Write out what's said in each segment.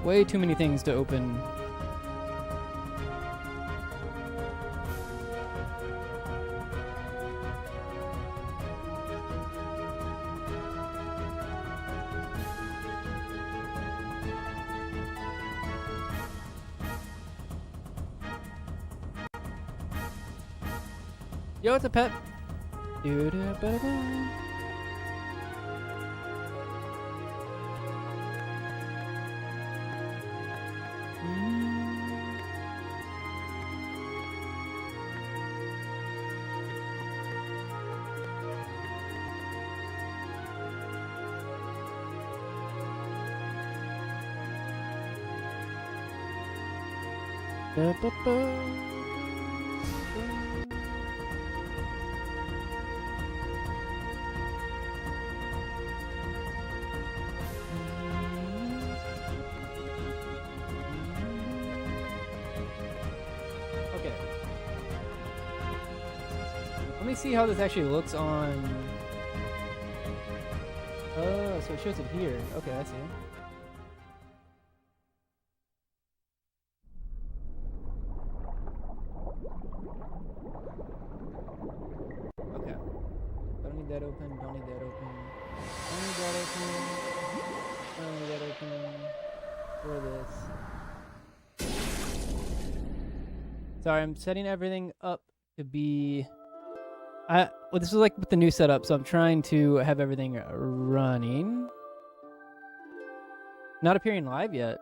Way too many things to open. Yo, it's a pet. Okay. Let me see how this actually looks on. Oh, so it shows it here. Okay, I see. Okay. Don't need that open. Don't need that open. Don't need that open. Don't need that open. For this. Sorry, I'm setting everything up to be. Well, this is like with the new setup, so I'm trying to have everything running. Not appearing live yet.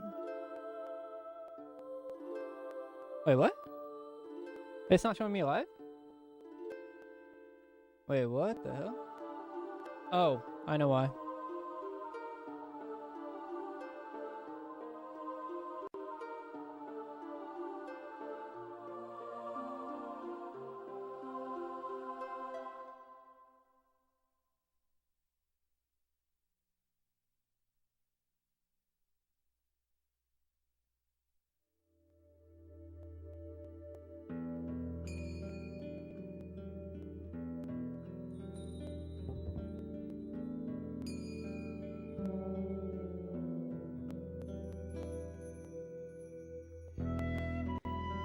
Wait, what? It's not showing me live? Wait, what the hell? Oh, I know why.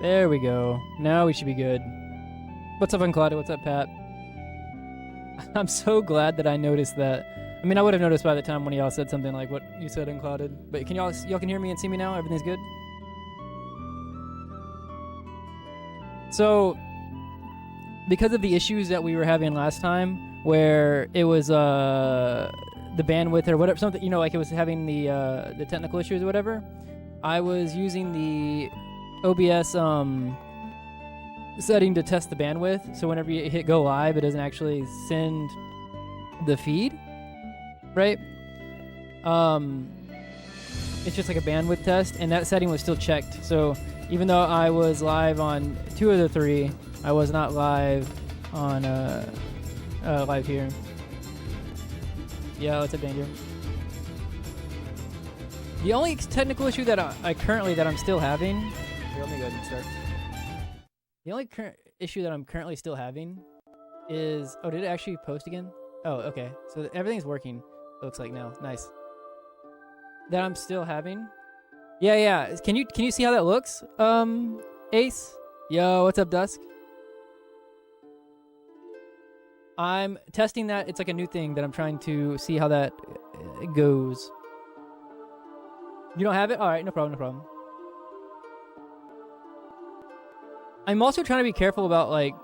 There we go. Now we should be good. What's up, Unclouded? What's up, Pat? I'm so glad that I noticed that. I mean, I would have noticed by the time when y'all said something like what you said, Unclouded. But can y'all can hear me and see me now? Everything's good? So, because of the issues that we were having last time, where it was the bandwidth or whatever, something, you know, like it was having the technical issues or whatever, I was using the OBS setting to test the bandwidth, so whenever you hit go live, it doesn't actually send the feed, right? It's just like a bandwidth test, and that setting was still checked. So even though I was live on 2 of the 3, I was not live on live here. Yeah, what's up, Danger? The only technical issue that I'm still having. Here, let me go ahead and start. The only current issue that I'm currently still having is... Oh, did it actually post again? Oh, okay. So everything's working, it looks like now. Nice. That I'm still having. Yeah. Can you see how that looks? Ace? Yo, what's up, Dusk? I'm testing that. It's like a new thing that I'm trying to see how that goes. You don't have it? All right, no problem. I'm also trying to be careful about, like,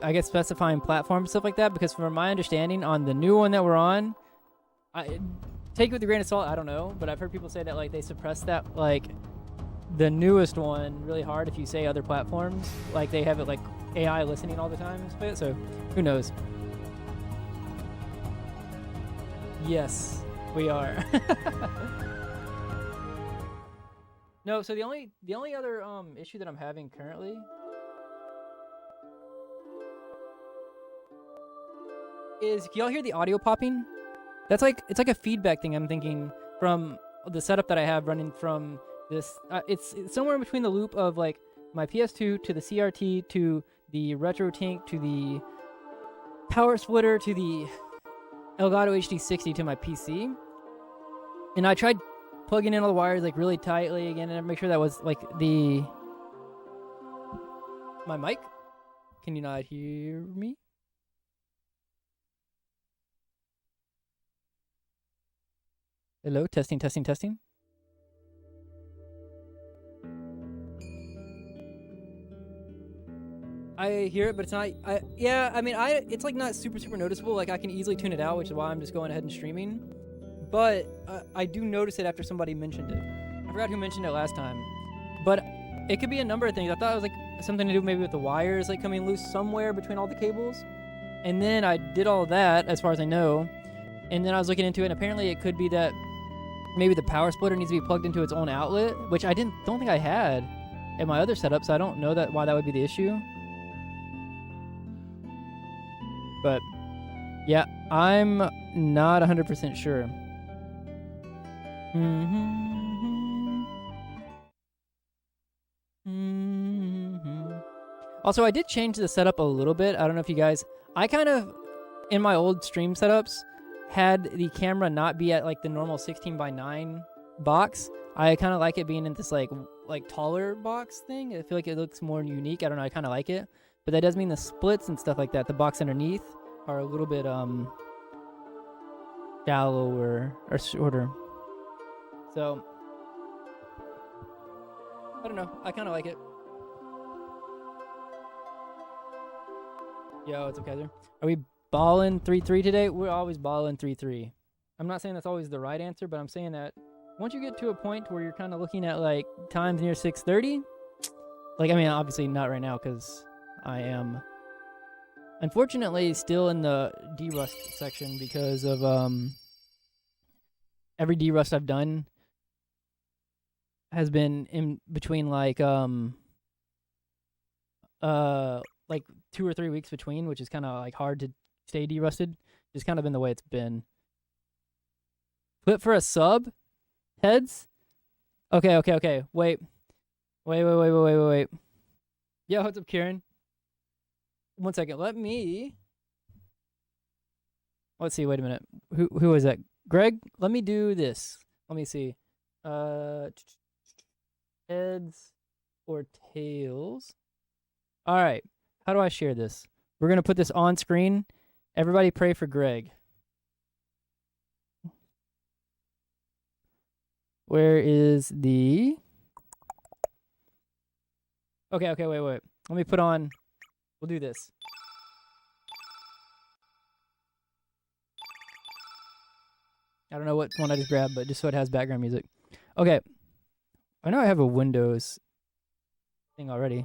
I guess specifying platforms and stuff like that, because from my understanding on the new one that we're on, take it with a grain of salt, I don't know, but I've heard people say that, like, they suppress that, like, the newest one really hard if you say other platforms. Like, they have it, like, AI listening all the time, so who knows? Yes, we are. No, so the only other issue that I'm having currently is, can y'all hear the audio popping? That's like, it's like a feedback thing, I'm thinking, from the setup that I have running from this. It's somewhere in between the loop of like my PS2 to the CRT to the Retro Tink to the Power Splitter to the Elgato HD60 to my PC. And I tried plugging in all the wires like really tightly again and make sure that was like my mic. Can you not hear me? Hello, testing, testing, testing. I hear it, but it's not. Yeah, I mean, it's like not super noticeable. Like I can easily tune it out, which is why I'm just going ahead and streaming. But I do notice it after somebody mentioned it. I forgot who mentioned it last time, but it could be a number of things. I thought it was like something to do maybe with the wires like coming loose somewhere between all the cables. And then I did all that, as far as I know. And then I was looking into it, and apparently it could be that maybe the power splitter needs to be plugged into its own outlet, which I don't think I had in my other setup, so I don't know why that would be the issue. But yeah, I'm not 100% sure. Also, I did change the setup a little bit. I don't know if you guys... I kind of, in my old stream setups, had the camera not be at like the normal 16:9 box. I kind of like it being in this like taller box thing. I feel like it looks more unique. I don't know. I kind of like it. But that does mean the splits and stuff like that, the box underneath, are a little bit shallower or shorter. So, I don't know. I kind of like it. Yo, it's okay there. Are we balling 3-3 today? We're always balling 3-3. I'm not saying that's always the right answer, but I'm saying that once you get to a point where you're kind of looking at like times near 6:30, like, I mean, obviously not right now because I am unfortunately still in the derust section because of every derust I've done has been in between like 2 or 3 weeks between, which is kind of like hard to stay derusted. Just kind of been the way it's been. Flip for a sub? Heads? Okay. Wait. Yo, what's up, Kieran? 1 second. Let's see, wait a minute. Who is that? Greg? Let me do this. Let me see. Heads or tails? All right. How do I share this? We're going to put this on screen. Everybody pray for Greg. Where is the... Okay, wait. Let me put on... We'll do this. I don't know what one I just grabbed, but just so it has background music. Okay. I know I have a Windows thing already.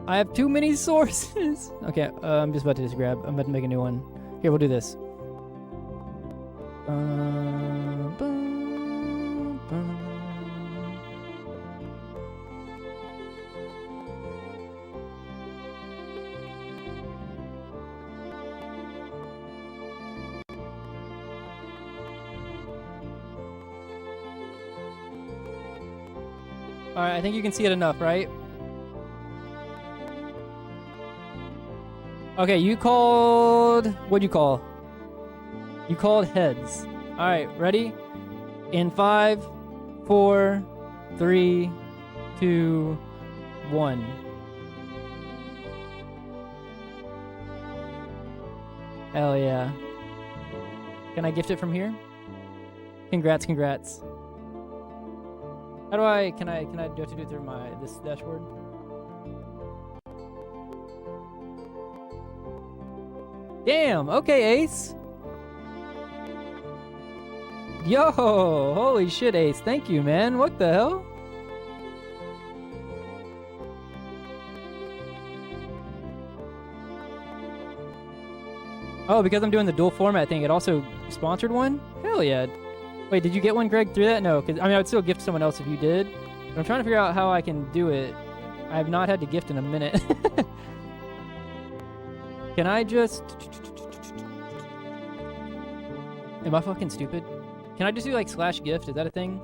I have too many sources. Okay, I'm just about to just grab. I'm about to make a new one. Here, we'll do this. Alright, I think you can see it enough, right? Okay, you called... What'd you call? You called heads. Alright, ready? In 5, 4, 3, 2, 1. Hell yeah. Can I gift it from here? Congrats. How do I, do I have to do it through this dashboard? Damn, okay, Ace. Yo, holy shit, Ace. Thank you, man. What the hell? Oh, because I'm doing the dual format thing, it also sponsored one? Hell yeah. Wait, did you get one, Greg, through that? No, because I mean, I would still gift someone else if you did. But I'm trying to figure out how I can do it. I have not had to gift in a minute. Can I just... Am I fucking stupid? Can I just do like /gift? Is that a thing?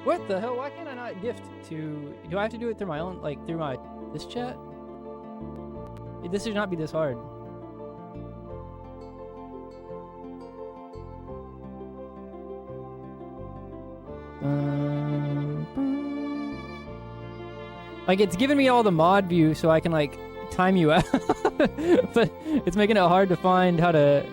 What the hell? Why can't I not gift to... Do I have to do it through my own, like, through my... this chat? This should not be this hard. Like, it's giving me all the mod view so I can, like, time you out. But it's making it hard to find how to...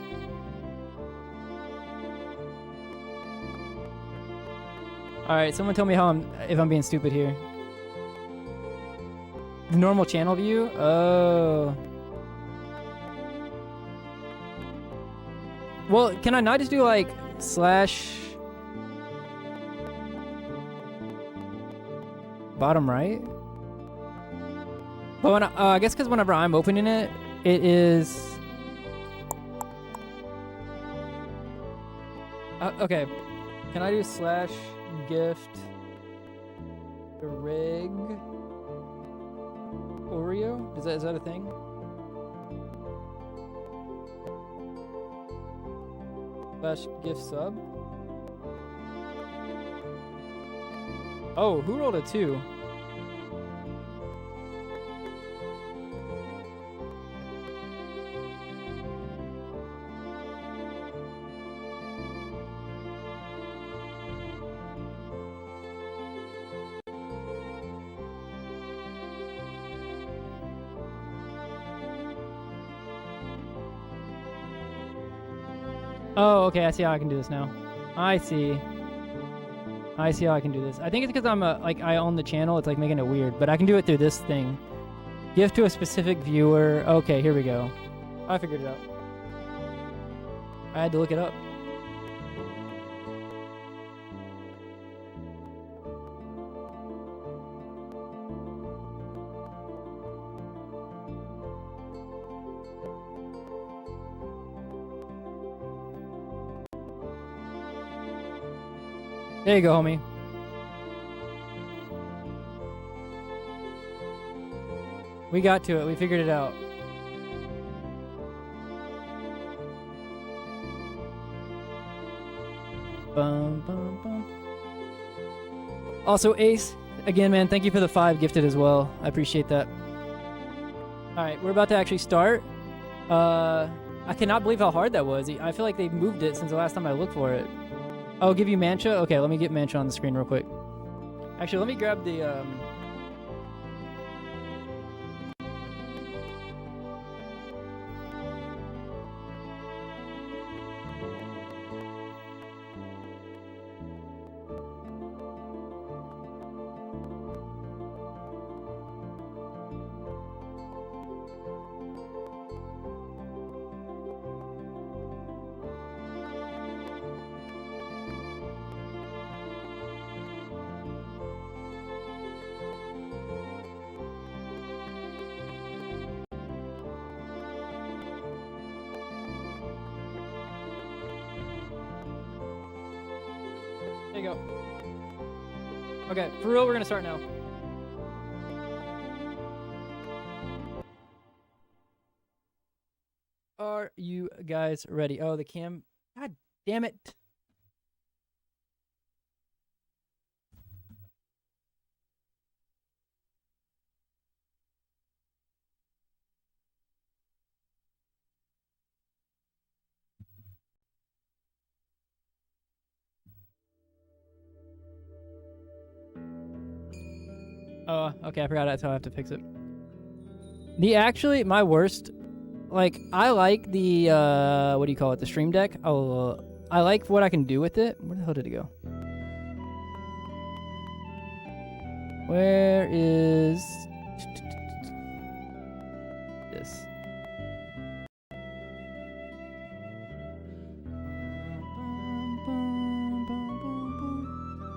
Alright, someone tell me how if I'm being stupid here. The normal channel view? Oh. Well, can I not just do, like, slash... bottom right? But when I guess because whenever I'm opening it, it is... okay. Can I do slash gift Greg Oreo? Is that a thing? Slash gift sub? Oh, who rolled a 2? Oh, okay, I see how I can do this now. I see how I can do this. I think it's because I'm like, I own the channel, it's like making it weird, but I can do it through this thing. Gift to a specific viewer. Okay, here we go. I figured it out. I had to look it up. There you go, homie. We got to it. We figured it out. Bum, bum, bum. Also, Ace, again, man, thank you for the 5 gifted as well. I appreciate that. All right, we're about to actually start. I cannot believe how hard that was. I feel like they've moved it since the last time I looked for it. Oh, give you Mancha? Okay, let me get Mancha on the screen real quick. Actually, let me grab the... There you go. Okay, for real, we're gonna start now. Are you guys ready? Oh, the cam. God damn it. Oh, okay, I forgot that's how I have to fix it. My worst, like, I like the, what do you call it, the Stream Deck. Oh, I like what I can do with it. Where the hell did it go? Where is this?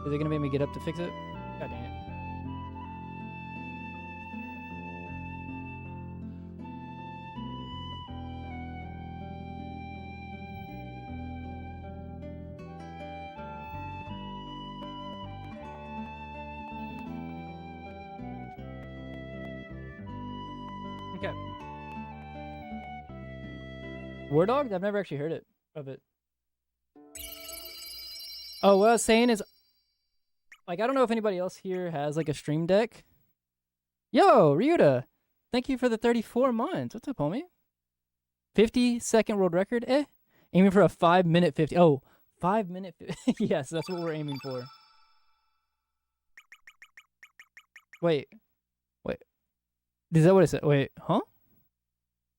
Is it gonna make me get up to fix it? God dang it. Okay. War Dog? I've never actually heard of it. Oh, what I was saying is Like, I don't know if anybody else here has like a stream deck. Yo, Ryuta, thank you for the 34 months. What's up, homie? 50-second world record, eh? Aiming for a 5-minute 50. Oh, 5-minute 50. Yes, that's what we're aiming for. Wait. Is that what it said? Wait, huh?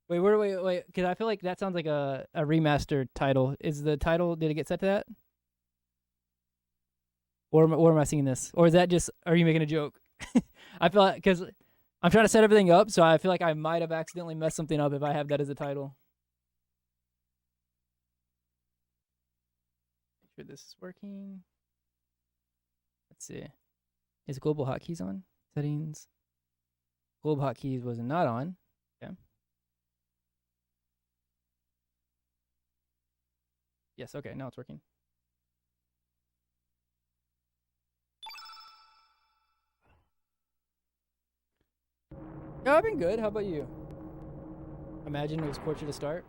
Wait. Because I feel like that sounds like a remastered title. Is the title, did it get set to that? Or am I seeing this? Or is that just, are you making a joke? I feel like, because I'm trying to set everything up, so I feel like I might have accidentally messed something up if I have that as a title. Make sure this is working. Let's see. Is global hotkeys on? Settings. Global hotkeys was not on. Okay. Yes, okay, now it's working. Yeah, I've been good. How about you? Imagine it was torture to start.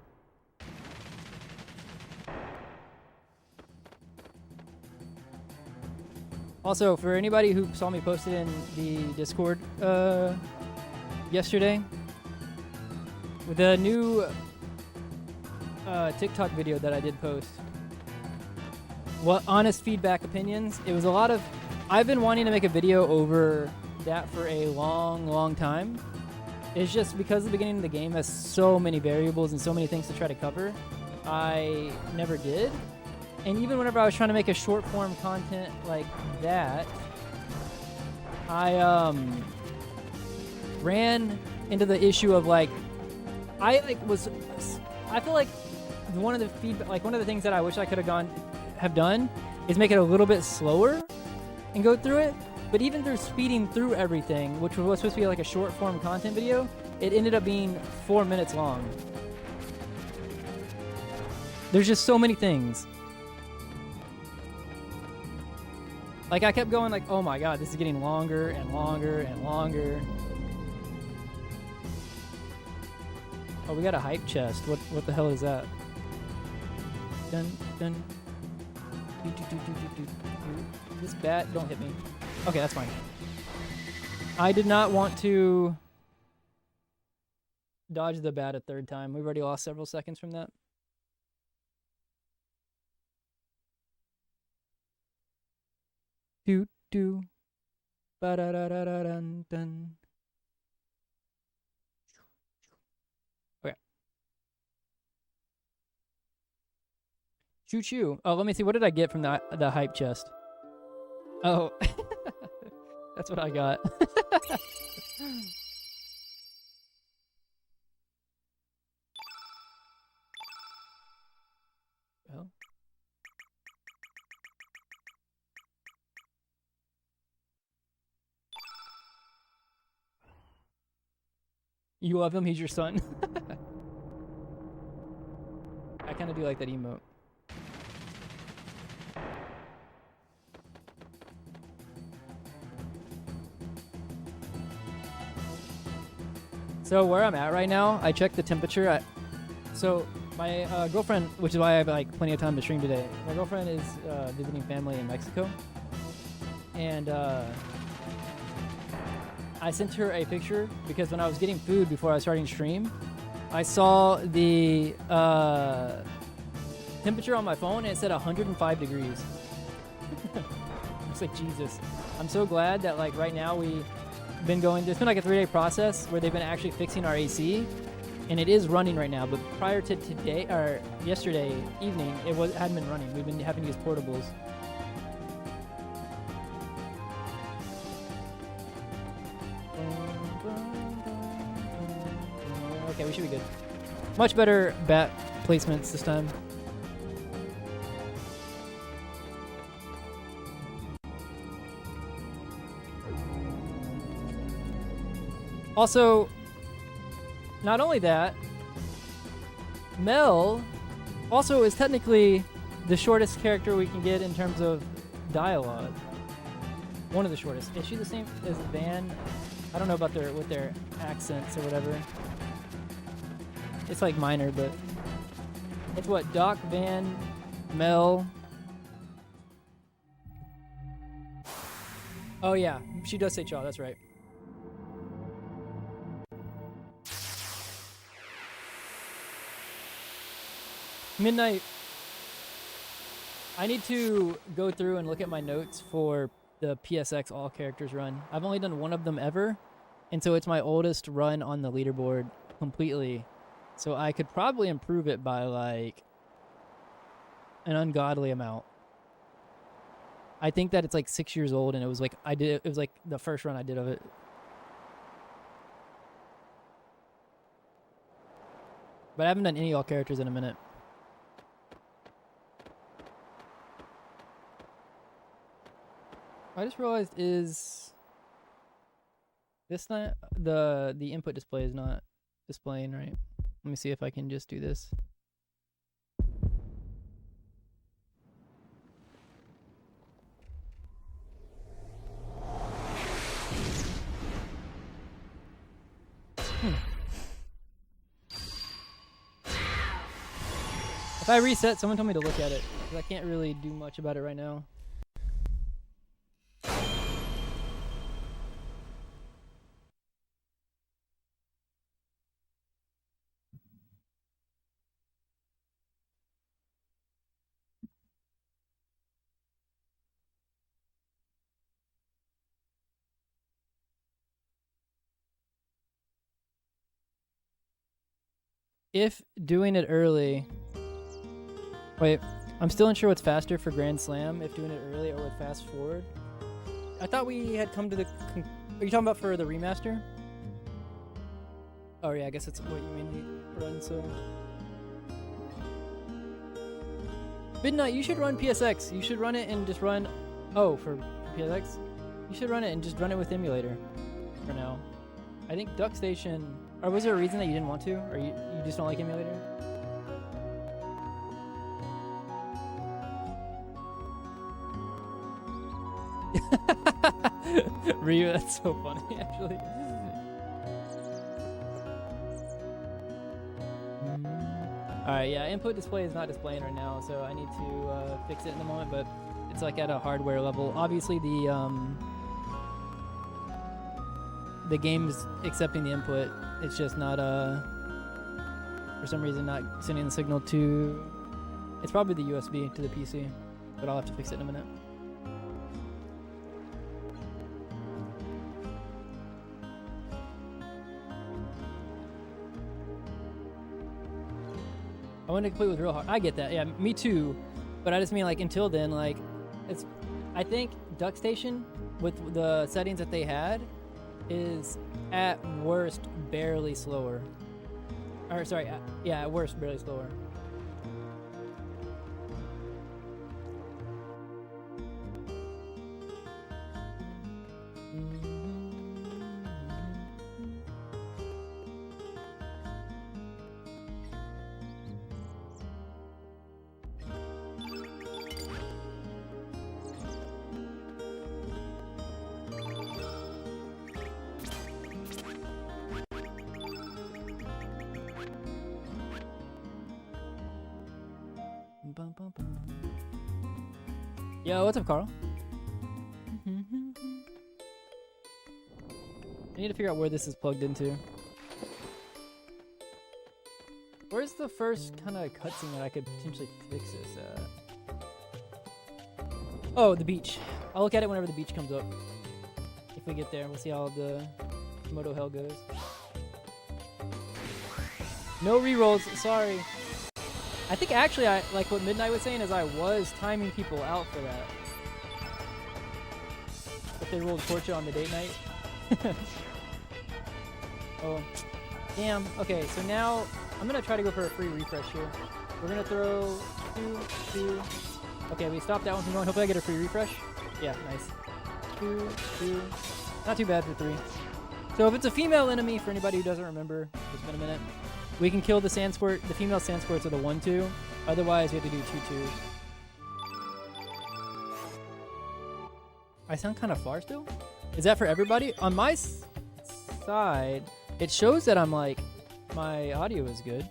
Also, for anybody who saw me posted in the Discord yesterday, with the new TikTok video that I did post, what honest feedback opinions, it was a lot of, I've been wanting to make a video over that for a long time. It's just because the beginning of the game has so many variables and so many things to try to cover, I never did. And even whenever I was trying to make a short form content like that, I ran into the issue of like, I feel like one of the things that I wish I could have done is make it a little bit slower and go through it. But even through speeding through everything, which was supposed to be like a short form content video, it ended up being 4 minutes long. There's just so many things. Like, I kept going like, oh my god, this is getting longer and longer and longer. Oh, we got a hype chest. What the hell is that? Dun dun. This bat, don't hit me. Okay, that's fine. I did not want to dodge the bat a third time. We've already lost several seconds from that. Do do. Ba da da da da dun dun. Okay. Choo choo. Oh, let me see. What did I get from the hype chest? Oh. That's what I got. Well. You love him, he's your son. I kind of do like that emote. So where I'm at right now, I checked the temperature. So my girlfriend, which is why I have like plenty of time to stream today. My girlfriend is visiting family in Mexico, and I sent her a picture because when I was getting food before I was starting to stream, I saw the temperature on my phone and it said 105 degrees. It's like, Jesus. I'm so glad that like right now we've been going, there's been like a 3-day process where they've been actually fixing our AC, and it is running right now, but prior to today or yesterday evening, it hadn't been running. We've been having to use portables. Okay, we should be good. Much better bat placements this time. Also, not only that, Mel also is technically the shortest character we can get in terms of dialogue. One of the shortest. Is she the same as Van? I don't know about their accents or whatever. It's like minor, but it's what? Doc, Van, Mel. Oh yeah, she does say Chaw. That's right. Midnight. I need to go through and look at my notes for the PSX all characters run. I've only done one of them ever, and so it's my oldest run on the leaderboard completely. So I could probably improve it by like an ungodly amount. I think that it's like 6 years old, and it was like it was like the first run I did of it. But I haven't done any all characters in a minute. I just realized is this not the input display is not displaying right. Let me see if I can just do this. If I reset, someone told me to look at it, because I can't really do much about it right now. If doing it early... Wait, I'm still unsure what's faster for Grand Slam, if doing it early or with fast forward. I thought we had come to the... Are you talking about for the remaster? Oh yeah, I guess that's what you mainly run, so... Midnight, you should run PSX. You should run it and just run... Oh, for PSX? You should run it and just run it with emulator for now. I think Duck Station... Or was there a reason that you didn't want to? Or you just don't like emulator? Ryu, that's so funny, actually. Alright, yeah, input display is not displaying right now, so I need to fix it in the moment, but it's like at a hardware level. Obviously, the game's accepting the input. It's just not, for some reason, not sending the signal to... It's probably the USB to the PC, but I'll have to fix it in a minute. I want to complete with real hard. I get that. Yeah, me too. But I just mean, like, until then, like, it's... I think Duck Station, with the settings that they had, is at worst barely slower. Or sorry, yeah, at worst barely slower. Yo, what's up, Carl? I need to figure out where this is plugged into. Where's the first kind of cutscene that I could potentially fix this at? Oh, the beach. I'll look at it whenever the beach comes up. If we get there, we'll see how the Moto Hell goes. No rerolls, sorry. I think actually, like what Midnight was saying, is I was timing people out for that. If they rolled Torcha on the date night. Oh, damn. Okay, so now I'm gonna try to go for a free refresh here. We're gonna throw 2. Okay, we stopped that one from going. Hopefully I get a free refresh. Yeah, nice. 2. Not too bad for 3. So if it's a female enemy, for anybody who doesn't remember, it's been a minute. We can kill the sand squirt. The female sand squirts are the 1-2. Otherwise, we have to do 2-2. I sound kind of far still? Is that for everybody? On my side, it shows that I'm like, my audio is good.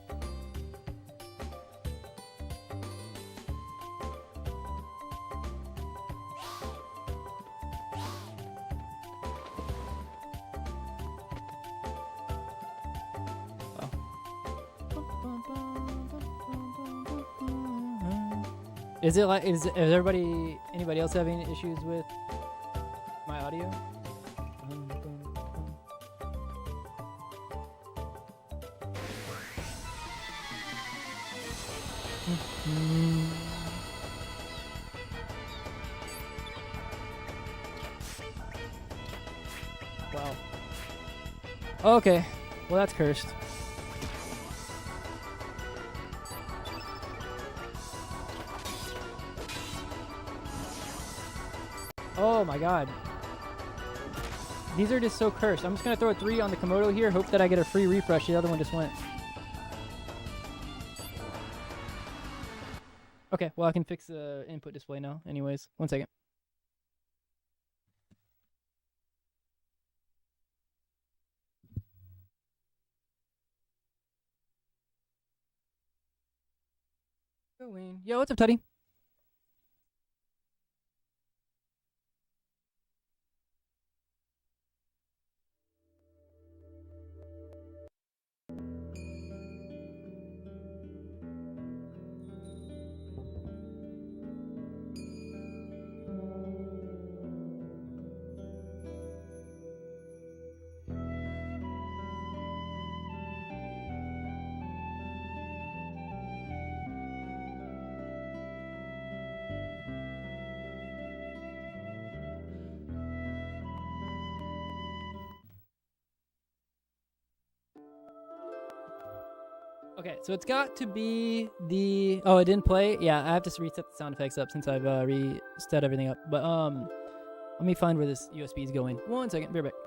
Is it like is anybody else having issues with my audio? Wow. Okay. Well, that's cursed. Oh my god. These are just so cursed. I'm just gonna throw a 3 on the Komodo here, hope that I get a free refresh. The other one just went. Okay, well I can fix the input display now. Anyways, 1 second. Going. Yo, what's up, Tutty? Okay, so it's got to be the... Oh, it didn't play? Yeah, I have to reset the sound effects up since I've reset everything up. But let me find where this USB is going. 1 second, be right back.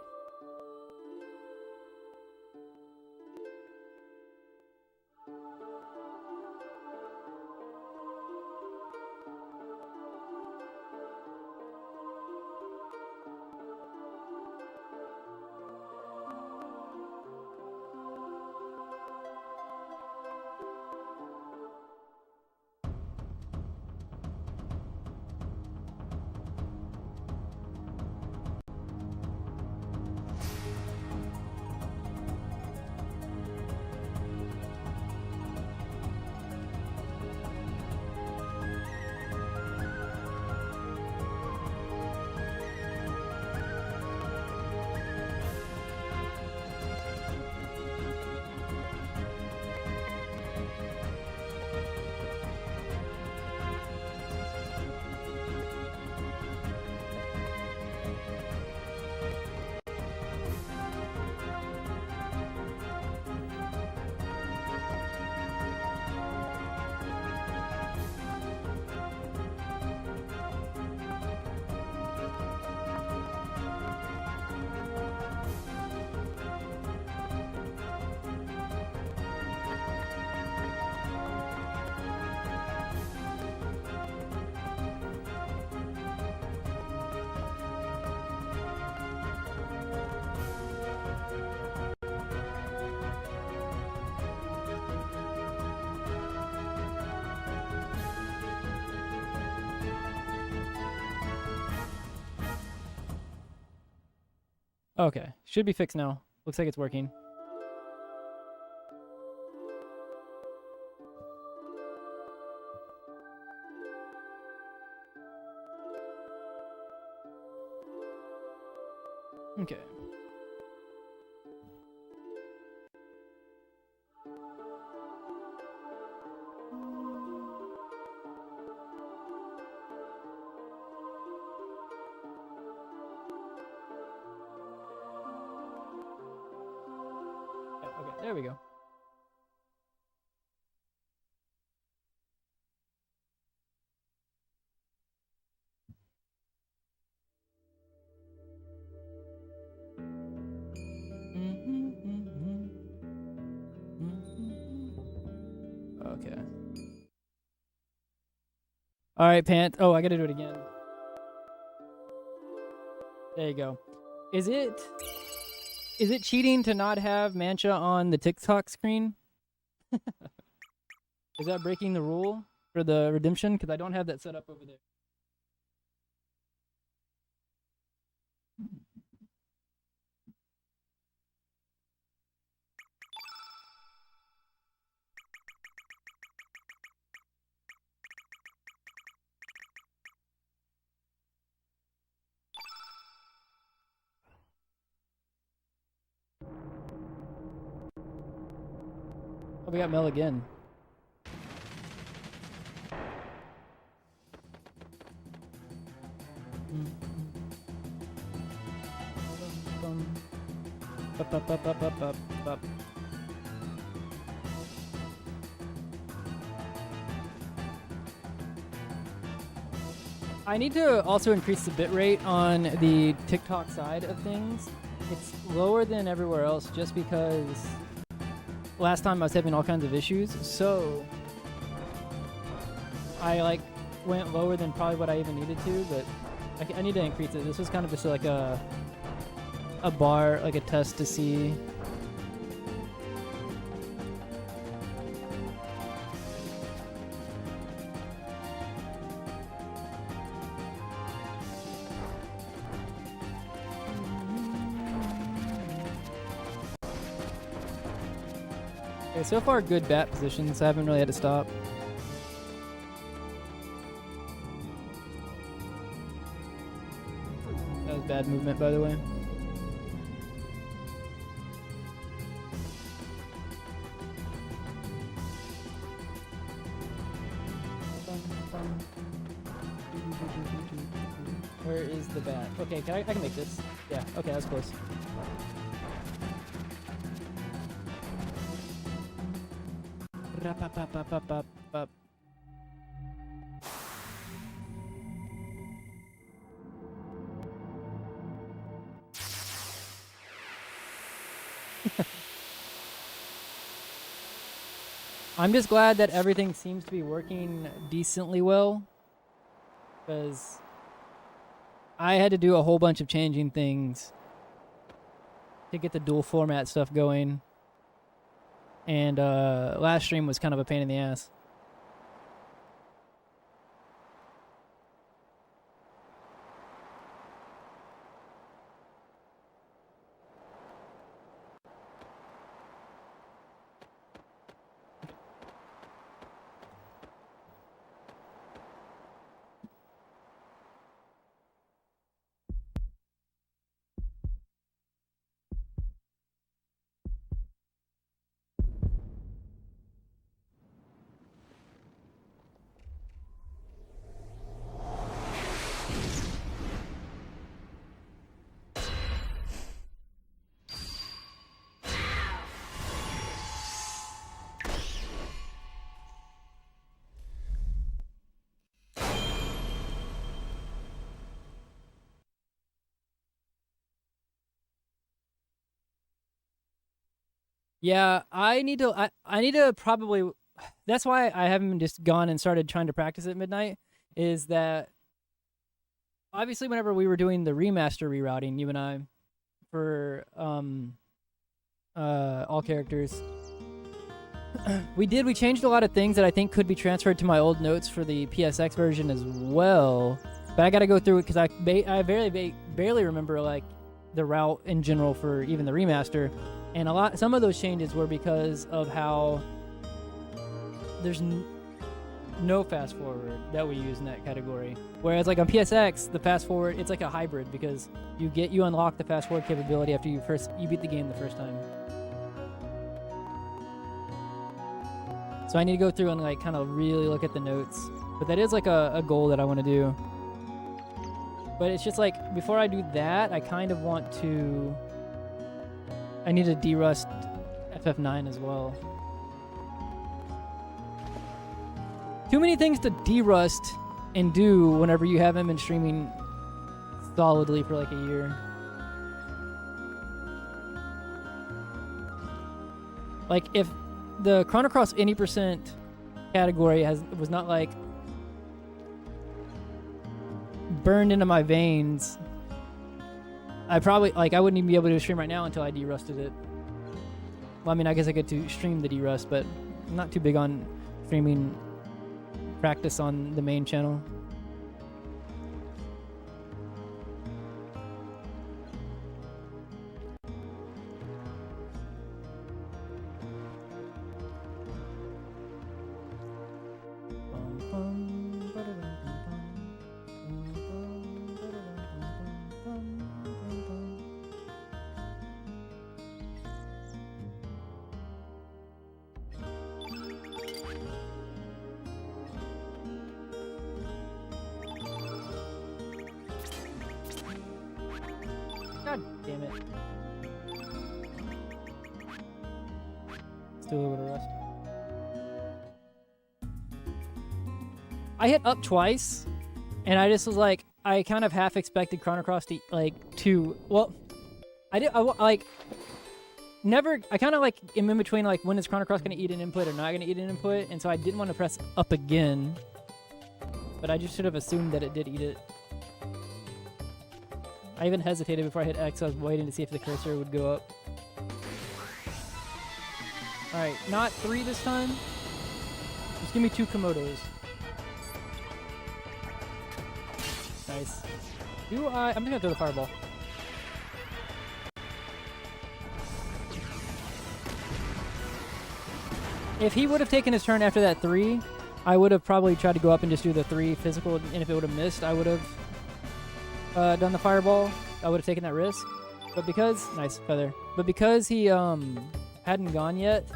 Okay, should be fixed now. Looks like it's working. Okay. Okay, there we go. Okay. All right, Pant. Oh, I gotta do it again. There you go. Is it cheating to not have Mancha on the TikTok screen? Is that breaking the rule for the redemption? Because I don't have that set up over there. Oh, we got Mel again. I need to also increase the bitrate on the TikTok side of things. It's lower than everywhere else just because last time I was having all kinds of issues, so I like went lower than probably what I even needed to, but I need to increase it. This was kind of just like a bar, like a test to see. Okay, so far good bat positions. I haven't really had to stop. That was bad movement, by the way. Where is the bat? Okay, I can make this. Yeah, okay, that's close. Up. I'm just glad that everything seems to be working decently well, because I had to do a whole bunch of changing things to get the dual format stuff going. And last stream was kind of a pain in the ass. Yeah, I need to probably, that's why I haven't just gone and started trying to practice at midnight, is that obviously whenever we were doing the remaster rerouting, you and I, for all characters, we changed a lot of things that I think could be transferred to my old notes for the PSX version as well, but I gotta go through it because I barely remember like the route in general for even the remaster. And some of those changes were because of how there's no fast forward that we use in that category. Whereas like on PSX, the fast forward, it's like a hybrid because you unlock the fast forward capability after you beat the game the first time. So I need to go through and like kind of really look at the notes. But that is like a goal that I want to do. But it's just like before I do that, I kind of want to. I need to derust FF9 as well. Too many things to derust and do whenever you haven't been streaming solidly for like a year. Like if the Chrono Cross any percent category was not like burned into my veins, I wouldn't even be able to stream right now until I derusted it. Well, I mean, I guess I get to stream the derust, but I'm not too big on streaming practice on the main channel. God damn it. Let's do a little bit of rest. I hit up twice, and I just was like, I kind of half expected Chrono Cross to, like, well, I kind of, like, am in between, like, when is Chrono Cross going to eat an input or not going to eat an input, and so I didn't want to press up again, but I just should have assumed that it did eat it. I even hesitated before I hit X. I was waiting to see if the cursor would go up. Alright, not 3 this time. Just give me 2 Komodos. Nice. I'm just gonna throw the fireball. If he would have taken his turn after that 3, I would have probably tried to go up and just do the 3 physical, and if it would have missed, I would have done the fireball. I would have taken that risk. But because... Nice, feather. But because he hadn't gone yet,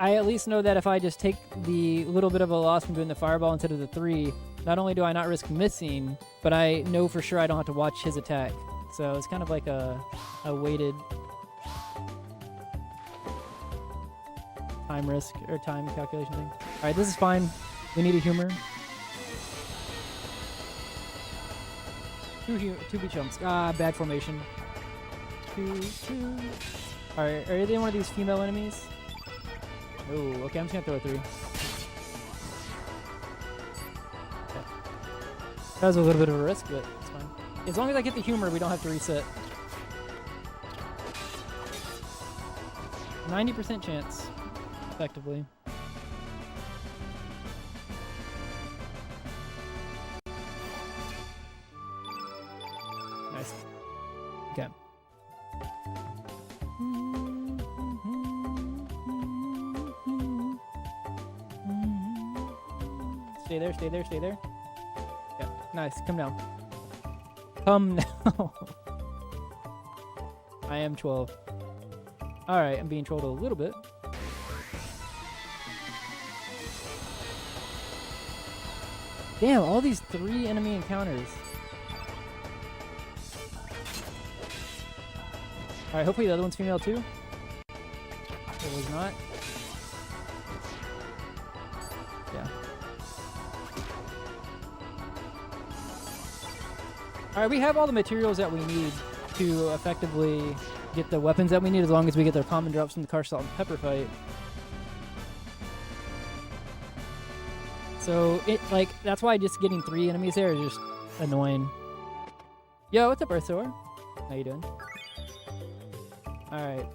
I at least know that if I just take the little bit of a loss from doing the fireball instead of the 3, not only do I not risk missing, but I know for sure I don't have to watch his attack. So it's kind of like a weighted time risk or time calculation thing. Alright, this is fine. We need a humor. 2 beat jumps. Ah, bad formation. 2. Alright, are they one of these female enemies? Oh, okay, I'm just gonna throw a 3. Okay. That was a little bit of a risk, but it's fine. As long as I get the humor, we don't have to reset. 90% chance, effectively. Nice. Okay. Stay there, stay there, stay there. Yeah, nice. Come down. Come now. I am 12. Alright, I'm being trolled a little bit. Damn, all these 3 enemy encounters. Alright, hopefully the other one's female too. It was not. Yeah. Alright, we have all the materials that we need to effectively get the weapons that we need as long as we get their common drops from the car salt and pepper fight. So, that's why just getting 3 enemies there is just annoying. Yo, what's up, Earthsower? How you doing? Alright.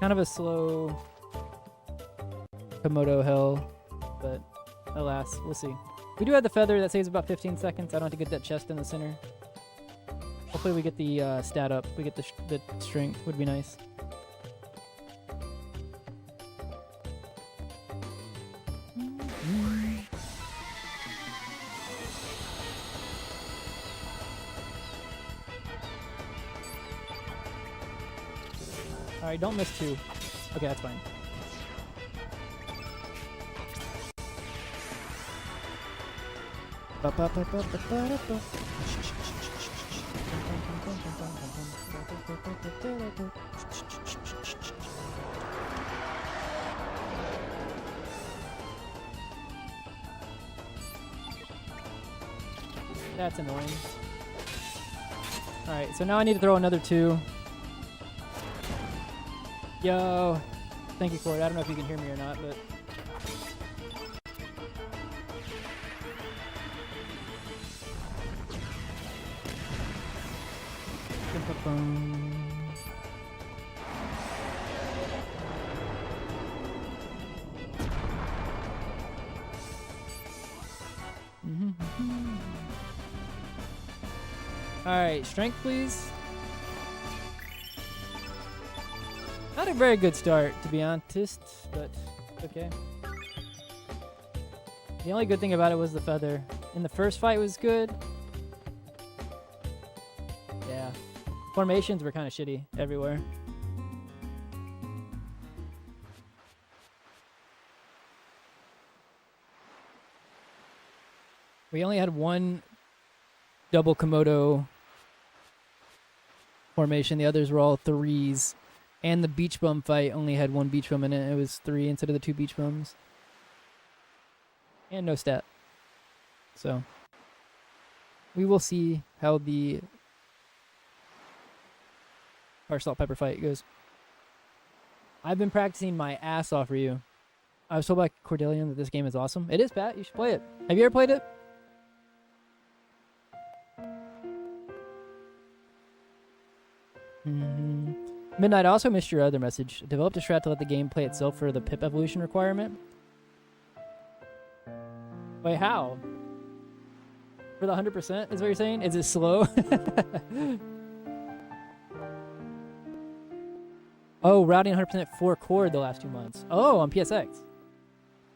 Kind of a slow Komodo hell, but alas, we'll see. We do have the feather that saves about 15 seconds. I don't have to get that chest in the center. Hopefully we get the stat up. We get the strength. Would be nice. Alright, don't miss 2. Okay, that's fine. That's annoying. Alright, so now I need to throw another 2. Yo! Thank you, Cord. I don't know if you can hear me or not, but... Alright, strength please. Not a very good start, to be honest, but okay. The only good thing about it was the feather. In the first fight was good. Yeah. Formations were kind of shitty everywhere. We only had 1 double Komodo formation. The others were all 3s. And the beach bum fight only had 1 beach bum in it. It was 3 instead of the 2 beach bums. And no stat. So we will see how the Salt Pepper fight goes. I've been practicing my ass off for you. I was told by Cordelian that this game is awesome. It is, Pat. You should play it. Have you ever played it? Midnight, I also missed your other message. Developed a strat to let the game play itself for the pip evolution requirement. Wait, how? For the 100% is what you're saying? Is it slow? Oh, routing 100% for Cord the last 2 months. Oh, on PSX.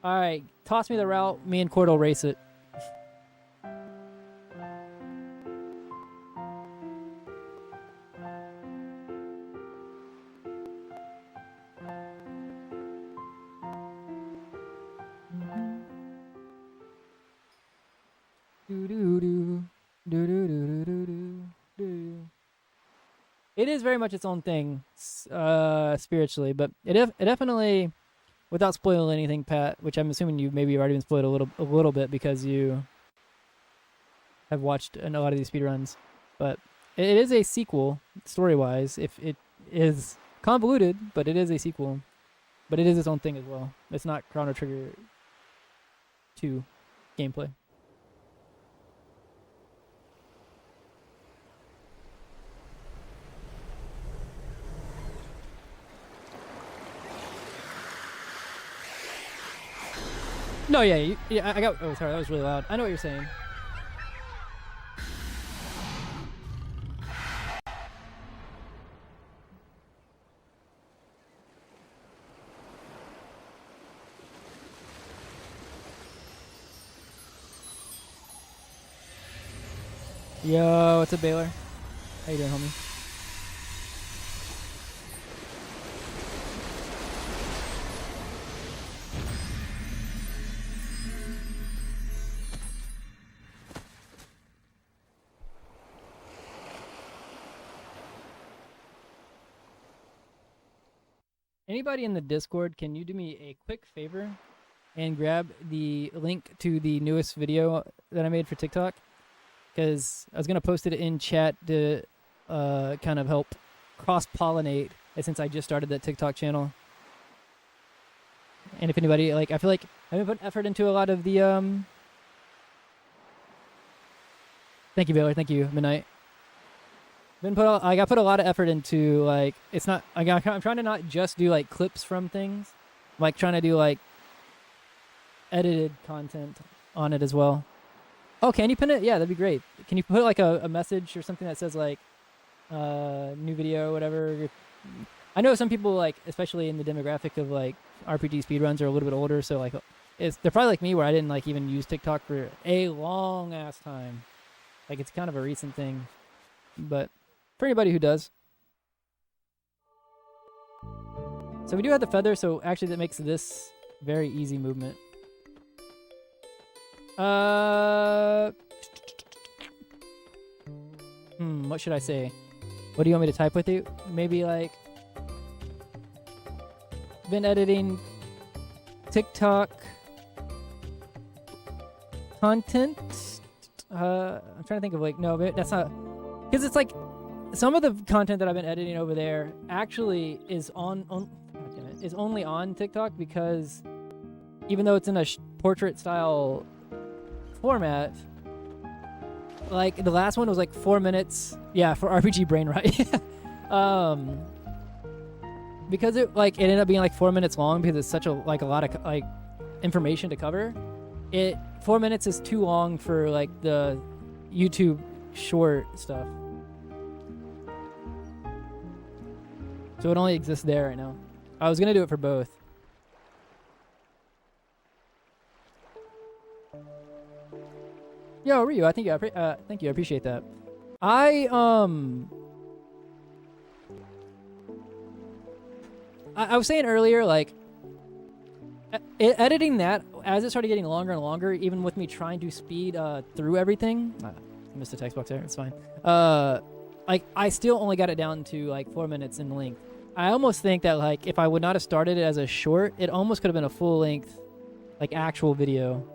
Alright, toss me the route. Me and Cord will race it. It is very much its own thing, spiritually, but it definitely, without spoiling anything, Pat, which I'm assuming you maybe already been spoiled a little bit because you have watched a lot of these speedruns, but it is a sequel story-wise. If it is convoluted, but it is a sequel, but it is its own thing as well. It's not Chrono Trigger 2 gameplay. No, yeah, I got. Oh, sorry, that was really loud. I know what you're saying. Yo, what's up, Baylor? How you doing, homie? Anybody in the Discord, can you do me a quick favor and grab the link to the newest video that I made for TikTok? Because I was going to post it in chat to kind of help cross-pollinate since I just started that TikTok channel. And if anybody, like, I feel like I've been putting effort into a lot of the... Thank you, Baylor. Thank you, Midnight. I got put a lot of effort into, like, it's not, I'm trying to not just do, like, clips from things. I'm, like, trying to do, like, edited content on it as well. Oh, can you pin it? Yeah, that'd be great. Can you put, like, a message or something that says, like, new video or whatever? I know some people, like, especially in the demographic of, like, RPG speedruns are a little bit older, so, like, they're probably like me where I didn't, like, even use TikTok for a long-ass time. Like, it's kind of a recent thing. But... for anybody who does. So we do have the feather, so actually that makes this very easy movement. What should I say? What do you want me to type with you? Maybe like... been editing TikTok content? I'm trying to think of like... no, but that's not... because it's like... some of the content that I've been editing over there actually is is only on TikTok because even though it's in a portrait style format, like the last one was like 4 minutes. Yeah, for RPG Brain Rot. Because it ended up being like 4 minutes long because it's such a lot of like information to cover. 4 minutes is too long for like the YouTube short stuff. So it only exists there right now. I was gonna do it for both. Yo, Ryu, thank you. I appreciate that. I was saying earlier, like, editing that as it started getting longer and longer, even with me trying to speed through everything. I missed the text box there. It's fine. I like I still only got it down to like 4 minutes in length. I almost think that like if I would not have started it as a short, it almost could have been a full length, like actual video.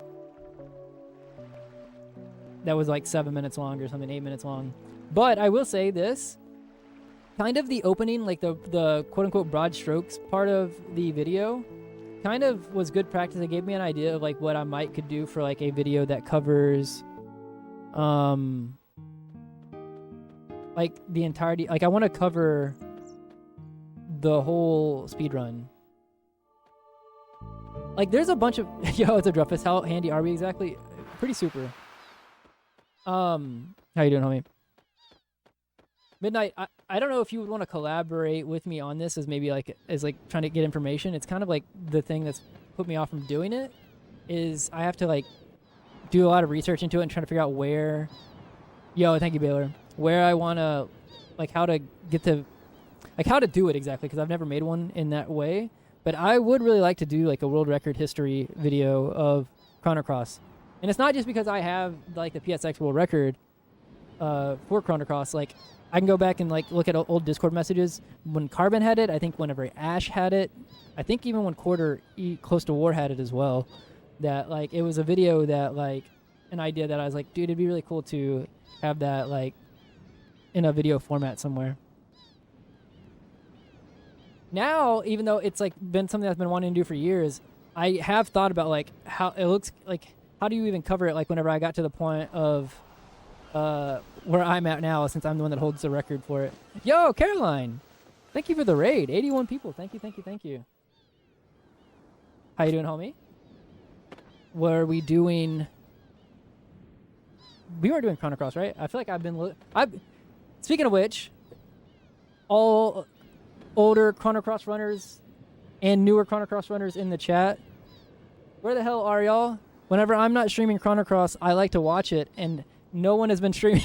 That was like 7 minutes long or something, 8 minutes long. But I will say this, kind of the opening, like the quote unquote broad strokes part of the video kind of was good practice. It gave me an idea of like what I might could do for like a video that covers like the entirety. Like I want to cover the whole speed run. Like there's a bunch of yo, it's a Druffus. How handy are we exactly? Pretty super. How you doing, homie? Midnight, I don't know if you would want to collaborate with me on this as maybe like as like trying to get information. It's kind of like the thing that's put me off from doing it is I have to like do a lot of research into it and try to figure out where, yo, thank you, Baylor, where I want to, like how to get to, like how to do it exactly, because I've never made one in that way. But I would really like to do like a world record history video of Chrono Cross. And it's not just because I have like the PSX world record for Chrono Cross. Like I can go back and like look at old Discord messages when Carbon had it. I think whenever Ash had it, I think even when Quarter Close to War had it as well. That like it was a video that like an idea that I was like, dude, it'd be really cool to have that like in a video format somewhere. Now, even though it's like been something I've been wanting to do for years, I have thought about like how it looks like. How do you even cover it? Like whenever I got to the point of where I'm at now, since I'm the one that holds the record for it. Yo, Caroline, thank you for the raid. 81 people. Thank you, thank you, thank you. How you doing, homie? Were we doing? We weren't doing Chrono Cross, right? I feel like I've been. Speaking of which, all older Chrono Cross runners and newer Chrono Cross runners in the chat, where the hell are y'all? Whenever I'm not streaming Chrono Cross, I like to watch it, and no one has been streaming.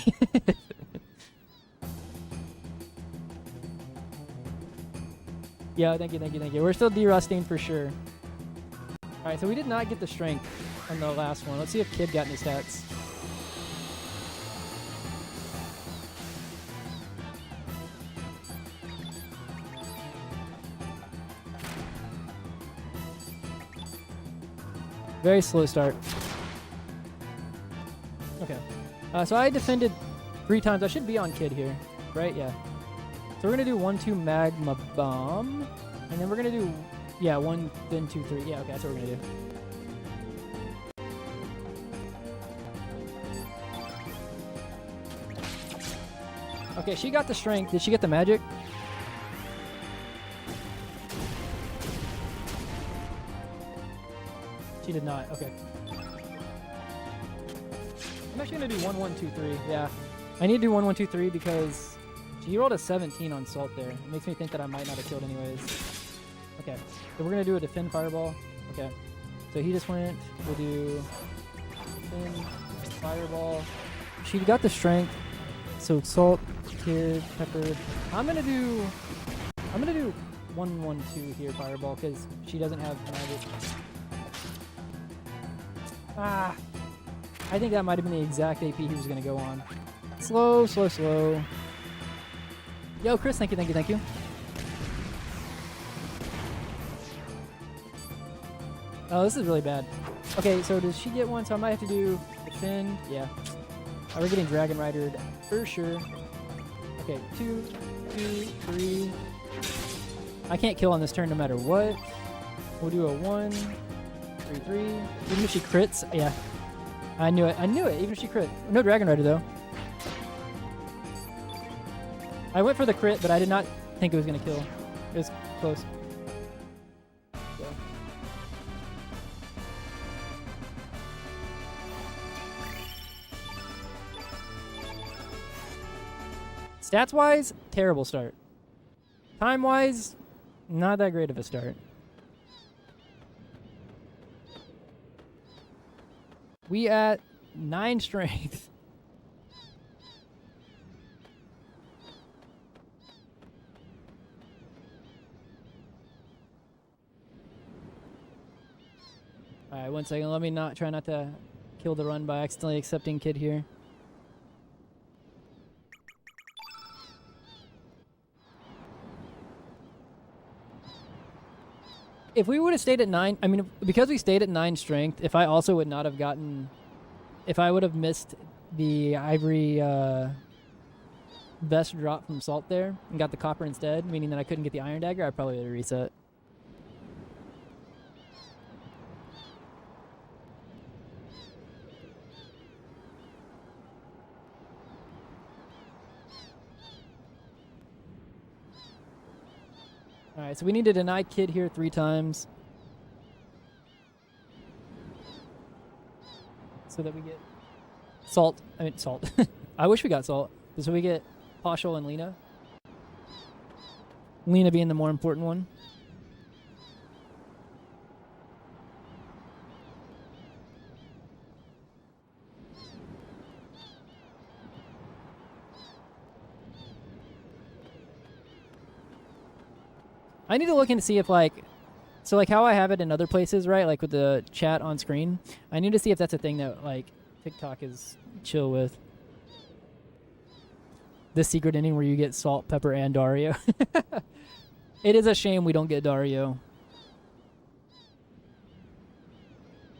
Yeah, thank you, thank you, thank you. We're still derusting for sure. All right, so we did not get the strength on the last one. Let's see if Kid got any stats. Very slow start. Okay. So I defended 3 times. I should be on Kid here, right? Yeah. So we're going to do 1-2 Magma Bomb. And then we're going to do, yeah, 1, then 2, 3. Yeah, okay, that's what we're going to do. Okay, she got the strength. Did she get the magic? She did not. Okay. I'm actually going to do 1, 1, 2, 3. Yeah. I need to do 1, 1, 2, 3 because she rolled a 17 on Salt there. It makes me think that I might not have killed anyways. Okay. So we're going to do a defend fireball. Okay. So he just went. We'll do defend fireball. She got the strength. So Salt, Kid, Pepper. I'm going to do 1, 1, 2 here fireball because she doesn't have magic. Ah, I think that might have been the exact AP he was going to go on. Slow, slow, slow. Yo, Chris, thank you, thank you, thank you. Oh, this is really bad. Okay, so does she get one? So I might have to do defend. Yeah. We're getting Dragon Ridered for sure. Okay, 2, 2, 3. I can't kill on this turn no matter what. We'll do a 1. 3, 3. Even if she crits, yeah. I knew it. I knew it. Even if she crit. No Dragon Rider though. I went for the crit, but I did not think it was gonna kill. It was close. So. Stats wise, terrible start. Time wise, not that great of a start. We at 9 strength. All right, 1 second. Let me try not to kill the run by accidentally accepting Kid here. If we would have stayed at 9, I mean, because we stayed at 9 strength, if I also would not have gotten, if I would have missed the ivory vest drop from Salt there and got the copper instead, meaning that I couldn't get the iron dagger, I probably would have reset. Alright, so we need to deny Kid here 3 times. So that we get Salt. I mean, Salt. I wish we got Salt. So we get Pashul and Lena. Lena being the more important one. I need to look into see if, like, so like how I have it in other places, right? Like with the chat on screen. I need to see if that's a thing that like TikTok is chill with. The secret ending where you get Salt, Pepper, and Dario. It is a shame we don't get Dario.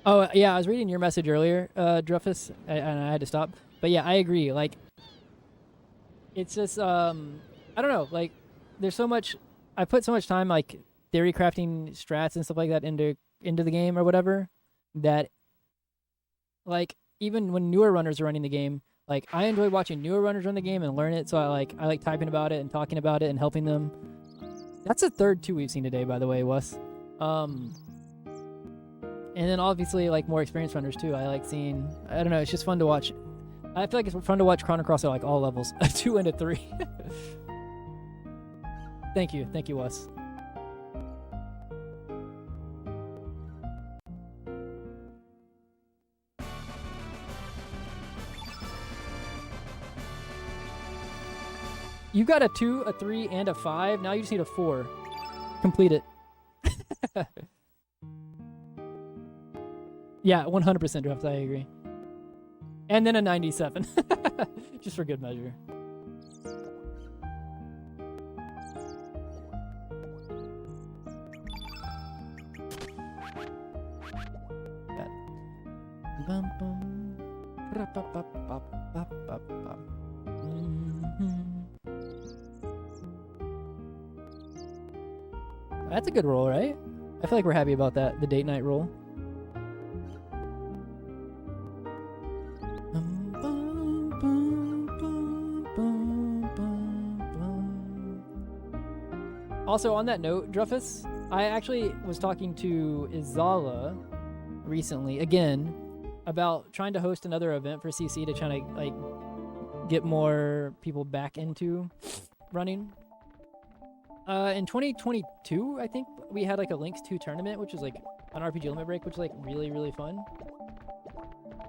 Oh, yeah, I was reading your message earlier, Druffus, and I had to stop. But yeah, I agree. Like, it's just, I don't know, like, there's so much, I put so much time, like, theory crafting strats and stuff like that into the game or whatever, that, like, even when newer runners are running the game, like, I enjoy watching newer runners run the game and learn it, so I like typing about it and talking about it and helping them. That's the third 2 we've seen today, by the way, Wes. And then obviously, like, more experienced runners, too. I like seeing, I don't know, it's just fun to watch. I feel like it's fun to watch Chrono Cross at, like, all levels. 2 and 3. Thank you, Wes. You got a 2, a 3, and a 5. Now you just need a 4. Complete it. Yeah, 100% draft. I agree. And then a 97. Just for good measure. That's a good roll, right? I feel like we're happy about that, the date night roll. Also, on that note, Druffus, I actually was talking to Izala recently, again, about trying to host another event for CC to try to, like, get more people back into running. In 2022, I think, we had, like, a Links 2 tournament, which was, like, an RPG limit break, which was, like, really, really fun.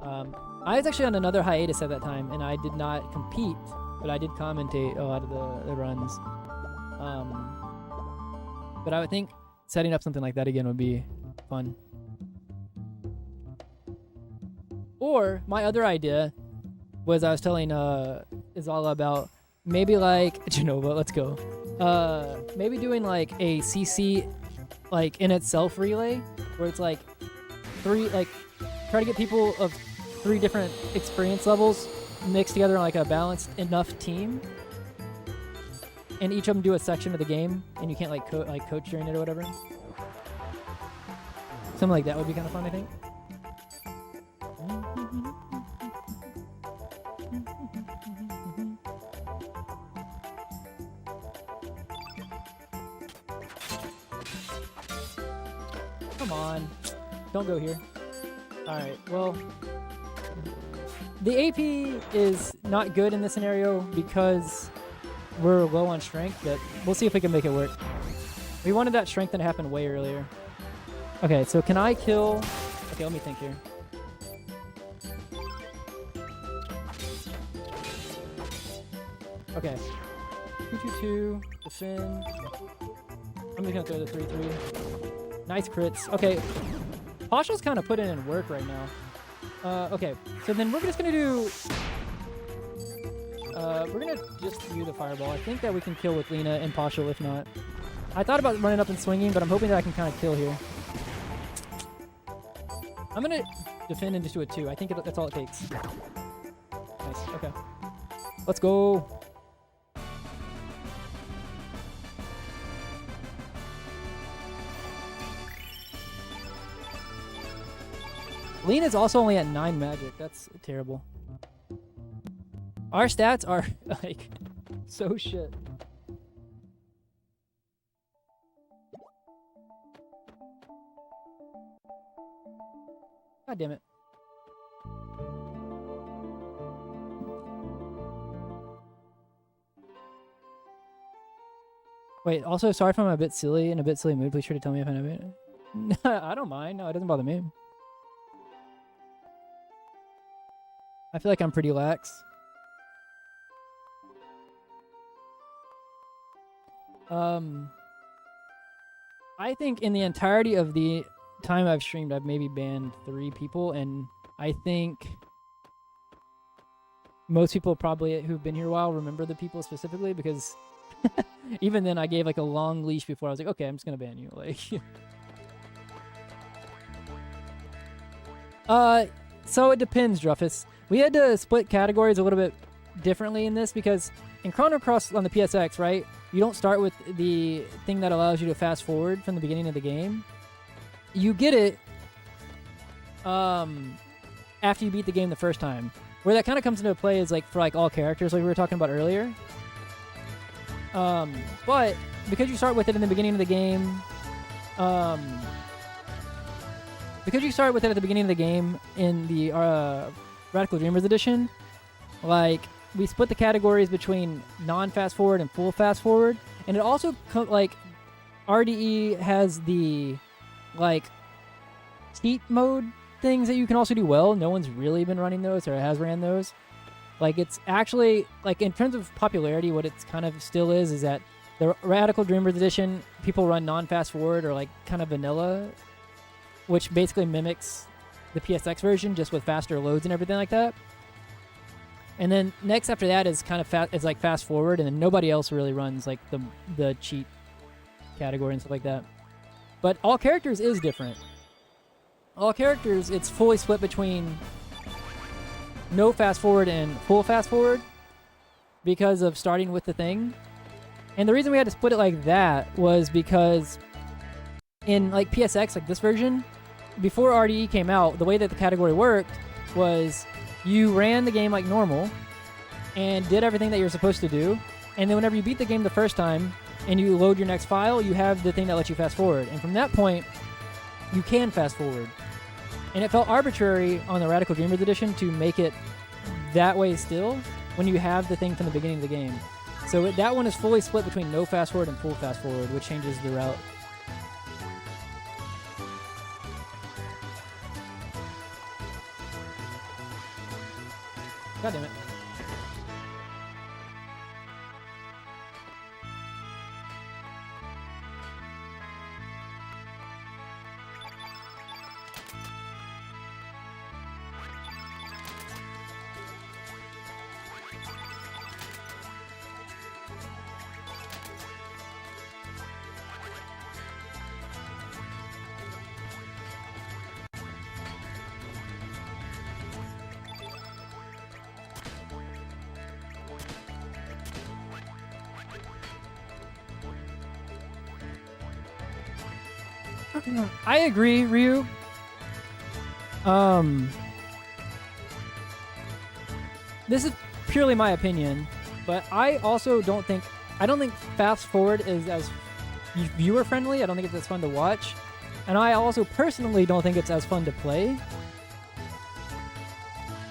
I was actually on another hiatus at that time, and I did not compete, but I did commentate a lot of the runs. But I would think setting up something like that again would be fun. Or, my other idea was I was telling Izala about maybe, like, Genova, let's go. Maybe doing, like, a CC, like, in itself relay, where it's, like, try to get people of 3 different experience levels mixed together in, like, a balanced enough team, and each of them do a section of the game, and you can't, like, coach during it or whatever. Something like that would be kind of fun, I think. Come on. Don't go here. Alright, well, the AP is not good in this scenario because we're low on strength, but we'll see if we can make it work. We wanted that strength to happen way earlier. Okay, so can I kill... Okay, let me think here. Okay. 2-2-2, defend. I'm just gonna throw the 3-3. Nice crits. Okay. Pashul's kind of putting in work right now. Okay, so then we're just gonna do... we're gonna just do the fireball. I think that we can kill with Lena and Pashul if not. I thought about running up and swinging, but I'm hoping that I can kind of kill here. I'm gonna defend and just do a 2. I think that's all it takes. Nice. Okay. Let's go. Lean is also only at 9 magic. That's terrible. Our stats are like so shit. God damn it. Wait, also, sorry if I'm a bit silly, in a bit silly mood. Please try to tell me if I'm a bit... I don't mind. No, it doesn't bother me. I feel like I'm pretty lax. I think in the entirety of the time I've streamed, I've maybe banned 3 people, and I think most people probably who've been here a while remember the people specifically, because even then I gave like a long leash before I was like, okay, I'm just gonna ban you. Like, so it depends, Druffus. We had to split categories a little bit differently in this, because in Chrono Cross on the PSX, right, you don't start with the thing that allows you to fast forward from the beginning of the game. You get it after you beat the game the first time. Where that kind of comes into play is like for like all characters, like we were talking about earlier. But because you start with it in the beginning of the game, in the Radical Dreamers edition, like we split the categories between non-fast forward and full fast forward, and it also like RDE has the like cheat mode things that you can also do well. No one's really been running those or has ran those. Like, it's actually, like, in terms of popularity, what it's kind of still is that the Radical Dreamers edition, people run non-fast forward or, like, kind of vanilla, which basically mimics the PSX version, just with faster loads and everything like that. And then next after that is kind of is like fast forward, and then nobody else really runs, like, the cheat category and stuff like that. But all characters is different. All characters, it's fully split between no fast forward and full fast forward because of starting with the thing. And the reason we had to split it like that was because in like PSX, like this version, before RDE came out, the way that the category worked was you ran the game like normal and did everything that you're supposed to do. And then whenever you beat the game the first time and you load your next file, you have the thing that lets you fast forward. And from that point, you can fast forward. And it felt arbitrary on the Radical Dreamers edition to make it that way still when you have the thing from the beginning of the game. So that one is fully split between no fast forward and full fast forward, which changes the route. God damn it. I agree, Ryu. This is purely my opinion, but I also don't think fast forward is as viewer friendly. I don't think it's as fun to watch, and I also personally don't think it's as fun to play.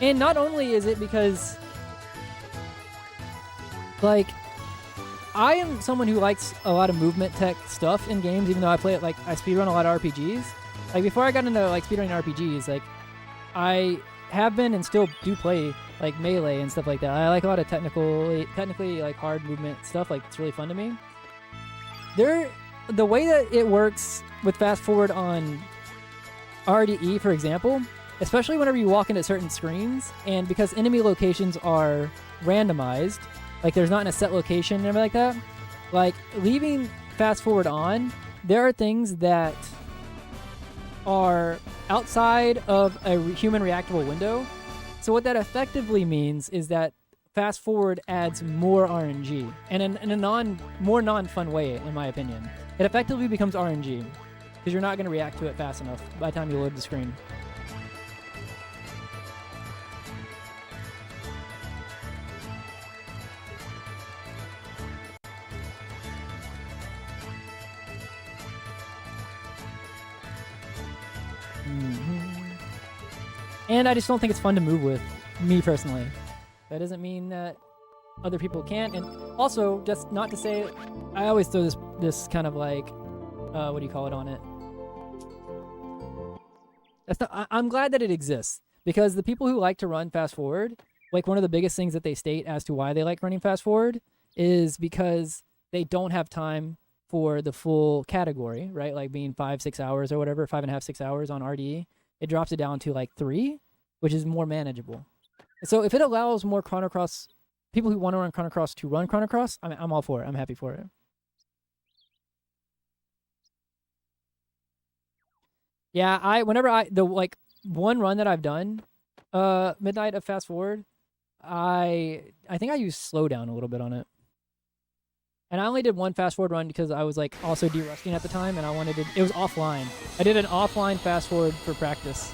And not only is it because, like, I am someone who likes a lot of movement tech stuff in games, even though I play it, like, I speedrun a lot of RPGs. Like, before I got into, like, speedrunning RPGs, like, I have been and still do play, like, Melee and stuff like that. I like a lot of technically, like, hard movement stuff. Like, it's really fun to me. The way that it works with fast forward on RDE, for example, especially whenever you walk into certain screens, and because enemy locations are randomized, like, there's not in a set location and everything like that. Like, leaving fast forward on, there are things that are outside of a human reactable window. So what that effectively means is that fast forward adds more RNG, and in a more non-fun way, in my opinion. It effectively becomes RNG because you're not going to react to it fast enough by the time you load the screen. And I just don't think it's fun to move with, me personally. That doesn't mean that other people can't. And also, just not to say, I always throw this kind of like, what do you call it on it? That's not, I'm glad that it exists, because the people who like to run fast forward, like one of the biggest things that they state as to why they like running fast forward is because they don't have time for the full category, right? Like being 5-6 hours or whatever, 5.5, 6 hours on RDE. It drops it down to like 3, which is more manageable. So if it allows more Chrono Cross, people who want to run Chrono Cross to run Chrono Cross, I'm all for it. I'm happy for it. Yeah, the one run that I've done, Midnight of Fast Forward, I think I used slowdown a little bit on it. And I only did one fast forward run because I was like also de-rusting at the time, and I wanted to, it was offline. I did an offline fast forward for practice.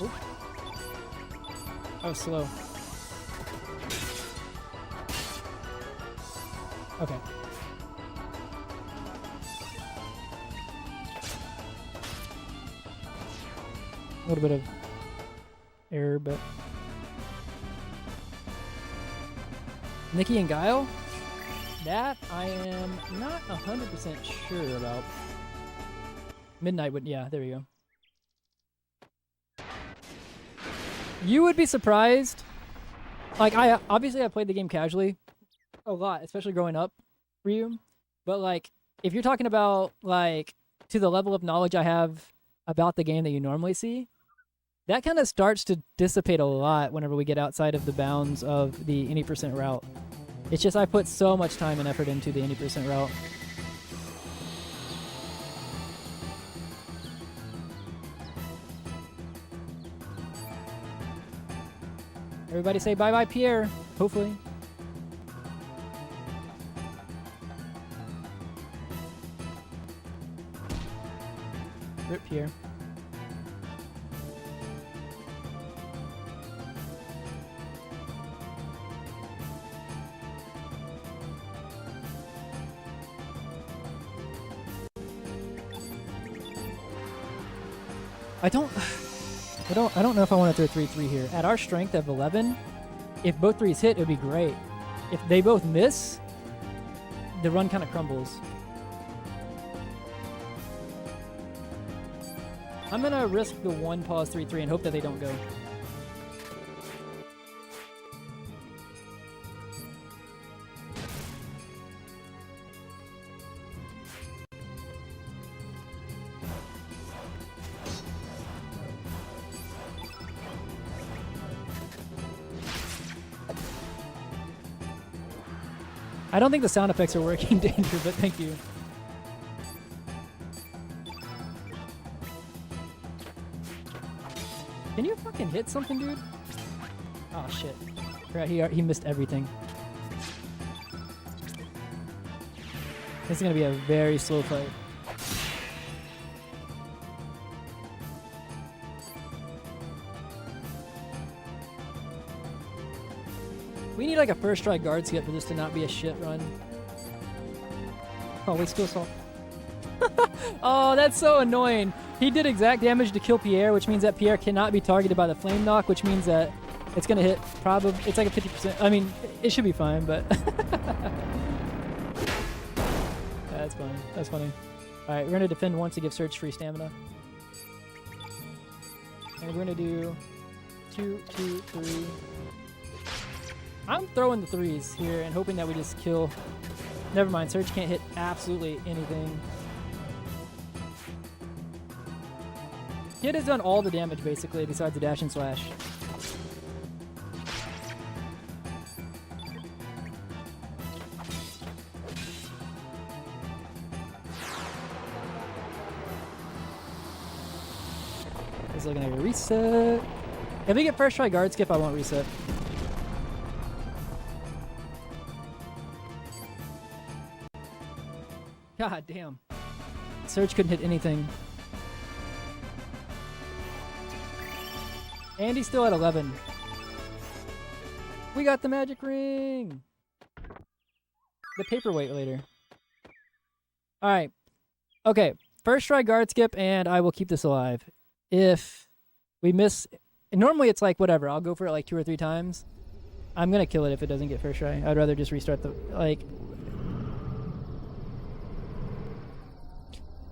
Oop. That was slow. Okay. A little bit of error, but Nikki and Guile? That I am not 100% sure about. Midnight would, yeah, there you go. You would be surprised. Like, I played the game casually a lot, especially growing up for you. But like, if you're talking about like to the level of knowledge I have about the game that you normally see, that kind of starts to dissipate a lot whenever we get outside of the bounds of the any percent route. It's just I put so much time and effort into the any percent route. Everybody say bye-bye, Pierre, hopefully. Rip Pierre. I don't know if I want to throw 3-3 here. At our strength of 11, if both threes hit, it would be great. If they both miss, the run kind of crumbles. I'm going to risk the 1 pause 3-3 and hope that they don't go. I don't think the sound effects are working, Danger, but thank you. Can you fucking hit something, dude? Oh, shit. He missed everything. This is going to be a very slow fight. We need like a first try guard skip for this to not be a shit run. Oh, wait, skill assault. Oh, that's so annoying. He did exact damage to kill Pierre, which means that Pierre cannot be targeted by the flame knock, which means that it's going to hit probably, it's like a 50%. I mean, it should be fine, but. That's funny. That's funny. All right, we're going to defend once to give Surge free stamina. And we're going to do 2, 2, 3. I'm throwing the 3s here and hoping that we just kill. Never mind, Surge can't hit absolutely anything. Kid has done all the damage basically besides the dash and slash. He's looking at a reset. If we get first try guard skip, I won't reset. God damn. Surge couldn't hit anything. And he's still at 11. We got the magic ring! The paperweight later. Alright. Okay. First try guard skip, and I will keep this alive. If we miss... Normally it's like, whatever. I'll go for it like 2 or 3 times. I'm gonna kill it if it doesn't get first try. I'd rather just restart the... Like...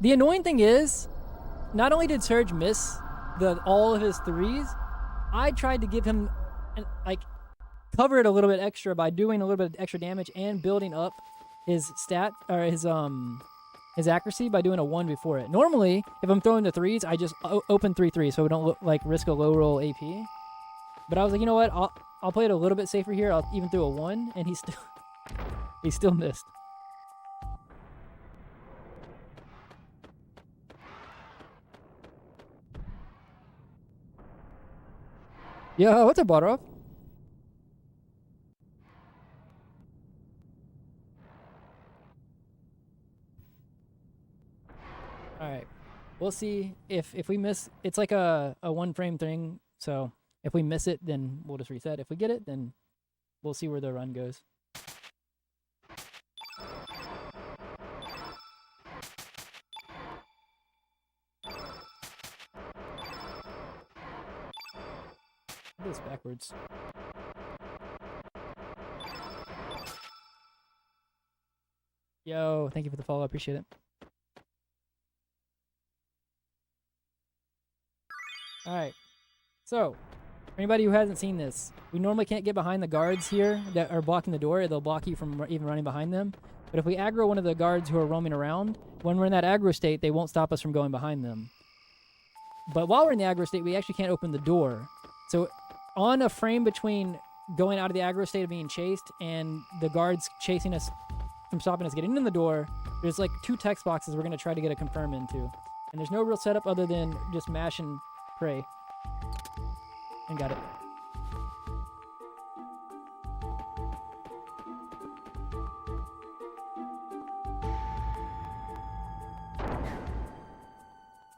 The annoying thing is, not only did Surge miss all of his 3s, I tried to give him, like, cover it a little bit extra by doing a little bit of extra damage and building up his stat, or his accuracy by doing a 1 before it. Normally, if I'm throwing the 3s, I just open 3-3 so we don't risk a low roll AP. But I was like, you know what? I'll play it a little bit safer here. I'll even throw a 1, and he still missed. Yo, what's up, Botterov? Alright. We'll see if we miss. It's like a 1 frame thing, so if we miss it, then we'll just reset. If we get it, then we'll see where the run goes. Do this backwards. Yo, thank you for the follow. I appreciate it. Alright. So, for anybody who hasn't seen this, we normally can't get behind the guards here that are blocking the door. They'll block you from even running behind them. But if we aggro one of the guards who are roaming around, when we're in that aggro state, they won't stop us from going behind them. But while we're in the aggro state, we actually can't open the door. So, on a frame between going out of the aggro state of being chased and the guards chasing us from stopping us getting in the door, there's like 2 text boxes we're going to try to get a confirm into. And there's no real setup other than just mash and pray. And got it.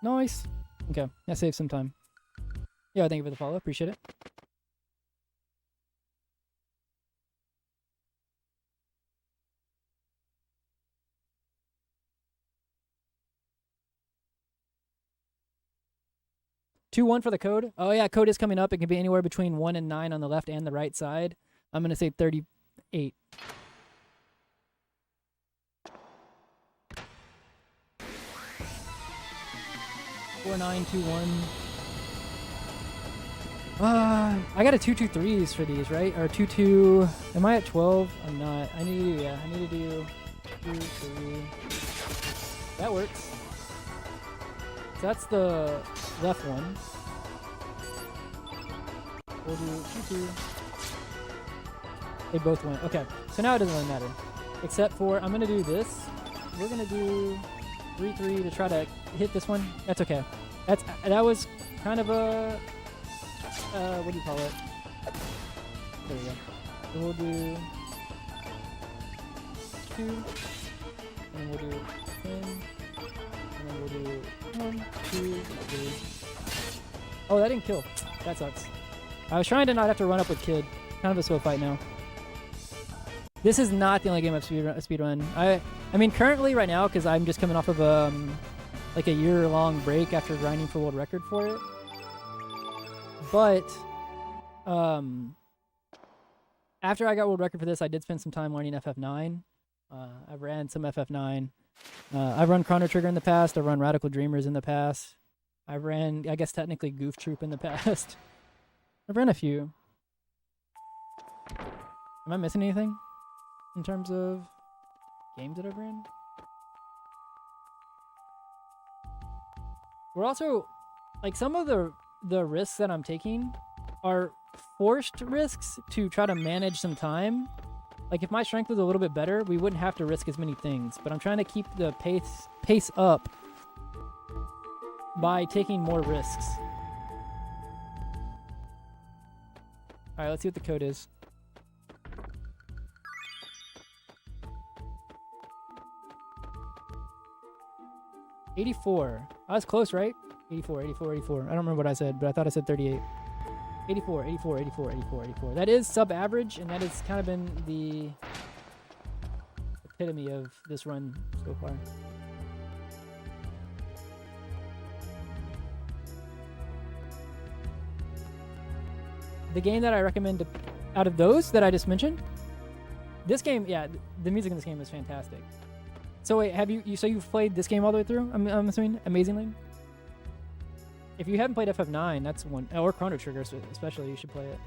Nice. Okay, that saves some time. Yeah, thank you for the follow. Appreciate it. Two 1 for the code. Oh yeah, code is coming up. It can be anywhere between 1 and 9 on the left and the right side. I'm gonna say 38. Four 9 2 1. I got a 2-2-3s for these, right? Or 2-2. Am I at 12? I'm not. I need to do 2-3. That works. So that's the left one. We'll do 2-2. They both went. Okay. So now it doesn't really matter. Except for I'm gonna do this. We're gonna do 3-3 to try to hit this one. That's okay. That was kind of a what do you call it? There we go. So we'll do 2, and we'll do 10, and then we'll do 1, 2, 3. Oh, that didn't kill. That sucks. I was trying to not have to run up with Kid. Kind of a slow fight now. This is not the only game I've speedrun. I mean, currently right now, because I'm just coming off of like a year-long break after grinding for world record for it. But after I got world record for this, I did spend some time learning FF9. I ran some FF9. I've run Chrono Trigger in the past. I've run Radical Dreamers in the past. I ran, I guess technically Goof Troop in the past. I've ran a few. Am I missing anything in terms of games that I've ran? We're also like some of the risks that I'm taking are forced risks to try to manage some time. Like if my strength was a little bit better, we wouldn't have to risk as many things. But I'm trying to keep the pace up by taking more risks. All right, let's see what the code is. $84. I was close, right? 84. I don't remember what I said, but I thought I said 38. 84. That is sub-average, and that has kind of been the epitome of this run so far. The game that I recommend out of those that I just mentioned, this game, yeah, the music in this game is fantastic. So wait, have so you've played this game all the way through? I'm assuming, amazingly. If you haven't played FF9, that's one, or Chrono Trigger especially, you should play it.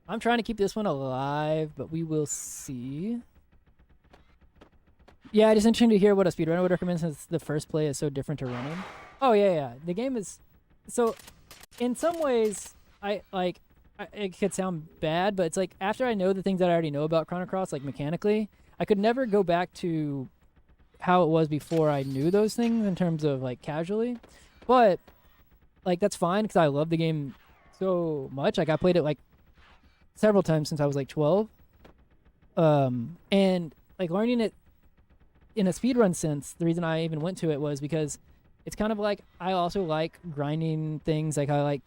I'm trying to keep this one alive, but we will see. Yeah, it's interesting to hear what a speedrunner would recommend since the first play is so different to running. Oh, yeah. The game is... So, in some ways, it could sound bad, but it's like, after I know the things that I already know about Chrono Cross, like mechanically, I could never go back to how it was before I knew those things in terms of, like, casually. But, like, that's fine, because I love the game so much. Like, I played it, like, several times since I was like 12. And like learning it in a speedrun sense, the reason I even went to it was because it's kind of like, I also like grinding things, like I like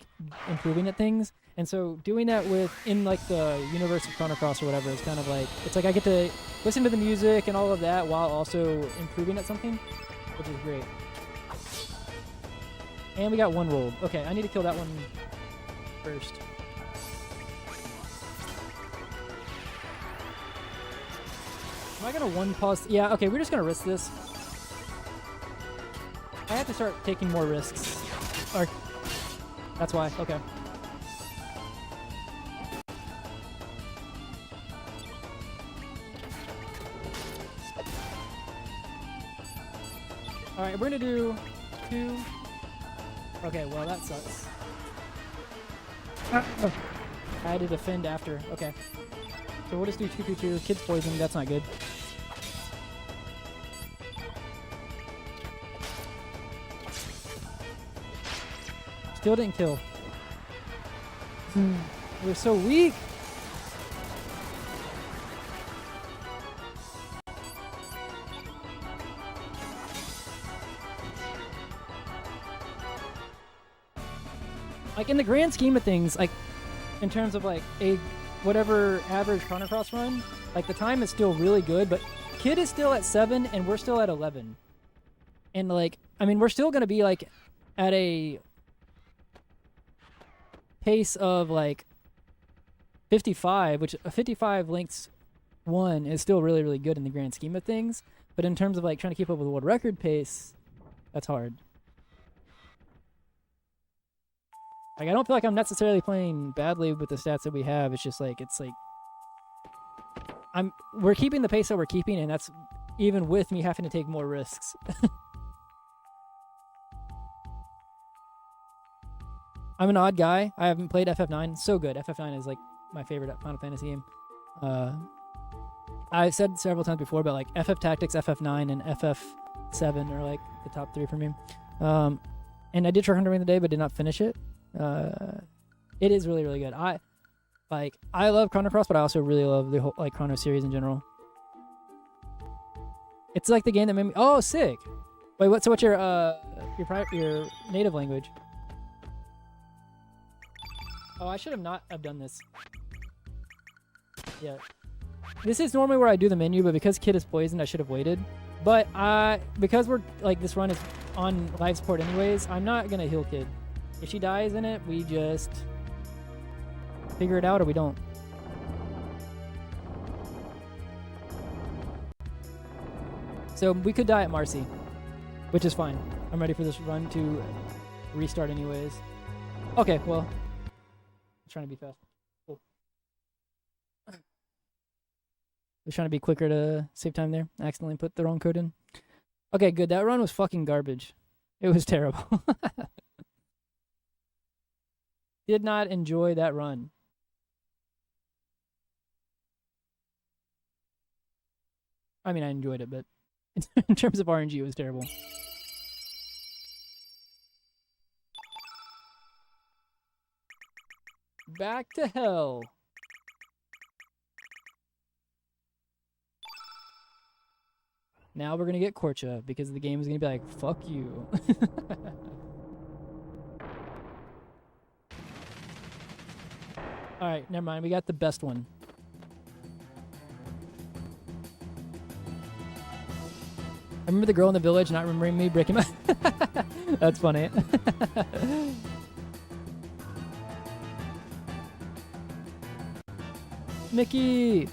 improving at things. And so doing that in like the universe of Chrono Cross or whatever is kind of like, it's like I get to listen to the music and all of that while also improving at something, which is great. And we got one rolled. Okay, I need to kill that one first. Am I gonna one pause? Yeah, okay, we're just gonna risk this. I have to start taking more risks. Or, that's why, okay. Alright, we're gonna do 2. Okay, well that sucks. I had to defend after, okay. So we'll just do 2. Kids poison, that's not good. Still didn't kill. We're so weak. Like in the grand scheme of things, like in terms of like a whatever average Chrono Cross run, like the time is still really good, but Kid is still at 7 and we're still at 11. And like, I mean, we're still going to be like at a pace of like 55, which a 55 lengths 1 is still really, really good in the grand scheme of things. But in terms of like trying to keep up with world record pace, that's hard. Like, I don't feel like I'm necessarily playing badly with the stats that we have. It's just like, it's like, we're keeping the pace that we're keeping, and that's even with me having to take more risks. I'm an odd guy. I haven't played FF9. So good. FF9 is like my favorite Final Fantasy game. I've said several times before, but like FF Tactics, FF9, and FF7 are like the top 3 for me. And I did try during the day, but did not finish it. It is really, really good. I love Chrono Cross, but I also really love the whole like Chrono series in general. It's like the game that made me. Oh, sick! Wait, what's your native language? Oh, I should have not have done this. Yeah, this is normally where I do the menu, but because Kid is poisoned, I should have waited. But because we're like this run is on live support anyways, I'm not gonna heal Kid. If she dies in it, we just figure it out or we don't. So we could die at Marcy, which is fine. I'm ready for this run to restart anyways. Okay, well, I'm trying to be fast. Cool. I was trying to be quicker to save time there. I accidentally put the wrong code in. Okay, good. That run was fucking garbage. It was terrible. Did not enjoy that run. I mean, I enjoyed it, but in terms of RNG, it was terrible. Back to hell. Now we're gonna get Korcha because the game is gonna be like, fuck you. Alright, never mind. We got the best one. I remember the girl in the village not remembering me breaking my... That's funny. Mickey!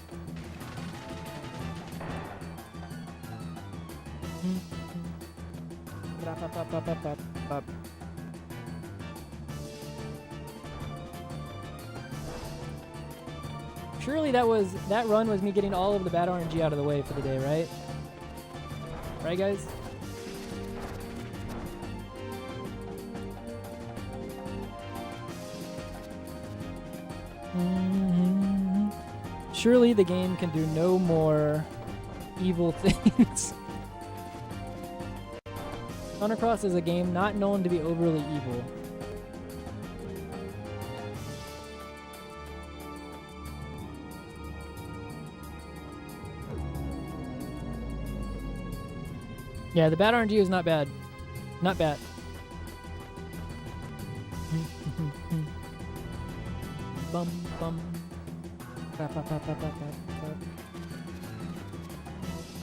Surely that run was me getting all of the bad RNG out of the way for the day, right? Right, guys? Surely the game can do no more evil things. Chrono Cross is a game not known to be overly evil. Yeah, the bad RNG is not bad. Not bad. Bum bum.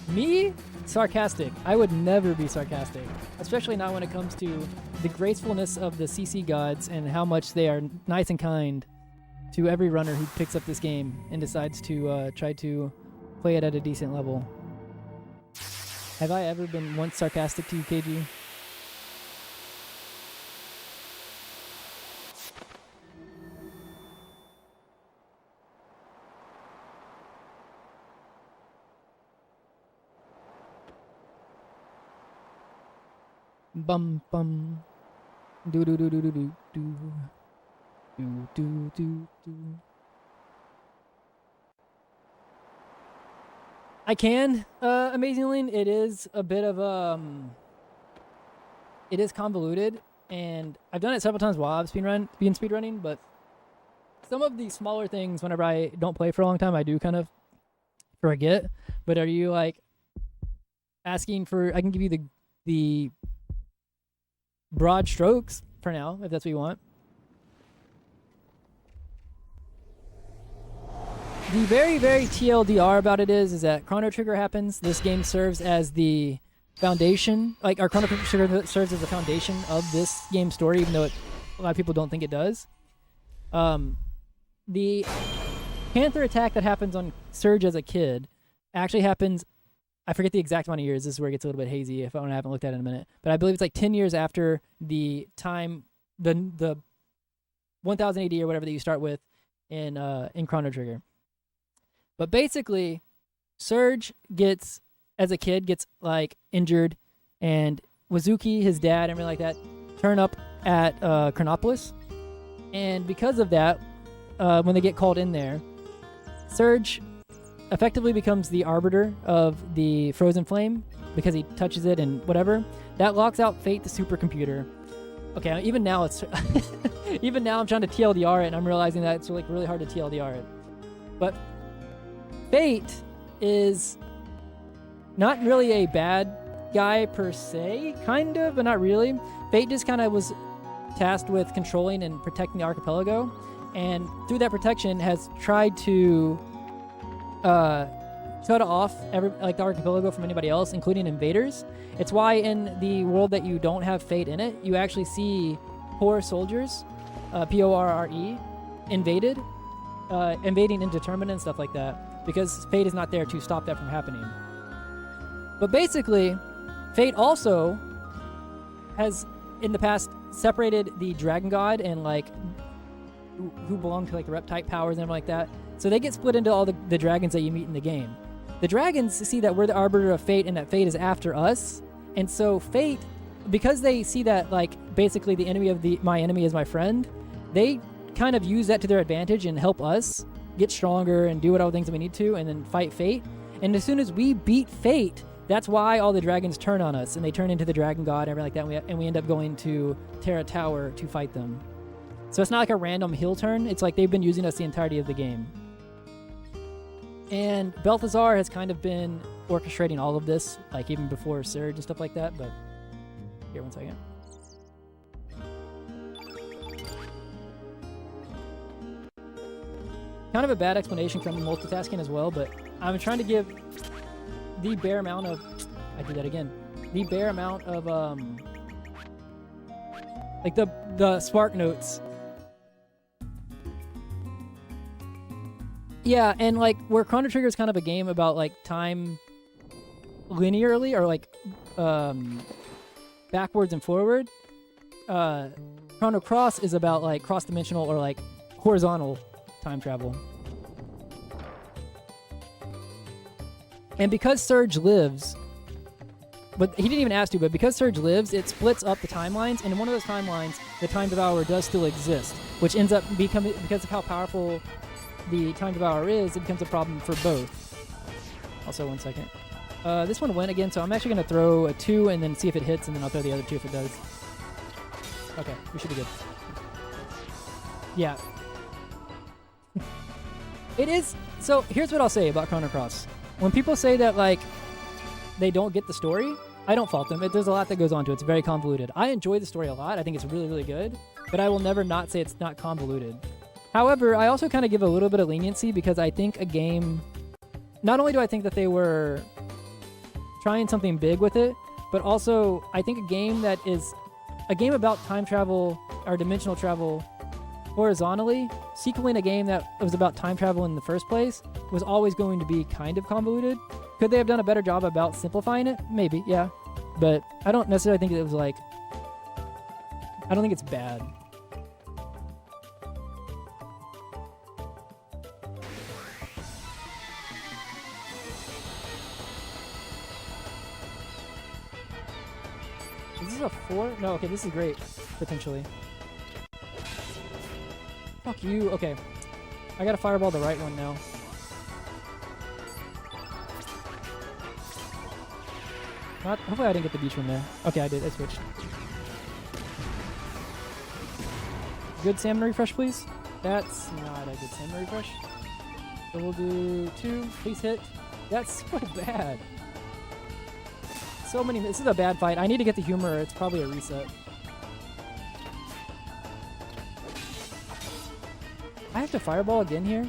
Me? Sarcastic. I would never be sarcastic. Especially not when it comes to the gracefulness of the CC gods and how much they are nice and kind to every runner who picks up this game and decides to try to play it at a decent level. Have I ever been once sarcastic to you, KG? Bum bum. Do do do do do do do. Do do do do. I can, amazingly. It is a bit of it is convoluted, and I've done it several times while I've been speedrunning, but some of the smaller things, whenever I don't play for a long time, I do kind of forget. But are you like asking for? I can give you the broad strokes for now, if that's what you want. The very, very TLDR about it is that Chrono Trigger happens. This game serves as the foundation. Like, our Chrono Trigger serves as the foundation of this game's story, even though a lot of people don't think it does. The Panther attack that happens on Surge as a kid actually happens, I forget the exact amount of years. This is where it gets a little bit hazy if I haven't looked at it in a minute. But I believe it's like 10 years after the time, the 1000 AD or whatever that you start with in Chrono Trigger. But basically, Surge as a kid, gets like injured, and Wazuki, his dad, and everything like that, turn up at Chronopolis. And because of that, when they get called in there, Surge effectively becomes the arbiter of the Frozen Flame because he touches it and whatever. That locks out Fate, the supercomputer. Okay, even now it's even now I'm trying to TLDR it, and I'm realizing that it's like really hard to TLDR it. But Fate is not really a bad guy per se, kind of, but not really. Fate just kind of was tasked with controlling and protecting the archipelago, and through that protection has tried to cut off the archipelago from anybody else, including invaders. It's why in the world that you don't have Fate in it, you actually see poor soldiers, Porre, invaded, invading indeterminate and stuff like that, because Fate is not there to stop that from happening. But basically, Fate also has, in the past, separated the Dragon God and, like, who belong to, like, the Reptite powers and everything like that. So they get split into all the dragons that you meet in the game. The dragons see that we're the arbiter of Fate and that Fate is after us. And so Fate, because they see that, like, basically the enemy of my enemy is my friend, they kind of use that to their advantage and help us get stronger and do all the things that we need to and then fight Fate. And as soon as we beat Fate, that's why all the dragons turn on us and they turn into the Dragon God and everything like that, and we end up going to Terra Tower to fight them. So it's not like a random heel turn. It's like they've been using us the entirety of the game. And Balthazar has kind of been orchestrating all of this, like even before Surge and stuff like that, but here, one second. Kind of a bad explanation from multitasking as well, but I'm trying to give the bare amount of... I do that again. The bare amount of, like the spark notes. Yeah, and like where Chrono Trigger is kind of a game about like time linearly or like backwards and forward, Chrono Cross is about like cross-dimensional or like horizontal time travel. And because Surge lives, but he didn't even ask to, but because Surge lives, it splits up the timelines, and in one of those timelines, the Time Devourer does still exist, which ends up becoming, because of how powerful the Time Devourer is, it becomes a problem for both. Also, one second. This one went again, so I'm actually going to throw a 2 and then see if it hits, and then I'll throw the other 2 if it does. Okay, we should be good. Yeah. It is... So, here's what I'll say about Chrono Cross. When people say that, like, they don't get the story, I don't fault them. There's a lot that goes on to it. It's very convoluted. I enjoy the story a lot. I think it's really, really good. But I will never not say it's not convoluted. However, I also kind of give a little bit of leniency because I think a game... Not only do I think that they were trying something big with it, but also I think a game that is... A game about time travel or dimensional travel horizontally, sequeling a game that was about time travel in the first place was always going to be kind of convoluted. Could they have done a better job about simplifying it? Maybe, yeah. But I don't necessarily think it was like... I don't think it's bad. Is this a 4? No, okay, this is great, potentially. Fuck you. Okay. I gotta fireball the right one now. Hopefully I didn't get the beach one there. Okay, I did. I switched. Good salmon refresh, please. That's not a good salmon refresh. So we'll do 2. Please hit. That's so bad. So many... This is a bad fight. I need to get the humor. It's probably a reset. I have to fireball again here?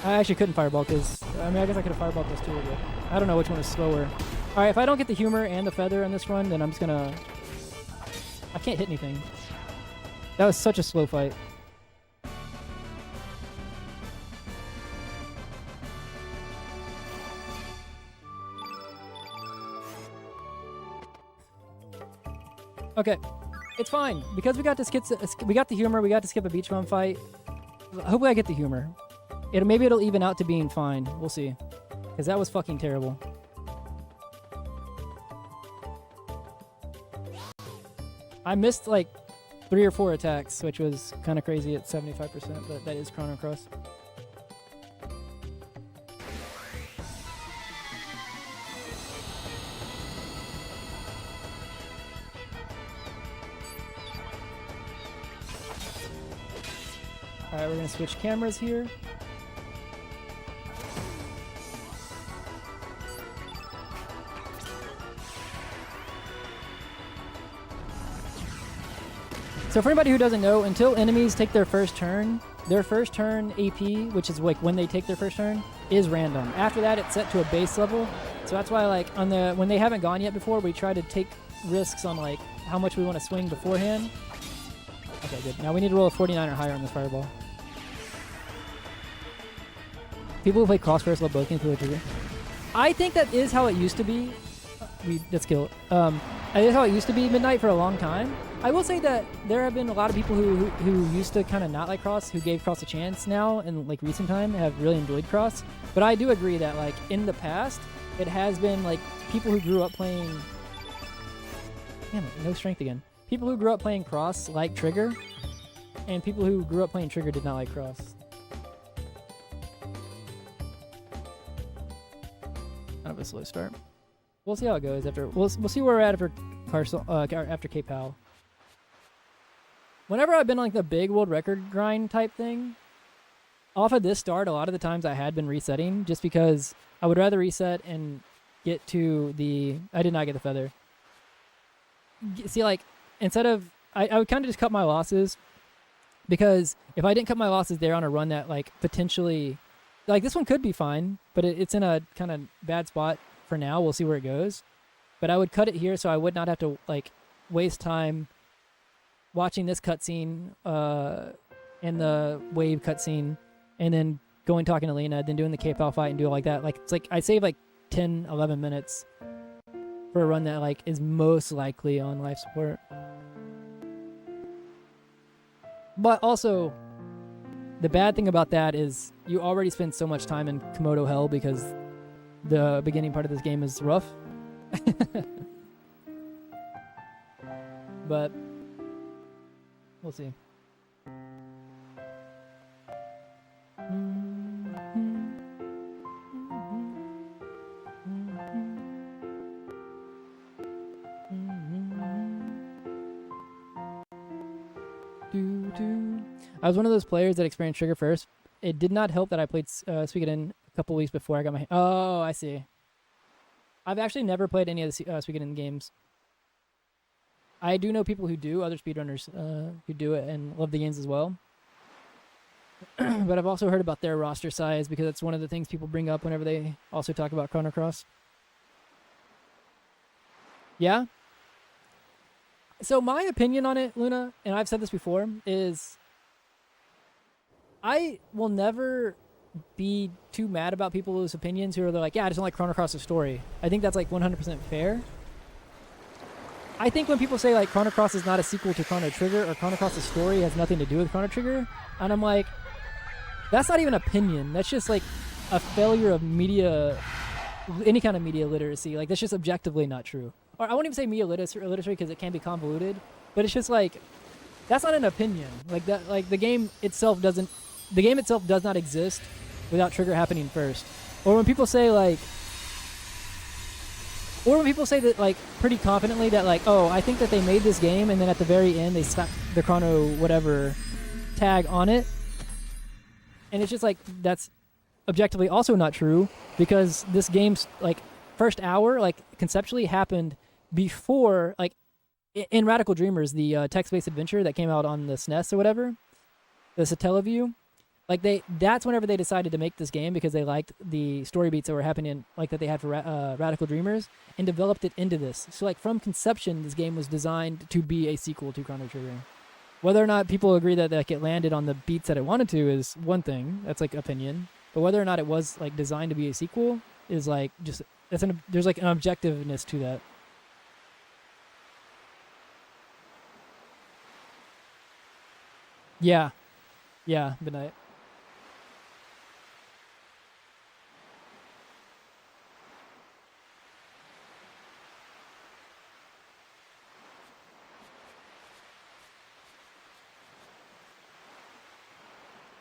I actually couldn't fireball because... I mean, I guess I could have fireballed those 2, but... I don't know which one is slower. Alright, if I don't get the humor and the feather in this run, then I'm just gonna... I can't hit anything. That was such a slow fight. Okay, it's fine because we got to skip. We got the humor. We got to skip a beach bum fight. Hopefully, I get the humor. Maybe it'll even out to being fine. We'll see, because that was fucking terrible. I missed like 3 or 4 attacks, which was kind of crazy at 75%. But that is Chrono Cross. Alright, we're going to switch cameras here. So for anybody who doesn't know, until enemies take their first turn AP, which is like when they take their first turn, is random. After that, it's set to a base level. So that's why like when they haven't gone yet before, we try to take risks on like how much we want to swing beforehand. Okay, good. Now we need to roll a 49 or higher on this fireball. People who play cross first love both games with a trigger. I think that is how it used to be. Let's kill it. That is how it used to be Midnight for a long time. I will say that there have been a lot of people who used to kind of not like cross, who gave cross a chance now in like recent time, have really enjoyed cross. But I do agree that like in the past, it has been like people who grew up playing. Damn it, no strength again. People who grew up playing cross like trigger, and people who grew up playing trigger did not like cross. Kind of a slow start. We'll see how it goes after. We'll see where we're at after after Cape Powell. Whenever I've been on like the big world record grind type thing, off of this start, a lot of the times I had been resetting just because I would rather reset and get to the. I did not get the feather. See, like instead of I would kind of just cut my losses, because if I didn't cut my losses there on a run that like potentially, like this one could be fine, but it's in a kind of bad spot for now. We'll see where it goes, but I would cut it here so I would not have to like waste time watching this cutscene and the wave cutscene, and then going talking to Lena, then doing the Cape Powell fight and do it like that. Like it's like I save like 10, 11 minutes for a run that like is most likely on life support. But also, the bad thing about that is you already spend so much time in Komodo Hell because the beginning part of this game is rough. But we'll see. I was one of those players that experienced trigger first. It did not help that I played Suikoden a couple weeks before I got my... Oh, I see. I've actually never played any of the Suikoden games. I do know people who do, other speedrunners who do it and love the games as well. But I've also heard about their roster size because it's one of the things people bring up whenever they also talk about Chrono Cross. Yeah? So my opinion on it, Luna, and I've said this before, is I will never be too mad about people's opinions who are like, yeah, I just don't like Chrono Cross's story. I think that's like 100% fair. I think when people say like Chrono Cross is not a sequel to Chrono Trigger or Chrono Cross's story has nothing to do with Chrono Trigger, and I'm like, that's not even opinion. That's just like a failure of media, any kind of media literacy. Like that's just objectively not true. Or I won't even say media literacy because it can be convoluted, but it's just like that's not an opinion. Like that, like the game itself does not exist without trigger happening first. Or when people say that like pretty confidently that like, oh, I think that they made this game and then at the very end they slapped the Chrono whatever tag on it, and it's just like that's objectively also not true because this game's like first hour like conceptually happened before like in Radical Dreamers, the text-based adventure that came out on the SNES or whatever, the Satellaview. Like that's whenever they decided to make this game because they liked the story beats that were happening like that they had for Radical Dreamers and developed it into this. So like from conception, this game was designed to be a sequel to Chrono Trigger. Whether or not people agree that like it landed on the beats that it wanted to is one thing. That's like opinion. But whether or not it was like designed to be a sequel is like just there's like an objectiveness to that. Yeah, Midnight.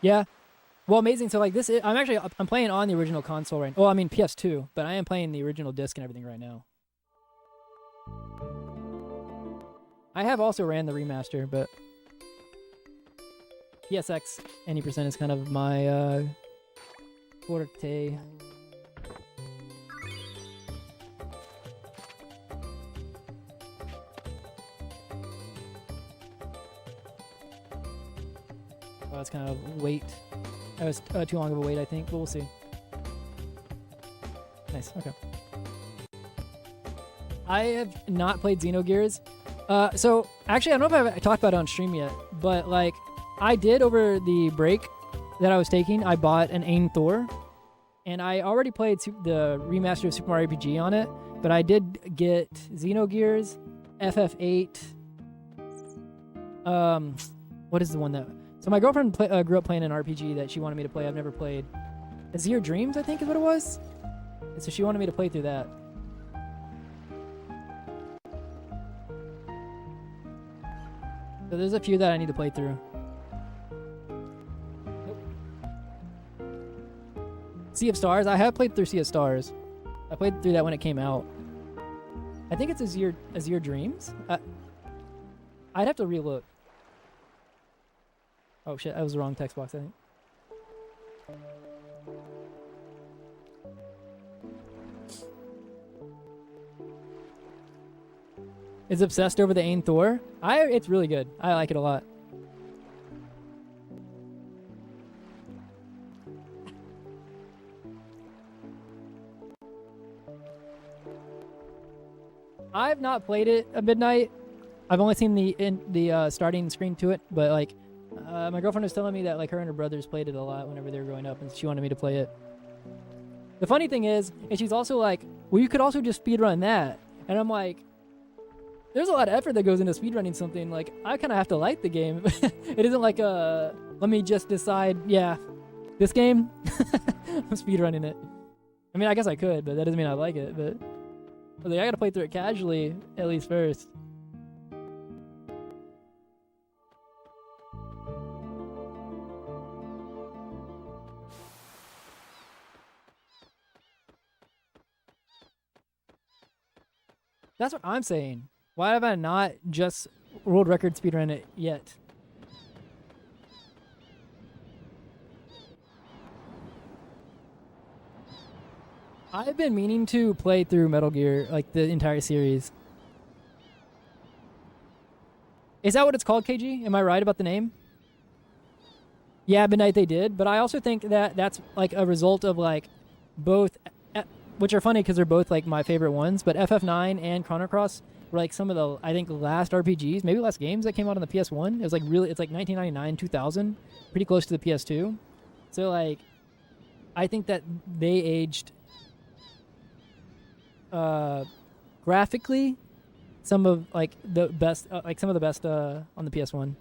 Yeah. Well, amazing. So like I'm playing on the original console right now. Well, I mean PS2, but I am playing the original disc and everything right now. I have also ran the remaster, but PSX any percent is kind of my forte. Oh, that's kind of wait. That was too long of a wait, I think, but we'll see. Nice, okay. I have not played Xenogears. So actually, I don't know if I've talked about it on stream yet, but like I did over the break that I was taking, I bought an Ain Thor, and I already played the remaster of Super Mario RPG on it, but I did get Xenogears, FF8. What is the one that? So my girlfriend grew up playing an RPG that she wanted me to play. I've never played. Azure Dreams, I think is what it was. And so she wanted me to play through that. So there's a few that I need to play through. Nope. Sea of Stars. I have played through Sea of Stars. I played through that when it came out. I think it's Azure Dreams. I'd have to relook. Oh shit, that was the wrong text box, I think. Is obsessed over the Ain Thor. It's really good. I like it a lot. I've not played it at midnight. I've only seen the starting screen to it, but like my girlfriend was telling me that like her and her brothers played it a lot whenever they were growing up, and she wanted me to play it. The funny thing is, and she's also like, well, you could also just speedrun that, and I'm like, there's a lot of effort that goes into speedrunning something. Like, I kind of have to like the game. It isn't like let me just decide, yeah, this game, I'm speedrunning it. I mean, I guess I could, but that doesn't mean I like it. But like, I gotta play through it casually at least first. That's what I'm saying. Why have I not just world record speedrun it yet? I've been meaning to play through Metal Gear, like the entire series. Is that what it's called, KG? Am I right about the name? Yeah, Midnight they did, but I also think that that's like a result of like both, which are funny because they're both like my favorite ones, but FF9 and Chrono Cross were like some of the, I think, last RPGs, maybe last games that came out on the PS1. It was like really, it's like 1999, 2000, pretty close to the PS2. So like, I think that they aged graphically some of like the best, like some of the best on the PS1.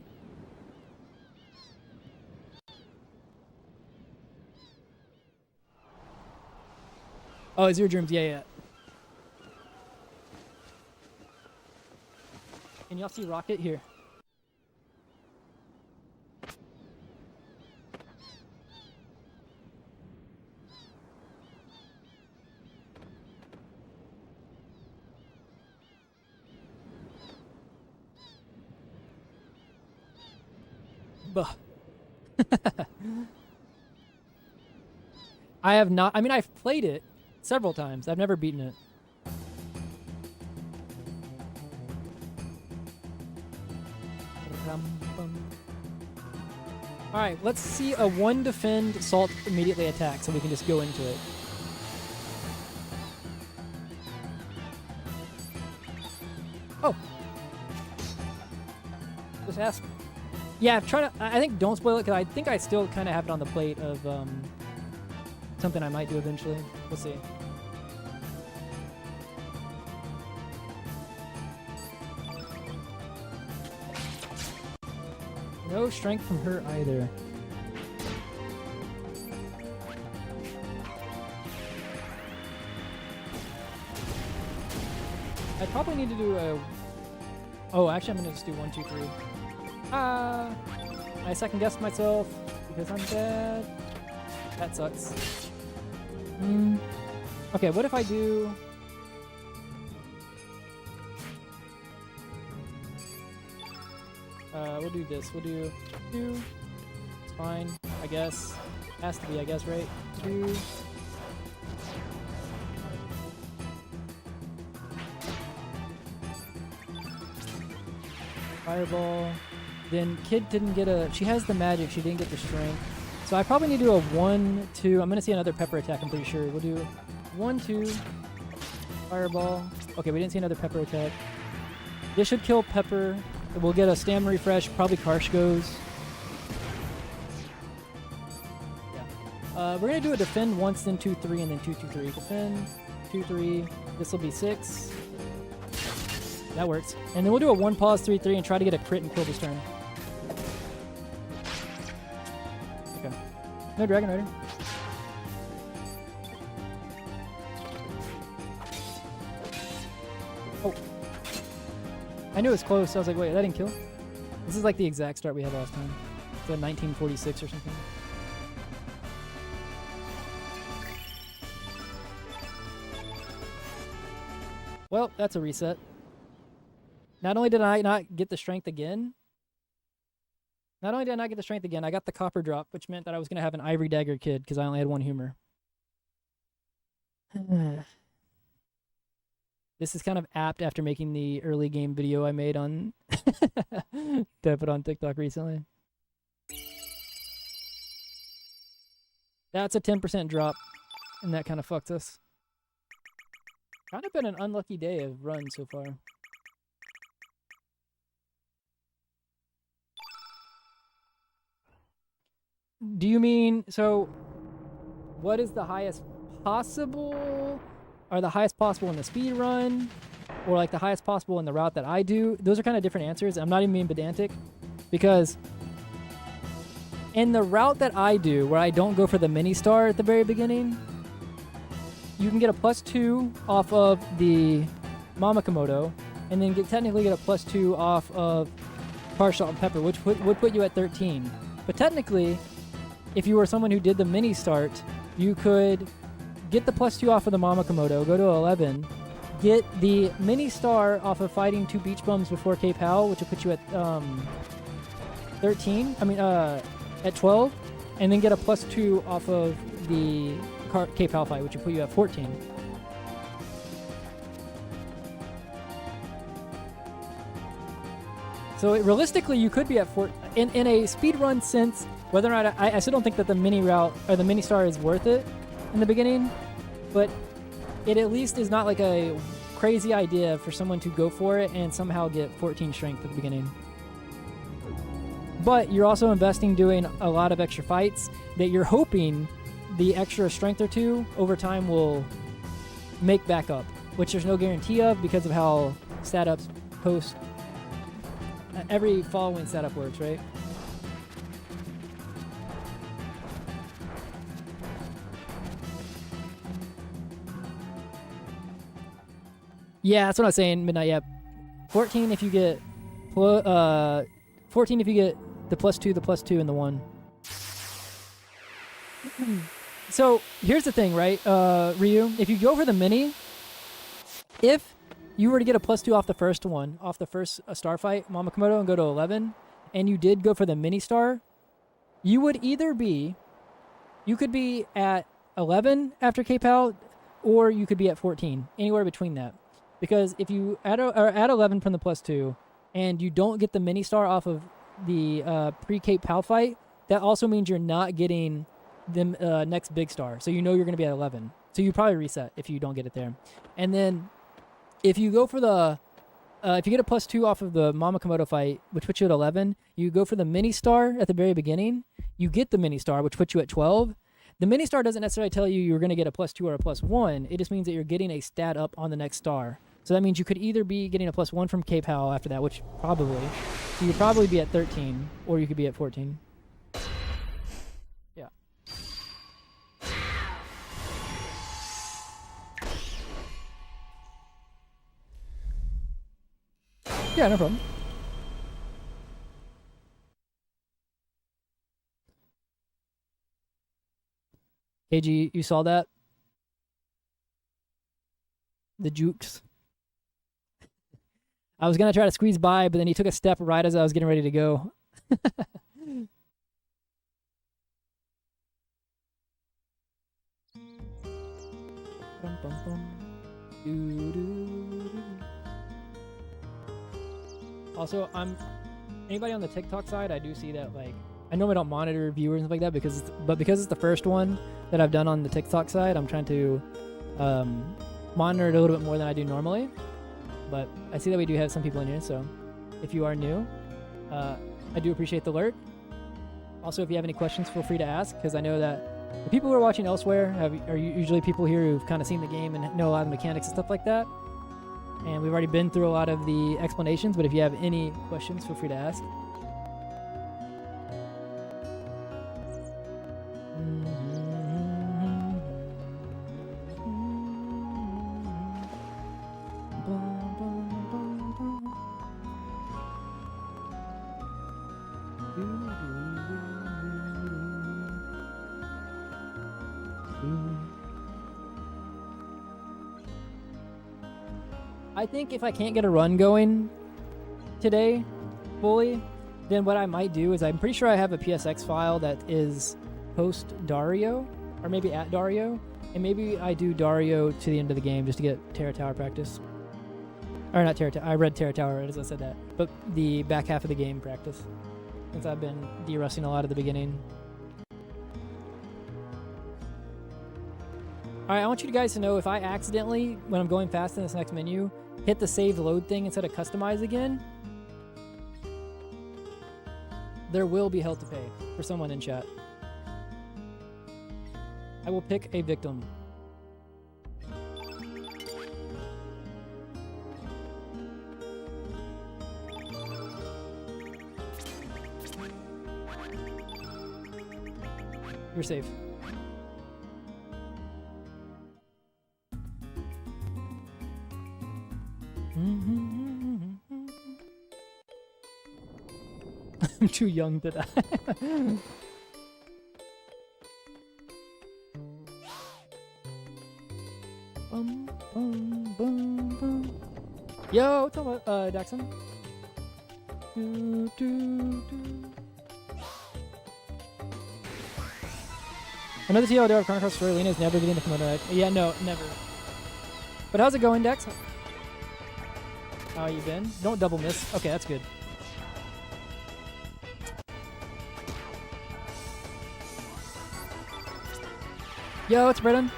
Oh, Azure Dreams, yeah. Can y'all see Rocket here? Buh. I have not, I mean, I've played it several times. I've never beaten it. Alright, let's see a 1 defend, Salt immediately attack, so we can just go into it. Oh! Just ask. Yeah, I think don't spoil it, because I think I still kind of have it on the plate of something I might do eventually. We'll see. No strength from her either. I probably need to do a... Oh, actually I'm gonna just do 1, 2, 3. I second guessed myself because I'm bad. That sucks. Okay, what if I do... we'll do this. We'll do 2. It's fine, I guess. Has to be, I guess, right? 2. Fireball. Then Kid didn't get a... She has the magic. She didn't get the strength. So I probably need to do a 1, 2. I'm going to see another pepper attack, I'm pretty sure. We'll do 1, 2. Fireball. Okay, we didn't see another pepper attack. This should kill Pepper. We'll get a stamina refresh, probably Karsh goes. Yeah. We're going to do a defend once, then 2-3, and then 2-2-3. Defend, 2-3. This will be 6. That works. And then we'll do a 1 pause, 3-3, and try to get a crit and kill this turn. Okay. No Dragon Rider. Oh. I knew it was close. I was like, wait, that didn't kill? This is like the exact start we had last time. It's like 1946 or something. Well, that's a reset. Not only did I not get the strength again, I got the copper drop, which meant that I was going to have an Ivory Dagger kid because I only had 1 humor. This is kind of apt after making the early game video I made on that I put on TikTok recently. That's a 10% drop, and that kind of fucks us. Kind of been an unlucky day of runs so far. Do you mean, so what is the highest possible, or the highest possible in the speed run, or like the highest possible in the route that I do? Those are kind of different answers. I'm not even being pedantic, because in the route that I do, where I don't go for the mini star at the very beginning, you can get a +2 off of the Mama Komodo, and then technically get a +2 off of Karsh, Salt, and Pepper, which would put you at 13. But technically, if you were someone who did the mini start, you could get the +2 off of the Mama Komodo, go to 11, get the mini star off of fighting 2 beach bums before Cape Howell, which will put you at 13. I mean, at 12, and then get a +2 off of the Cape Howell fight, which will put you at 14. So realistically, you could be at 4 in a speed run sense. Whether or not I still don't think that the mini route or the mini star is worth it in the beginning, but it at least is not like a crazy idea for someone to go for it and somehow get 14 strength at the beginning. But you're also investing doing a lot of extra fights that you're hoping the extra strength or 2 over time will make back up, which there's no guarantee of because of how stat ups post every following setup works, right? Yeah, that's what I was saying. Midnight. Yeah, 14 if you get 14 if you get the +2, the +2, and the 1. So here's the thing, right, Ryu? If you go for the mini, if you were to get a +2 off the first one, off the first star fight, Mama Komodo, and go to 11, and you did go for the mini star, you would either be, you could be at 11 after Cape Howell, or you could be at 14, anywhere between that. Because if you add 11 from the +2, and you don't get the mini star off of the pre-Cape Howell fight, that also means you're not getting the next big star. So you know you're going to be at 11. So you probably reset if you don't get it there. And then if you go for the, if you get a +2 off of the Mama Komodo fight, which puts you at 11, you go for the mini star at the very beginning, you get the mini star, which puts you at 12. The mini star doesn't necessarily tell you you're going to get a +2 or a +1. It just means that you're getting a stat up on the next star. So that means you could either be getting a +1 from Cape Howell after that, which probably, so you could probably be at 13, or you could be at 14. Yeah. Yeah, no problem. KG, you saw that? The jukes. I was going to try to squeeze by, but then he took a step right as I was getting ready to go. Also, anybody on the TikTok side, I do see that, like, I normally don't monitor viewers and stuff like that because it's the first one that I've done on the TikTok side, I'm trying to monitor it a little bit more than I do normally. but I see that we do have some people in here, so if you are new, I do appreciate the alert. Also, if you have any questions, feel free to ask, because I know that the people who are watching elsewhere are usually people here who've kind of seen the game and know a lot of the mechanics and stuff like that. And we've already been through a lot of the explanations, but if you have any questions, feel free to ask. I think if I can't get a run going today fully, then what I might do is I'm pretty sure I have a PSX file that is post Dario, or maybe at Dario, and maybe I do Dario to the end of the game just to get Terra Tower practice. Or not Terra Tower, I read Terra Tower as I said that, but the back half of the game practice, since I've been de-rusting a lot at the beginning. Alright, I want you guys to know if I accidentally, when I'm going fast in this next menu, hit the save load thing instead of customize again, there will be hell to pay for someone in chat. I will pick a victim. You're safe. I'm too young to die. Bum, bum, bum, bum. Yo, what's up, Daxon? Do, do, do. Another TL of Chrono Cross story, Lena is never getting the Komodo. Yeah, no, never. But how's it going, Dex? How you been? Don't double miss. Okay, that's good. Yo, it's Brennan.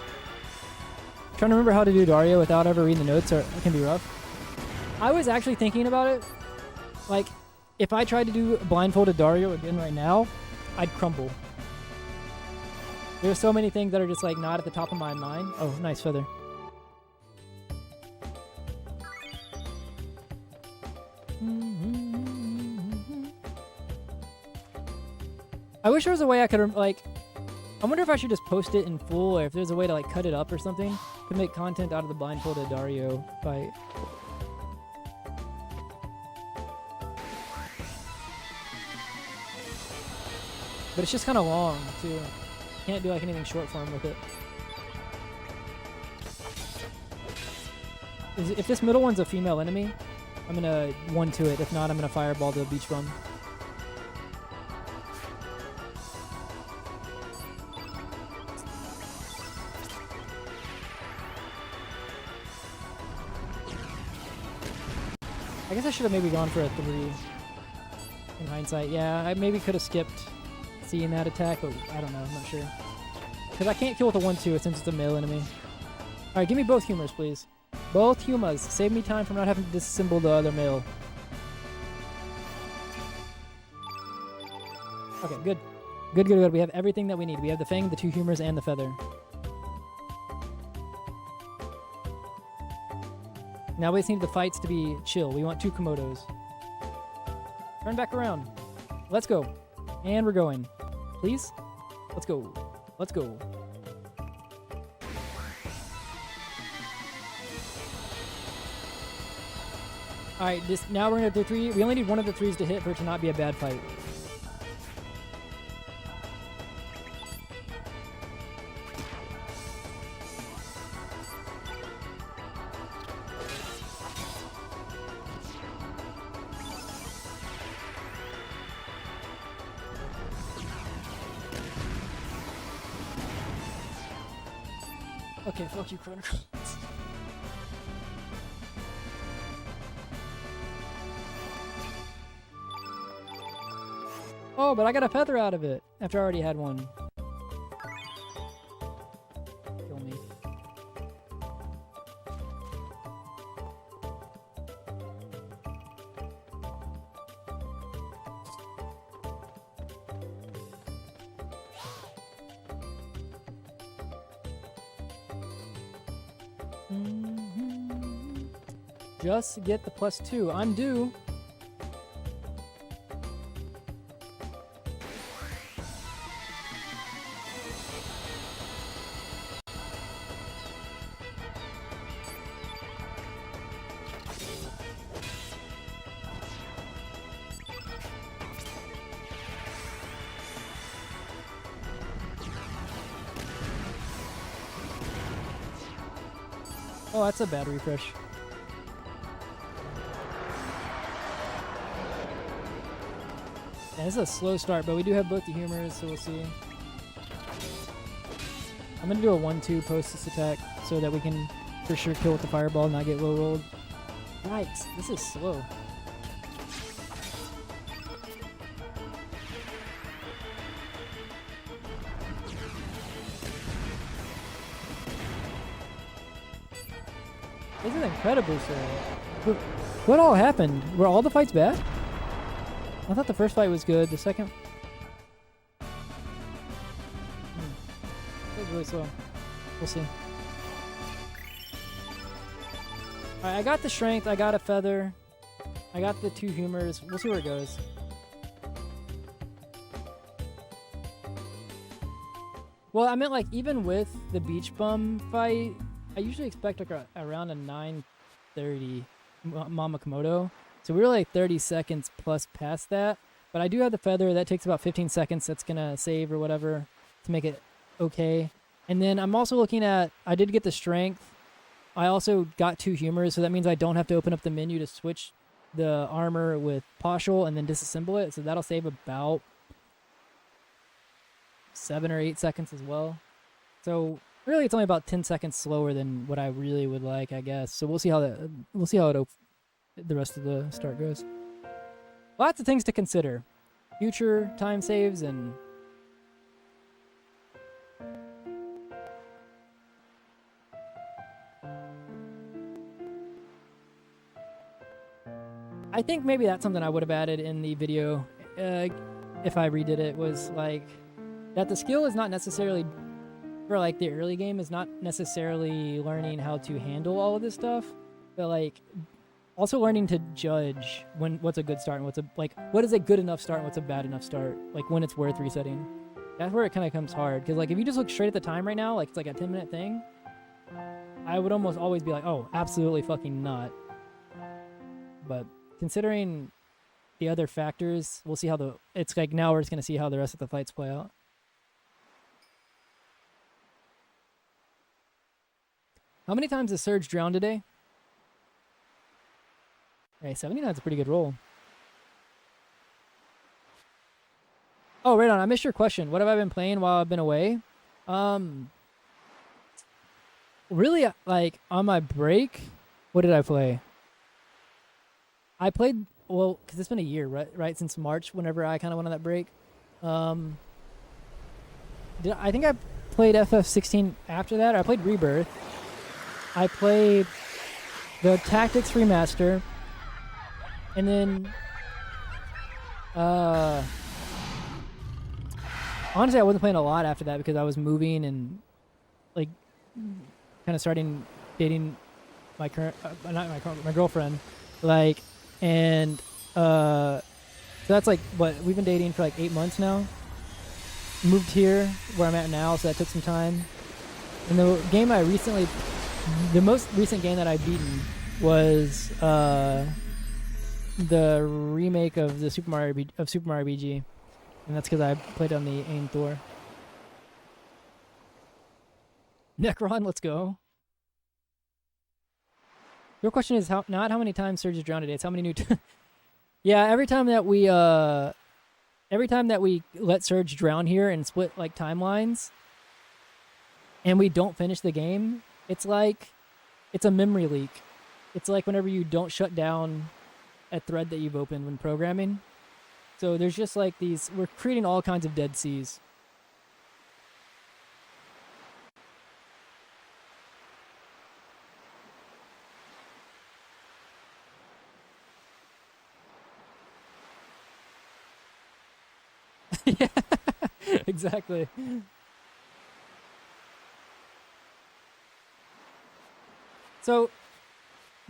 Trying to remember how to do Dario without ever reading the notes, or it can be rough. I was actually thinking about it. Like, if I tried to do blindfolded Dario again right now, I'd crumble. There's so many things that are just like not at the top of my mind. Oh, nice feather. I wish there was a way I could, like, I wonder if I should just post it in full, or if there's a way to, like, cut it up or something to make content out of the blindfolded Dario fight. But it's just kind of long, too. Can't do, like, anything short form with it. If this middle one's a female enemy, I'm gonna 1-2 it. If not, I'm gonna fireball the beach bum. I guess I should have maybe gone for a 3 in hindsight. Yeah, I maybe could have skipped seeing that attack, but I don't know. I'm not sure. Because I can't kill with a 1-2 since it's a male enemy. Alright, give me both humors, please. Both humas. Save me time from not having to disassemble the other male. Okay, good. Good, good, good. We have everything that we need. We have the fang, the 2 humors, and the feather. Now we just need the fights to be chill. We want 2 Komodos. Turn back around. Let's go. And we're going. Please? Let's go. Let's go. Alright, now we're gonna do 3. We only need one of the 3s to hit for it to not be a bad fight. Okay, fuck you, Chrono Cross. Oh, but I got a feather out of it after I already had one. Kill me. Just get the +2. I'm due. Oh, that's a bad refresh. Yeah, this is a slow start, but we do have both the humors, so we'll see. I'm going to do a 1-2 post this attack so that we can for sure kill with the fireball and not get low rolled. Yikes, this is slow. This is incredibly slow. What all happened? Were all the fights bad? I thought the first fight was good. The second... It was really slow. We'll see. Alright, I got the strength. I got a feather. I got the 2 humors. We'll see where it goes. Well, I meant like even with the beach bum fight, I usually expect like around a 9:30 Mama Komodo. So we were like 30 seconds plus past that. But I do have the feather. That takes about 15 seconds. That's going to save or whatever to make it okay. And then I'm also looking at, I did get the strength. I also got 2 humors. So that means I don't have to open up the menu to switch the armor with partial and then disassemble it. So that'll save about 7 or 8 seconds as well. So really it's only about 10 seconds slower than what I really would like, I guess. So we'll see how the rest of the start goes. Lots of things to consider. Future time saves and... I think maybe that's something I would have added in the video if I redid it, was like that the skill is not necessarily, for like the early game, is not necessarily learning how to handle all of this stuff, but like also learning to judge what's a good start and what is a good enough start and what's a bad enough start, like when it's worth resetting. That's where it kind of comes hard, because like if you just look straight at the time right now, like it's like a 10-minute thing, I would almost always be like, oh, absolutely fucking not. But considering the other factors, we'll see how it's like now we're just going to see how the rest of the fights play out. How many times has Surge drowned today? Hey, 79 is a pretty good roll. Oh, right on. I missed your question. What have I been playing while I've been away? Really, like, on my break, what did I play? I played, well, because it's been a year, right? Since March, whenever I kind of went on that break. I think I played FF16 after that. Or I played Rebirth. I played the Tactics Remaster. And then, honestly, I wasn't playing a lot after that because I was moving and, like, kind of starting dating my my girlfriend. Like, and, so that's like, what, we've been dating for like 8 months now. Moved here, where I'm at now, so that took some time. And the game the most recent game that I've beaten was, the remake of the Super Mario BG, and that's because I played on the AIM Thor. Necron, let's go. Your question is not how many times Surge has drowned today. It's how many new. Yeah, every time that we let Surge drown here and split like timelines, and we don't finish the game, it's like it's a memory leak. It's like whenever you don't shut down a thread that you've opened when programming. So there's just like we're creating all kinds of dead seas. Yeah, exactly. So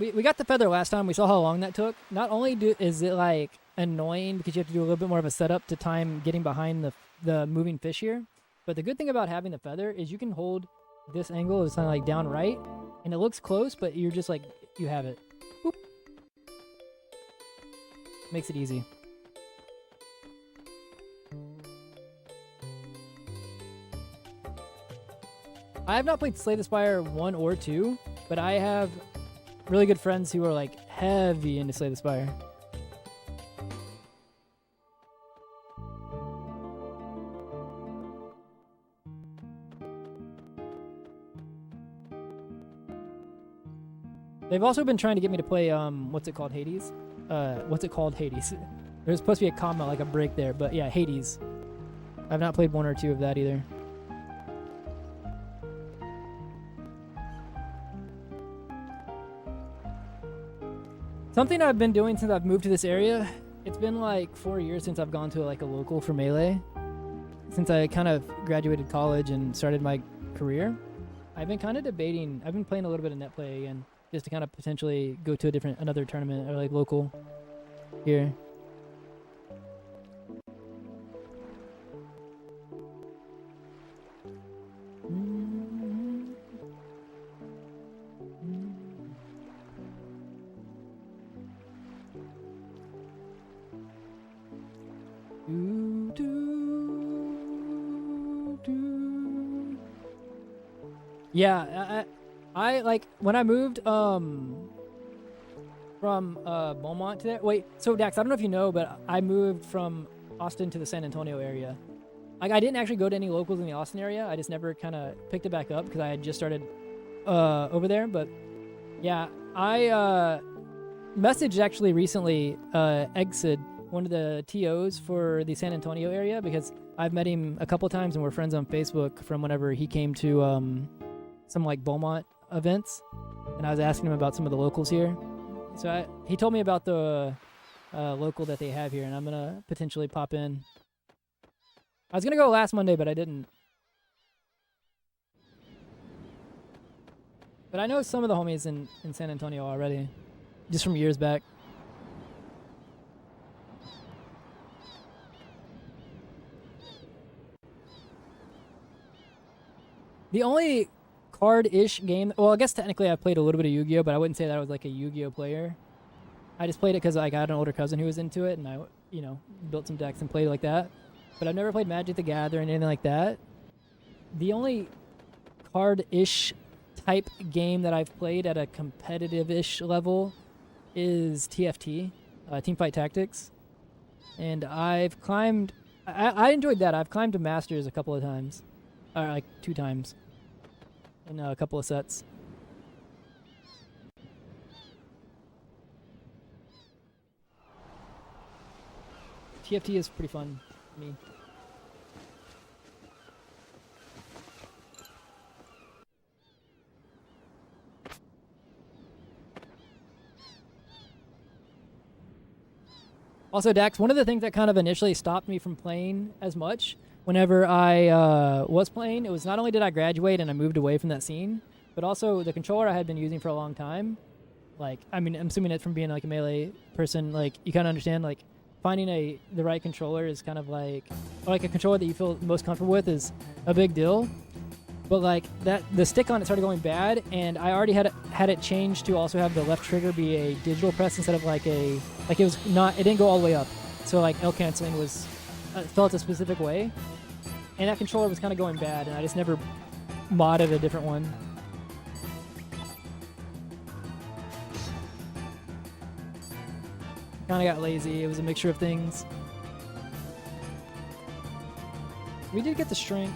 we got the feather last time. We saw how long that took. Not only is it like annoying because you have to do a little bit more of a setup to time getting behind the moving fish here, but the good thing about having the feather is you can hold this angle is kind of like down right, and it looks close, but you're just like, you have it. Boop. Makes it easy. I have not played Slay the Spire 1 or 2, but I have really good friends who are like heavy into Slay the Spire. They've also been trying to get me to play, what's it called, Hades? What's it called, Hades? There's supposed to be a comma, like a break there, but yeah, Hades. I've not played 1 or 2 of that either. Something I've been doing since I've moved to this area, it's been like 4 years since I've gone to like a local for Melee. Since I kind of graduated college and started my career, I've been kind of debating, I've been playing a little bit of net play again, just to kind of potentially go to another tournament or like local here. Yeah, I like when I moved from Beaumont to there. Wait, so Dax, I don't know if you know, but I moved from Austin to the San Antonio area. Like I didn't actually go to any locals in the Austin area. I just never kind of picked it back up because I had just started over there. But yeah, I messaged actually recently Exid, one of the TOs for the San Antonio area, because I've met him a couple times and we're friends on Facebook from whenever he came to some like Beaumont events, and I was asking him about some of the locals here. So he told me about the local that they have here, and I'm gonna potentially pop in. I was gonna go last Monday, but I didn't. But I know some of the homies in San Antonio already, just from years back. The only card-ish game, well, I guess technically I played a little bit of Yu-Gi-Oh, but I wouldn't say that I was like a Yu-Gi-Oh player. I just played it because like, I had an older cousin who was into it, and I, you know, built some decks and played like that. But I've never played Magic the Gathering, anything like that. The only card-ish type game that I've played at a competitive-ish level is TFT, Teamfight Tactics. And I've climbed, I enjoyed that. I've climbed to Masters a couple of times, or like 2 times. In a couple of sets. TFT is pretty fun for me. Also, Dax, one of the things that kind of initially stopped me from playing as much whenever I was playing, it was not only did I graduate and I moved away from that scene, but also the controller I had been using for a long time. Like, I mean, I'm assuming it from being like a Melee person, like you kind of understand, like finding the right controller is kind of like a controller that you feel most comfortable with is a big deal. But like the stick on it started going bad, and I already had it changed to also have the left trigger be a digital press instead of like it didn't go all the way up. So like L canceling was felt a specific way. And that controller was kind of going bad, and I just never modded a different one. Kind of got lazy. It was a mixture of things. We did get the strength.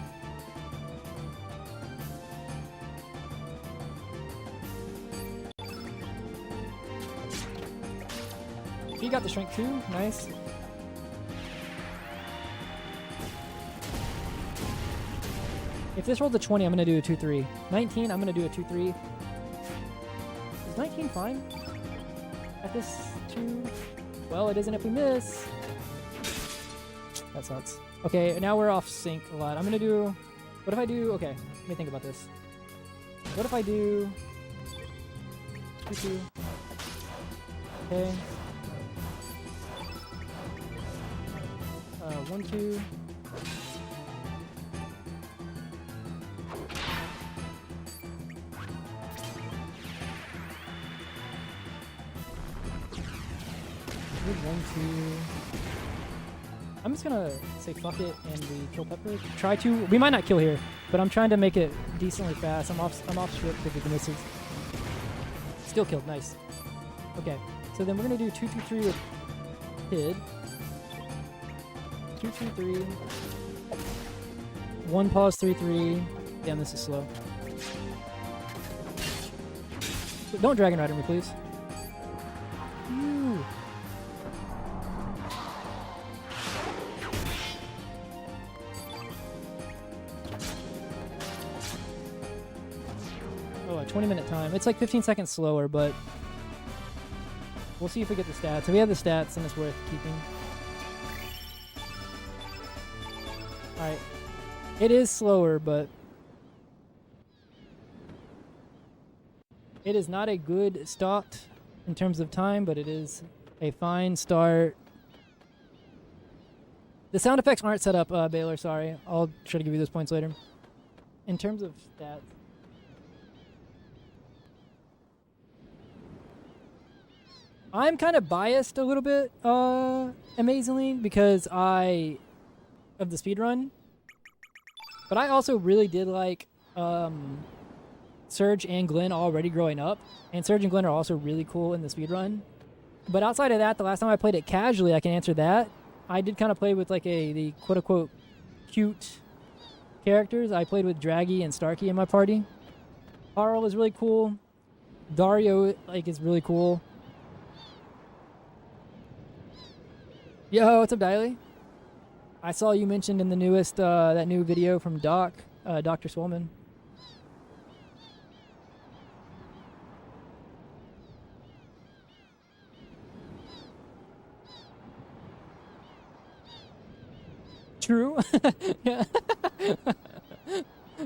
He got the strength too. Nice. If this rolls a 20, I'm going to do a 2-3. 19, I'm going to do a 2-3. Is 19 fine? At this 2? Well, it isn't if we miss. That sucks. Okay, now we're off sync a lot. I'm going to do... What if I do... Okay, let me think about this. What if I do... 2. Okay. 1, 2. One, two. I'm just gonna say fuck it and we kill Pepper. Try to. We might not kill here, but I'm trying to make it decently fast. I'm off script because the misses. Still killed. Nice. Okay. So then we're gonna do 2, 2, 3 with Kid. 2, 2, 3. 1 pause 3, 3. Damn, this is slow. Don't Dragon Rider me, please. Ooh. Oh, a 20-minute time. It's like 15 seconds slower, but we'll see if we get the stats. If we have the stats, then it's worth keeping. Alright. It is slower, but it is not a good start in terms of time, but it is a fine start. The sound effects aren't set up, Baylor, sorry. I'll try to give you those points later. In terms of stats, I'm kind of biased a little bit, amazingly, because of the speedrun. But I also really did like Surge and Glenn already growing up. And Surge and Glenn are also really cool in the speedrun. But outside of that, the last time I played it casually, I can answer that. I did kind of play with like the quote-unquote cute characters. I played with Draggy and Starkey in my party. Carl is really cool. Dario is really cool. Yo, what's up, Diley? I saw you mentioned in the newest, that new video from Dr. Swolman. True. Yeah.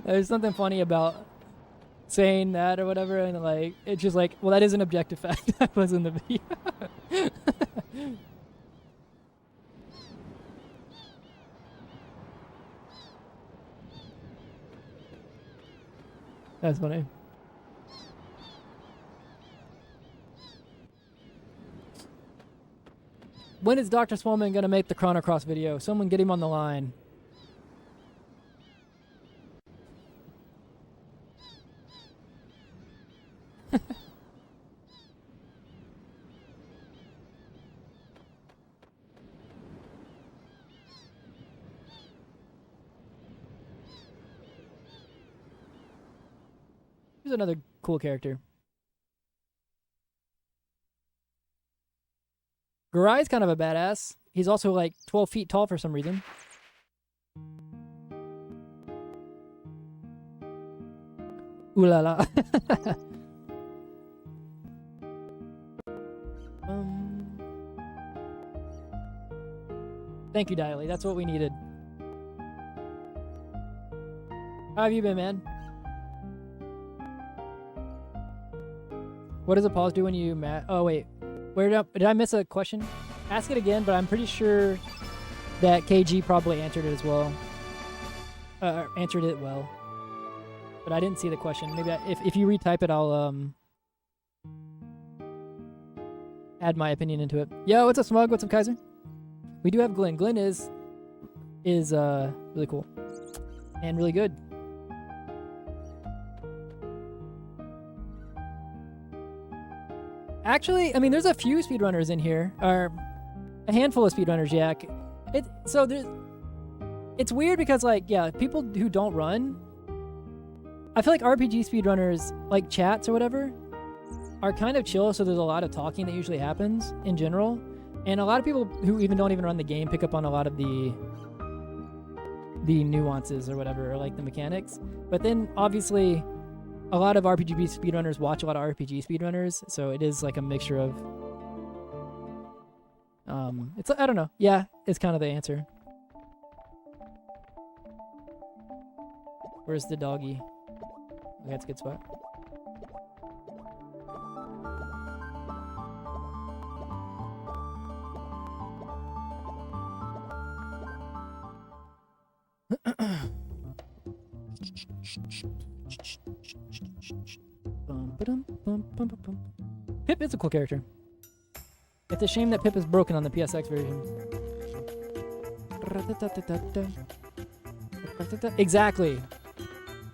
There's something funny about saying that or whatever, and like, it's just like, well, that is an objective fact. That was in the video. That's funny. When is Dr. Swolman gonna make the Chrono Cross video? Someone get him on the line. Here's another cool character. Garai's kind of a badass. He's also like 12 feet tall for some reason. Ooh la la. Thank you, Diley. That's what we needed. How have you been, man? What does a pause do when you oh, wait. Where did I miss a question? Ask it again, but I'm pretty sure that KG probably answered it as well. Answered it well. But I didn't see the question. Maybe if you retype it, I'll add my opinion into it. Yo, what's up, Smug? What's up, Kaiser? We do have Glenn. Glenn is really cool and really good. Actually, I mean, there's a few speedrunners in here, or a handful of speedrunners, yeah. It's weird because, like, yeah, people who don't run, I feel like RPG speedrunners, like chats or whatever, are kind of chill, so there's a lot of talking that usually happens in general. And a lot of people who don't even run the game pick up on a lot of the nuances or whatever, or like the mechanics. But then, obviously, a lot of RPG speedrunners watch a lot of RPG speedrunners, so it is like a mixture of... I don't know. Yeah, it's kind of the answer. Where's the doggy? Okay, that's a good spot. Pip is a cool character. It's a shame that Pip is broken on the PSX version. Exactly.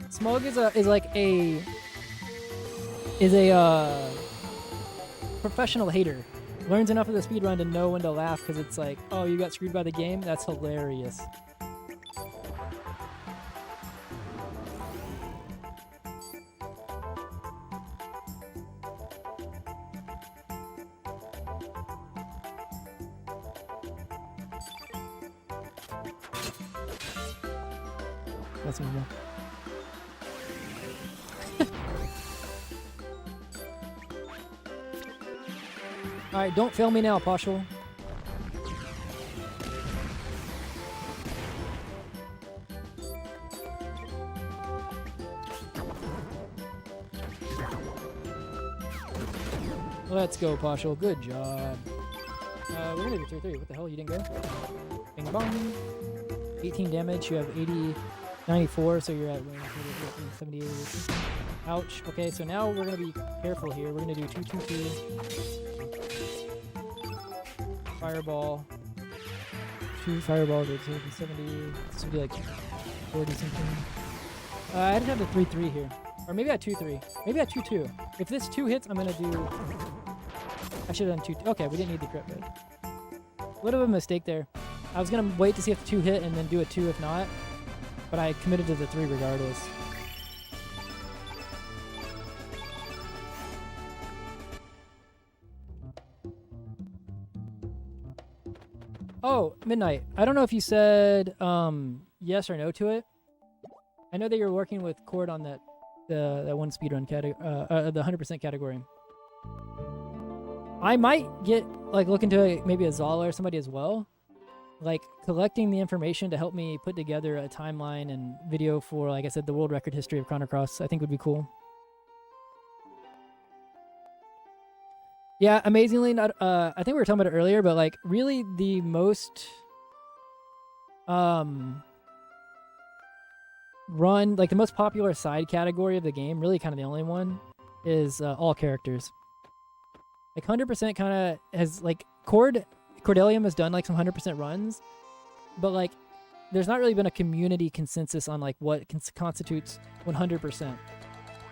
Smug is a professional hater. Learns enough of the speedrun to know when to laugh because it's like, oh, you got screwed by the game? That's hilarious. That's normal. Alright, don't fail me now, Poshel. Let's go, Poshel. Good job. We're gonna do 3-3. What the hell? You didn't go? Bing bong. 18 damage. You have 94, so you're at 78. Ouch. Okay, so now we're gonna be careful here. We're gonna do 2-2-2. Fireball. 2 fireballs at 70. This would be like 40 something. I just have the 3-3 here. Or maybe I 2-3. Maybe I 2-2. If this 2 hits, I'm gonna do... I should have done 2. Okay, we didn't need the crit rate. A little bit of a mistake there. I was gonna wait to see if the 2 hit and then do a 2 if not. But I committed to the 3 regardless. Oh, Midnight. I don't know if you said yes or no to it. I know that you're working with Cord on that one speedrun category, the 100% category. I might look into maybe a Zala or somebody as well. Like collecting the information to help me put together a timeline and video for, like I said, the world record history of Chrono Cross. I think would be cool. Yeah, amazingly, not. I think we were talking about it earlier, but like really the most the most popular side category of the game, really kind of the only one, is all characters. Like 100% kind of has like Cordelium has done like some 100% runs, but like there's not really been a community consensus on like what constitutes 100%,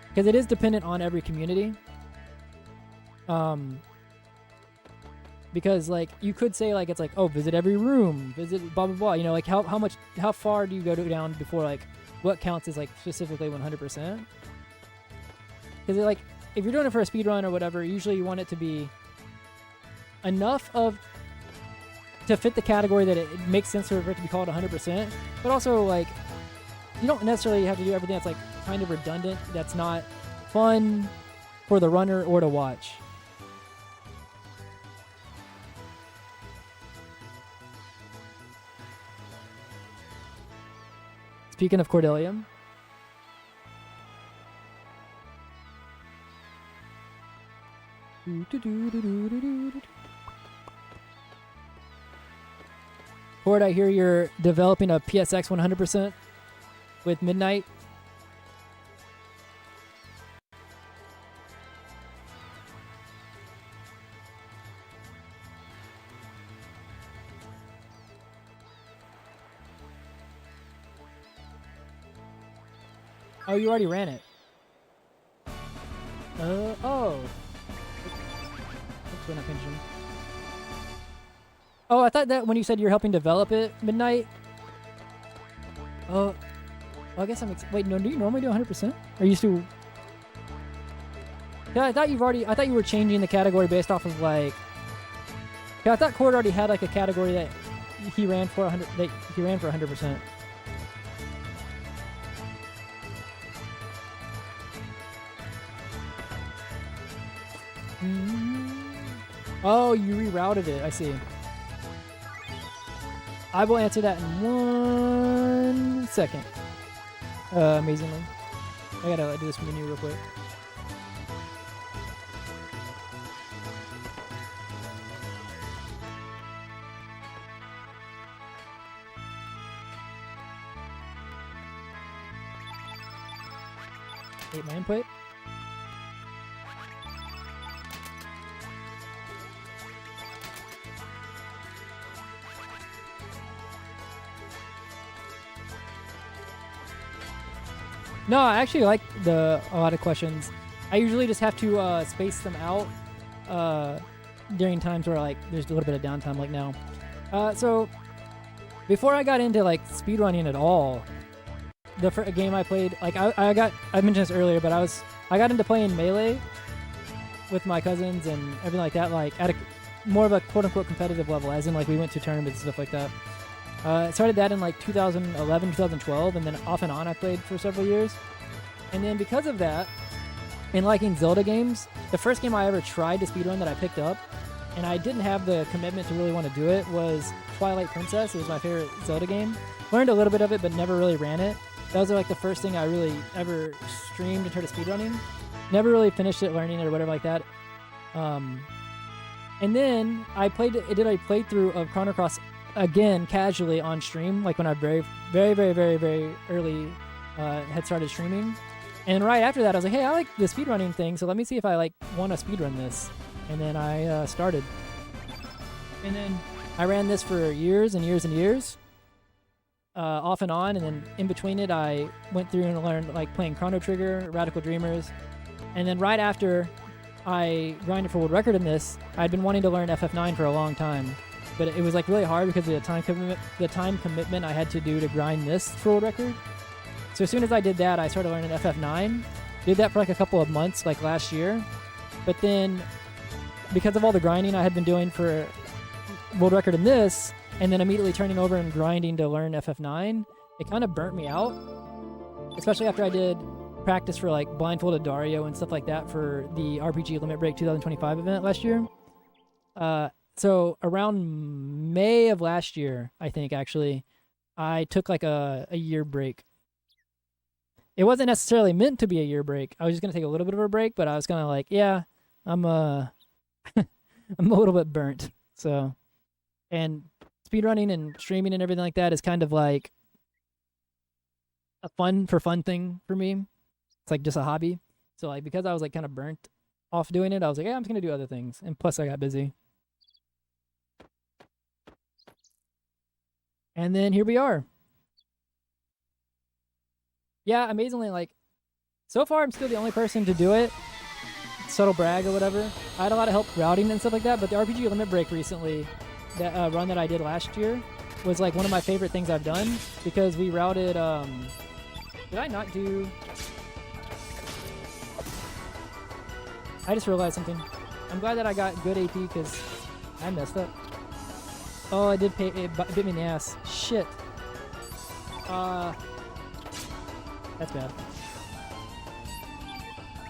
because it is dependent on every community. Because like you could say like it's like, oh, visit every room, visit blah blah blah, you know, like how far do you go down before like what counts as like specifically 100%? Because like if you're doing it for a speed run or whatever, usually you want it to be enough to fit the category that it makes sense for it to be called 100%, but also like you don't necessarily have to do everything that's like kind of redundant, that's not fun for the runner or to watch. Speaking of Cordelium, Cord, I hear you're developing a PSX 100% with Midnight. Oh, you already ran it. Oh. Oops, we're not finishing. Oh, I thought that when you said you're helping develop it, Midnight. Oh, well, I guess wait, no, do you normally do 100%? Or you used to? Yeah, I thought you were changing the category based off of like. Yeah, I thought Cord already had like a category that he ran for 100. That he ran for 100%. Oh, you rerouted it. I see. I will answer that in 1 second. Amazingly. I gotta do this menu real quick. Ate my input. No, I actually like a lot of questions. I usually just have to space them out during times where like there's a little bit of downtime, like now. So before I got into like speedrunning at all, the game I played, like I mentioned this earlier, but I got into playing Melee with my cousins and everything like that, like at a more of a quote unquote competitive level, as in like we went to tournaments and stuff like that. I started that in like 2011, 2012, and then off and on I played for several years. And then because of that, and liking Zelda games, the first game I ever tried to speedrun that I picked up, and I didn't have the commitment to really want to do it, was Twilight Princess. It was my favorite Zelda game. Learned a little bit of it, but never really ran it. That was like the first thing I really ever streamed and tried to speedrunning. Never really finished it, learning it, or whatever like that. And then I did a playthrough of Chrono Cross again casually on stream, like when I very early had started streaming. And right after that I was like, hey, I like the speedrunning thing, so let me see if I like want to speedrun this. And then I started, and then I ran this for years and years and years, off and on. And then in between it I went through and learned like playing Chrono Trigger, Radical Dreamers. And then right after I grinded for world record in this, I'd been wanting to learn FF9 for a long time. But it was like really hard because of the time commitment I had to do to grind this for world record. So as soon as I did that, I started learning FF9. Did that for like a couple of months, like last year. But then, because of all the grinding I had been doing for world record in this, and then immediately turning over and grinding to learn FF9, it kind of burnt me out. Especially after I did practice for like Blindfolded Dario and stuff like that for the RPG Limit Break 2025 event last year. So around May of last year, I think actually, I took like a year break. It wasn't necessarily meant to be a year break. I was just gonna take a little bit of a break, but I was kind of like, yeah, I'm I'm a little bit burnt. So, and speedrunning and streaming and everything like that is kind of like a fun thing for me. It's like just a hobby. So like because I was like kind of burnt off doing it, I was like, yeah, I'm just gonna do other things. And plus I got busy. And then here we are. Yeah, amazingly, like, so far I'm still the only person to do it. Subtle brag or whatever. I had a lot of help routing and stuff like that, but the RPG Limit Break recently, that run that I did last year, was like one of my favorite things I've done, because we routed, did I not do... I just realized something. I'm glad that I got good AP, because I messed up. Oh, I did pay, it bit me in the ass. Shit. That's bad.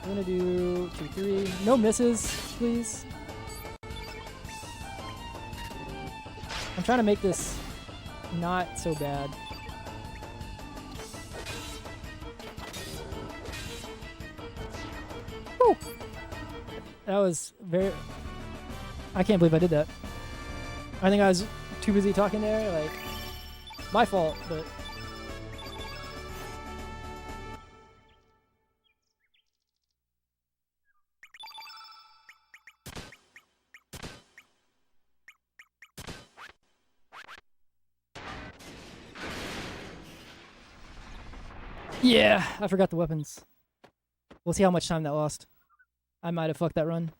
I'm gonna do 2, 3. No misses, please. I'm trying to make this not so bad. Woo! That was very... I can't believe I did that. I think I was too busy talking there, like... My fault, but... Yeah, I forgot the weapons. We'll see how much time that lost. I might have fucked that run.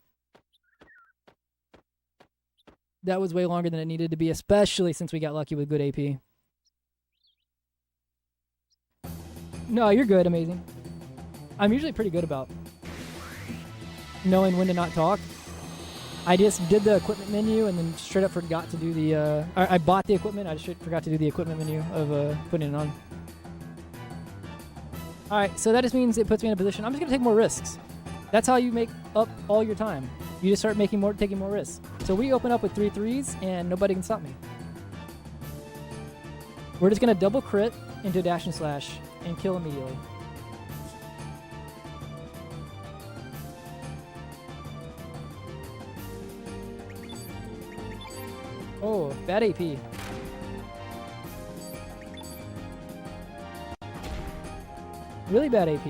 That was way longer than it needed to be, especially since we got lucky with good AP. No, you're good, amazing. I'm usually pretty good about knowing when to not talk. I just did the equipment menu and then straight up forgot to do the... I bought the equipment, I just forgot to do the equipment menu of putting it on. Alright, so that just means it puts me in a position. I'm just going to take more risks. That's how you make up all your time. You just start taking more risks. So we open up with 3 threes, and nobody can stop me. We're just going to double crit into dash and slash and kill immediately. Oh, bad AP. Really bad AP.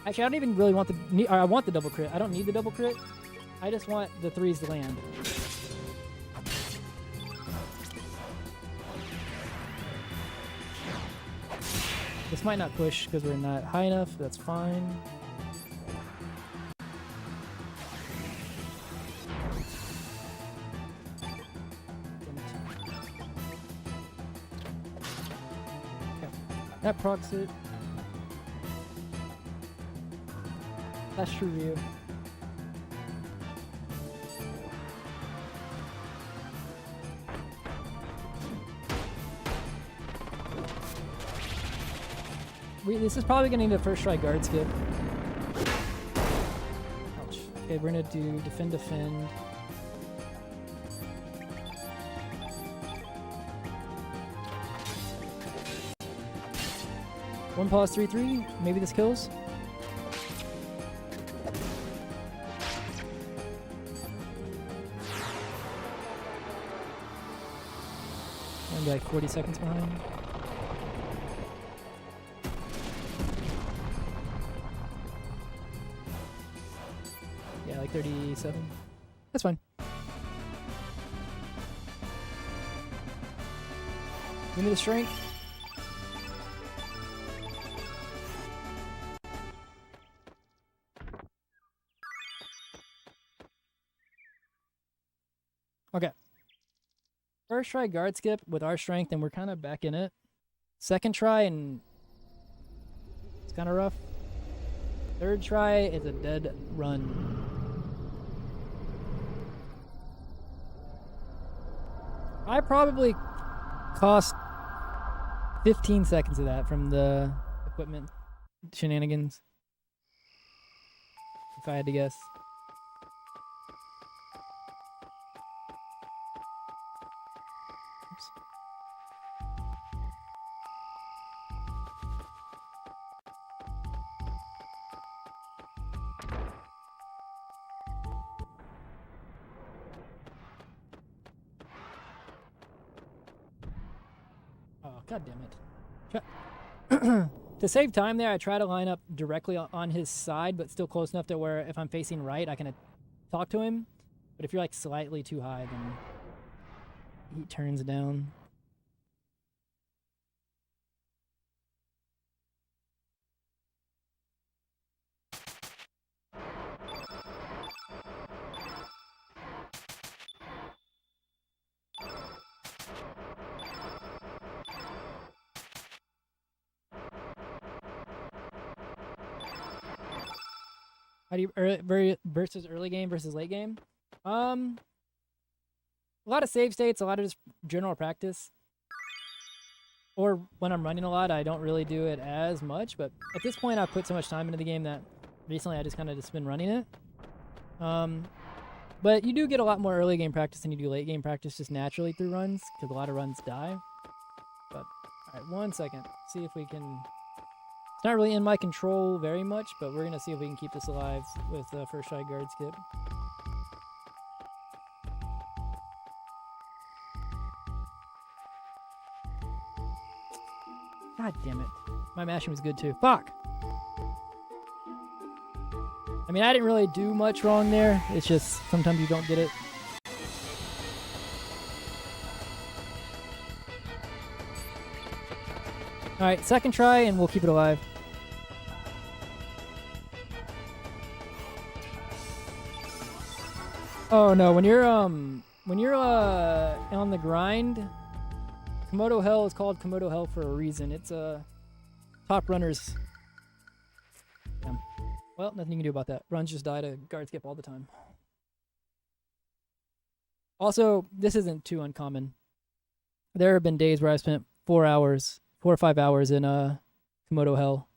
Actually, I don't even really want the... I want the double crit. I don't need the double crit. I just want the 3s to land. This might not push because we're not high enough. That's fine. Okay. That procs it. That's true view. This is probably going to need a first try guard skip. Ouch. Okay, we're going to do defend, defend. One pause, 3-3. Maybe this kills. I'm like 40 seconds behind. Yeah, like 37. That's fine. Give me the strength. Okay. First try guard skip with our strength and we're kind of back in it. Second try and it's kind of rough. Third try is a dead run. I probably cost 15 seconds of that from the equipment shenanigans. If I had to guess. Oops. Oh, god damn it. To save time there, I try to line up directly on his side, but still close enough to where if I'm facing right, I can talk to him. But if you're like slightly too high, then he turns down. How do you versus early game versus late game? A lot of save states, a lot of just general practice. Or when I'm running a lot, I don't really do it as much. But at this point, I've put so much time into the game that recently I just kind of just been running it. But you do get a lot more early game practice than you do late game practice just naturally through runs, because a lot of runs die. But all right, 1 second. See if we can. It's not really in my control very much, but we're gonna see if we can keep this alive with the first try guard skip. God damn it. My mashing was good too. Fuck! I mean, I didn't really do much wrong there. It's just sometimes you don't get it. Alright, second try and we'll keep it alive. Oh no, when you're on the grind, Komodo Hell is called Komodo Hell for a reason. It's top runners. Damn. Well, nothing you can do about that. Runs just die to guard skip all the time. Also, this isn't too uncommon. There have been days where I spent 4 or 5 hours in Komodo Hell.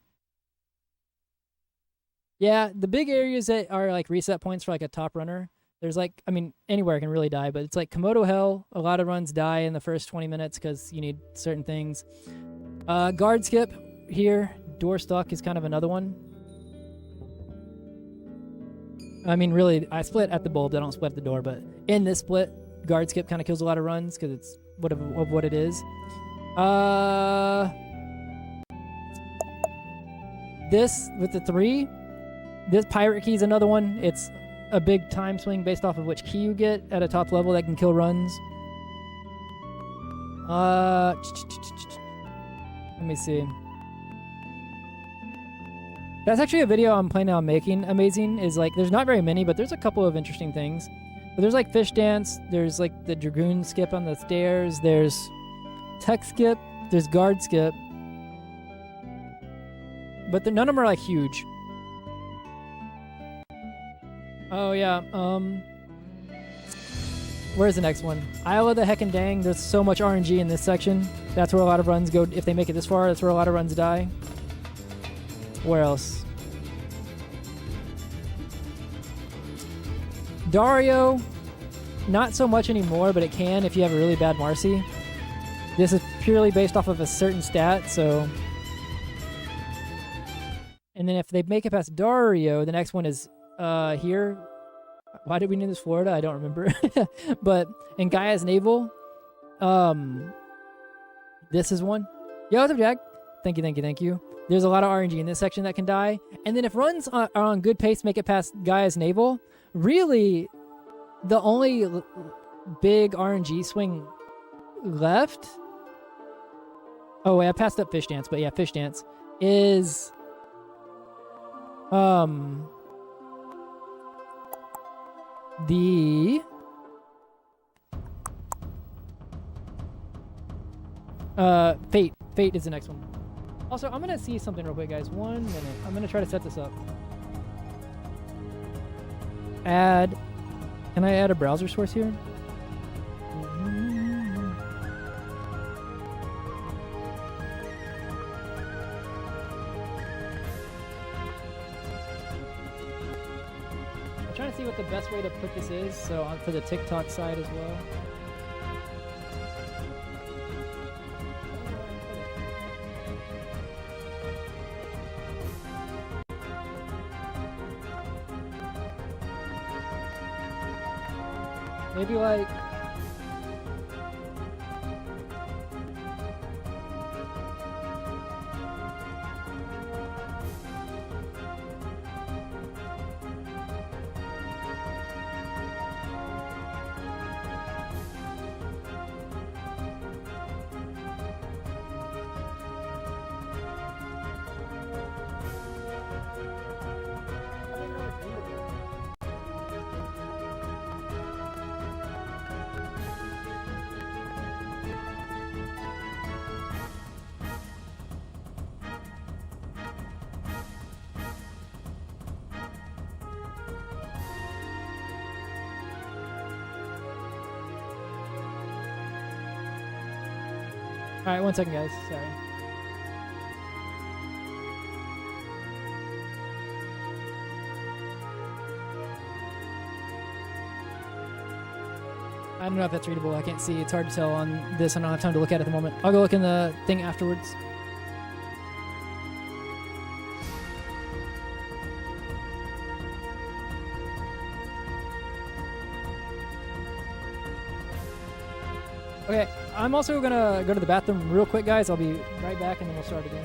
Yeah, the big areas that are like reset points for like a top runner, there's like, I mean, anywhere can really die, but it's like Komodo Hell. A lot of runs die in the first 20 minutes because you need certain things. Guard skip here. Door stuck is kind of another one. I mean, really, I split at the bulb. I don't split at the door, but in this split, guard skip kind of kills a lot of runs because it's what it is. This with the 3, This pirate key is another one. It's a big time swing based off of which key you get at a top level that can kill runs. Let me see. That's actually a video I'm planning on making. Amazing is like, there's not very many, but there's a couple of interesting things. But there's like fish dance. There's like the dragoon skip on the stairs. There's tech skip. There's guard skip. But none of them are like huge. Oh yeah. Where's the next one? Isle of the Heckin' Dang. There's so much RNG in this section. That's where a lot of runs go. If they make it this far, that's where a lot of runs die. Where else? Dario. Not so much anymore, but it can if you have a really bad Marcy. This is purely based off of a certain stat, so... And then if they make it past Dario, the next one is here. Why did we name this Florida? I don't remember. But in Gaia's Naval, this is one. Yo, what's up, Jack? Thank you. There's a lot of RNG in this section that can die. And then if runs are on good pace, make it past Gaia's Naval, really, the only big RNG swing left... Oh, wait, I passed up Fish Dance, but yeah, Fish Dance is... The... Fate. Fate is the next one. Also, I'm gonna see something real quick, guys. 1 minute. I'm gonna try to set this up. Add... Can I add a browser source here? I'm trying to see what the best way to put this is, so for the TikTok side as well. Maybe like... Alright, 1 second, guys. Sorry. I don't know if that's readable. I can't see. It's hard to tell on this. I don't have time to look at it at the moment. I'll go look in the thing afterwards. Okay, I'm also gonna go to the bathroom real quick, guys. I'll be right back and then we'll start again.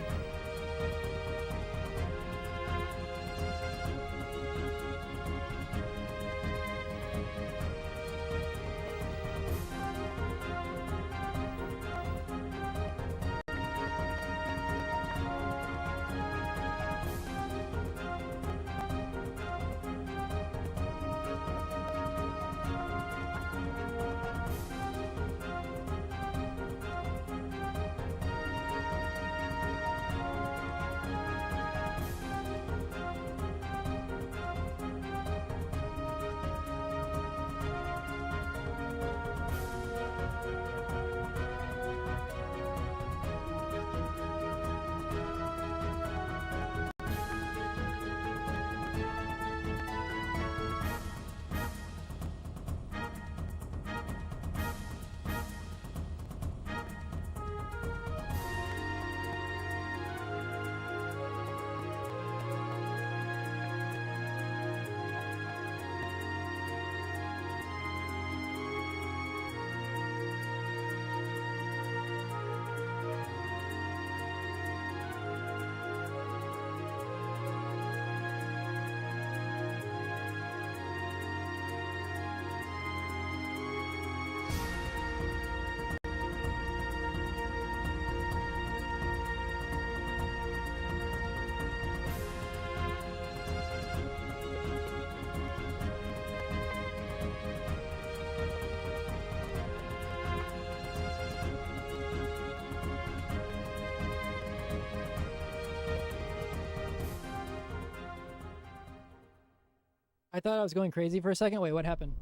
I thought I was going crazy for a second. Wait, what happened?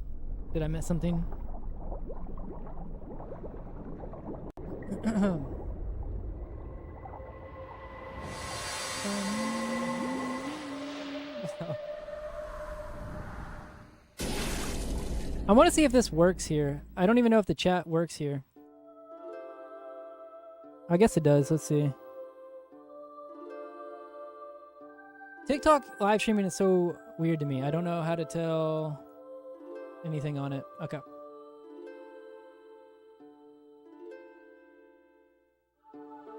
Did I miss something? I want to see if this works here. I don't even know if the chat works here. I guess it does. Let's see. TikTok live streaming is so weird to me. I don't know how to tell anything on it. Okay.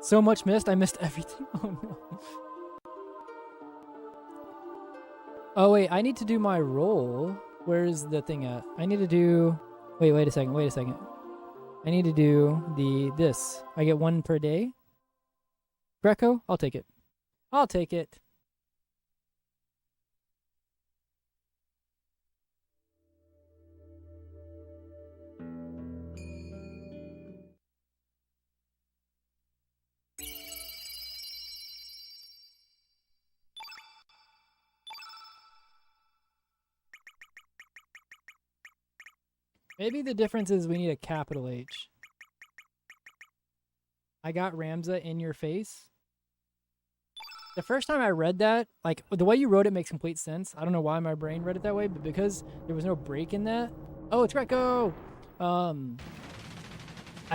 So much missed. I missed everything. Oh no. Oh wait, I need to do my roll. Where's the thing at? I need to do... Wait a second. I need to do this. I get 1 per day. Greco? I'll take it. I'll take it. Maybe the difference is we need a capital H. I got Ramza in your face. The first time I read that, like, the way you wrote it makes complete sense. I don't know why my brain read it that way, but because there was no break in that. Oh, it's Greco! I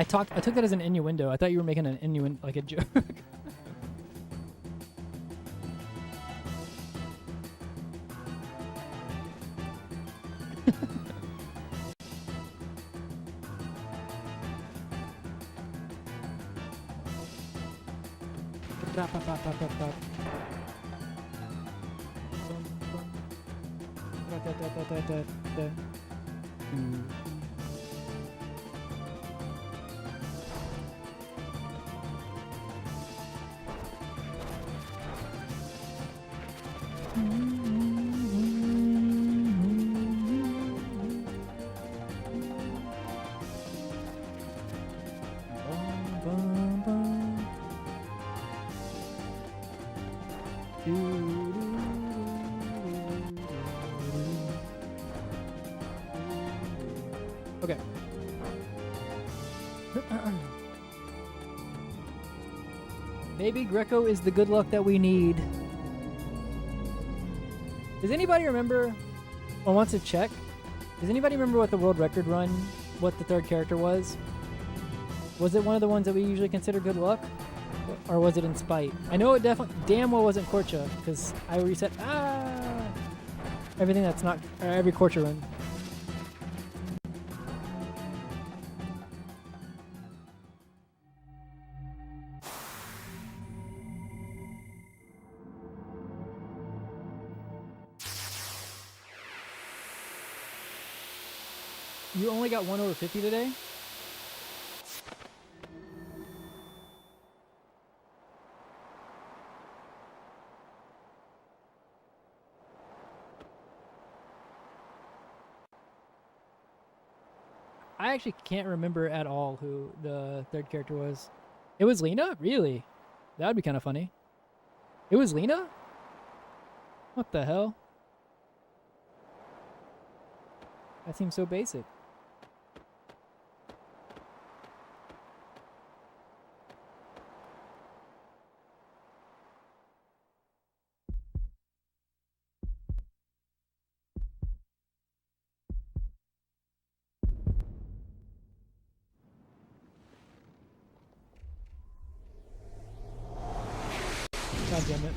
took that as an innuendo. I thought you were making an innuendo, like a joke. Okay. Maybe Greco is the good luck that we need. Does anybody remember, or wants to check? Does anybody remember what the world record run, what the third character was? Was it one of the ones that we usually consider good luck? Or was it in spite? I know it definitely, damn well wasn't Korcha, because I reset, everything that's not, every Korcha run. You only got 1 over 50 today? I actually can't remember at all who the third character was. It was Lena? Really? That would be kind of funny. It was Lena? What the hell? That seems so basic. God damn it.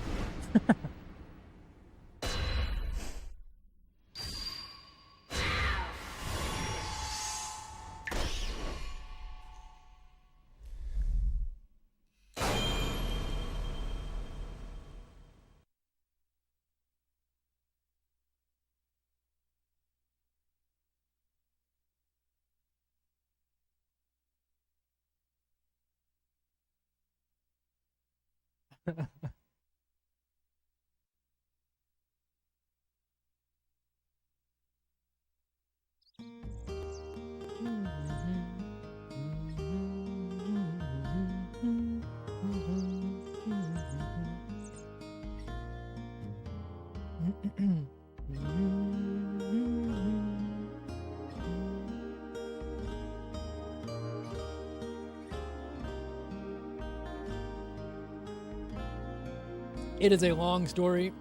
It is a long story,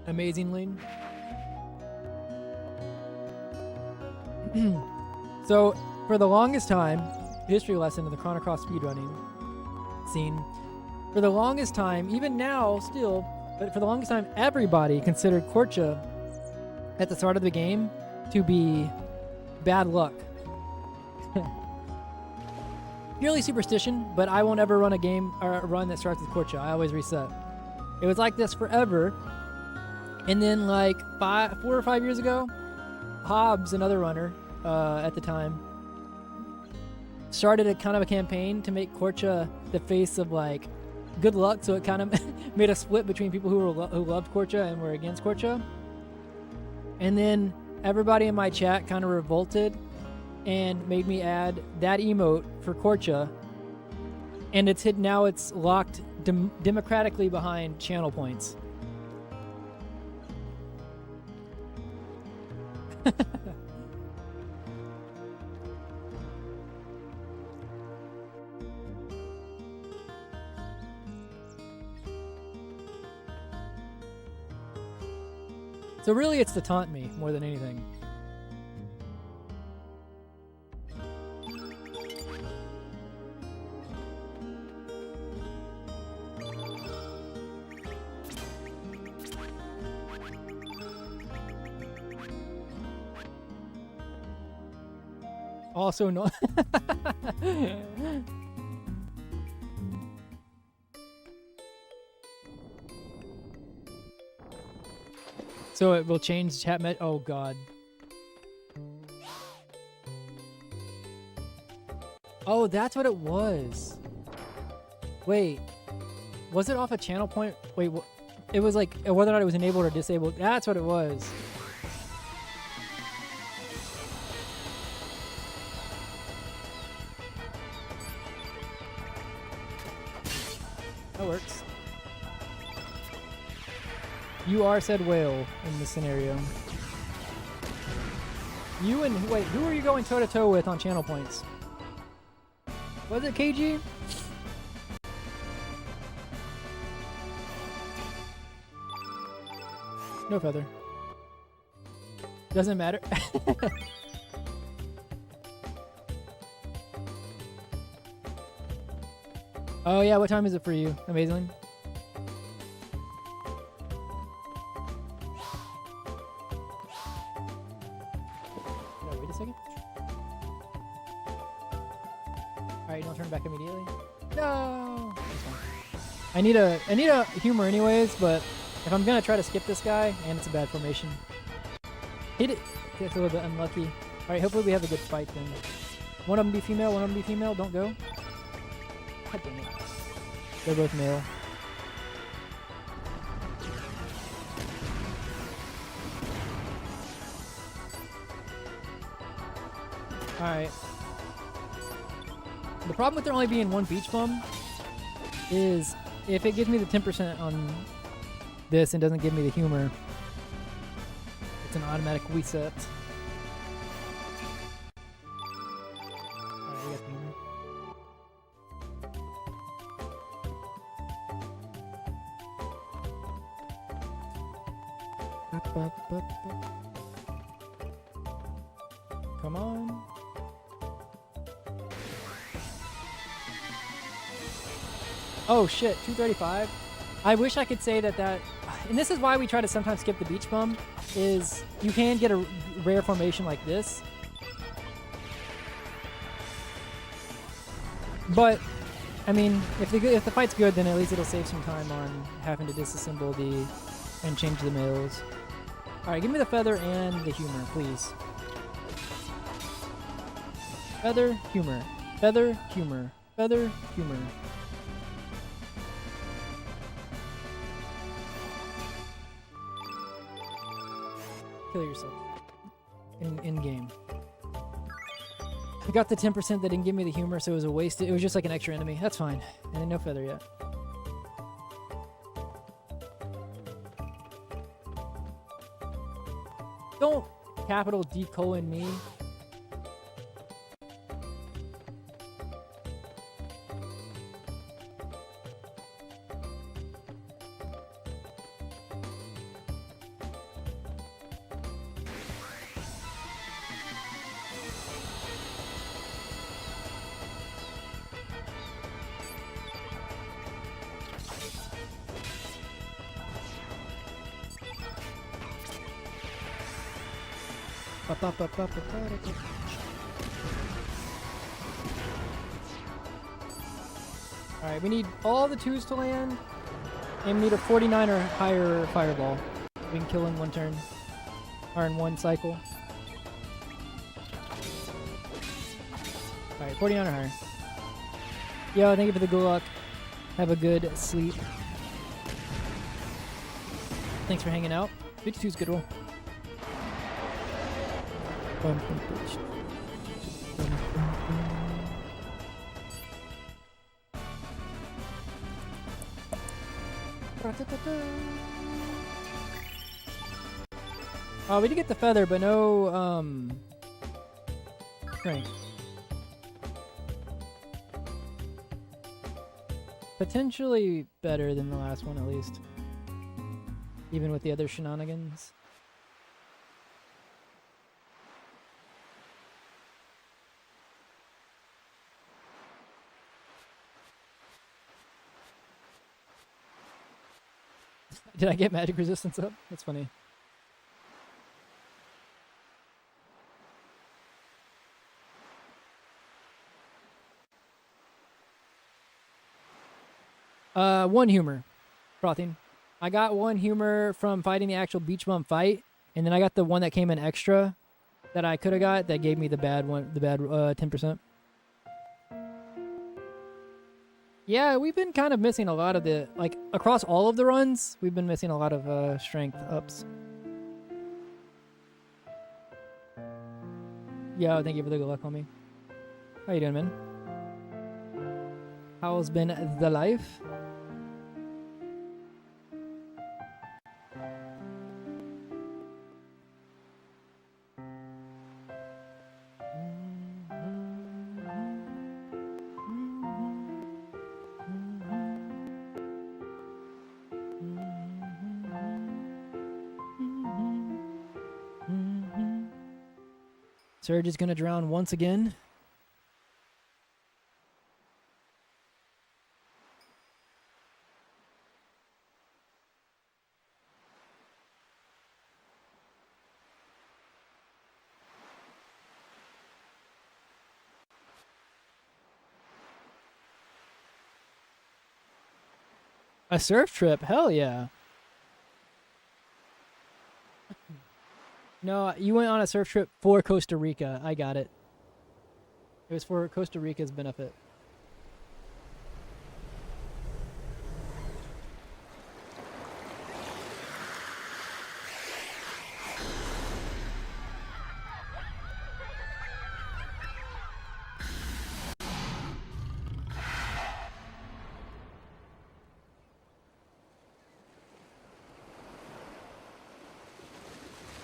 amazingly. So, for the longest time, history lesson of the Chrono Cross speedrunning scene, for the longest time, even now still, but for the longest time, everybody considered Korcha at the start of the game to be bad luck. Purely superstition, but I won't ever run a game or a run that starts with Korcha. I always reset. It was like this forever. And then like 4 or 5 years ago, Hobbs, another runner at the time, started a kind of a campaign to make Korcha the face of like good luck. So it kind of made a split between people who loved Korcha and were against Korcha. And then everybody in my chat kind of revolted and made me add that emote for Korcha, and now it's locked democratically behind channel points. So really it's to taunt me more than anything. Also no. So it will change chat met. Oh god. Oh, that's what it was. Wait. Was it off a channel point? Wait, it was like whether or not it was enabled or disabled. That's what it was. That works. You are said whale in this scenario. You and wait, who are you going toe to toe with on channel points? Was it KG? No feather. Doesn't matter. Oh yeah, what time is it for you? Amazing. Wait a second. Alright, don't turn back immediately. No! I need a humor anyways, but if I'm gonna try to skip this guy, and it's a bad formation. Hit it! It's a little bit unlucky. Alright, hopefully we have a good fight then. One of them be female, one of them be female, don't go. God damn it. They're both male. Alright. The problem with there only being one beach bum is if it gives me the 10% on this and doesn't give me the humor, it's an automatic reset. Alright, we got the humor. Come on. Oh shit, 235. I wish I could say that, and this is why we try to sometimes skip the beach bum, is you can get a rare formation like this. But, I mean, if the fight's good, then at least it'll save some time on having to disassemble and change the males. Alright, give me the feather and the humor, please. Feather, humor. Feather, humor. Feather, humor. Kill yourself. In game. I got the 10% that didn't give me the humor, so it was a waste. It was just like an extra enemy. That's fine. And then no feather yet. Don't capital D colon me. Alright, we need all the 2s to land. And we need a 49 or higher fireball. We can kill in one turn. Or in one cycle. Alright, 49 or higher. Yo, thank you for the good luck. Have a good sleep. Thanks for hanging out. 52 is a good roll. Oh, we did get the feather, but no, strength. Potentially better than the last one, at least. Even with the other shenanigans. Did I get magic resistance up? That's funny. One humor. Frothing. I got one humor from fighting the actual beach bum fight, and then I got the one that came in extra that I could have got that gave me the bad one, the bad 10%. Yeah, we've been kind of missing a lot of the, like, across all of the runs, we've been missing a lot of strength ups. Yo, thank you for the good luck, homie. How you doing, man? How's been the life? Surge is going to drown once again. A surf trip? Hell yeah. No, you went on a surf trip for Costa Rica. I got it. It was for Costa Rica's benefit.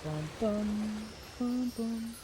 Bum, bum, bum, bum.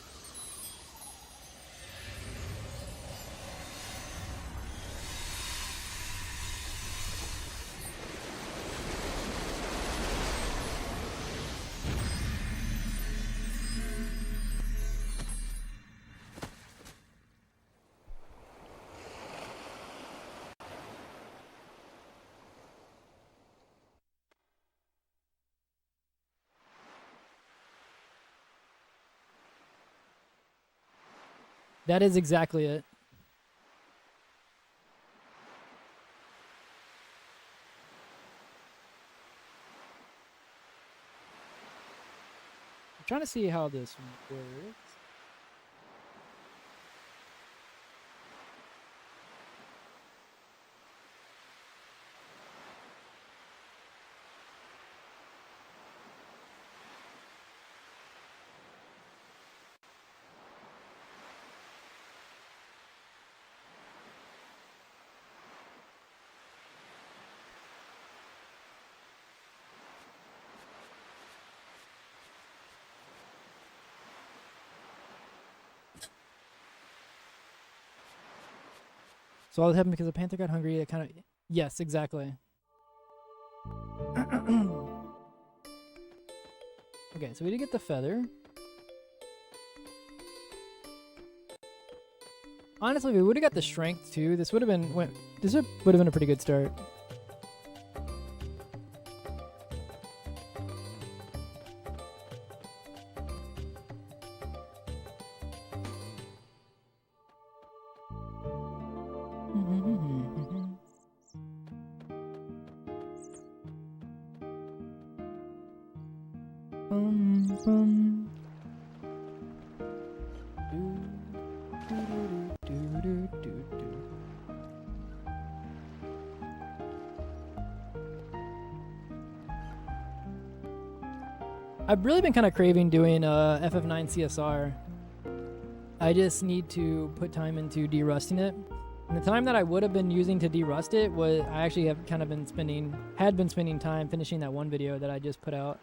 That is exactly it. I'm trying to see how this works. So all this happened because the panther got hungry. It kind of... Yes, exactly. Okay, so we did get the feather. Honestly, we would have got the strength too. This would have been... This would have been a pretty good start. I've really been kind of craving doing FF9 CSR. I just need to put time into derusting it. And the time that I would have been using to derust it was I actually have kind of been spending time finishing that one video that I just put out.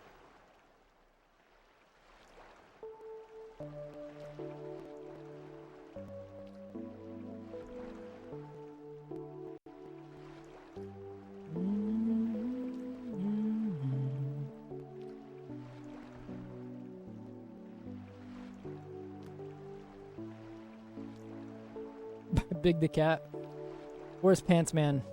Big the cat. Where's Pants Man?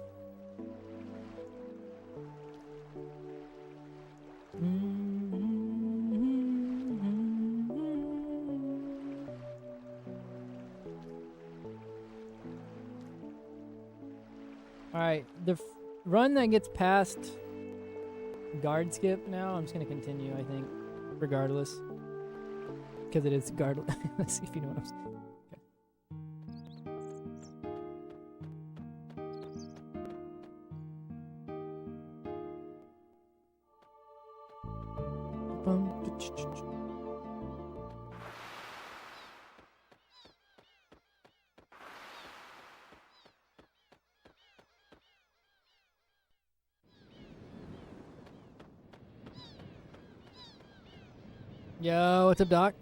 Alright, the run that gets past guard skip now, I'm just going to continue, I think, regardless. Because it is guard. Let's see if you know what I'm saying. Yo, what's up, Doc?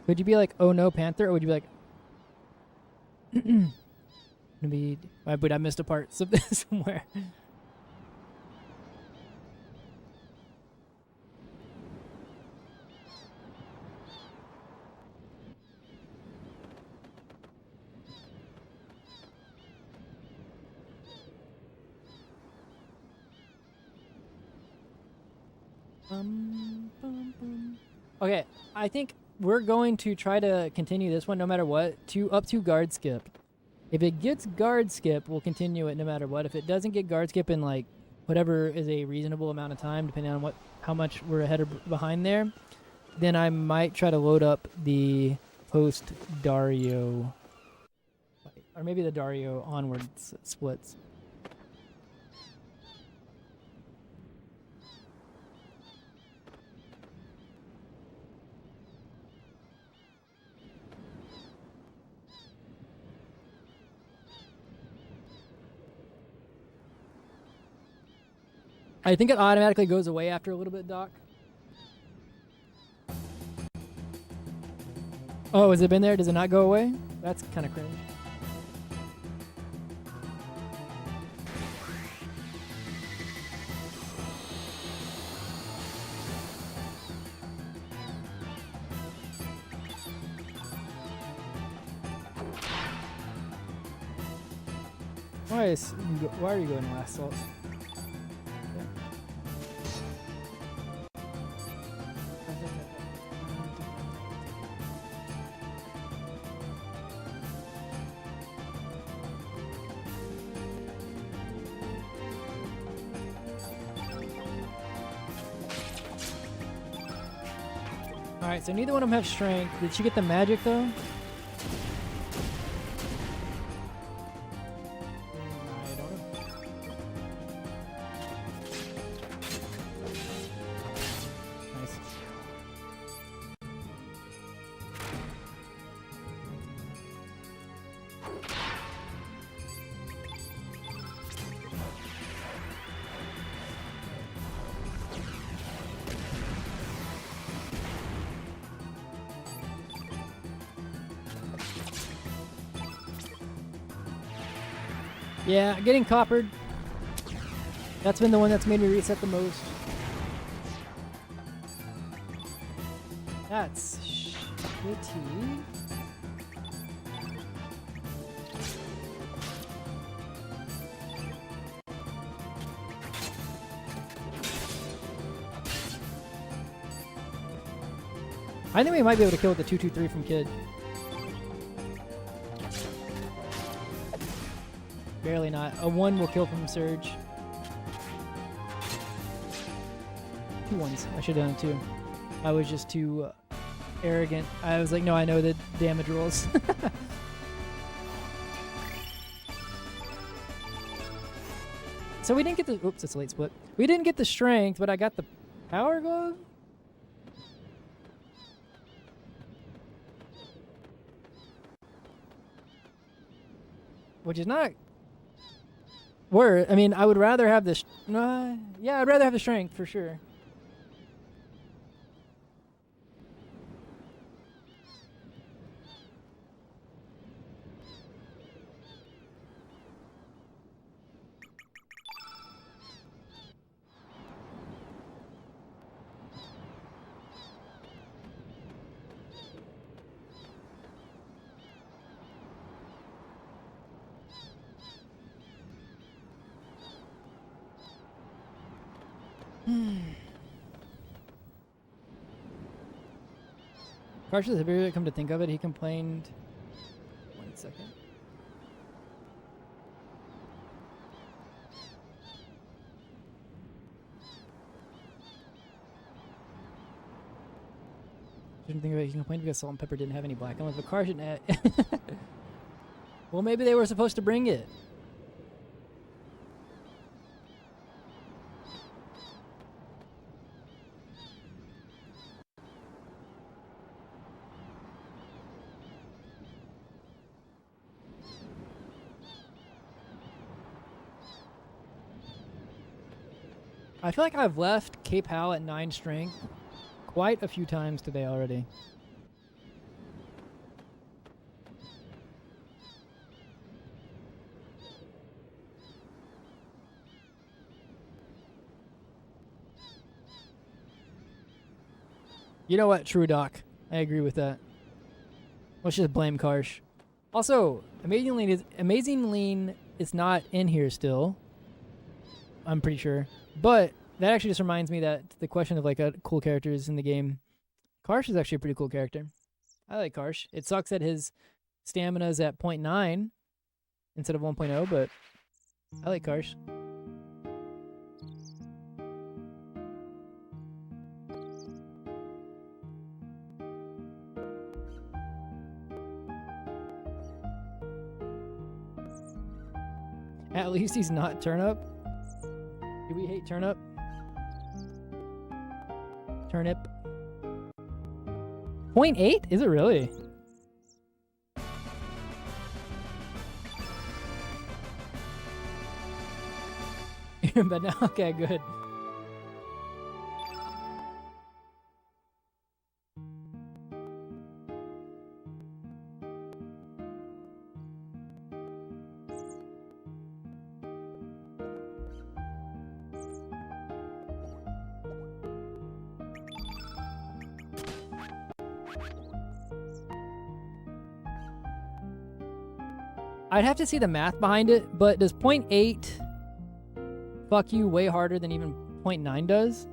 Would you be like, oh no, Panther, or would you be like, maybe, but I missed a part somewhere. Okay, I think we're going to try to continue this one no matter what, up to guard skip. If it gets guard skip, we'll continue it no matter what. If it doesn't get guard skip in like whatever is a reasonable amount of time, depending on how much we're ahead or behind there, then I might try to load up the post Dario, or maybe the Dario onwards splits. I think it automatically goes away after a little bit, Doc. Oh, has it been there? Does it not go away? That's kind of cringe. Why are you going last, Salt? Alright, so neither one of them have strength. Did she get the magic though? I don't know. Nice. Yeah, getting coppered. That's been the one that's made me reset the most. That's shitty. I think we might be able to kill it with the 2-2-3 from Kid. Barely not. A 1 will kill from Surge. 2 1s. I should have done 2. I was just too arrogant. I was like, no, I know the damage rules. So we didn't get the... Oops, that's a late split. We didn't get the strength, but I got the power glove? Which is not... I mean, I would rather have the... yeah, I'd rather have the strength, for sure. Cautious, have you come to think of it? He complained... 1 second. Didn't think of it. He complained because Salt and Pepper didn't have any black. I'm like, the car shouldn't have... Well, maybe they were supposed to bring it. I feel like I've left Cape Hal at 9 strength quite a few times today already. You know what, True Doc. I agree with that. Let's just blame Karsh. Also, Amazing Lean is not in here still. I'm pretty sure. But that actually just reminds me that the question of like cool characters in the game. Karsh is actually a pretty cool character. I like Karsh. It sucks that his stamina is at 0.9 instead of 1.0, but I like Karsh. At least he's not Turnip. Do we hate Turnip? Turnip. 0.8? Is it really? But now, okay, good. I'd have to see the math behind it, but does 0.8 fuck you way harder than even 0.9 does?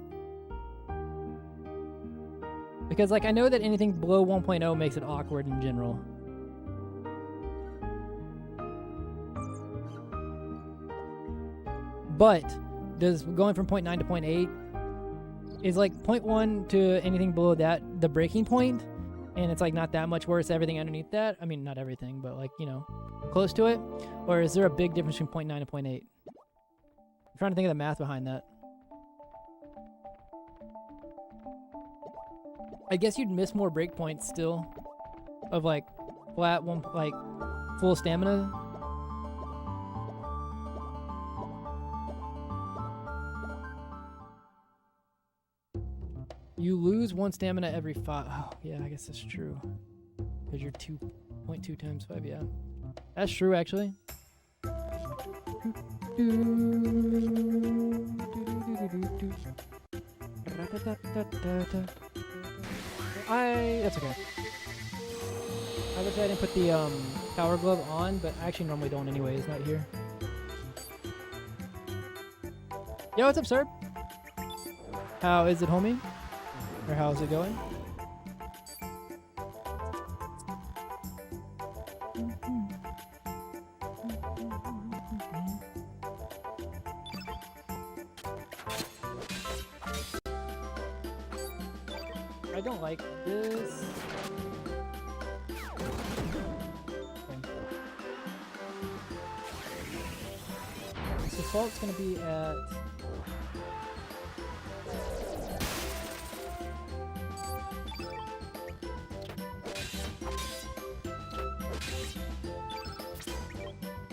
Because, like, I know that anything below 1.0 makes it awkward in general. But does going from 0.9 to 0.8 is like 0.1 to anything below that the breaking point, and it's like not that much worse. Everything underneath that, I mean, not everything, but like, you know, close to it? Or is there a big difference between 0.9 and 0.8? I'm trying to think of the math behind that. I guess you'd miss more breakpoints still of like flat one, like full stamina. You lose 1 stamina every 5. Oh, yeah, I guess that's true. Because you're 2.2 times 5, yeah. That's true, actually. That's okay. I wish I didn't put the power glove on, but I actually normally don't anyways, not here. Yo, what's up, sir? How is it, homie? Or how's it going? I don't like this. Default's gonna be at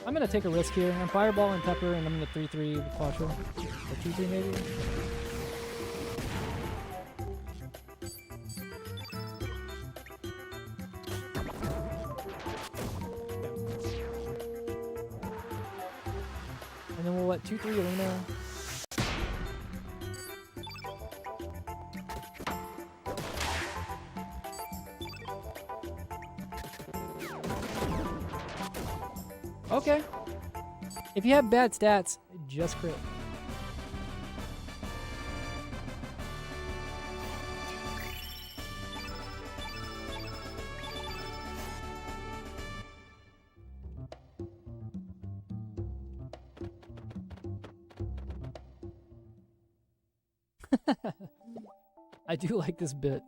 I'm gonna take a risk here. I'm Fireball and Pepper, and I'm gonna 3-3 with Quattro. Or 2-3 maybe. And then we'll let 2-3 Arena. Okay. If you have bad stats, just crit. I do like this bit.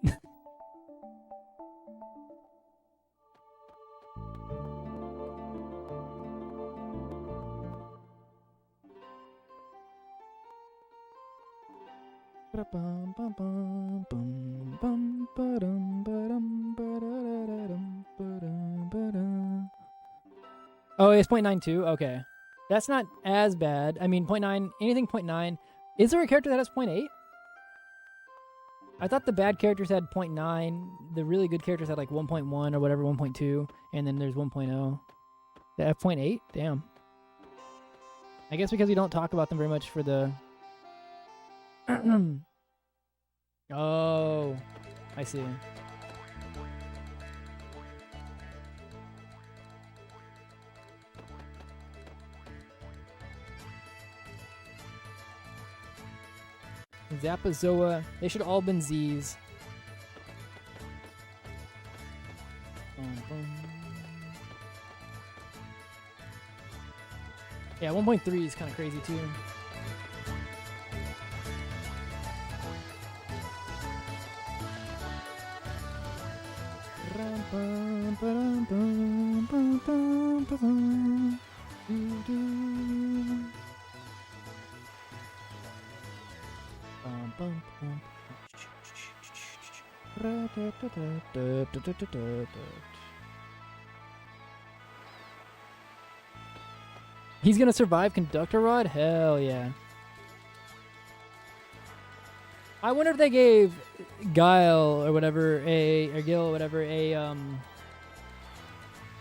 Oh, it's 0.92? Okay. That's not as bad. I mean, 0.9, anything 0.9. Is there a character that has 0.8? I thought the bad characters had 0.9. The really good characters had like 1.1 or whatever, 1.2. And then there's 1.0. They have 0.8? Damn. I guess because we don't talk about them very much for the... Oh, I see. Zappazoa. They should all been Z's. Yeah, 1.3 is kind of crazy too. He's gonna survive Conductor Rod? Hell yeah. I wonder if they gave Guile or whatever or Gil or whatever a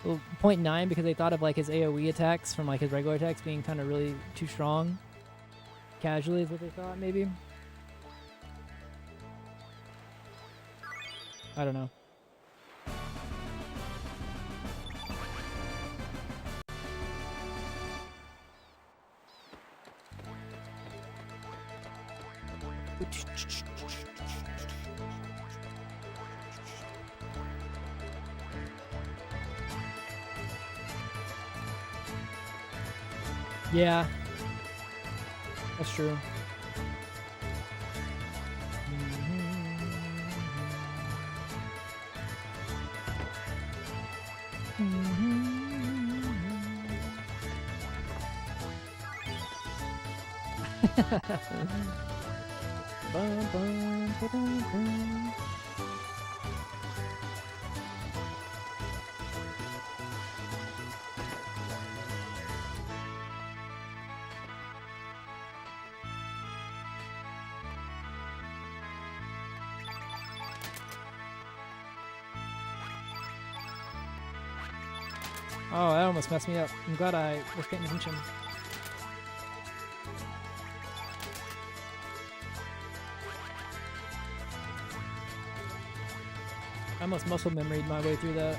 0.9 because they thought of like his AoE attacks from like his regular attacks being kind of really too strong. Casually is what they thought, maybe. I don't know. Yeah, that's true. Oh, that almost messed me up. I'm glad I was paying attention. I almost muscle memoried my way through that.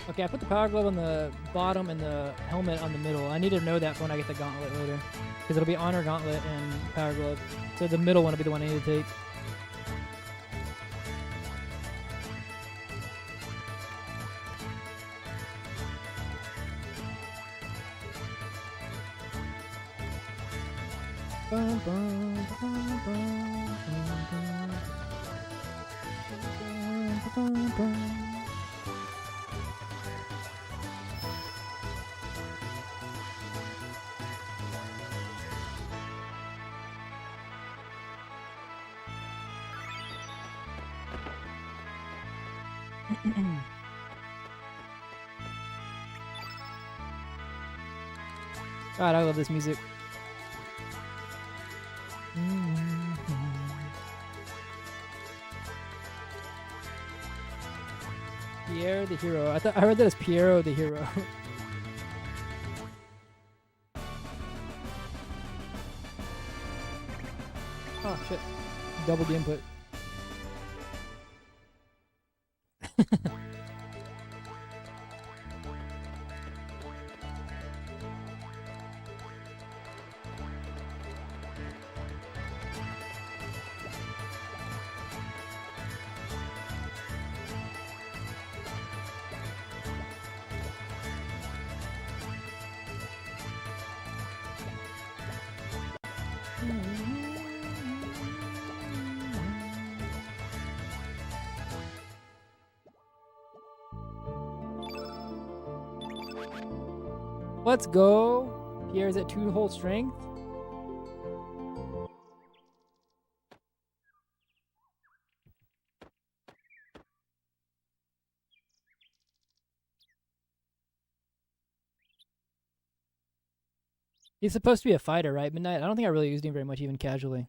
Okay, I put the power glove on the bottom and the helmet on the middle. I need to know that when I get the gauntlet later. Because it'll be honor gauntlet and power glove. So the middle one will be the one I need to take. Bum, bum, bum, bum, bum, bum, bum. God, I love this music. Pierre the hero. I heard that as Piero the hero. Oh shit! Double the input. Let's go. Pierre's at 2 whole strength. He's supposed to be a fighter, right? Midnight. I don't think I really used him very much, even casually.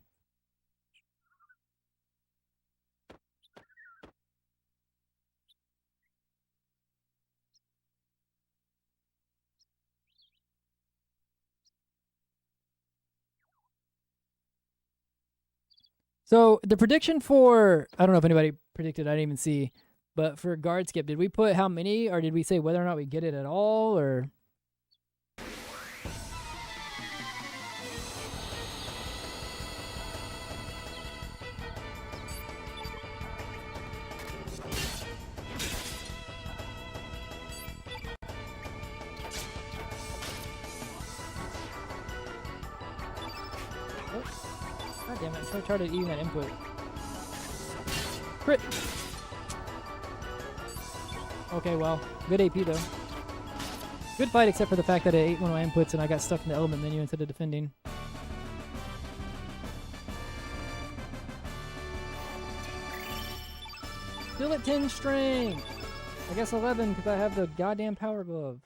So the prediction for, I don't know if anybody predicted, I didn't even see, but for guard skip, did we put how many, or did we say whether or not we get it at all, or? God damn it, I tried to even that input. Crit! Okay, well, good AP though. Good fight except for the fact that I ate one of my inputs and I got stuck in the element menu instead of defending. Still at 10 strength! I guess 11 because I have the goddamn power glove.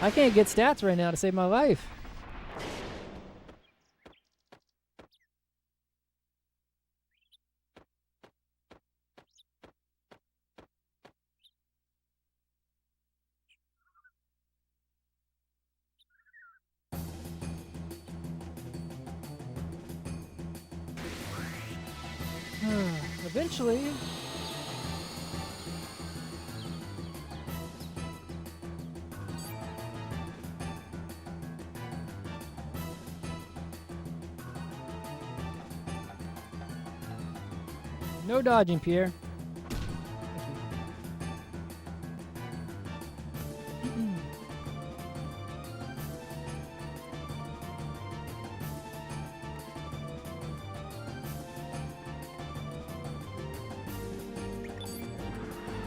I can't get stats right now to save my life. Eventually. No dodging, Pierre.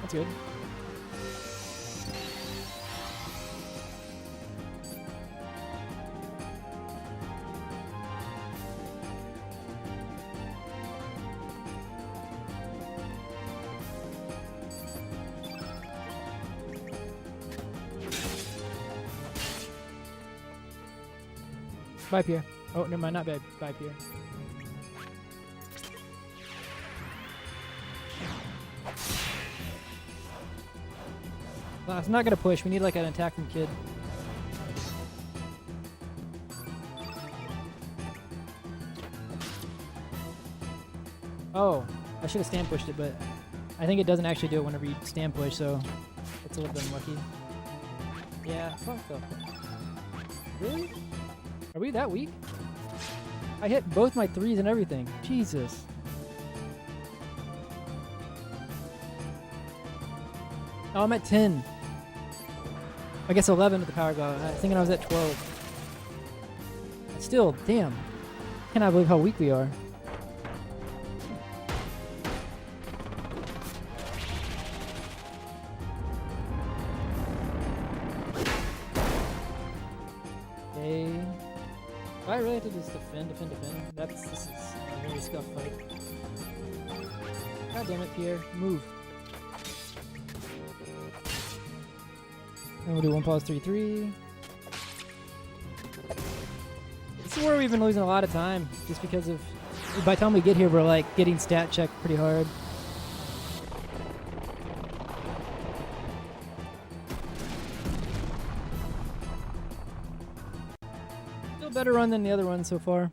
That's good. Bye, Pierre. Oh, never mind, not bad. Bye, Pierre. It's not gonna push. We need like an attack from kid. Oh, I should have stand pushed it, but I think it doesn't actually do it whenever you stand push, so it's a little bit unlucky. Yeah, fuck up. Really? Are we that weak? I hit both my 3s and everything. Jesus. Oh, I'm at 10. I guess 11 with the power glove. I was thinking I was at 12. Still, damn. Cannot believe how weak we are. Okay. Do I really have to just defend? This is a very scuff fight. God damn it, Pierre. Move. And we'll do 1 pause 3-3. This is where we've been losing a lot of time, just because of, by the time we get here, we're like getting stat checked pretty hard. Still better run than the other one so far.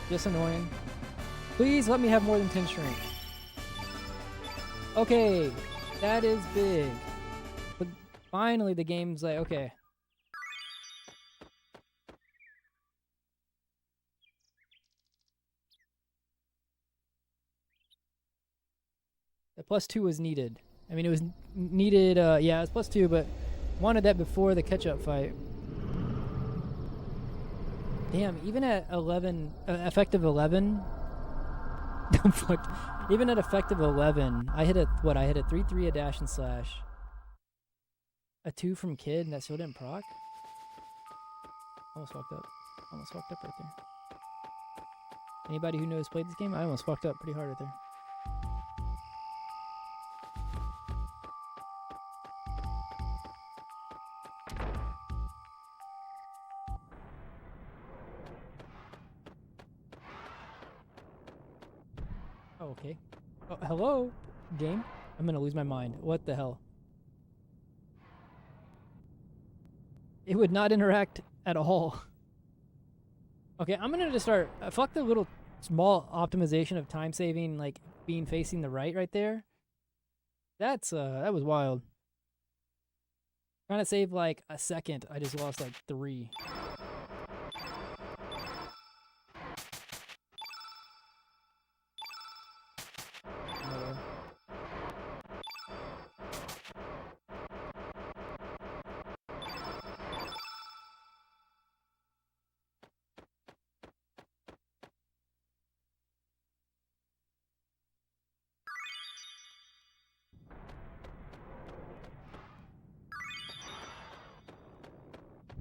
Just annoying. Please let me have more than 10 strength. Okay, that is big. But finally the game's like, okay. The +2 was needed. I mean, it was needed, yeah, it was +2, but wanted that before the catch-up fight. Damn, even at 11, effective 11, even at effective 11, I hit a, what, I hit a 3-3, a dash and slash. A 2 from Kid, and that still didn't proc? Almost fucked up. Almost fucked up right there. Anybody who knows played this game? I almost fucked up pretty hard right there. Oh, okay. Oh, hello, game. I'm gonna lose my mind. What the hell? It would not interact at all. Okay, I'm gonna just start. Fuck the little small optimization of time saving, like being facing the right there. That's that was wild. Trying to save like a second, I just lost like 3.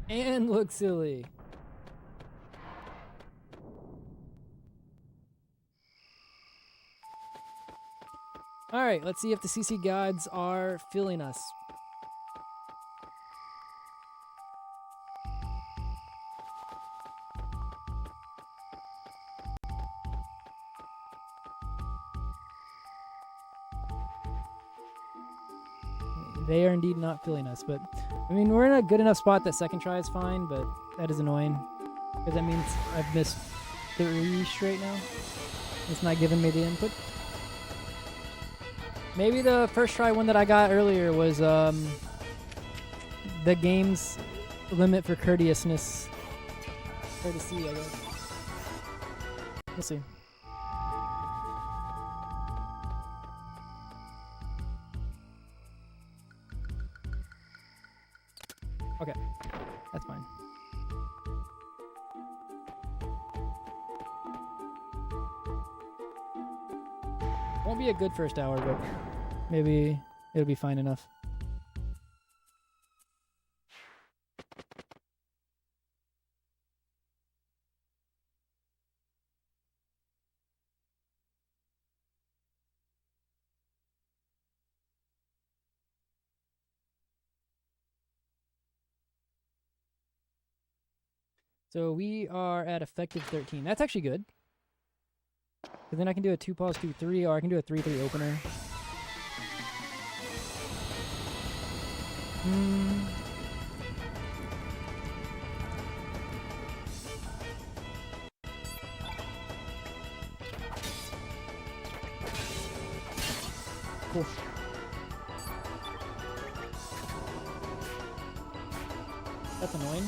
And look silly. Alright, let's see if the CC gods are feeling us. They are indeed not feeling us, but I mean, we're in a good enough spot that second try is fine, but that is annoying. Because that means I've missed 3 straight now. It's not giving me the input. Maybe the first try one that I got earlier was the game's limit for courteousness. Courtesy, I guess. We'll see. Okay, that's fine. Won't be a good first hour, but maybe it'll be fine enough. So we are at effective 13. That's actually good. Because then I can do a 2 pause 2-3, or I can do a 3-3 opener. Cool. That's annoying.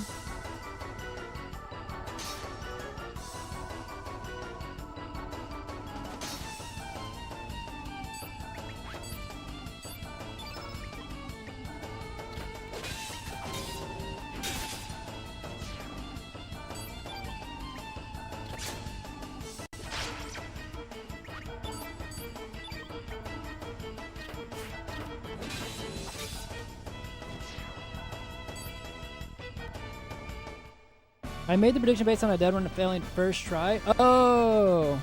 I made the prediction based on a dead run failing first try. Oh.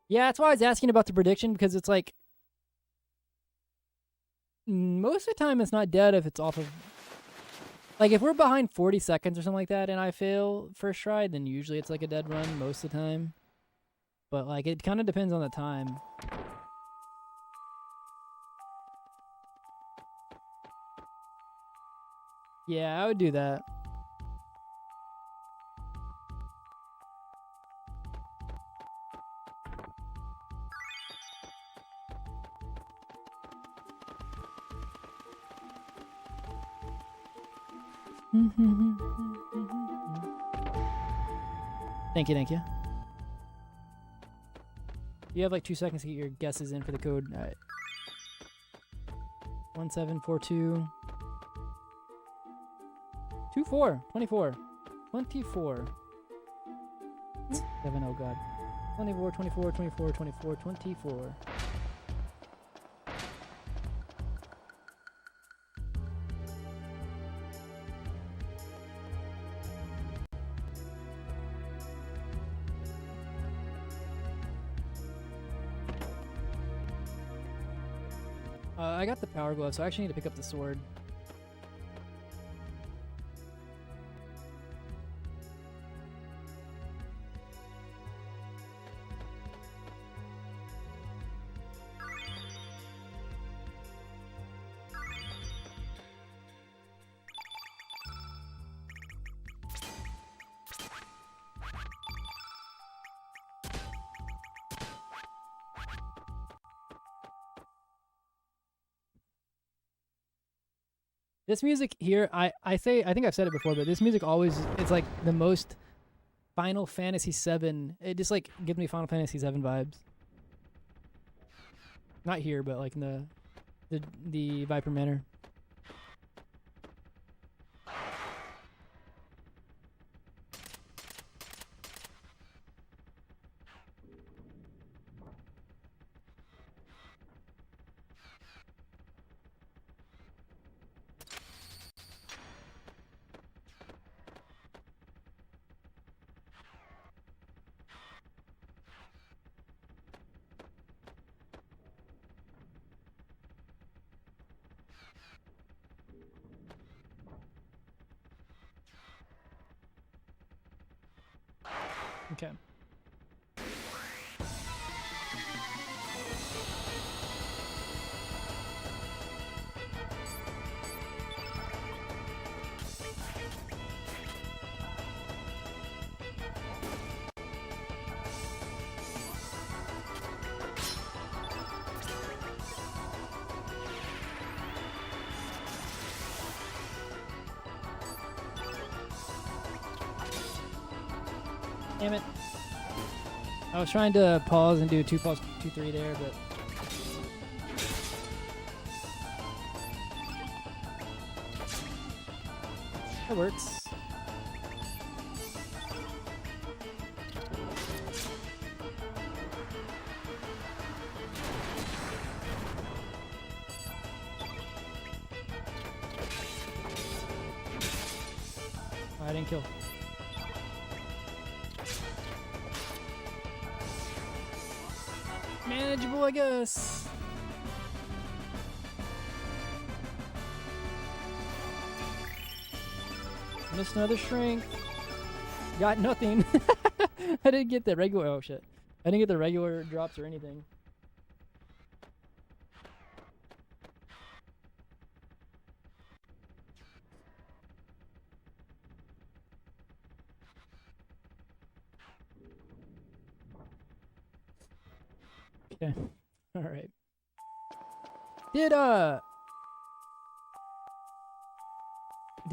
Yeah, that's why I was asking about the prediction, because it's like most of the time it's not dead if it's off of, like, if we're behind 40 seconds or something like that and I fail first try, then usually it's like a dead run most of the time. But like it kind of depends on the time. Yeah, I would do that. Thank you, thank you. You have like 2 seconds to get your guesses in for the code. All right. 1742 24 24 24 7. Oh god. 24 24 24 24 24. I got the power glove, so I actually need to pick up the sword. This music here, I think I've said it before, but this music always, it's like the most Final Fantasy VII. It just like gives me Final Fantasy VII vibes. Not here, but like in the Viper Manor. Okay. Damn it. I was trying to pause and do 2 pause 2 3 there, but that works. I didn't kill. Manageable, I guess. Missed another shrink. Got nothing. I didn't get the regular. Oh shit! I didn't get the regular drops or anything. Okay. All right. Did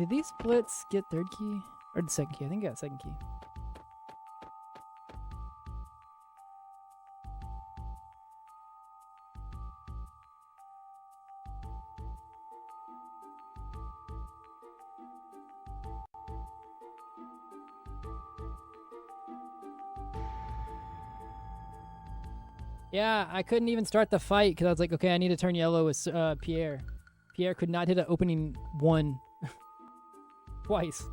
these splits get 3rd key or the 2nd key? I think I got 2nd key. Yeah, I couldn't even start the fight because I was like, okay, I need to turn yellow with Pierre. Pierre could not hit an opening 1 twice.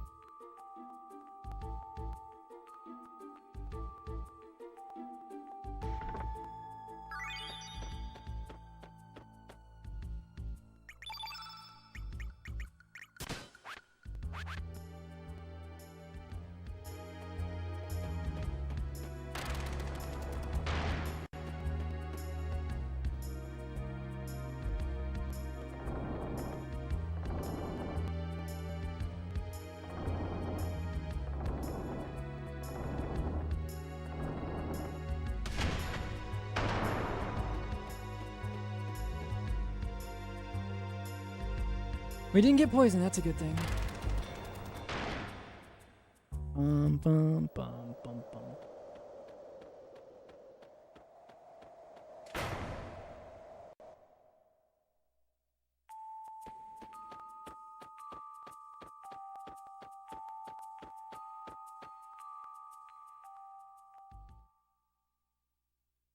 We didn't get poisoned. That's a good thing. Bum, bum, bum, bum, bum.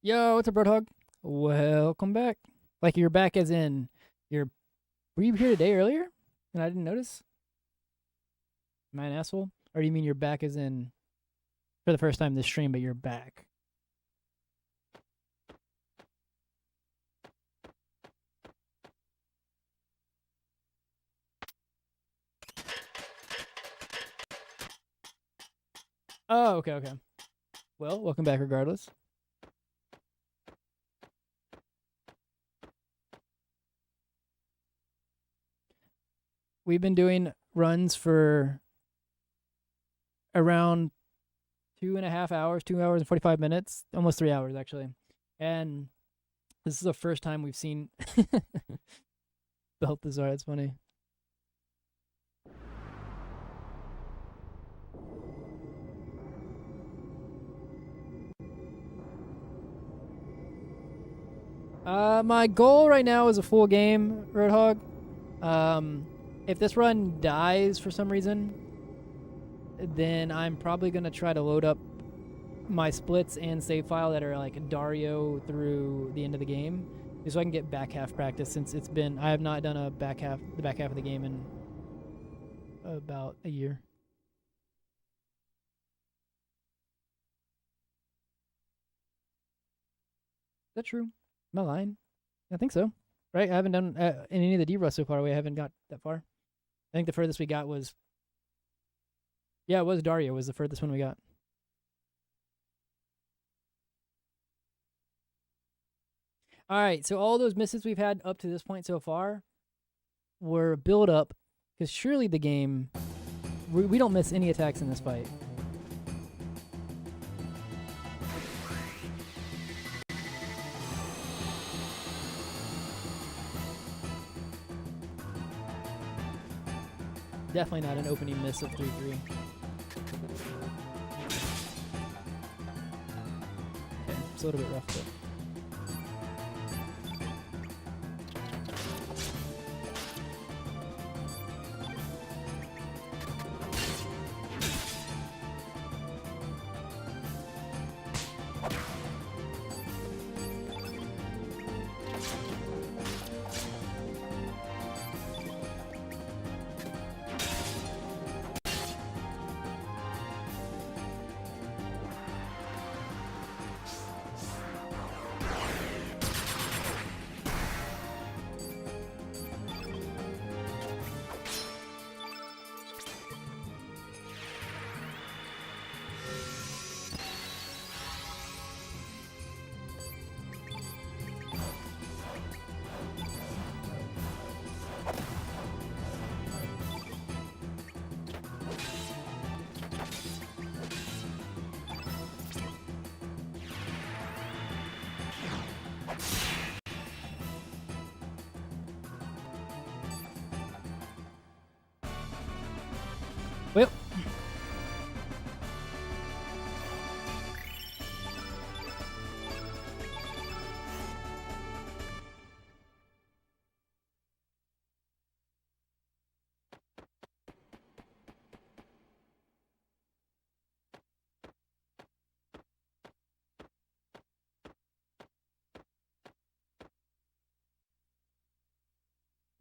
Yo, what's up, Roadhog? Welcome back. Like you're back as in you're... Were you here today earlier and I didn't notice? Am I an asshole? Or do you mean you're back as in for the first time this stream, but you're back? Oh, okay, okay. Well, welcome back regardless. We've been doing runs for around 2.5 hours, 2 hours and 45 minutes, almost 3 hours actually. And this is the first time we've seen Balthazar. It's funny. My goal right now is a full game, Roadhog. If this run dies for some reason, then I'm probably going to try to load up my splits and save file that are like Dario through the end of the game, just so I can get back half practice, since I have not done the back half of the game in about a year. Is that true? Am I lying? I think so. Right? I haven't done in any of the D-Rust so far. I haven't got that far. I think the furthest we got was... Yeah, it was Dario was the furthest one we got. Alright, so all those misses we've had up to this point so far were build up, because surely the game... We don't miss any attacks in this fight. Definitely not an opening miss of 3-3. Okay, it's a little bit rough, but...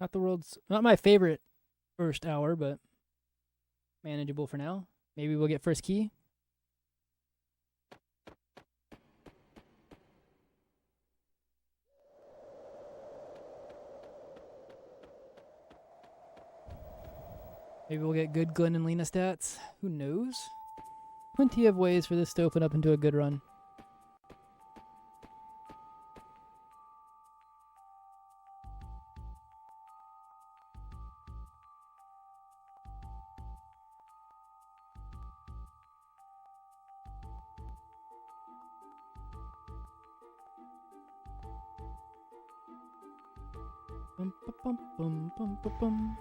Not my favorite first hour, but manageable for now. Maybe we'll get first key. Maybe we'll get good Glenn and Lena stats. Who knows? Plenty of ways for this to open up into a good run. Bum, bum, bum, bum, bum, bum.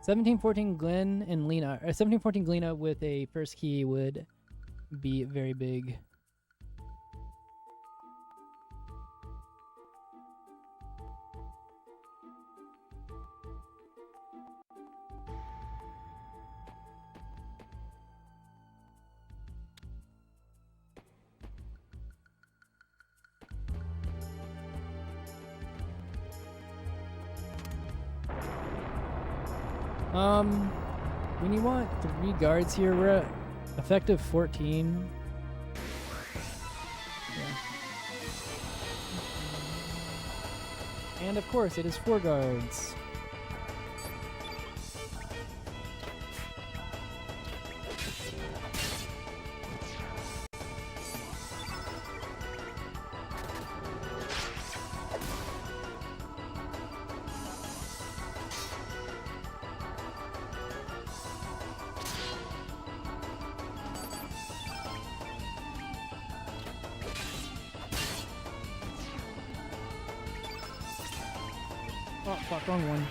17-14 Glenn and Lena, or 17-14 Glena with a first key would be very big. When you want 3 guards here, we're at effective 14. Yeah. And of course, it is 4 guards. Oh, fuck, wrong one.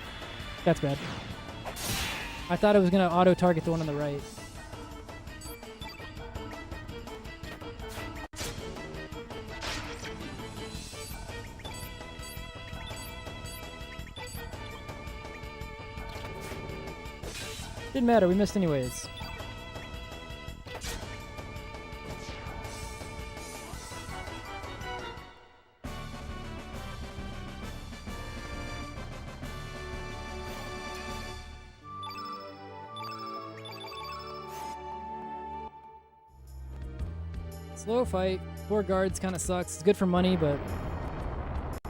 That's bad. I thought it was gonna auto-target the one on the right. Didn't matter, we missed anyways. Slow fight. 4 guards kind of sucks. It's good for money, but it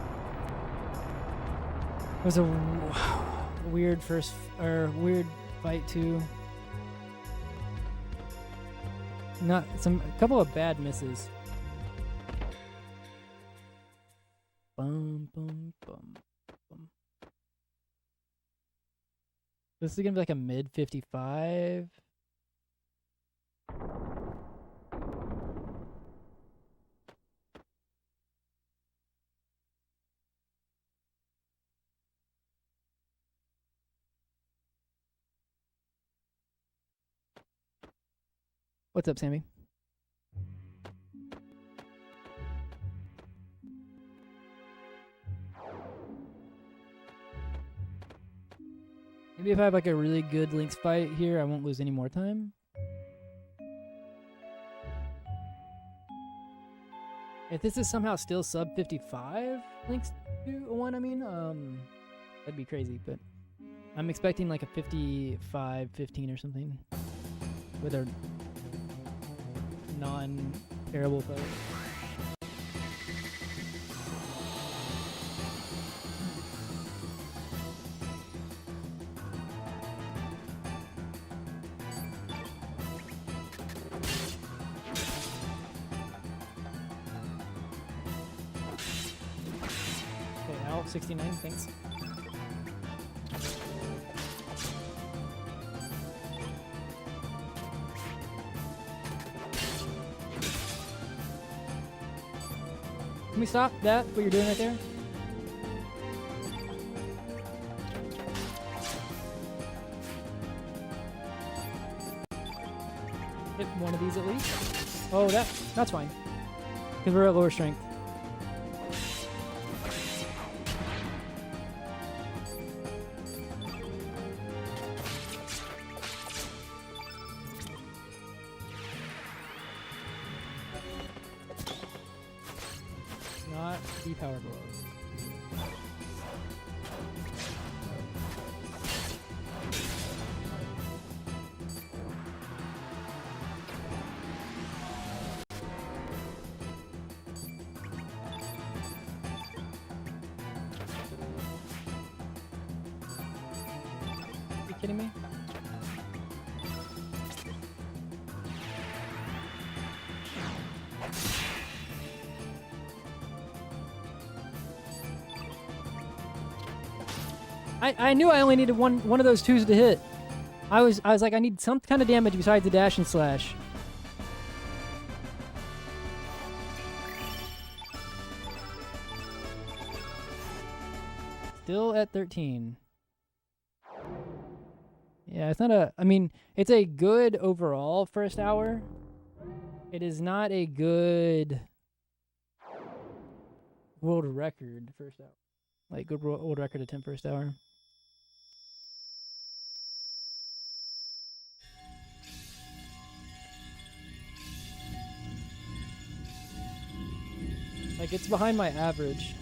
was a weird weird fight too. A couple of bad misses. Bum bum bum bum. This is gonna be like a mid 55. What's up, Sammy? Maybe if I have like a really good Lynx fight here, I won't lose any more time. If this is somehow still sub 55 Lynx 2-1, I mean, that'd be crazy, but I'm expecting like a 55-15 or something with a non-terrible fight. Okay, Al, 69, thanks. Can we stop that, what you're doing right there? Hit one of these at least. Oh, that's fine. Because we're at lower strength. Not the power blow. kidding me? I knew I only needed one of those twos to hit. I was like, I need some kind of damage besides the dash and slash. Still at 13. Yeah, it's not a... I mean, it's a good overall first hour. It is not a good world record first hour. Like, good world record attempt first hour. Like, it's behind my average.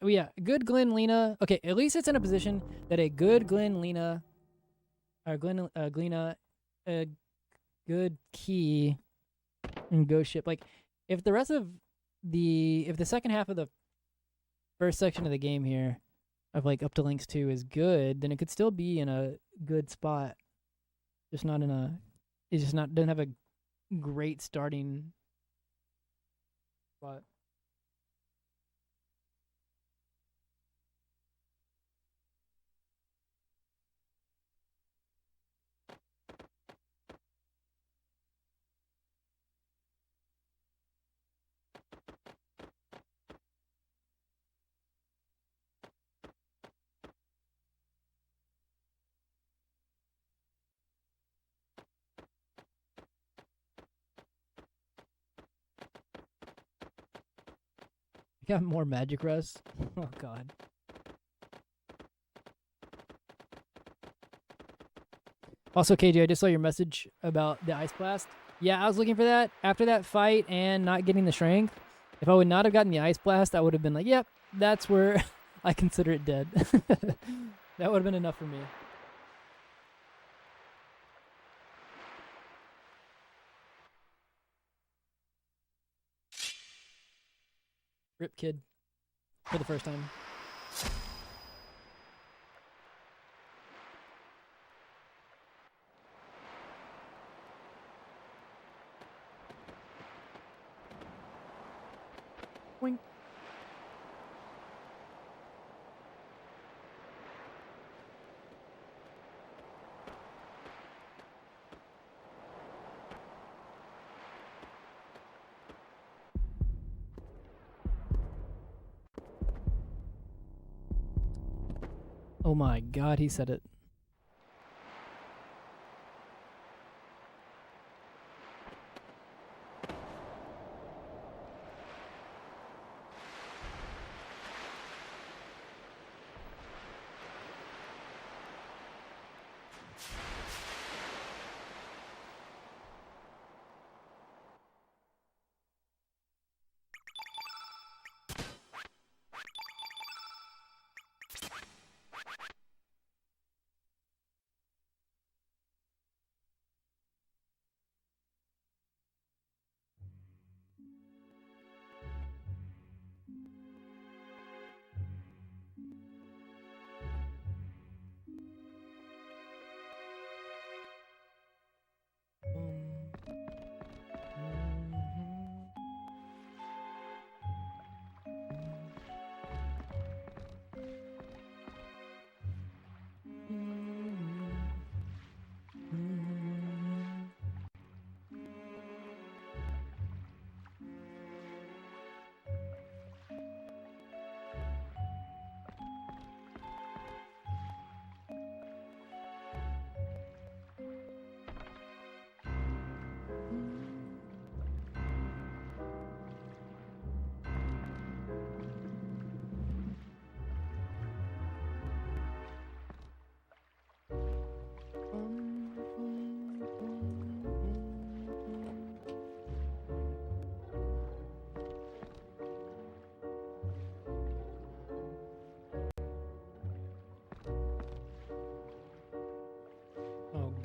Yeah, good Glen Lena. Okay, at least it's in a position that a good Glen Lena, or Glena, a good key and Ghost Ship. Like, if the rest of if the second half of the first section of the game here, of like up to Links 2 is good, then it could still be in a good spot. Just not in a, it's just not, doesn't have a great starting spot. Got more magic rust. Oh god. Also, KJ, I just saw your message about the ice blast. Yeah, I was looking for that after that fight and not getting the strength. If I would not have gotten the ice blast, I would have been like, yep, that's where I consider it dead. That would have been enough for me. Rip kid. For the first time. Boing. Oh my god, he said it.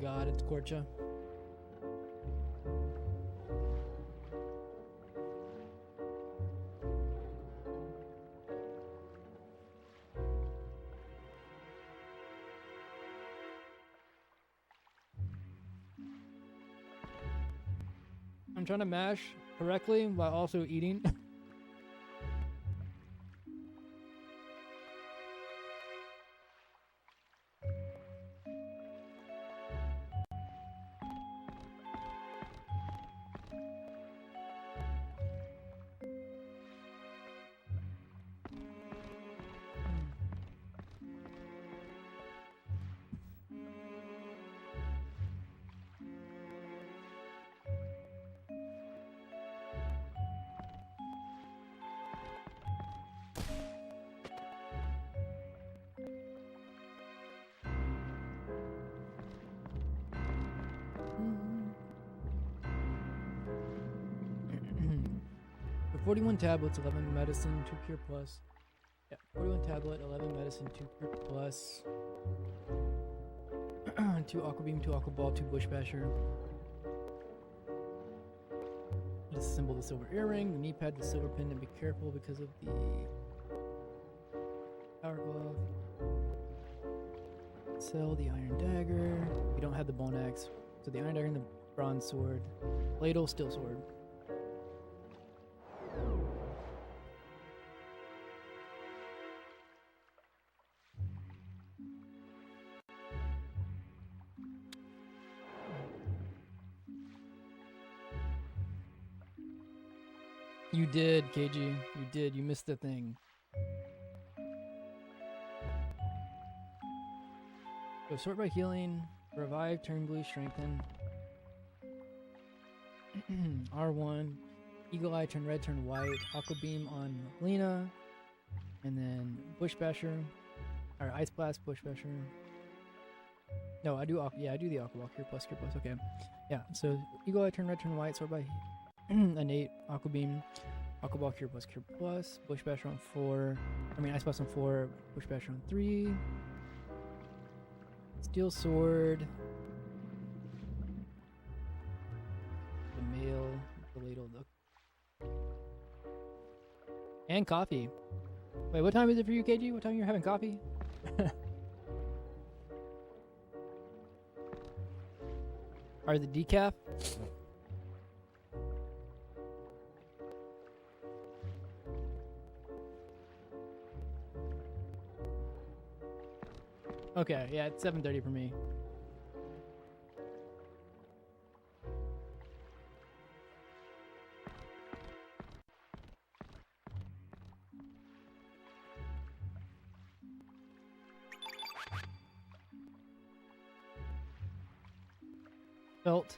god, it's Korcha. I'm trying to mash correctly while also eating. For 41 tablets, 11 medicine, 2 cure plus. Yeah, 41 tablet, 11 medicine, 2 cure plus. 2 aqua beam, 2 aqua ball, 2 bush basher. Disassemble the silver earring, the knee pad, the silver pin, and be careful because of the power glove. Sell the iron dagger. We don't have the bone axe, so the iron dagger and the bronze sword. Ladle, steel sword. You did, KG. You did. You missed the thing. So sort by healing, revive, turn blue, strengthen. R1, eagle eye, turn red, turn white. Aqua beam on Lena, and then bush basher, or ice blast, bush basher. No, I do yeah, I do the aqua ball. Cure plus. Okay, yeah. So eagle eye, turn red, turn white. Sort by innate, aqua beam. Aqua ball, cure plus, bush basher on 4. I mean, ice blast on 4, bush basher on 3. Steel sword. The mail, the ladle, and coffee. Wait, what time is it for you, KG? What time you're having coffee? Are the decaf? Okay, yeah, it's 7:30 for me. Belt.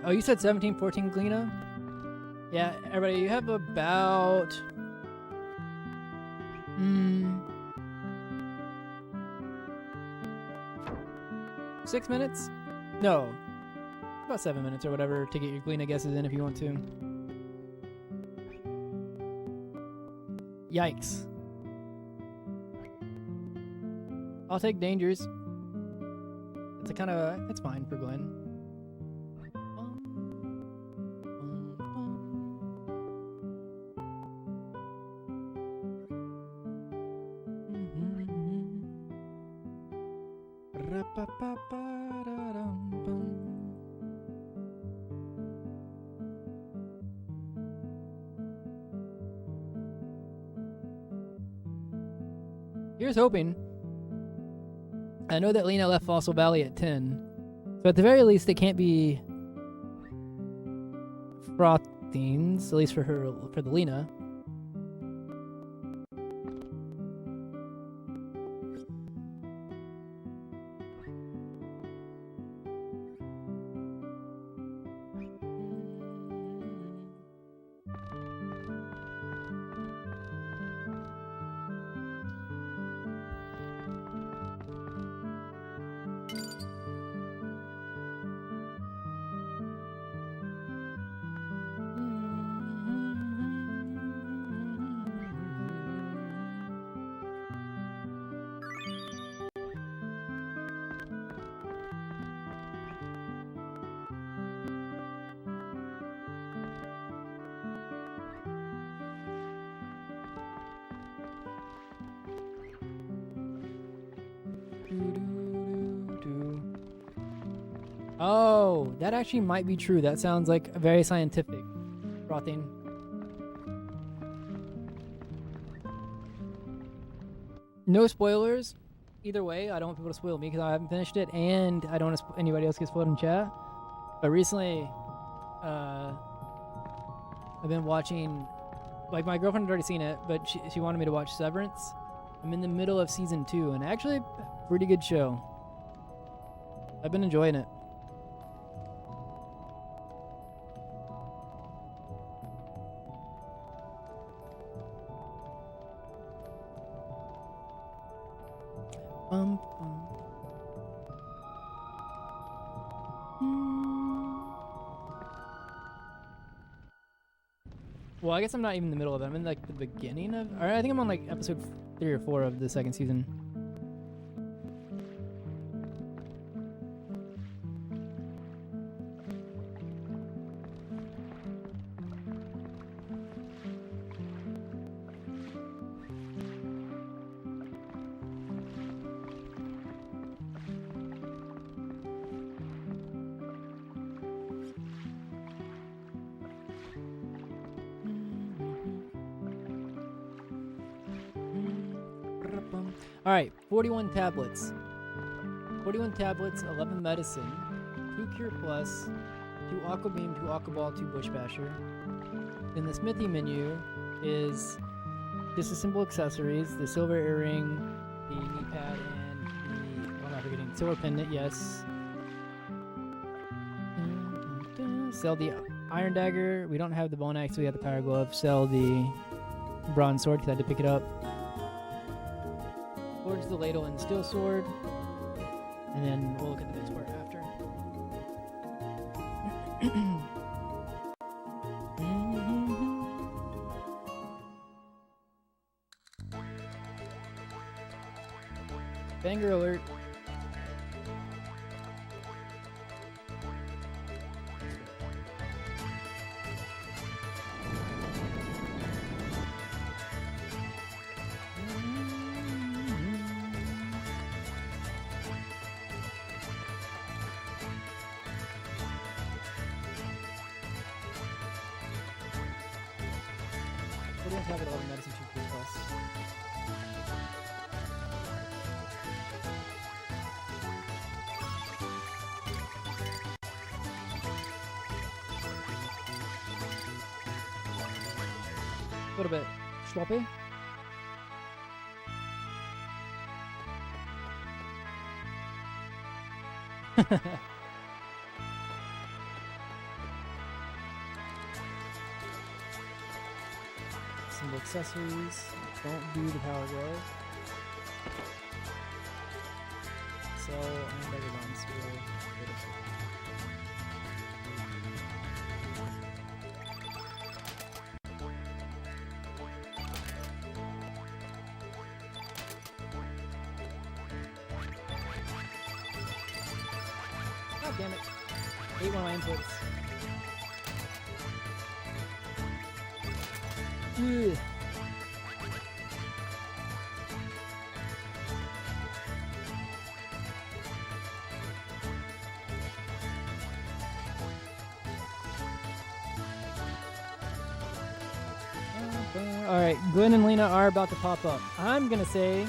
Oh, you said 1714 Gleena? Yeah, everybody, you have about 6 minutes? No, about 7 minutes or whatever to get your Gleena guesses in if you want to. Yikes. I'll take dangers. It's a kind of, it's fine for Glenn. Here's hoping. I know that Lena left Fossil Valley at 10. So at the very least, they can't be Frothings, at least for the Lena. Oh, that actually might be true. That sounds like very scientific. Frothing. No spoilers. Either way, I don't want people to spoil me because I haven't finished it, and I don't want anybody else get spoiled in chat. But recently, I've been watching. Like, my girlfriend had already seen it, but she wanted me to watch Severance. I'm in the middle of season 2, and actually, pretty good show. I've been enjoying it. Well, I guess I'm not even in the middle of it. I'm in like the beginning of, or I think I'm on like episode 3 or 4 of the second season. Alright, 41 tablets. 41 tablets, 11 medicine, 2 Cure Plus, 2 Aqua Beam, 2 Aqua Ball, 2 Bush Basher. Then the Smithy menu is disassemble accessories, the silver earring, the knee pad, and the, what am I forgetting? Silver pendant, yes. Sell the iron dagger. We don't have the bone axe, so we have the power glove. Sell the bronze sword because I had to pick it up. Forge the ladle and steel sword, and then we'll look at the next part after. Banger alert. Have 11 medicine, 2 Cure Plus. A little bit sloppy. Some accessories. Don't do the power glove. So I'm better ones will God damn it. Ate one of my inputs. Ugh. Alright, Glenn and Lena are about to pop up. I'm gonna say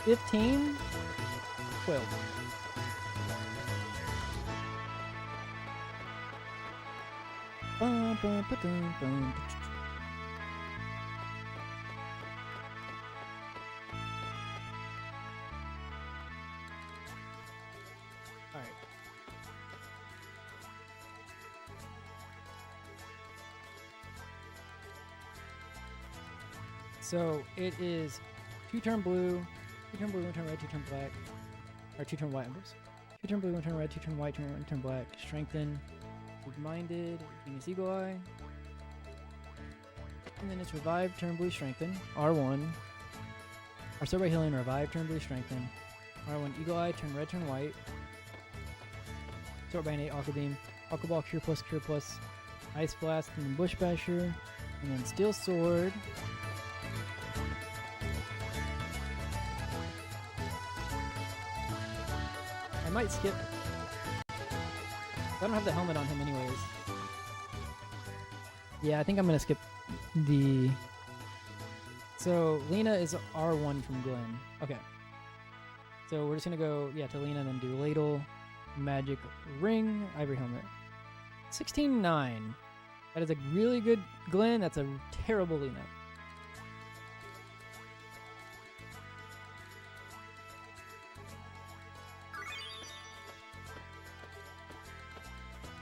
15? 12. Bum, bum, ba-dum, bum. All right. So it is 2-turn blue, 2-turn blue, 1-turn red, 2-turn black, or 2-turn white. 2-turn blue, 1-turn red, 2-turn white, 1-turn black. Strengthen, Weak-minded, Venus Eagle Eye. And then it's revive, turn blue, strengthen. R1. Or start by healing, revive, turn blue, strengthen. R1, Eagle Eye, turn red, turn white. Start by innate, Aqua Beam, Aqua Ball, Cure Plus, Ice Blast, and then Bush Basher, and then Steel Sword. I might skip. I don't have the helmet on him anyways. Yeah, I think I'm gonna skip the... So, Lena is R1 from Glenn. Okay. So we're just gonna go, yeah, to Lena and then do Ladle, Magic Ring, Ivory Helmet. 16-9. That is a really good Glenn, that's a terrible Lena.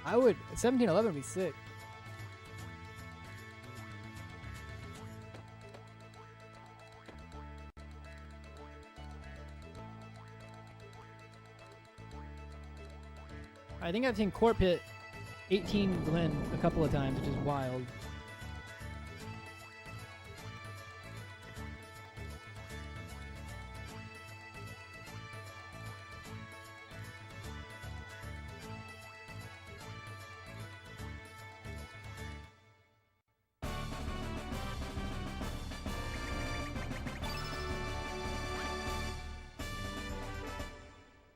I would 17-11 would be sick. I think I've seen Corp hit 18 Glenn a couple of times, which is wild.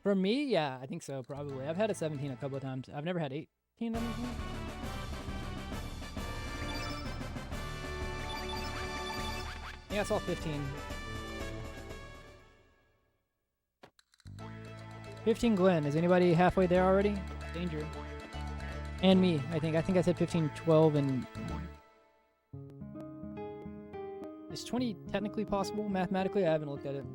For me, yeah, I think so, probably. I've had a 17 a couple of times. I've never had 18 on this one. Yeah, it's all 15. 15 Glenn. Is anybody halfway there already? Danger. And me, I think. I think I said 15, 12, and... Is 20 technically possible? Mathematically, I haven't looked at it.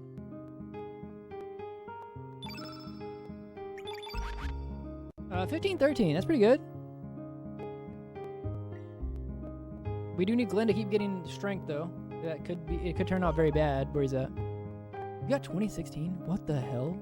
15, 13. That's pretty good. We do need Glenn to keep getting strength, though. That could be. It could turn out very bad. Where he's at. You got 2016? What the hell?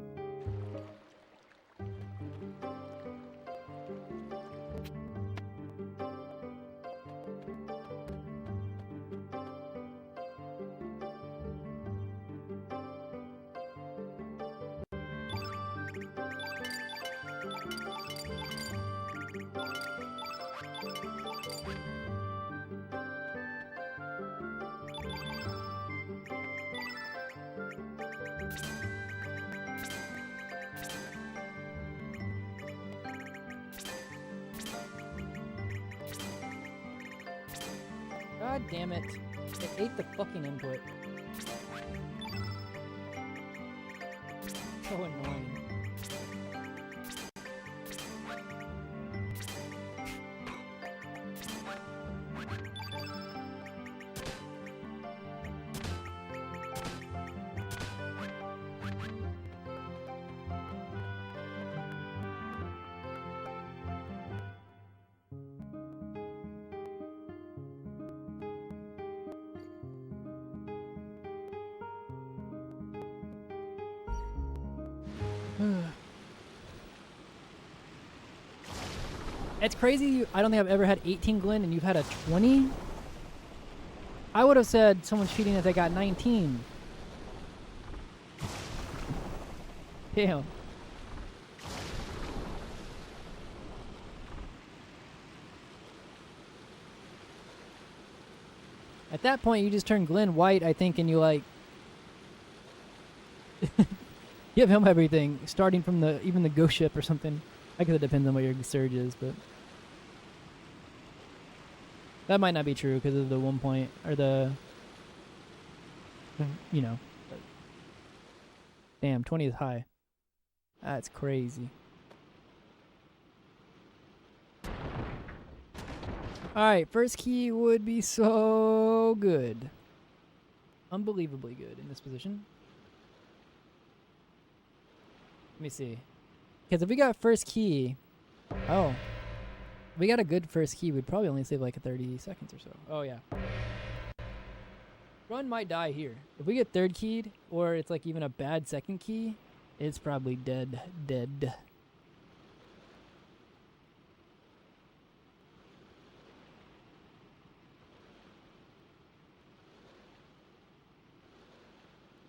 God damn it. It ate the fucking input. So annoying. It's crazy. I don't think I've ever had 18 Glenn and you've had a 20. I would have said someone's cheating if they got 19. Damn. At that point, you just turn Glenn white, I think, and you like give him everything, starting from even the ghost ship or something. I guess it depends on what your surge is, but that might not be true because of the 1 point or the, you know. Damn, 20 is high. That's crazy. Alright, first key would be so good. Unbelievably good in this position. Let me see. Because if we got first key... Oh. If we got a good first key, we'd probably only save like 30 seconds or so. Oh, yeah. Run might die here. If we get third keyed, or it's like even a bad second key, it's probably dead. Dead.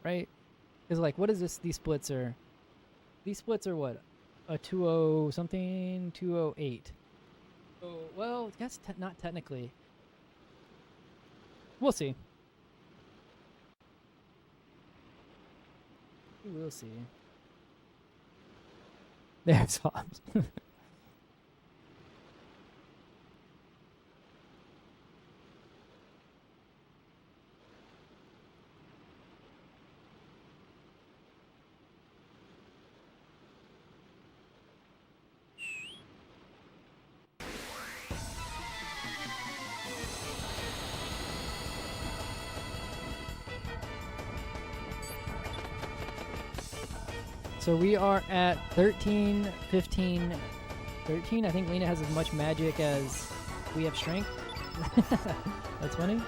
Right? Because like, what is this? These splits are what? A 2-0 something, 208. Oh, well, I guess not technically. We'll see. We will see. There's Hobbs. So we are at 13, 15, 13. I think Lena has as much magic as we have strength. That's funny.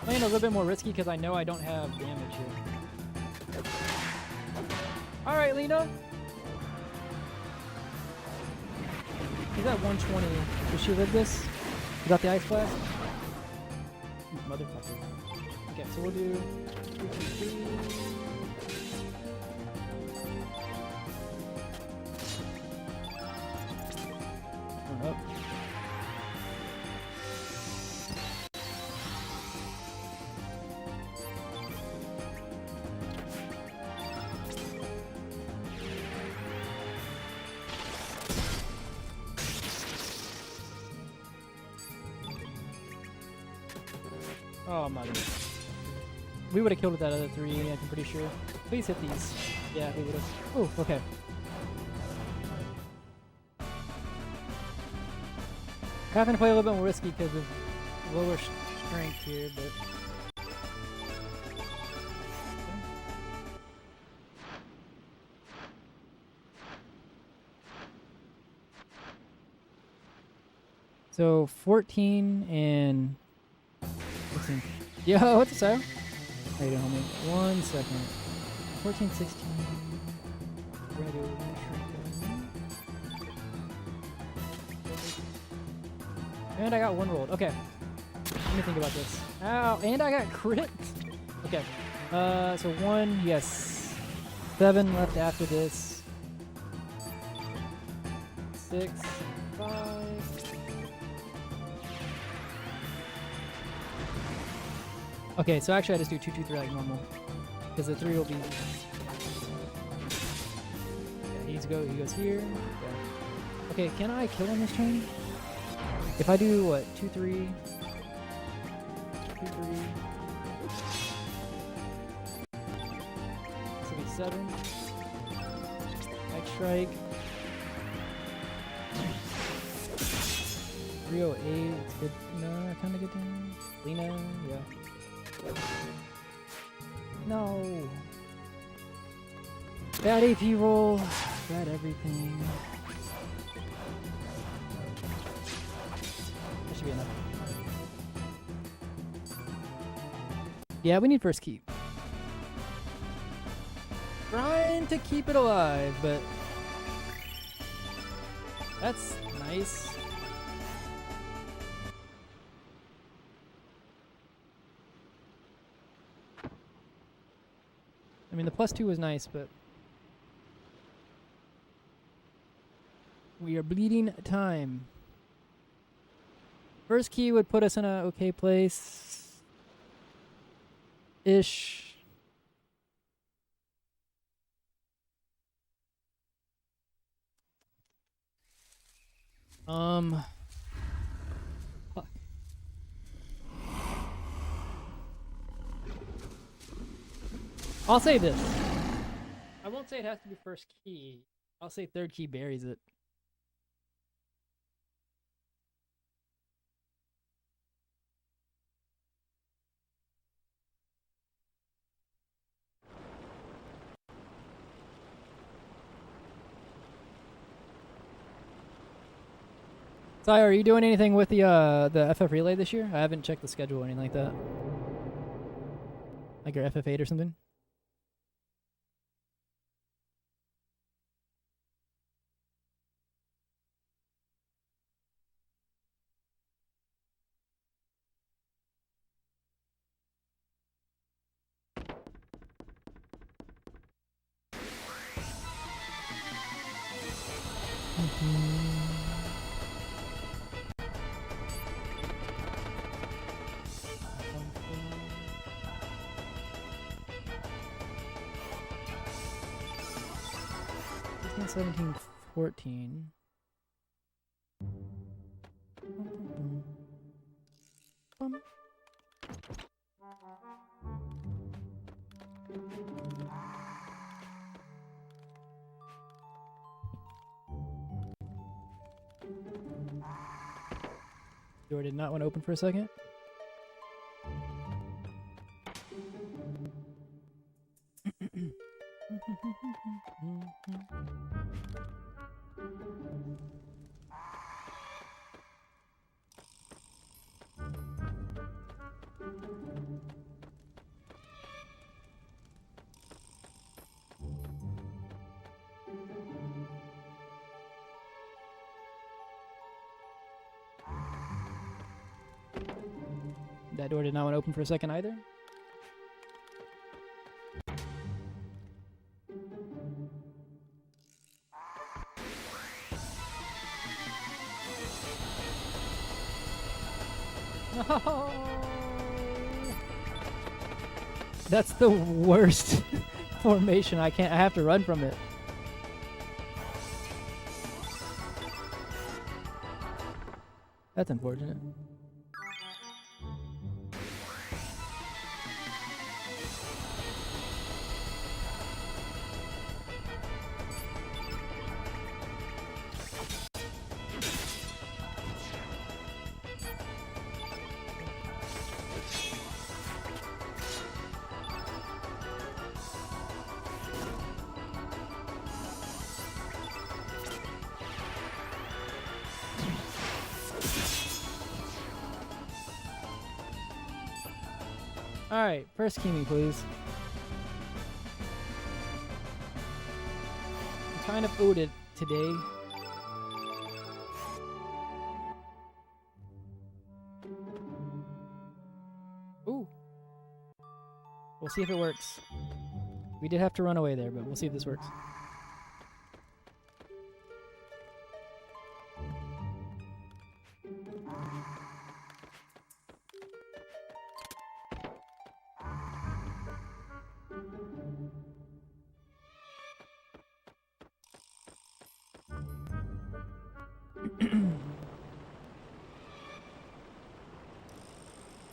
Playing a little bit more risky because I know I don't have damage here. Alright, Lena. He's at 120. Does she live this? You got the ice blast? Motherfucker. Okay, so we'll do 2, 2, 3. Turn up. Oh my god. We would have killed with that other 3, I'm pretty sure. Please hit these. Yeah, we would have. Oh, okay. Having to play a little bit more risky because of lower strength here, but... So, 14 and... Yo, what's the sound? How you doing, homie? 1 second. 14, 16. We're gonna do and I got 1 rolled. Okay. Let me think about this. Ow, and I got crit. Okay. So 1, yes. 7 left after this. 6, 5. Okay, so actually I just do 2, 2, 3 like normal. Because the 3 will be... Yeah, he goes here. Okay, can I kill on this turn? If I do, what, 2, 3... 2, 3... This will be 7. Next strike. 308, it's good. No, kind of good damage. Lena, yeah. No. Bad AP roll. Bad everything. That should be enough. Yeah, we need first keep. Trying to keep it alive, but that's nice. I mean, the +2 was nice, but we are bleeding time. First key would put us in a okay place. Ish. Fuck. I'll say this. I won't say it has to be first key. I'll say third key buries it. Sai, are you doing anything with the FF Relay this year? I haven't checked the schedule or anything like that. Like your FF8 or something? Mm-hmm. 17, 14. Door did not want to open for a second. That door did not want to open for a second either. No! That's the worst formation. I have to run from it. That's unfortunate. Alright, first key me, please. I'm kind of owed it today. Ooh. We'll see if it works. We did have to run away there, but we'll see if this works.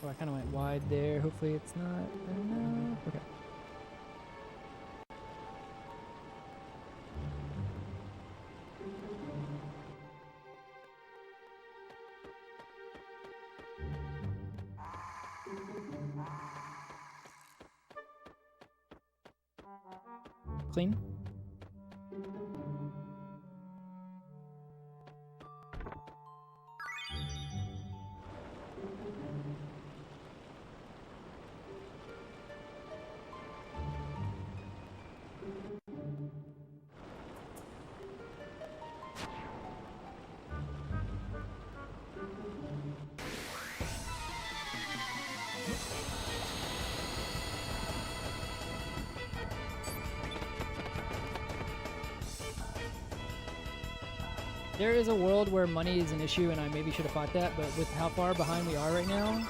Oh, I kind of went wide there. Hopefully it's not enough. Okay. Clean. There is a world where money is an issue, and I maybe should have fought that, but with how far behind we are right now,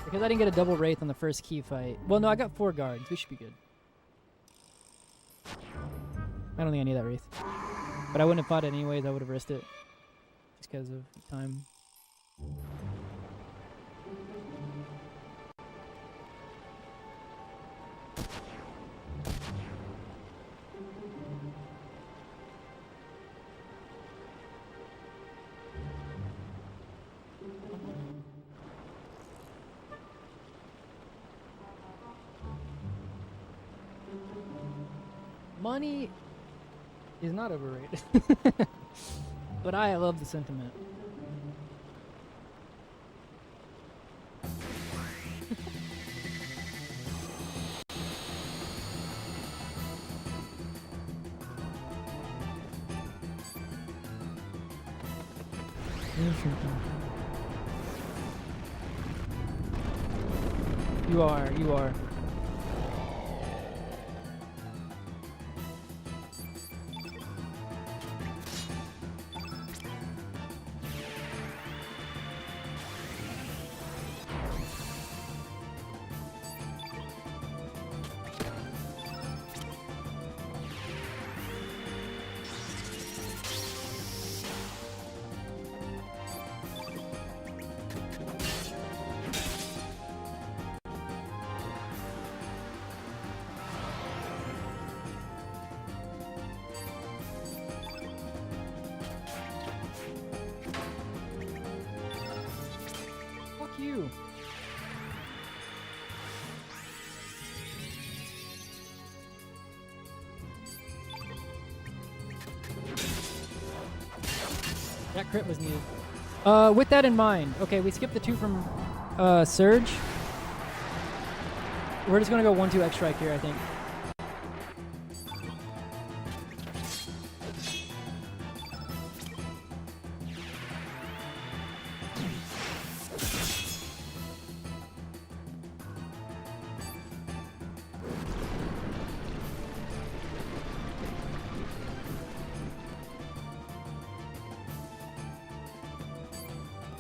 because I didn't get a double wraith on the first key fight. Well, no, I got 4 guards. We should be good. I don't think I need that wraith, but I wouldn't have fought it anyways. I would have risked it just because of time. Money is not overrated. But I love the sentiment. You are. You. That crit was needed. With that in mind, okay, we skipped the 2 from Surge. We're just gonna go 1-2 X strike here, I think.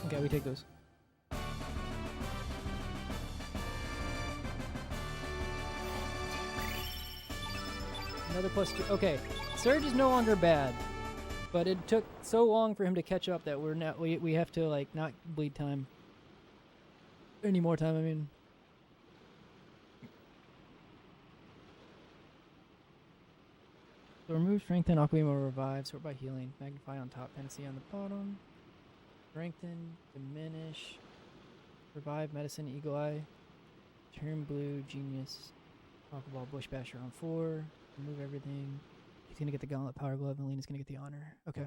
Okay, we take those. Another +2. Okay, Surge is no longer bad, but it took so long for him to catch up that we're not. We have to like not bleed time. Any more time, I mean. So remove, strengthen, Aqua Beam, or revive. Sort by healing. Magnify on top, Panacea on the bottom. Strengthen, diminish, revive, medicine, eagle eye, turn blue, genius, Pokeball, bush basher on 4, remove everything. He's gonna get the gauntlet, power glove, and Lena's gonna get the honor. Okay.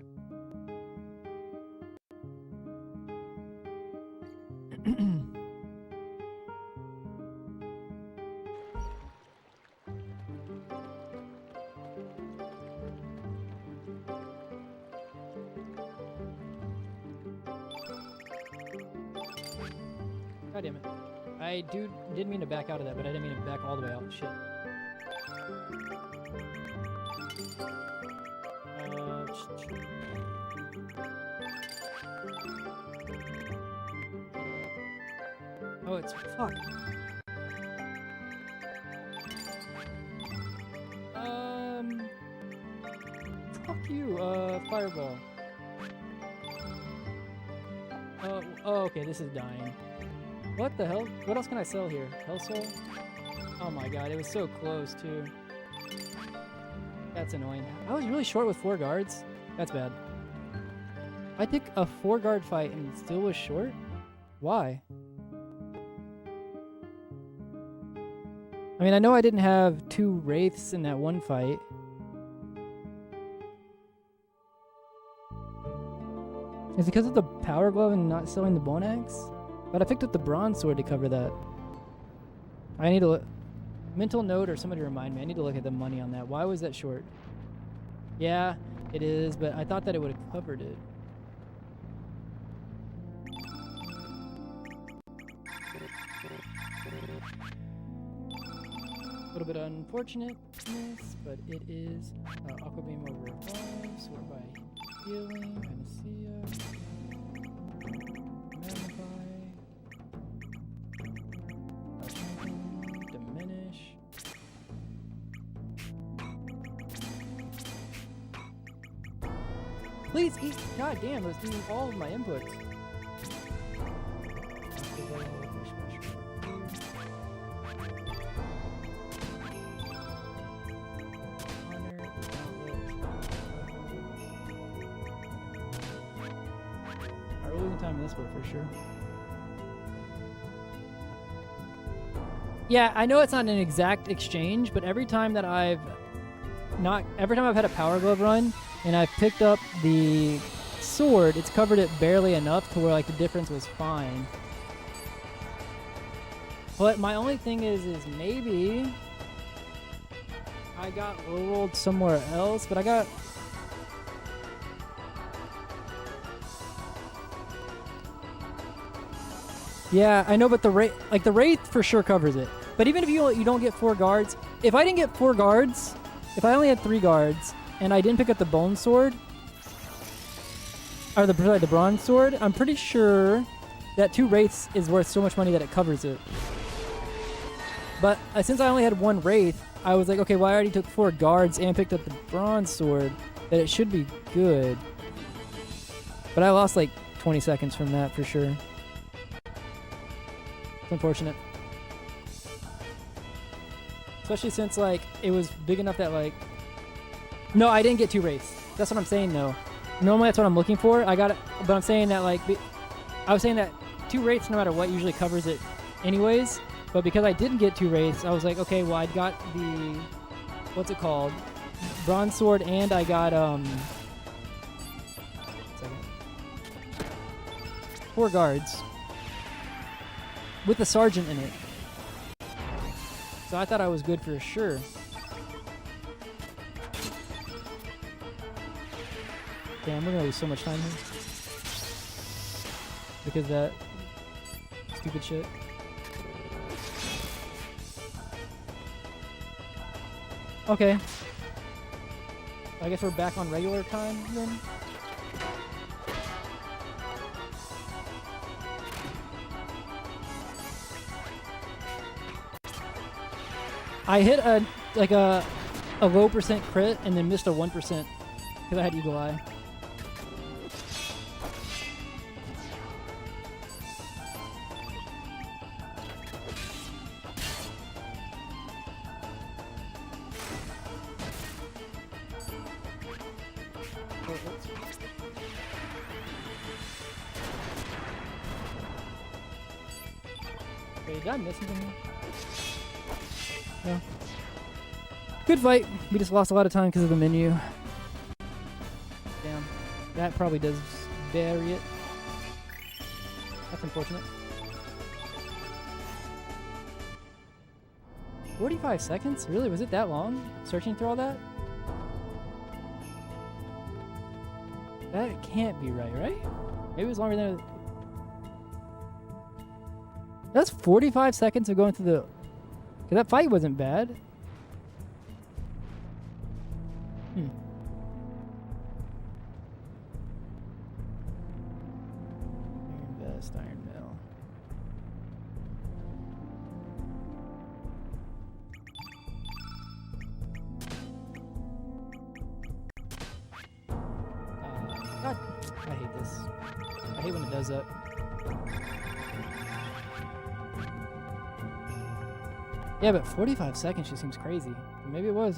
God damn it. I didn't mean to back out of that, but I didn't mean to back all the way out. Shit. Oh, it's fuck. Fuck you, fireball. Oh, okay, this is dying. What the hell? What else can I sell here? Hell Soul? Oh my god, it was so close too. That's annoying. I was really short with 4 guards. That's bad. I took a 4 guard fight and still was short? Why? I mean, I know I didn't have 2 wraiths in that one fight. Is it because of the power glove and not selling the bone axe? But I picked up the bronze sword to cover that. I need to look. Mental note or somebody remind me. I need to look at the money on that. Why was that short? Yeah, it is, but I thought that it would have covered it. A little bit unfortunate, but it is Aqua Beam over 5, sword by Healing, Panacea. Magnify. Diminish. Please eat. God damn, it was doing all of my inputs. We're losing time in this one for sure. Yeah, I know it's not an exact exchange, but every time I've had a power glove run and I've picked up the sword, it's covered it barely enough to where like the difference was fine. But my only thing is maybe I got low rolled somewhere else, but I got. Yeah, I know, but the Wraith for sure covers it. But even if you don't get 4 guards, if I didn't get 4 guards, if I only had 3 guards and I didn't pick up the bone sword or the bronze sword, I'm pretty sure that 2 Wraiths is worth so much money that it covers it. But since I only had 1 Wraith, I was like, okay, well I already took 4 guards and picked up the bronze sword, that it should be good. But I lost like 20 seconds from that for sure. Unfortunate, especially since like it was big enough that like no, I didn't get 2 wraiths. That's what I'm saying though. Normally that's what I'm looking for. I got it, but I'm saying that like I was saying that 2 wraiths no matter what usually covers it anyways, but because I didn't get 2 wraiths, I was like, okay, well I got the what's it called, bronze sword, and I got 4 guards with the sergeant in it. So I thought I was good for sure. Damn, we're gonna lose so much time here. Because of that stupid shit. Okay. I guess we're back on regular time then. I hit a low percent crit and then missed a 1% because I had Eagle Eye. Okay, did I miss something? No. Good fight. We just lost a lot of time because of the menu. Damn. That probably does bury it. That's unfortunate. 45 seconds? Really? Was it that long? Searching through all that? That can't be right? Maybe it was longer than... That's 45 seconds of going through the... That fight wasn't bad. Iron vest, iron metal. God, I hate this. I hate when it does that. Yeah, but 45 seconds just seems crazy. Maybe it was.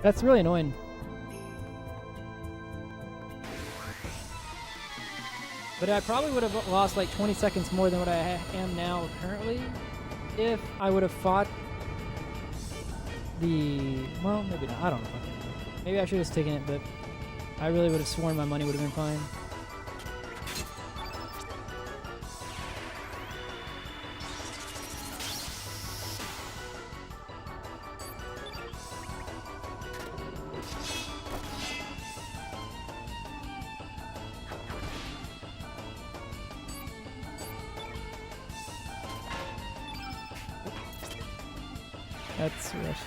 That's really annoying. But I probably would have lost like 20 seconds more than what I am now currently if I would have fought the... Well, maybe not. I don't know. Maybe I should have just taken it, but I really would have sworn my money would have been fine. That's rushed.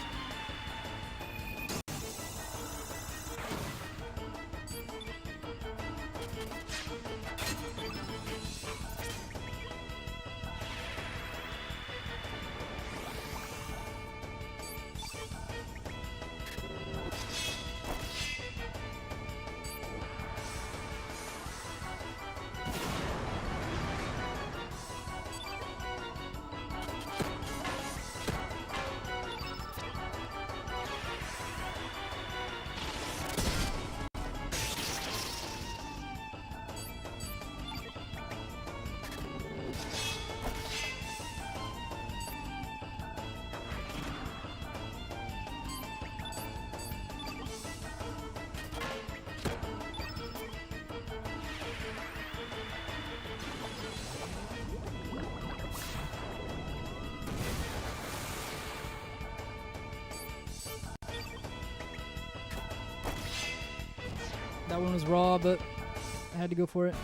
That one was raw, but I had to go for it.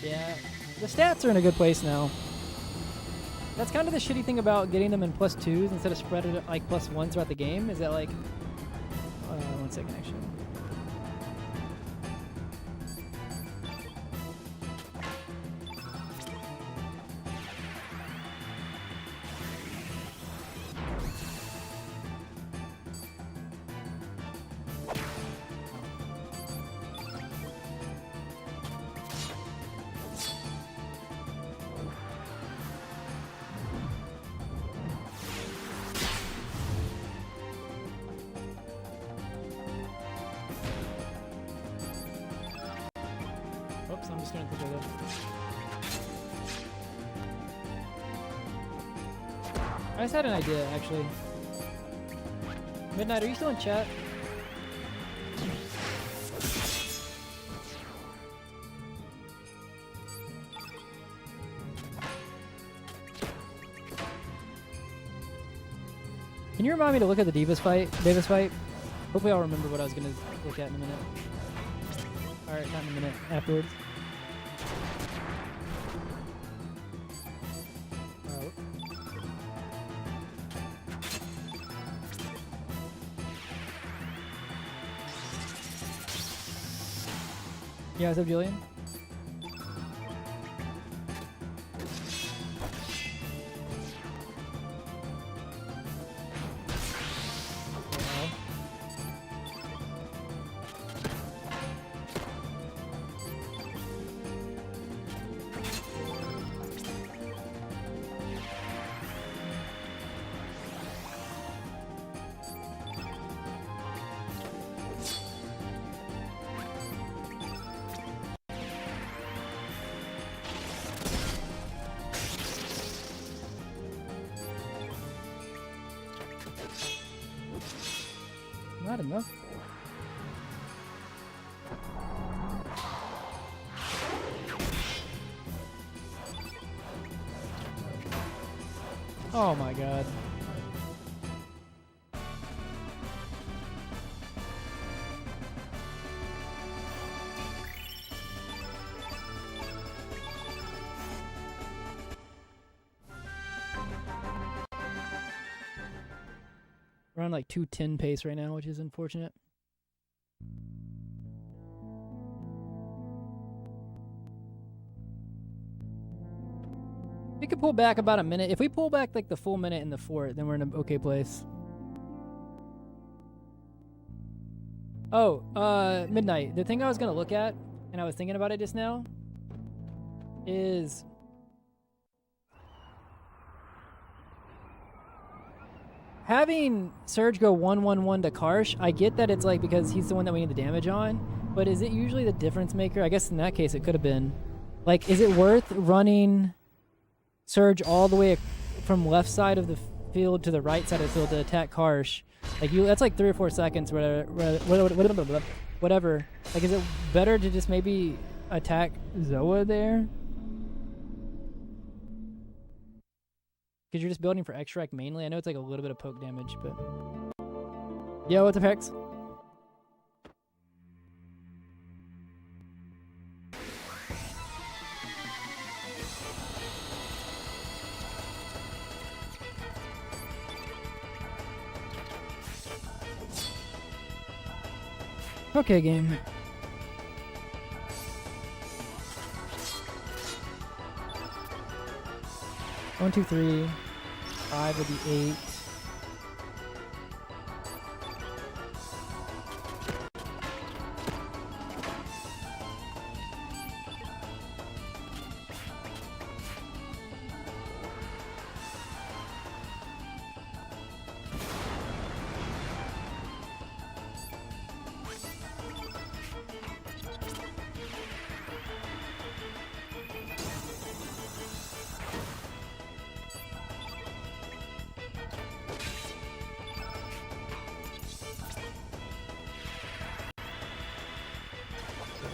Yeah, the stats are in a good place now. That's kind of the shitty thing about getting them in +2s instead of spread it like +1 throughout the game, is that like, 1 second actually. Oops, I'm just gonna put that up. I just had an idea, actually. Midnight, are you still in chat? Can you remind me to look at the Davis fight? Hopefully I'll remember what I was gonna look at in a minute. Alright, not in a minute. Afterwards. Yeah, what's up, Julian? Not enough. Oh my god. We're on like 210 pace right now, which is unfortunate. We could pull back about a minute. If we pull back like the full minute in the fort, then we're in an okay place. Oh, Midnight. The thing I was gonna look at, and I was thinking about it just now, is having Surge go 1-1-1 to Karsh. I get that it's like because he's the one that we need the damage on, but is it usually the difference maker? I guess in that case it could have been. Like, is it worth running Surge all the way from left side of the field to the right side of the field to attack Karsh? Like, that's like 3 or 4 seconds, whatever. Like, is it better to just maybe attack Zoa there? Because you're just building for X-Shrek mainly. I know it's like a little bit of poke damage, but... Yo, what's up, Hex? Okay, game. One, two, three. 5 would be 8.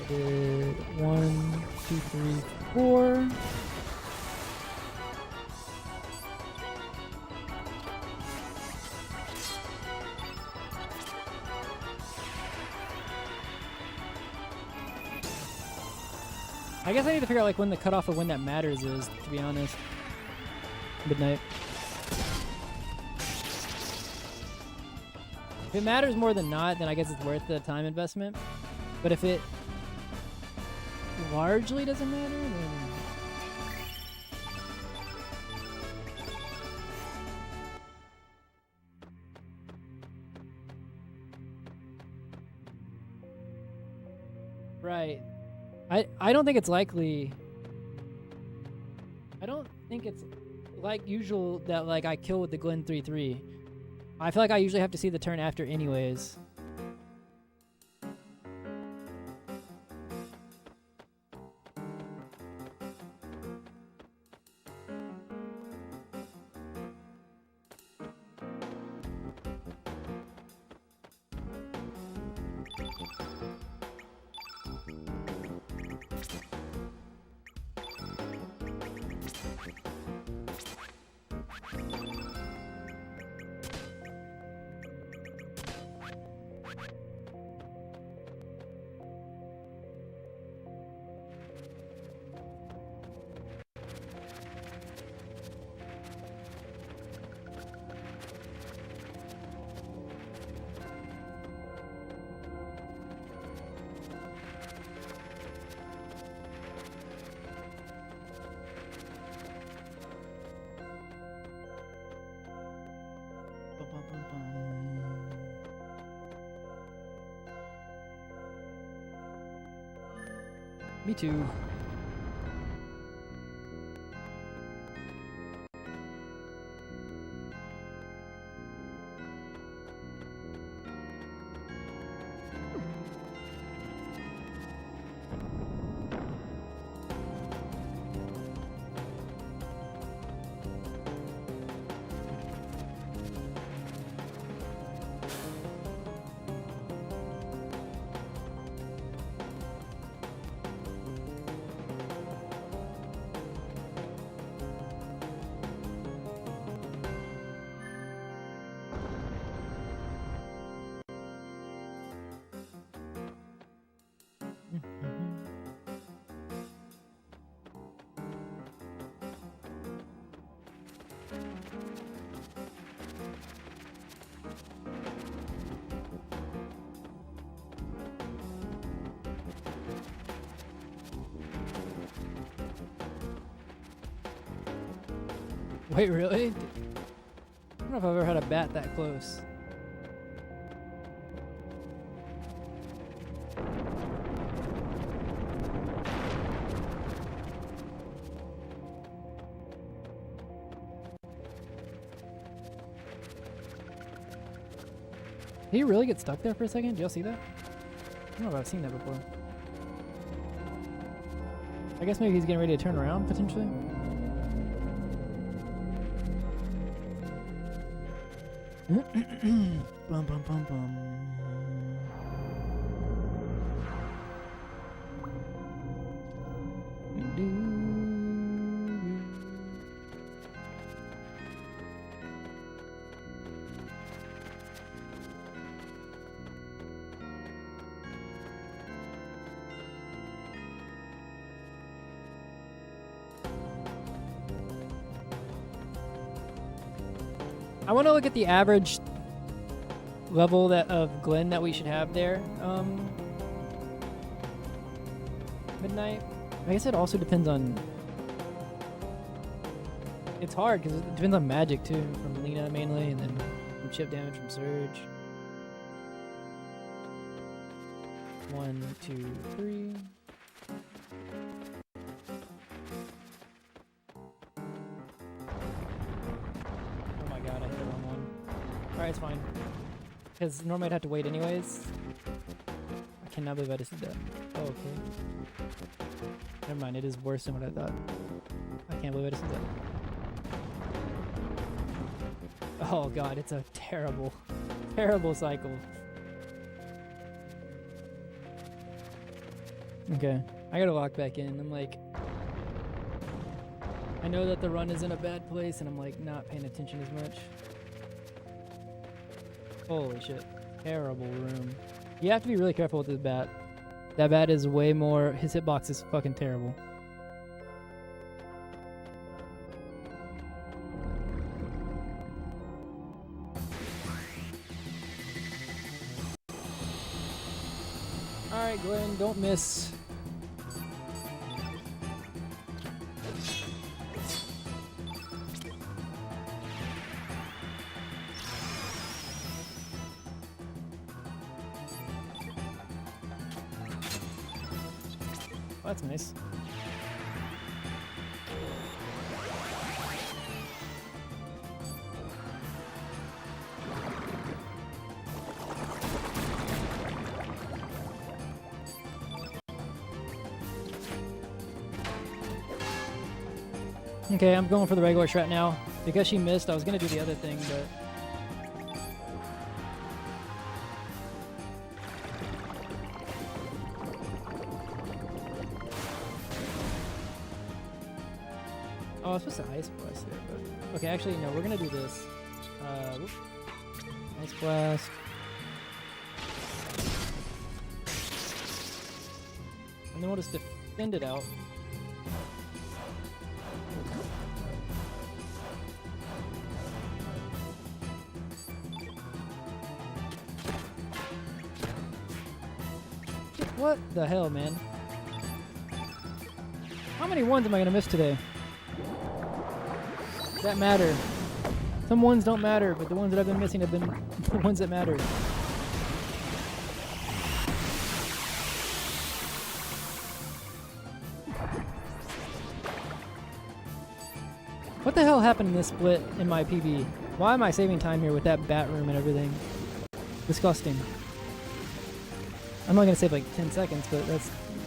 Did 1, 2, 3, 4. I guess I need to figure out like when the cutoff of when that matters is, to be honest. Midnight. If it matters more than not, then I guess it's worth the time investment. But if it largely doesn't matter, then... Right. I don't think it's likely... I don't think it's like usual that like I kill with the Glen 3-3. I feel like I usually have to see the turn after anyways. Me too. Wait, really? I don't know if I've ever had a bat that close. Did he really get stuck there for a second? Did y'all see that? I don't know if I've seen that before. I guess maybe he's getting ready to turn around, potentially. Bum, bum, bum, bum. I want to look at the average level that of Glen that we should have there. Midnight. I guess it also depends on. It's hard because it depends on magic too, from Lena mainly, and then from chip damage from Surge. 1, 2, 3. Alright, it's fine. Because normally I'd have to wait anyways. I cannot believe I just did that. Oh, okay. Never mind, it is worse than what I thought. I can't believe I just did that. Oh god, it's a terrible, terrible cycle. Okay, I gotta lock back in. I'm like... I know that the run is in a bad place and I'm like not paying attention as much. Holy shit. Terrible room. You have to be really careful with this bat. That bat is way more... His hitbox is fucking terrible. Alright, Glenn, don't miss. That's nice. Okay, I'm going for the regular shot now. Because she missed, I was gonna do the other thing, but... Oh, I was supposed to Ice Blast there, but... Okay, actually, no, we're gonna do this. Whoop. Ice Blast. And then we'll just defend it out. What the hell, man? How many ones am I gonna miss today? That matter. Some ones don't matter, but the ones that I've been missing have been the ones that matter. What the hell happened in this split in my PB? Why am I saving time here with that bat room and everything? Disgusting. I'm not gonna save like 10 seconds, but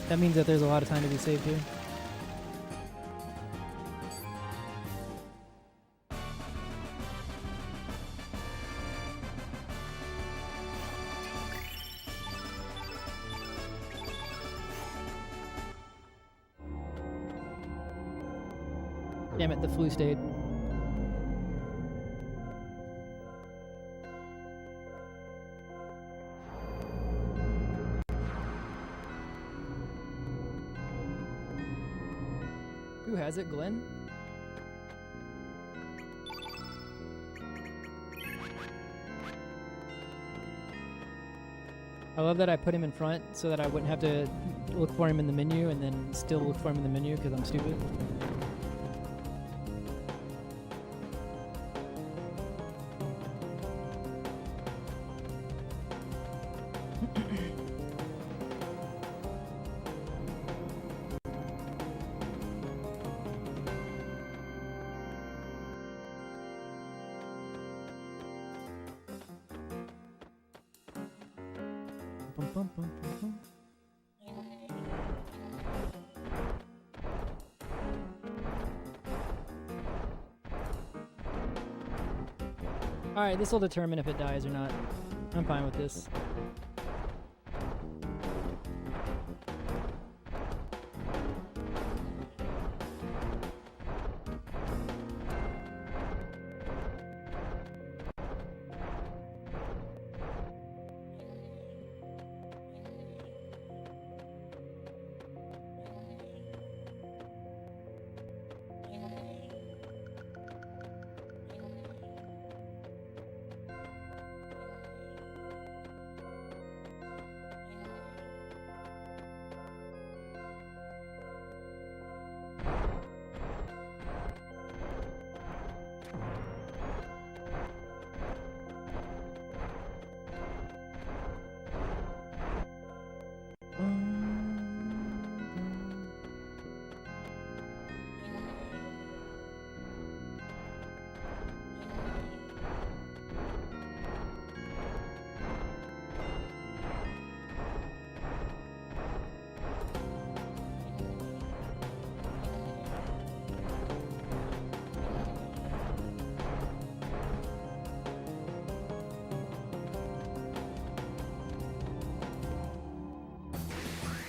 that means that there's a lot of time to be saved here. Damn it, the flu stayed. Who has it, Glenn? I love that I put him in front so that I wouldn't have to look for him in the menu and then still look for him in the menu because I'm stupid. Alright, this will determine if it dies or not. I'm fine with this.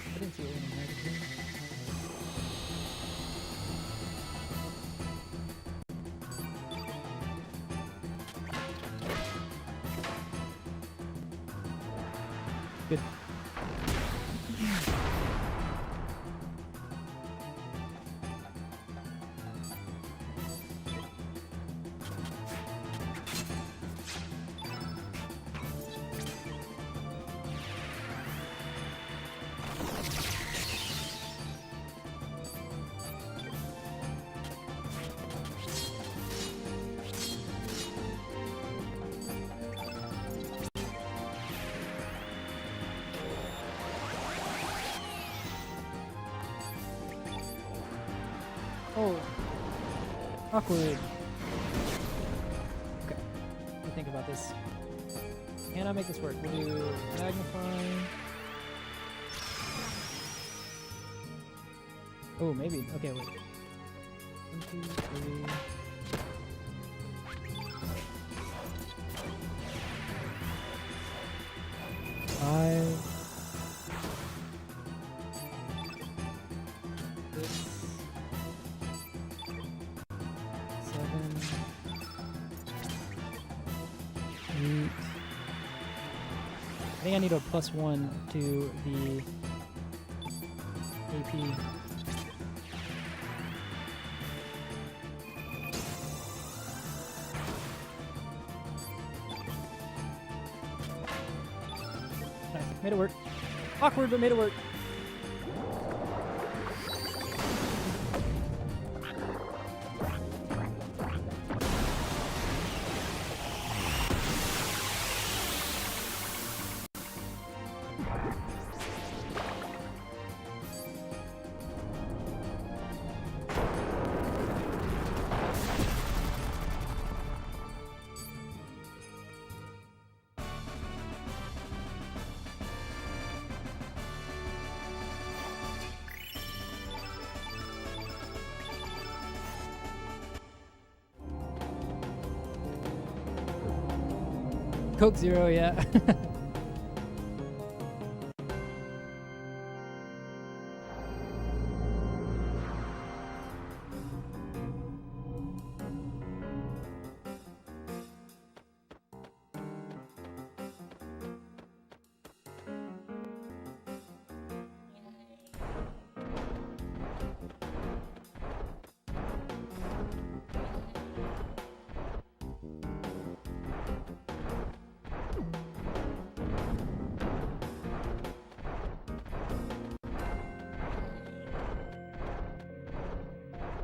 I didn't see it in there. Good. Oh, awkward. Okay, let me think about this. Can I make this work? We'll do magnifying. Oh, maybe. Okay, wait. 1, 2, 3. Five. 6. 7. 8. I think I need a +1 to the AP. Nice. Made it work. Awkward, but made it work. Coke Zero, yeah.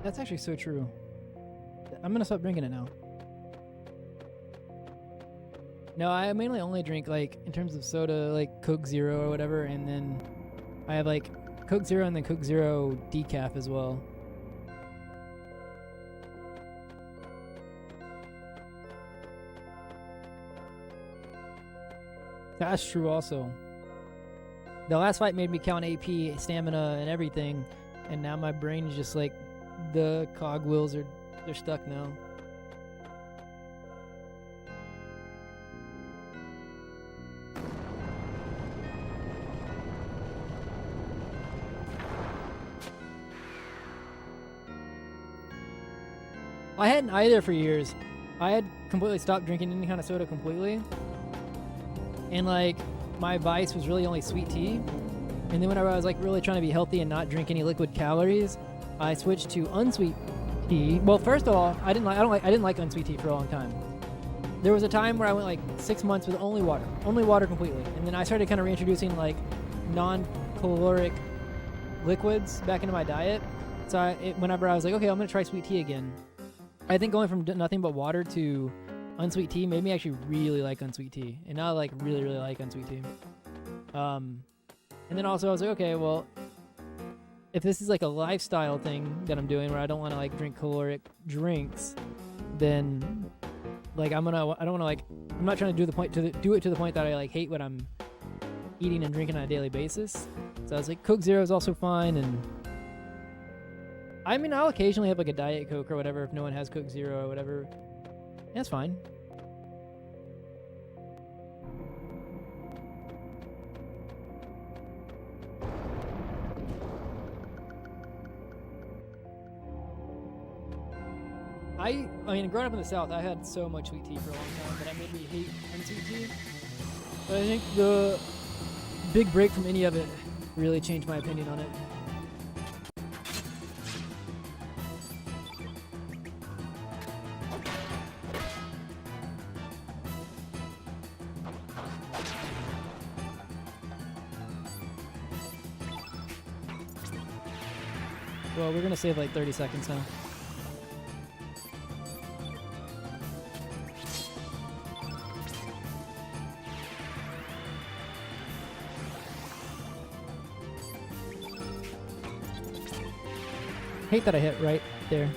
That's actually so true. I'm gonna stop drinking it now. No, I mainly only drink, like, in terms of soda, like Coke Zero or whatever, and then I have like Coke Zero and then Coke Zero decaf as well. That's true also. The last fight made me count AP, stamina, and everything, and now my brain is just like the cogwheels they're stuck now. I hadn't either for years. I had completely stopped drinking any kind of soda completely. And like my vice was really only sweet tea. And then whenever I was like really trying to be healthy and not drink any liquid calories, I switched to unsweet tea. Well, first of all, I didn't like unsweet tea for a long time. There was a time where I went like 6 months with only water completely. And then I started kind of reintroducing like non-caloric liquids back into my diet. So whenever I was like, okay, I'm gonna try sweet tea again. I think going from nothing but water to unsweet tea made me actually really like unsweet tea. And now I like really like unsweet tea. And then also I was like, okay, well, if this is like a lifestyle thing that I'm doing where I don't want to like drink caloric drinks, then like I'm not trying to do it to the point that I like hate what I'm eating and drinking on a daily basis. So I was like, Coke Zero is also fine, and I mean, I'll occasionally have like a Diet Coke or whatever if no one has Coke Zero or whatever. That's fine. I mean, growing up in the South, I had so much sweet tea for a long time that it made me hate unsweet tea. But I think the big break from any of it really changed my opinion on it. Well, we're gonna save like 30 seconds now. Hate that I hit right there.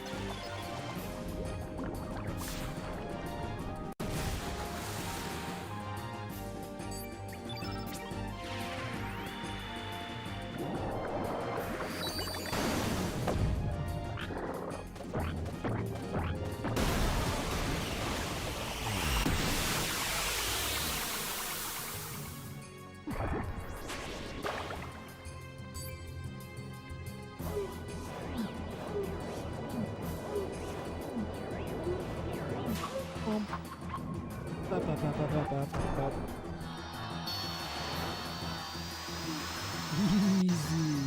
Easy.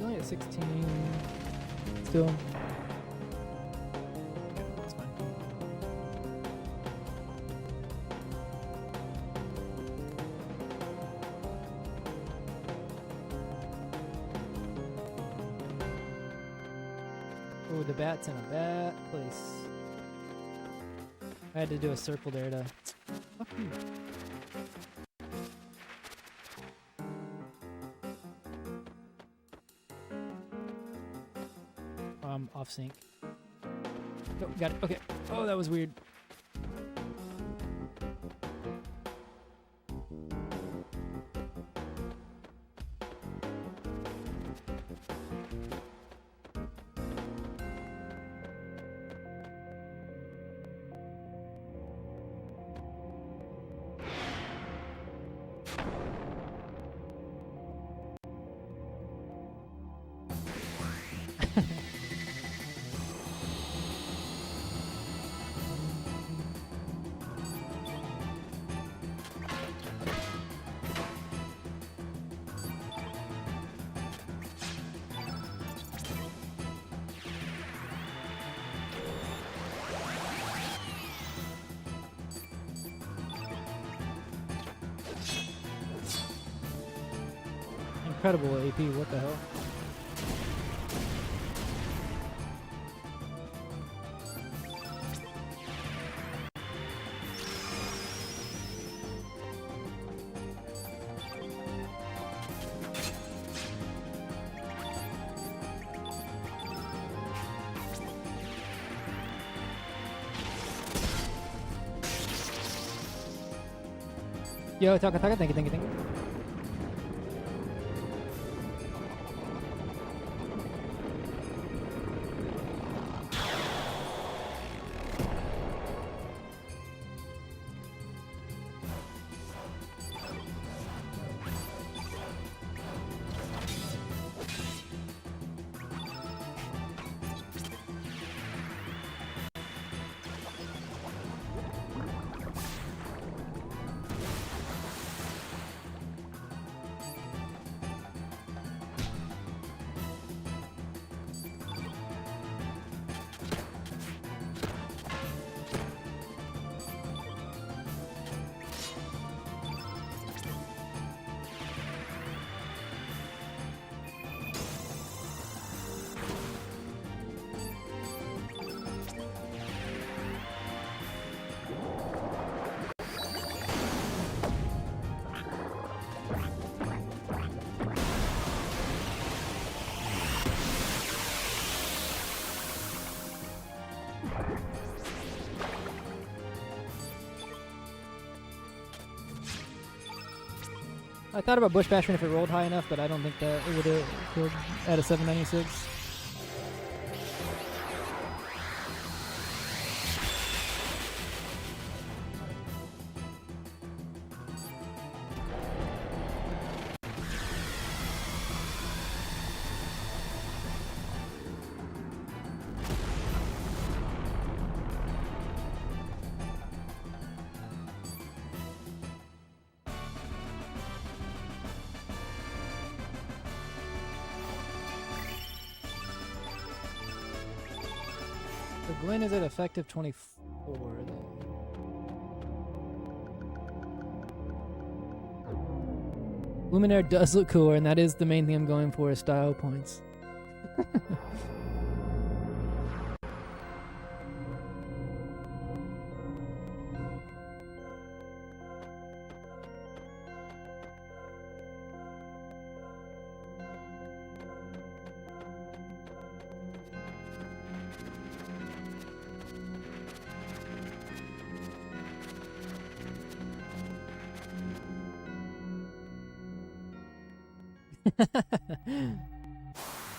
Only at 16 still. Okay, that's fine. Oh, the bat's in a bad place. I had to do a circle there to... Fuck you. Off sync. Oh, got it. Okay. Oh, that was weird. incredible AP. What the hell? Yo, Taka, thank you. I thought about Bush Bashing if it rolled high enough, but I don't think that it would have killed at a 796. So Gwen is at effective 24. Luminaire does look cooler, and that is the main thing I'm going for, is style points.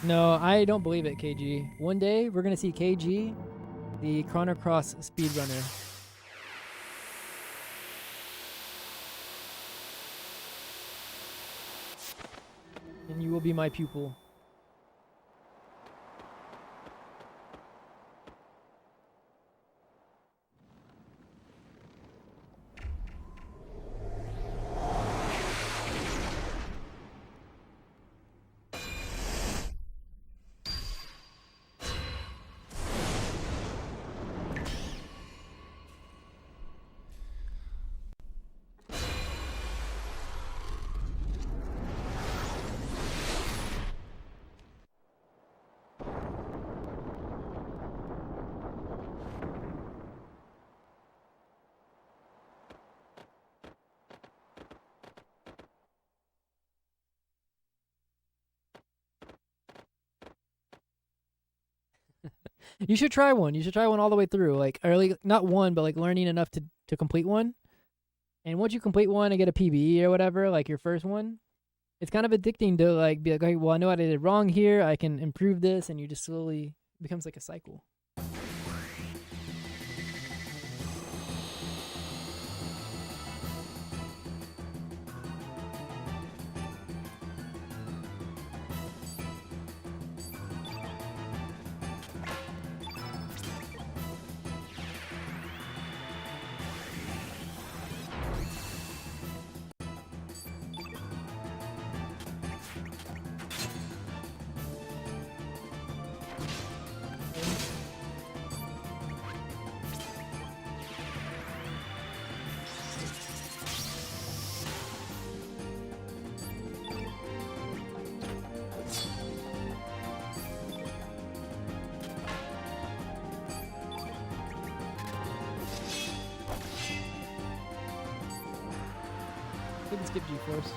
No, I don't believe it, KG. One day, we're going to see KG, the Chrono Cross speedrunner. And you will be my pupil. You should try one. You should try one all the way through. Like early, not one, but like learning enough to complete one. And once you complete one and get a PBE or whatever, like your first one, it's kind of addicting to like be like, okay, well, I know what I did wrong here. I can improve this, and you just slowly, it becomes like a cycle. can skip G-Force.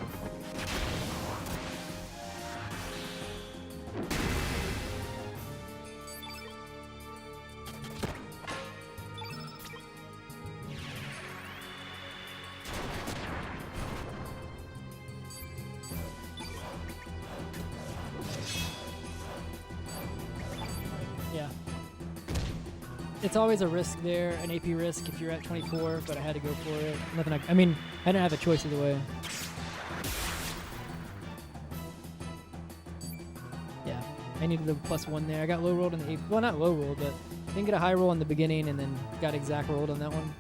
Yeah. It's always a risk there, an AP risk if you're at 24, but I had to go for it. Nothing I mean, I didn't have a choice either way. Yeah, I needed the +1 there. I got low rolled in the AP. Well, not low rolled, but didn't get a high roll in the beginning and then got exact rolled on that one.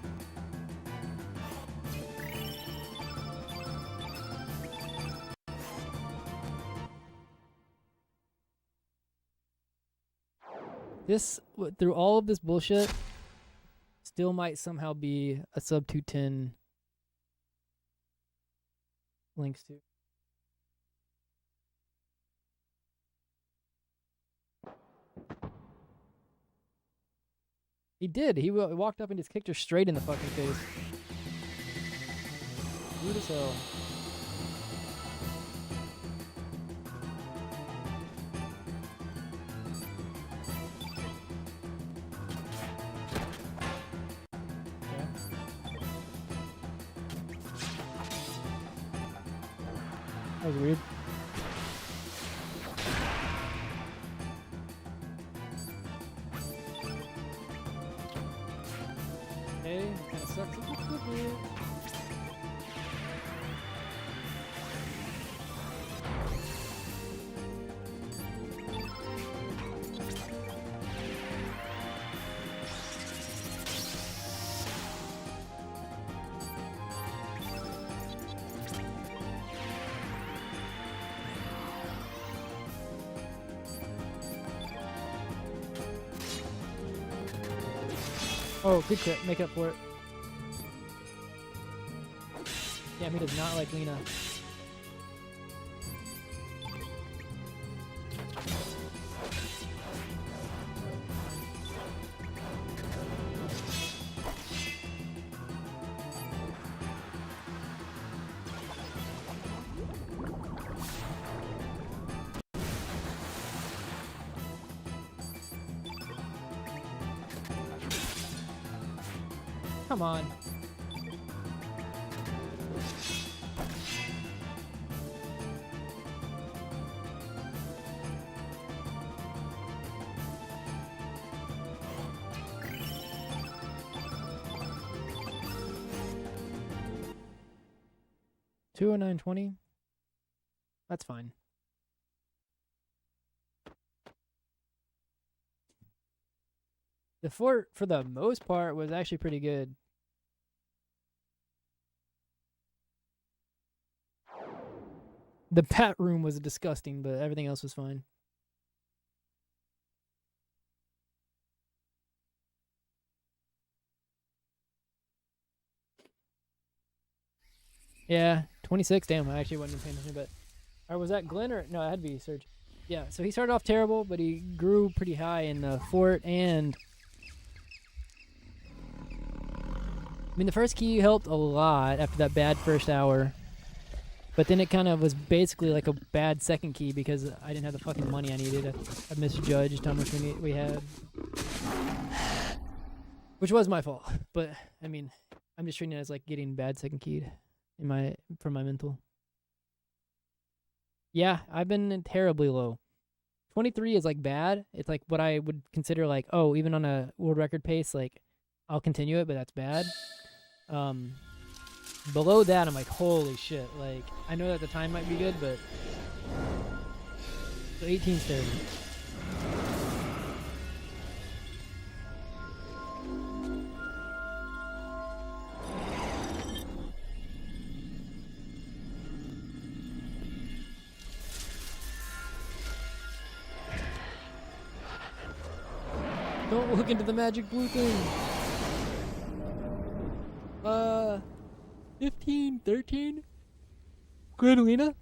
This, through all of this bullshit, still might somehow be a sub 210 links to. He did. He walked up and just kicked her straight in the fucking face. Rude as hell. That was weird. Hey, kinda sucks a little bit. Oh, good crit. Make up for it. Damn, he does not like Lena. Come on. $209.20. That's fine. The fort, for the most part, was actually pretty good. The bat room was disgusting, but everything else was fine. Yeah, 26. Damn, I actually wasn't paying attention, but or was that Glenn or no? It had to be Serge. Yeah, so he started off terrible, but he grew pretty high in the fort, and I mean the first key helped a lot after that bad first hour. But then it kind of was basically like a bad second key because I didn't have the fucking money I needed. I misjudged how much we had. Which was my fault. But, I mean, I'm just treating it as like getting bad second keyed from my mental. Yeah, I've been terribly low. 23 is like bad. It's like what I would consider like, oh, even on a world record pace, like I'll continue it, but that's bad. Below that, I'm like, holy shit. Like, I know that the time might be good, but... So 18's terrible. Don't look into the magic blue thing. 15, 13? Granolina?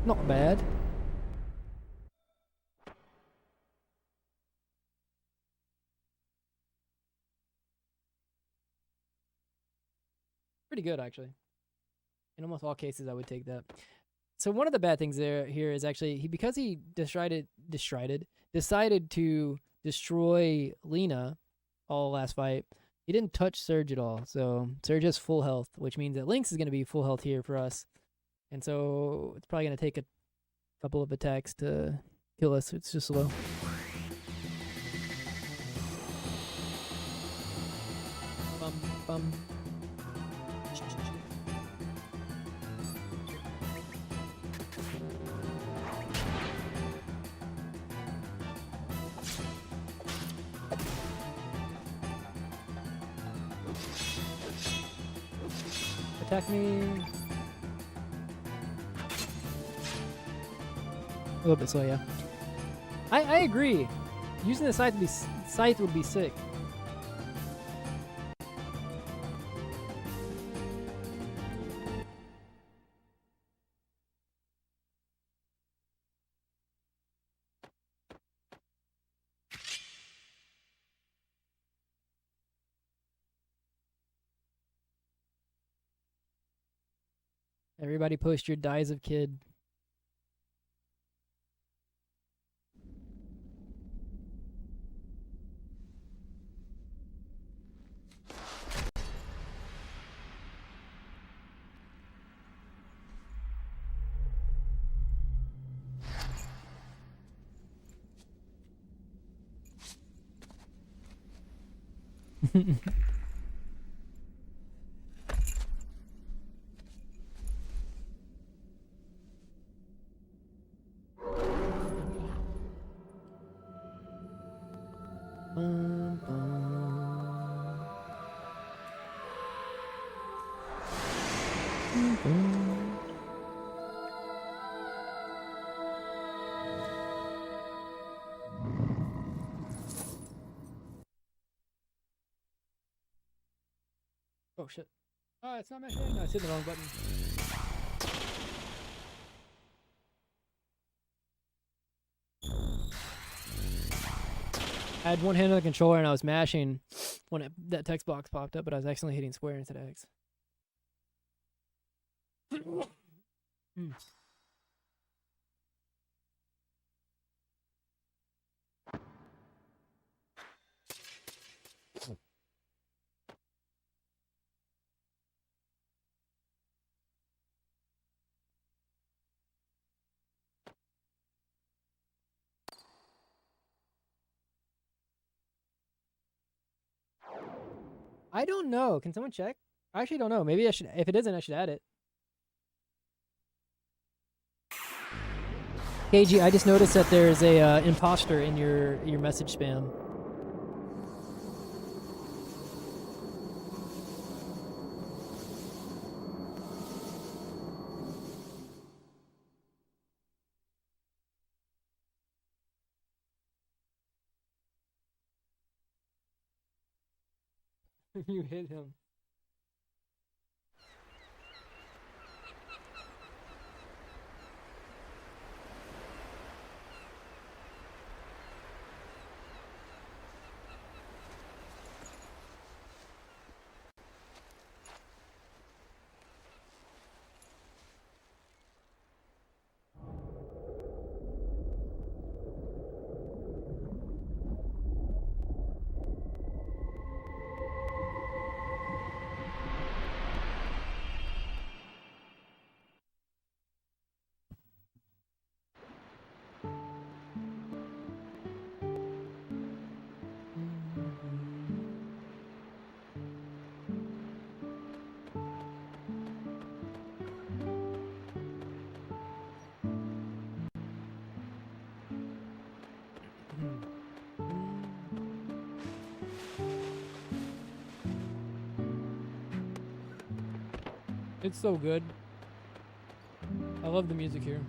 Not bad. pretty good actually. In almost all cases, I would take that. So one of the bad things here is actually because he decided to destroy Lena all last fight. He didn't touch Surge at all, so Surge has full health, which means that Lynx is going to be full health here for us, and so it's probably going to take a couple of attacks to kill us. It's just slow. Bum bum. Attack me. A little bit slow, yeah. I agree. Using the scythe would be sick. Everybody post your dies of kid. Oh shit. Oh, it's not measuring? No, it's hitting the wrong button. I had one hand on the controller and I was mashing when that text box popped up, but I was accidentally hitting square instead of X. I don't know. Can someone check? I actually don't know. Maybe I should. If it isn't, I should add it. KG, I just noticed that there's a imposter in your message spam. You hit him. It's so good. I love the music here.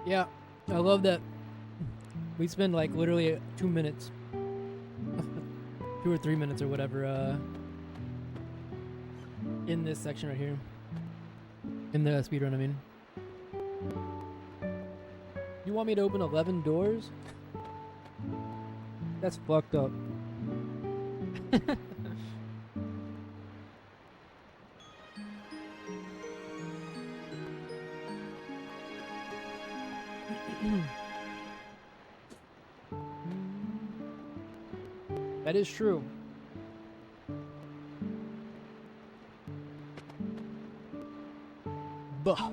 Yeah, I love that. We spend like literally 2 minutes, 2 or 3 minutes or whatever, in this section right here. In the speedrun, I mean. You want me to open 11 doors? That's fucked up. That is true. Buh.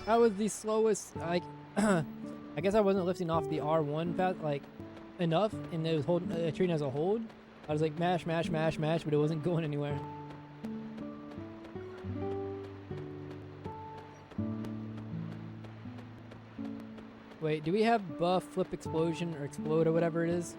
That was the slowest, like, I guess I wasn't lifting off the R1 fast, like, enough, and it was holding, treating it as a hold. I was like, mash, mash, mash, mash, but it wasn't going anywhere. Wait, do we have buff, flip, explosion, or explode, or whatever it is?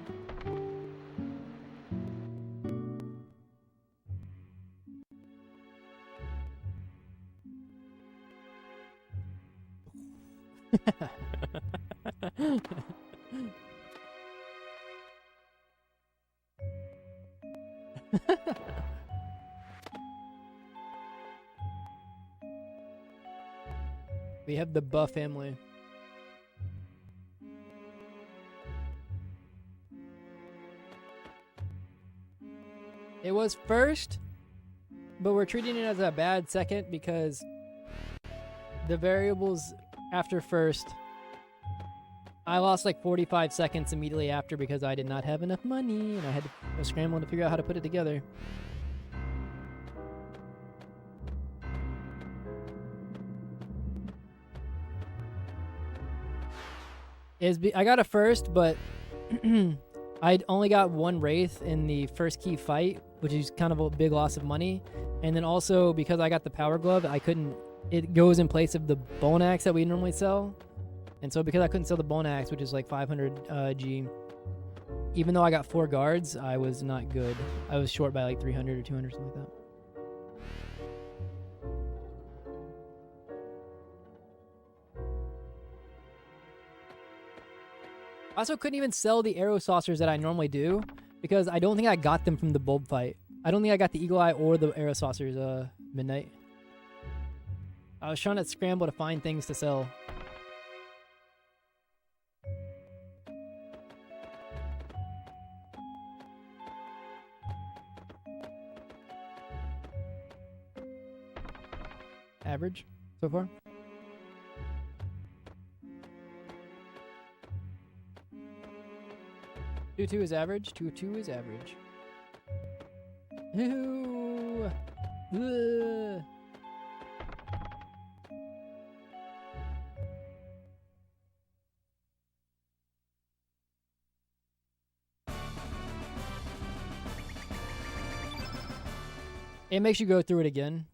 We have the buff family. It was first, but we're treating it as a bad second because the variables after first, I lost like 45 seconds immediately after because I did not have enough money and I had to go scrambling to figure out how to put it together. I got a first, but I only got one Wraith in the first key fight, which is kind of a big loss of money. And then also, because I got the Power Glove, I couldn't... It goes in place of the Bone Axe that we normally sell. And so because I couldn't sell the Bone Axe, which is like 500 G, even though I got 4 guards, I was not good. I was short by like 300 or 200, something like that. I also couldn't even sell the arrow saucers that I normally do because I don't think I got them from the bulb fight. I don't think I got the eagle eye or the arrow saucers midnight. I was trying to scramble to find things to sell. Average so far. 2-2 is average. 2-2 is average. Ew. Ugh. It makes you go through it again.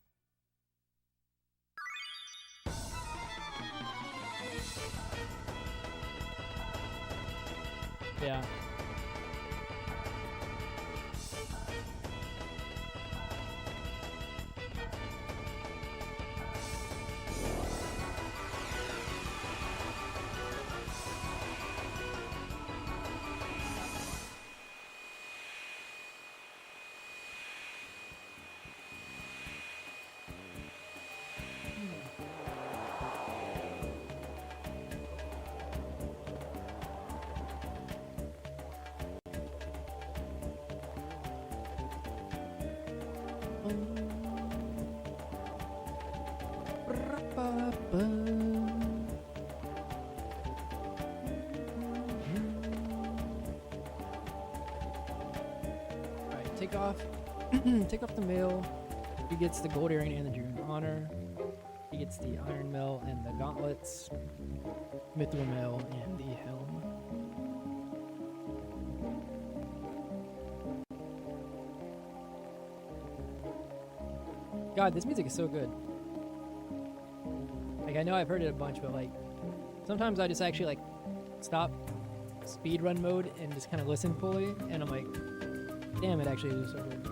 Yeah. Alright, take off. Take off the mail. He gets the gold earring and the June honor. He gets the iron mail and the gauntlets, mithril mail, and the helm. God, this music is so good. Like, I know I've heard it a bunch, but like, sometimes I just actually like stop speedrun mode and just kind of listen fully, and I'm like, damn, it actually is so good.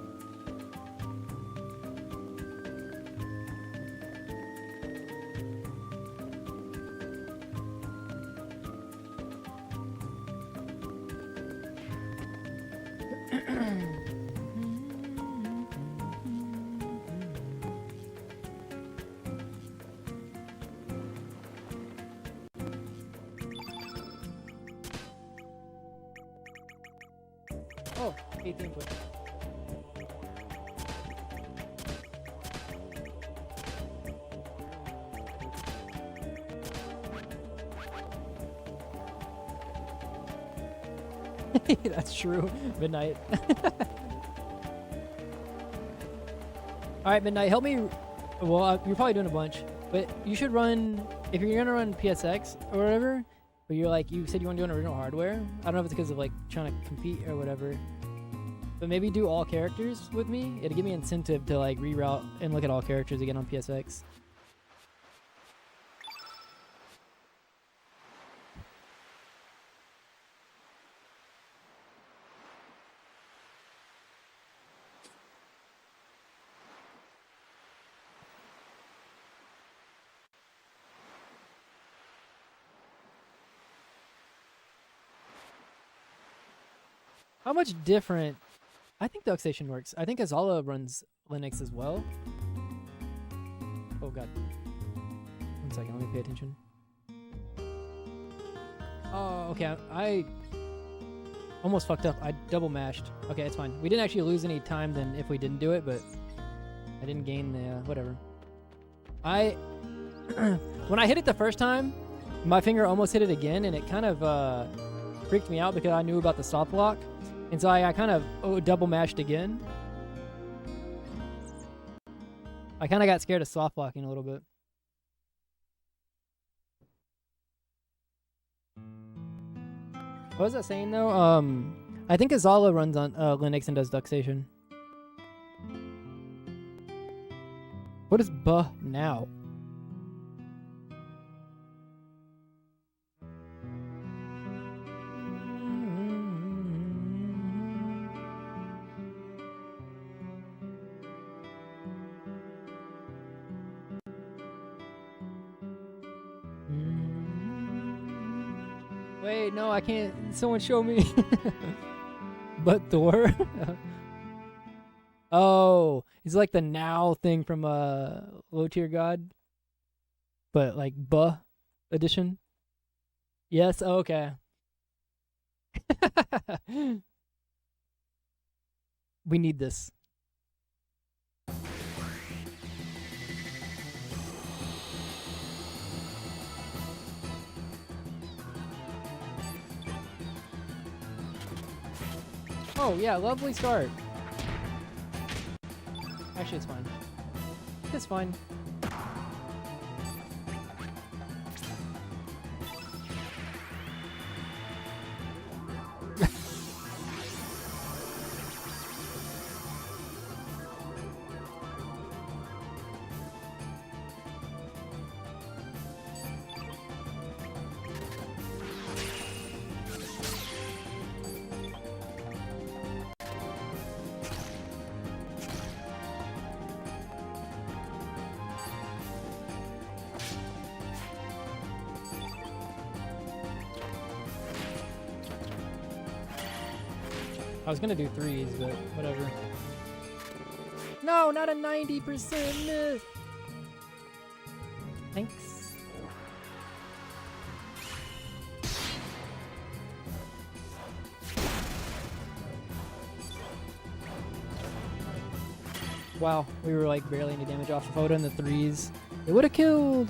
8th input. That's true. Midnight. Alright, Midnight, help me. Well, you're probably doing a bunch, but you should run, if you're gonna run PSX or whatever, but you're like, you said you want to do an original hardware. I don't know if it's because of like trying to compete or whatever, but maybe do all characters with me. It'll give me incentive to like reroute and look at all characters again on PSX. How much different? I think DuckStation works. I think Azala runs Linux as well. Oh god. 1 second, let me pay attention. Oh, okay. I almost fucked up. I double mashed. Okay, it's fine. We didn't actually lose any time than if we didn't do it, but I didn't gain the whatever. When I hit it the first time, my finger almost hit it again, and it kind of freaked me out because I knew about the stop lock. And so I kind of double mashed again. I kind of got scared of soft locking a little bit. What was that saying though? I think Azala runs on Linux and does DuckStation. What is buh now? Wait, no, I can't. Someone show me. But Thor? Oh, it's like the now thing from Low Tier God. But like buh edition. Yes, okay. We need this. Oh, yeah, lovely start. Actually, it's fine. It's fine. I was gonna do threes, but whatever. No, not a 90% miss! Thanks. Wow, we were like barely any damage off the photo in the threes. It would have killed!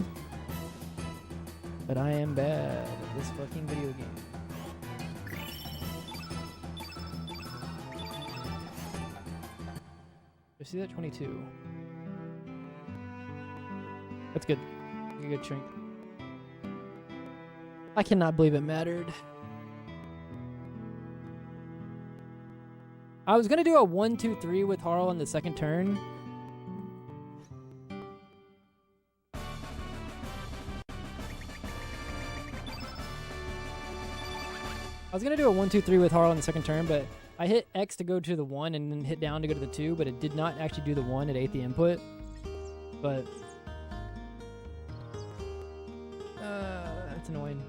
But I am bad at this fucking video game. See that 22. That's good. A good shrink. I cannot believe it mattered. I was gonna do a 1-2-3 with Harl on the second turn. I was gonna do a 1-2-3 with Harl on the second turn, but I hit X to go to the 1 and then hit down to go to the 2, but it did not actually do the 1. It ate the input. But it's annoying.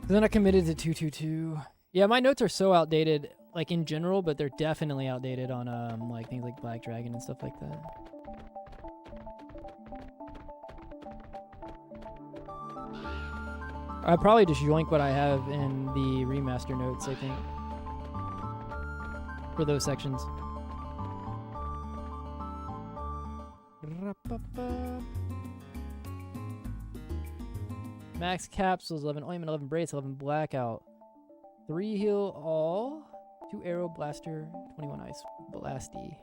Then I committed to 2-2-2. Yeah, my notes are so outdated. like in general, but they're definitely outdated on like things like Black Dragon and stuff like that. I probably just yoink what I have in the remaster notes, I think, for those sections. Max capsules, 11 ointment, 11 brace, 11 blackout, 3 heal all, 2 arrow blaster, 21 ice blasty.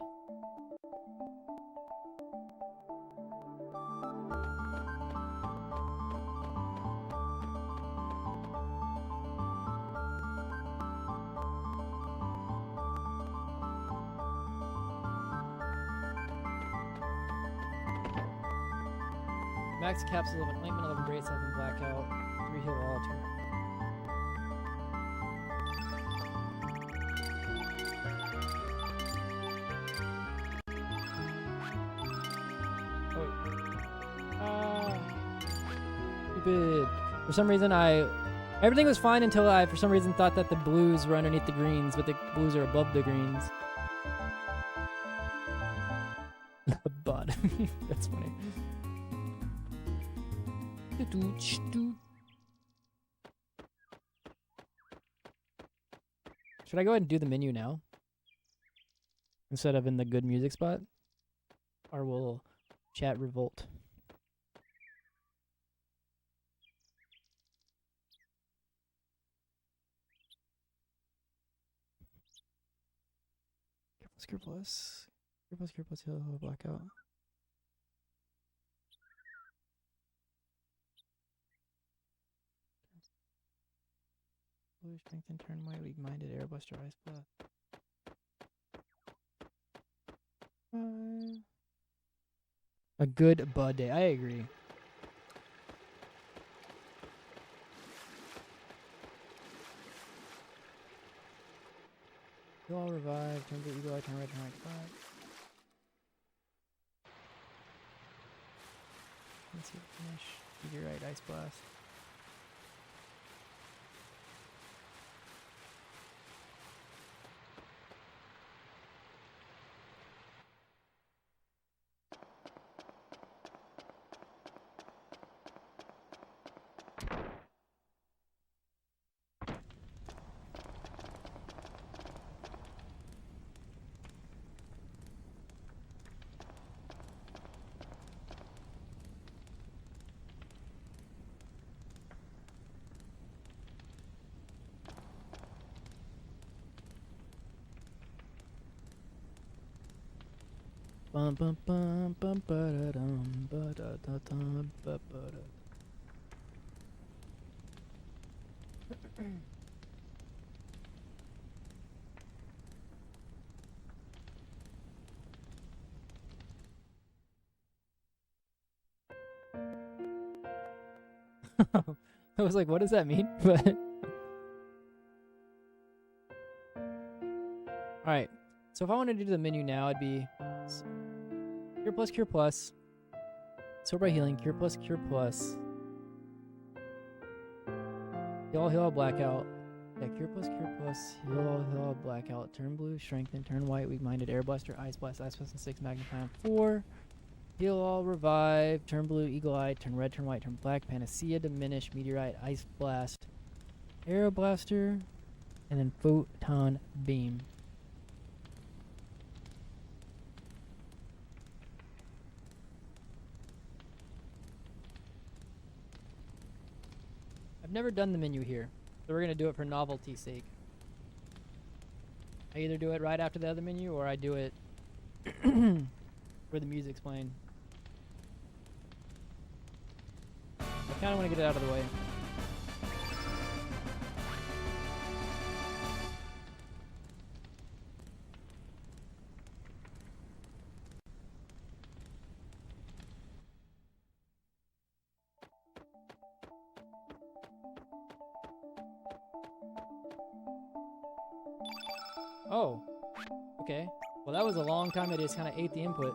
Max capsule, 11 ointment, 11 brace, 11 blackout, 3 heal all, 2. Stupid. For some reason, everything was fine until I, for some reason, thought that the blues were underneath the greens, but the blues are above the greens. Bud. That's funny. Should I go ahead and do the menu now? Instead of in the good music spot? Or will chat revolt? Cure plus, heal, blackout. Blue strength and turn white, weak-minded, air buster, ice blast. A good bud day. I agree. You all revive. Turn blue, eagle eye, turn red, turn right, black. Let's see it finish. Meteorite, ice blast. Bum bum bum bum ba da dum ba da da dum ba ba da. I was like, what does that mean? But alright. So if I wanted to do the menu now, it'd be Cure plus, Soar by Healing, Cure plus, Heal all, blackout. Yeah, Cure plus, Heal all, blackout. Turn blue, Strengthen, turn white, weak-minded, air blaster, ice blast, and 6, magnify 4. Heal all, revive, turn blue, eagle eye, turn red, turn white, turn black, panacea, diminish, meteorite, ice blast, arrow blaster, and then photon beam. I've never done the menu here, so we're going to do it for novelty's sake. I either do it right after the other menu, or I do it where the music's playing. I kind of want to get it out of the way. Oh, okay. Well, that was a long time. I just kind of ate the input.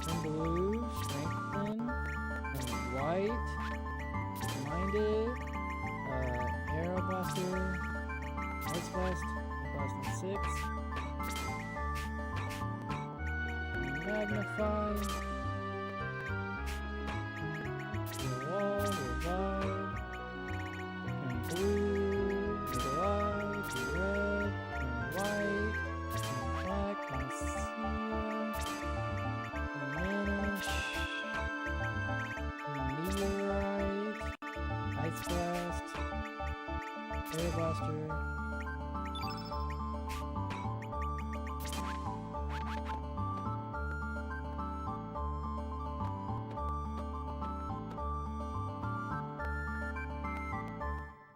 Turn blue, strength. white. Minded. Arrow blaster. Ice blast. Blast on 6. Magnify. Wall. Revive. And blue. Revive. Red. And white. And black. And seal. Diminish. Meteorite. Ice blast. Air blaster.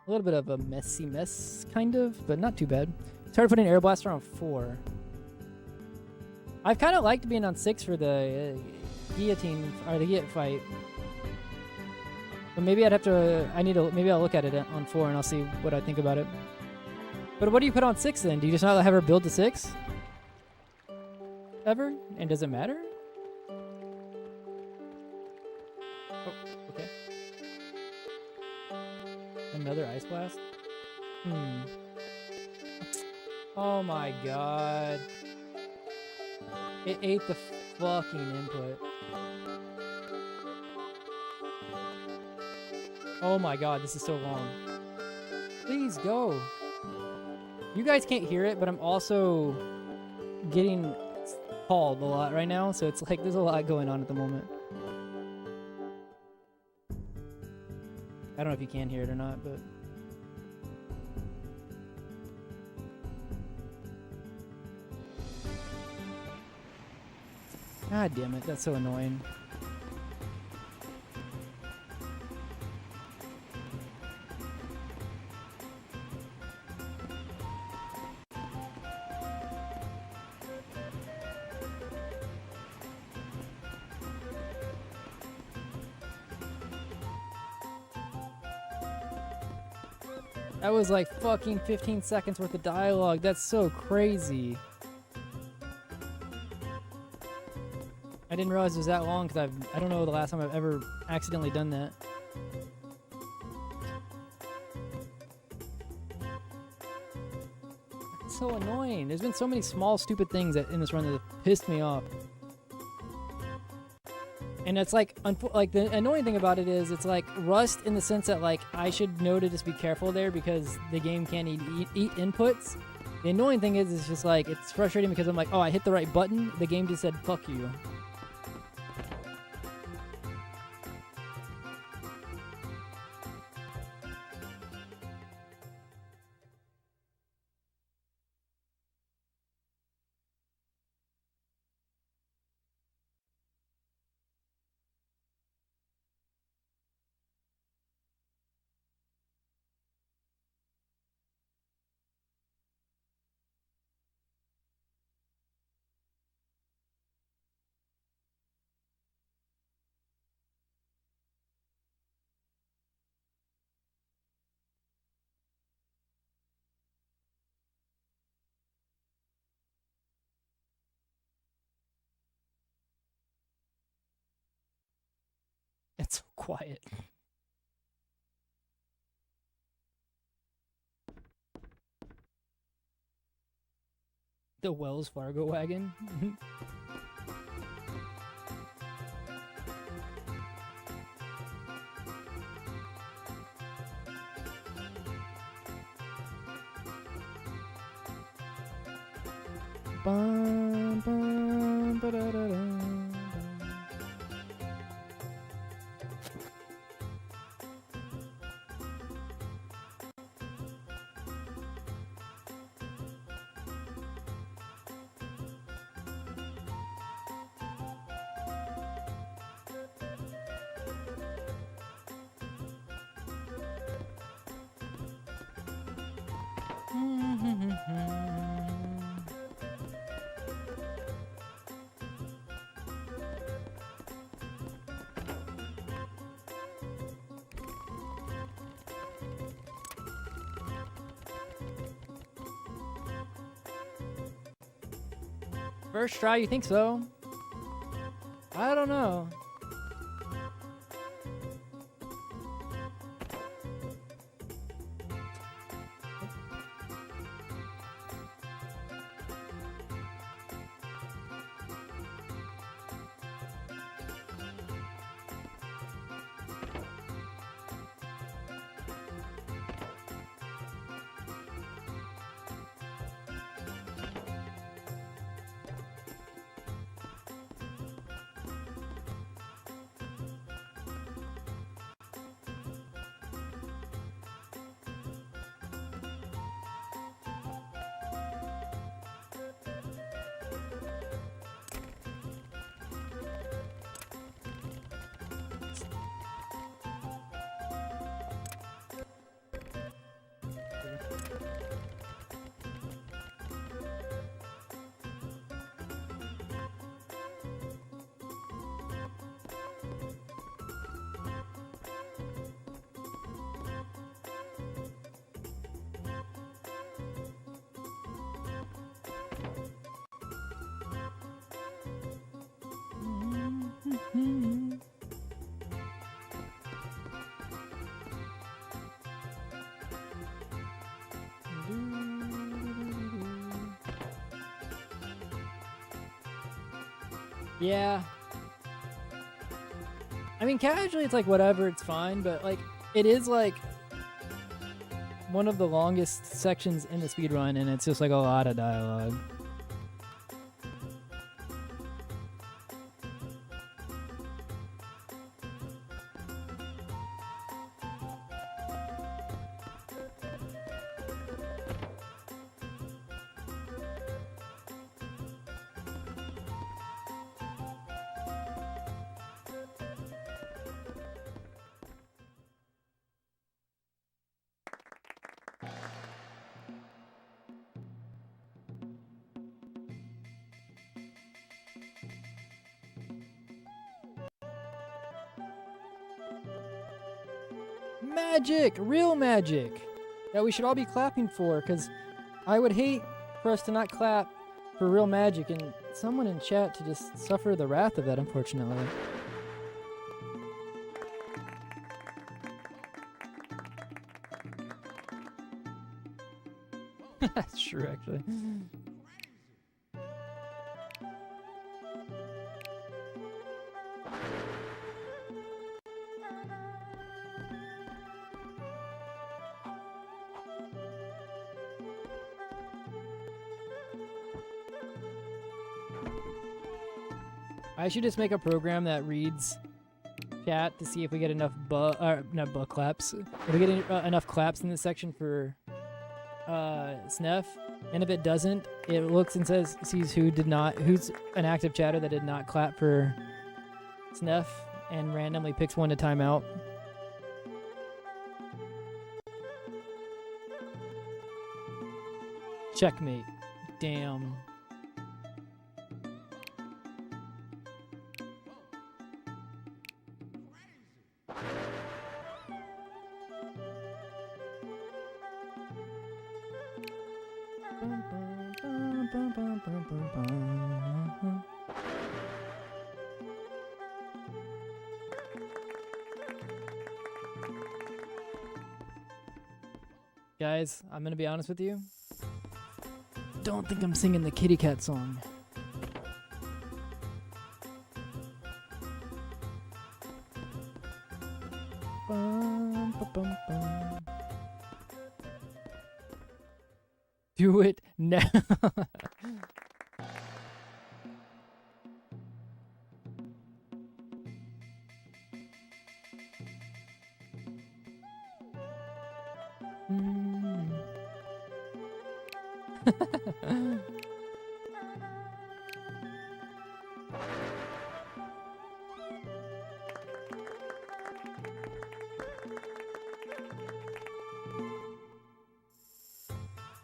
A little bit of a messy mess, kind of, but not too bad. Started putting Air Blaster on 4. I've kind of liked being on 6 for the guillotine, or the guillotine fight. But maybe I'd have to, maybe I'll look at it on 4 and I'll see what I think about it. But what do you put on 6 then? Do you just not have her build to 6? Ever? And does it matter? Oh, okay. Another Ice Blast? Oh my god. It ate the fucking input. Oh my god, this is so long. Please go. You guys can't hear it, but I'm also getting called a lot right now, so it's like there's a lot going on at the moment. I don't know if you can hear it or not, but... God damn it, that's so annoying. That was like fucking 15 seconds worth of dialogue. That's so crazy. I didn't realize it was that long because I don't know the last time I've ever accidentally done that. It's so annoying. There's been so many small stupid things in this run that have pissed me off. And it's like, the annoying thing about it is, it's like rust in the sense that like I should know to just be careful there because the game can't eat inputs. The annoying thing is, it's just like, it's frustrating because I'm like, oh, I hit the right button. The game just said, fuck you. It's so quiet. The Wells Fargo wagon. Bum, bum, ba-da-da-da. First try, you think so? I don't know. Yeah. I mean, casually, it's like whatever, it's fine, but like, it is like one of the longest sections in the speedrun, and it's just like a lot of dialogue. Magic! Real magic! That we should all be clapping for, because I would hate for us to not clap for real magic and someone in chat to just suffer the wrath of that, unfortunately. That's true, actually. I should just make a program that reads chat to see if we get enough not butt claps. If we get enough claps in this section for Snef, and if it doesn't, it looks and sees who's an active chatter that did not clap for Snef, and randomly picks one to time out. Checkmate. Damn. Guys, I'm gonna be honest with you. Don't think I'm singing the kitty cat song. Do it now.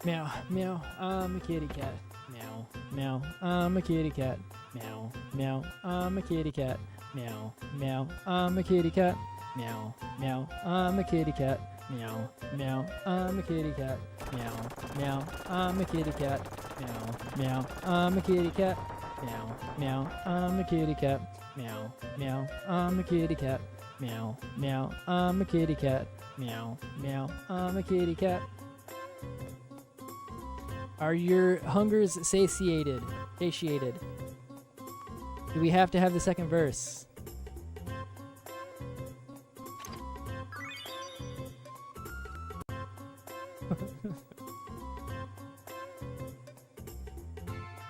Meow, meow, I'm a kitty cat. Meow, meow, I'm a kitty cat. Meow, meow, I'm a kitty cat. Meow, meow, I'm a kitty cat. Meow, meow, I'm a kitty cat. Meow, meow, I'm a kitty cat. Meow, meow, I'm a kitty cat. Meow, meow, I'm a kitty cat. Meow, meow, I'm a kitty cat. Meow, meow, I'm a kitty cat. Meow, meow, I'm a kitty cat. Meow, meow, I'm a kitty cat. Are your hungers satiated? Satiated. Do we have to have the second verse?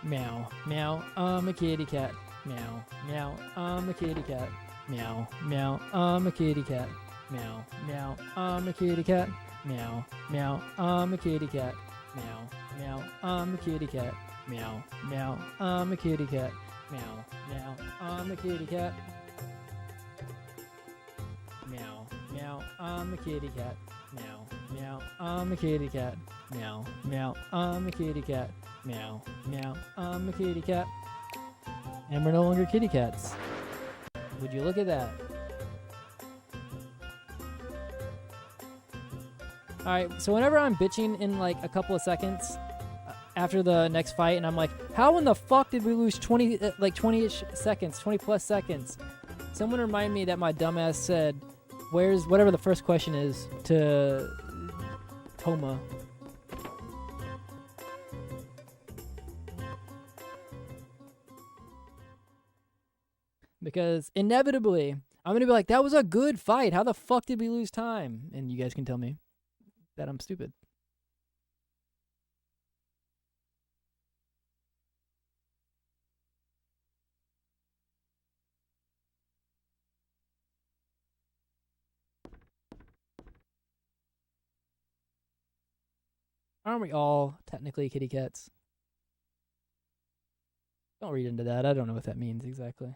Meow, meow, I'm a kitty cat. Meow, meow, I'm a kitty cat. Meow, meow, I'm a kitty cat. Meow, meow, I'm a kitty cat. Meow, meow, I'm a kitty cat. Meow, meow, I'm a kitty cat. Meow, meow, I'm a kitty cat. Meow, meow, I'm a kitty cat. Meow, meow, I'm a kitty cat. Meow, meow, I'm a kitty cat. Meow, meow, I'm a kitty cat. Meow, meow, I'm a kitty cat. And we're no longer kitty cats. Would you look at that? Alright, so whenever I'm bitching in like a couple of seconds after the next fight, and I'm like, how in the fuck did we lose 20-ish seconds, 20 plus seconds? Someone remind me that my dumbass said, where's whatever the first question is to Toma. Because inevitably, I'm going to be like, that was a good fight. How the fuck did we lose time? And you guys can tell me that I'm stupid. Aren't we all technically kitty cats? Don't read into that. I don't know what that means exactly.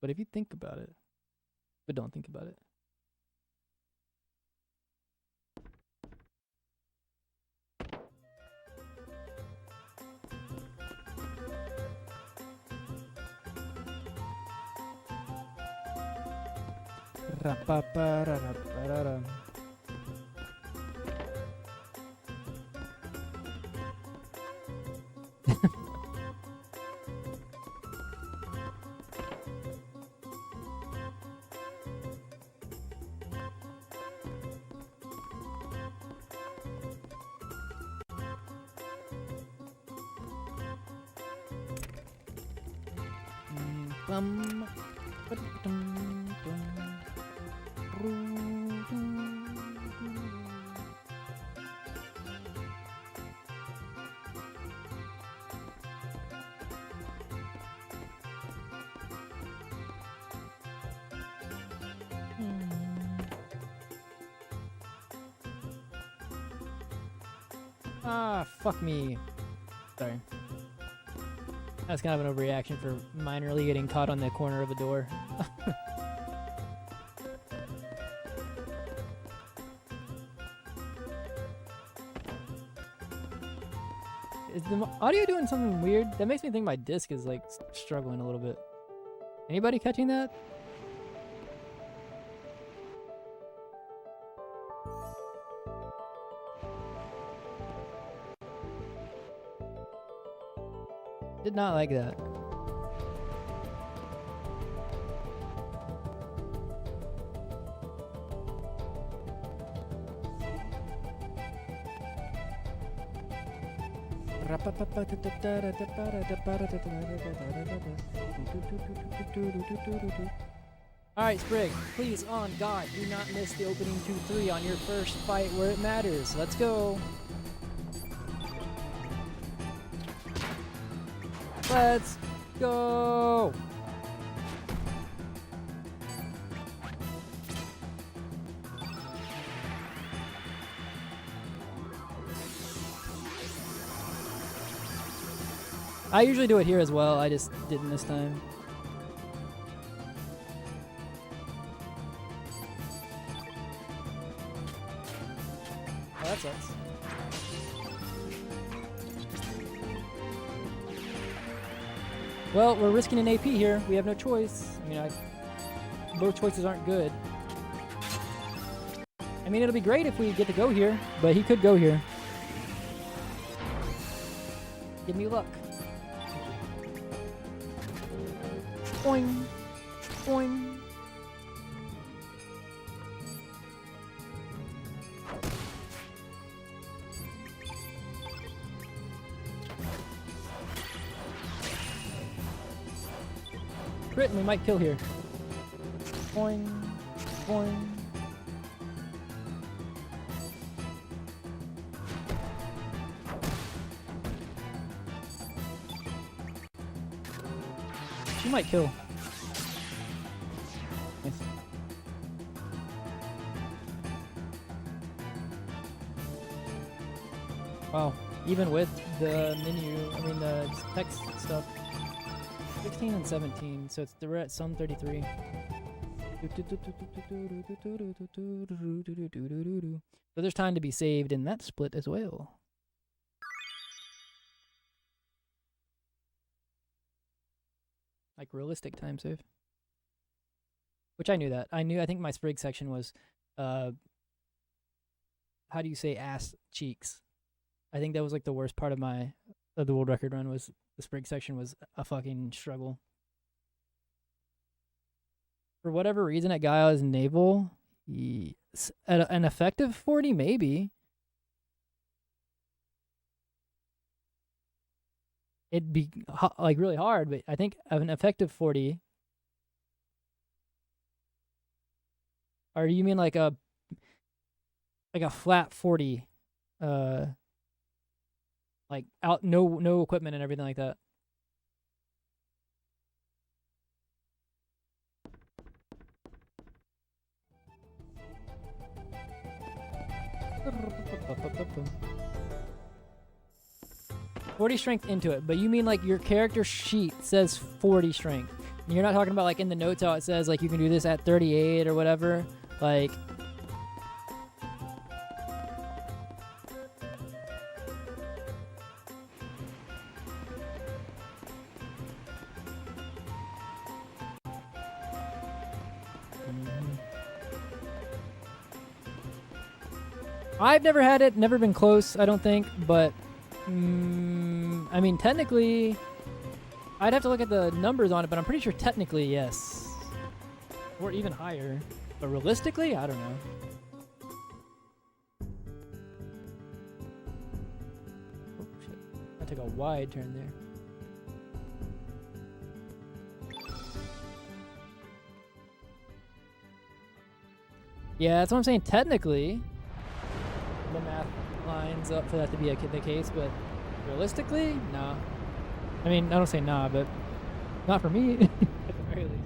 But if you think about it, but don't think about it. Ah, fuck me. Sorry. That's kind of an overreaction for minorly getting caught on the corner of a door. Is the audio doing something weird? That makes me think my disc is like struggling a little bit. Anybody catching that? Did not like that. Alright, Sprig, please, on God, do not miss the opening 2-3 on your first fight where it matters. Let's go. Let's go! I usually do it here as well, I just didn't this time. Oh, that sucks. Well, we're risking an AP here. We have no choice. I mean, both choices aren't good. I mean, it'll be great if we get to go here, but he could go here. Give me luck. Boing. Boing. Crit and we might kill here. Boing. Boing. She might kill. Nice. Wow. Even with the menu, I mean the text stuff. 16 and 17, so we're at Sum 33. So there's time to be saved in that split as well. Like realistic time save. Which I knew that. I think my Sprig section was, how do you say ass cheeks? I think that was like the worst part of the world record run was the Sprig section was a fucking struggle. For whatever reason at Gaia's Naval, at an effective 40 maybe. it'd be like really hard, but I think of an effective 40. Or you mean like a flat 40, like out no equipment and everything like that? $40 strength into it, but you mean like your character sheet says 40 strength. You're not talking about like in the notes how it says like you can do this at 38 or whatever. Like, I've never had it, never been close, I don't think, but I mean, technically, I'd have to look at the numbers on it, but I'm pretty sure technically, yes. Or even higher. But realistically, I don't know. Oh, shit. I took a wide turn there. Yeah, that's what I'm saying. Technically, the math lines up for that to be the case, but realistically, nah. I mean, I don't say nah, but not for me, at the very least.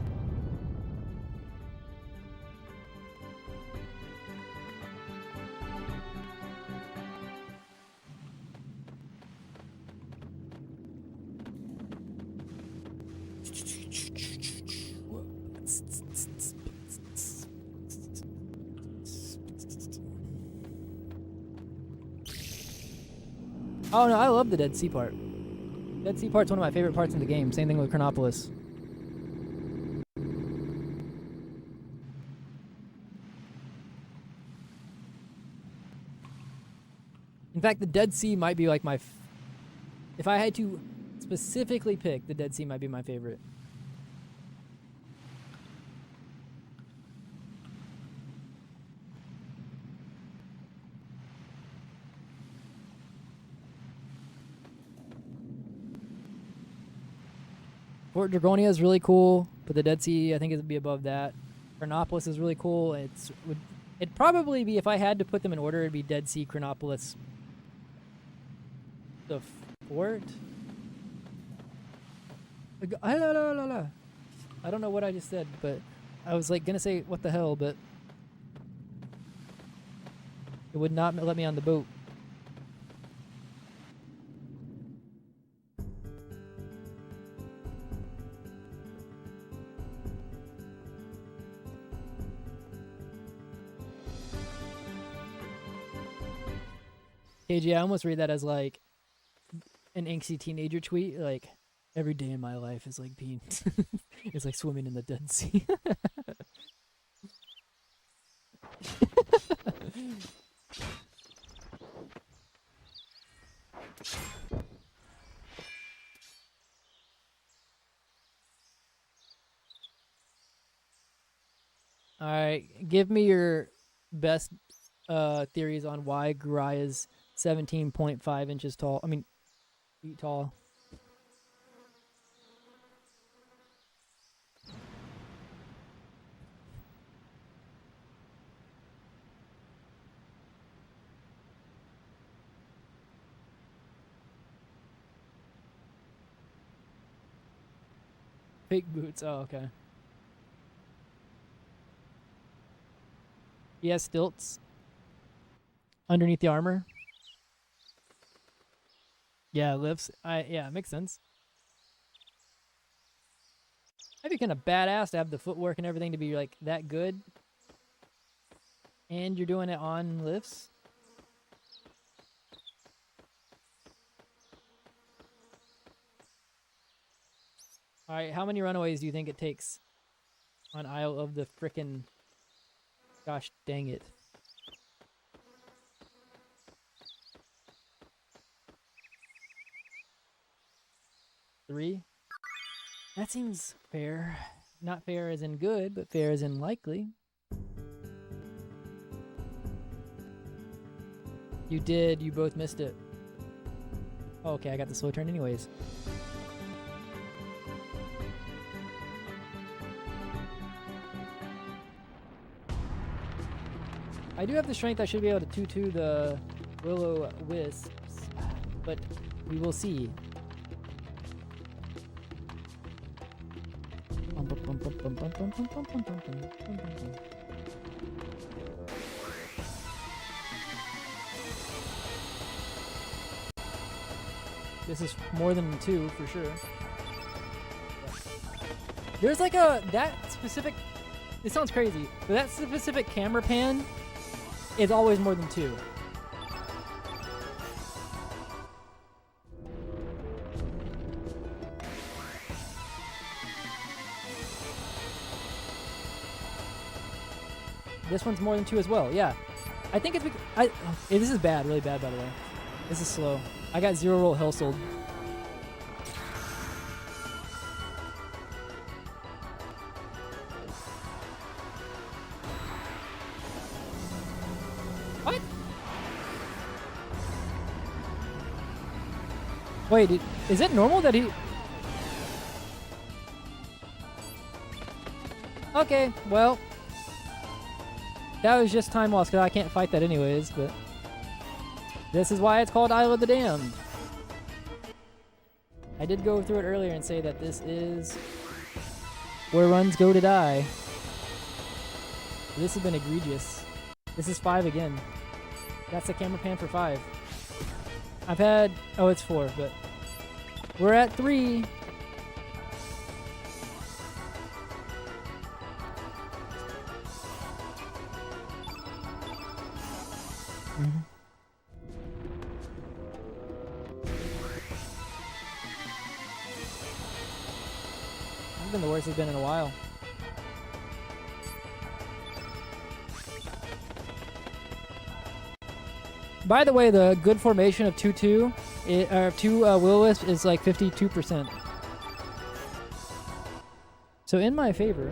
Oh no, I love the Dead Sea part. Dead Sea part's one of my favorite parts in the game. Same thing with Chronopolis. In fact, the Dead Sea might be like my... if I had to specifically pick, the Dead Sea might be my favorite. Fort Dragonia is really cool, but the Dead Sea, I think, it'd be above that. Chronopolis is really cool. It'd probably be, if I had to put them in order, it'd be Dead Sea, Chronopolis, the fort. I don't know what I just said, but I was like gonna say what the hell, but it would not let me on the boat. KG, I almost read that as like an angsty teenager tweet. Like, every day in my life is like being, it's like swimming in the Dead Sea. All right, give me your best theories on why Garai is 17.5 inches tall. I mean, feet tall. Fake boots. Oh, okay. He has stilts underneath the armor. Yeah, lifts. Yeah, it makes sense. That'd be kind of badass to have the footwork and everything to be like that good. And you're doing it on lifts. All right, how many runaways do you think it takes on Isle of the frickin'... Gosh dang it. Three? That seems fair. Not fair as in good, but fair as in likely. You did. You both missed it. Oh, okay, I got the slow turn anyways. I do have the strength. I should be able to 2-2 the Will-O-Wisps, but we will see. This is more than 2 for sure. There's like that specific, it sounds crazy, but that specific camera pan is always more than 2. This one's more than 2 as well, yeah. I think it's because, this is bad, really bad by the way. This is slow. I got 0 roll hell sold. What? Wait, is it normal that he... Okay, well... That was just time lost because I can't fight that anyways, but... This is why it's called Isle of the Damned. I did go through it earlier and say that this is where runs go to die. This has been egregious. This is 5 again. That's the camera pan for 5. I've had... Oh, it's 4, but... We're at 3. This has been the worst it's been in a while. By the way, the good formation of 2-2, or 2 Will-O-Wisp is like 52%. So in my favor.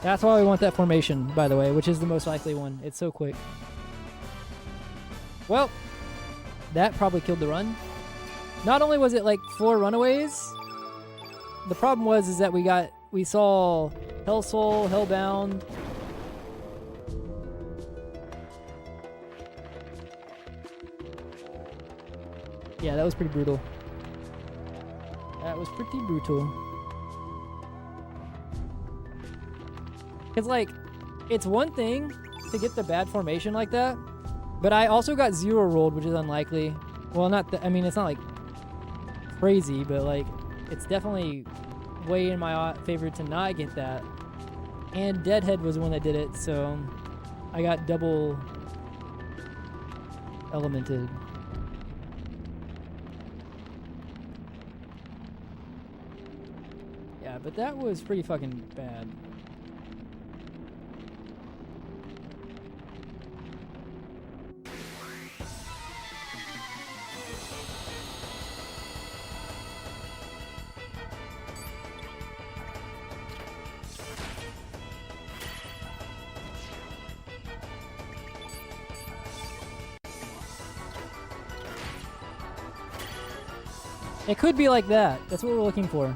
That's why we want that formation, by the way, which is the most likely one. It's so quick. Well, that probably killed the run. Not only was it like 4 runaways, the problem was that we saw Hell Soul, Hellbound. Yeah, that was pretty brutal. That was pretty brutal. It's like, it's one thing to get the bad formation like that, but I also got 0 rolled, which is unlikely. Well, I mean, it's not like crazy, but like, it's definitely way in my favor to not get that. And Deadhead was the one that did it, so I got double elemented. Yeah, but that was pretty fucking bad. It could be like that. That's what we're looking for.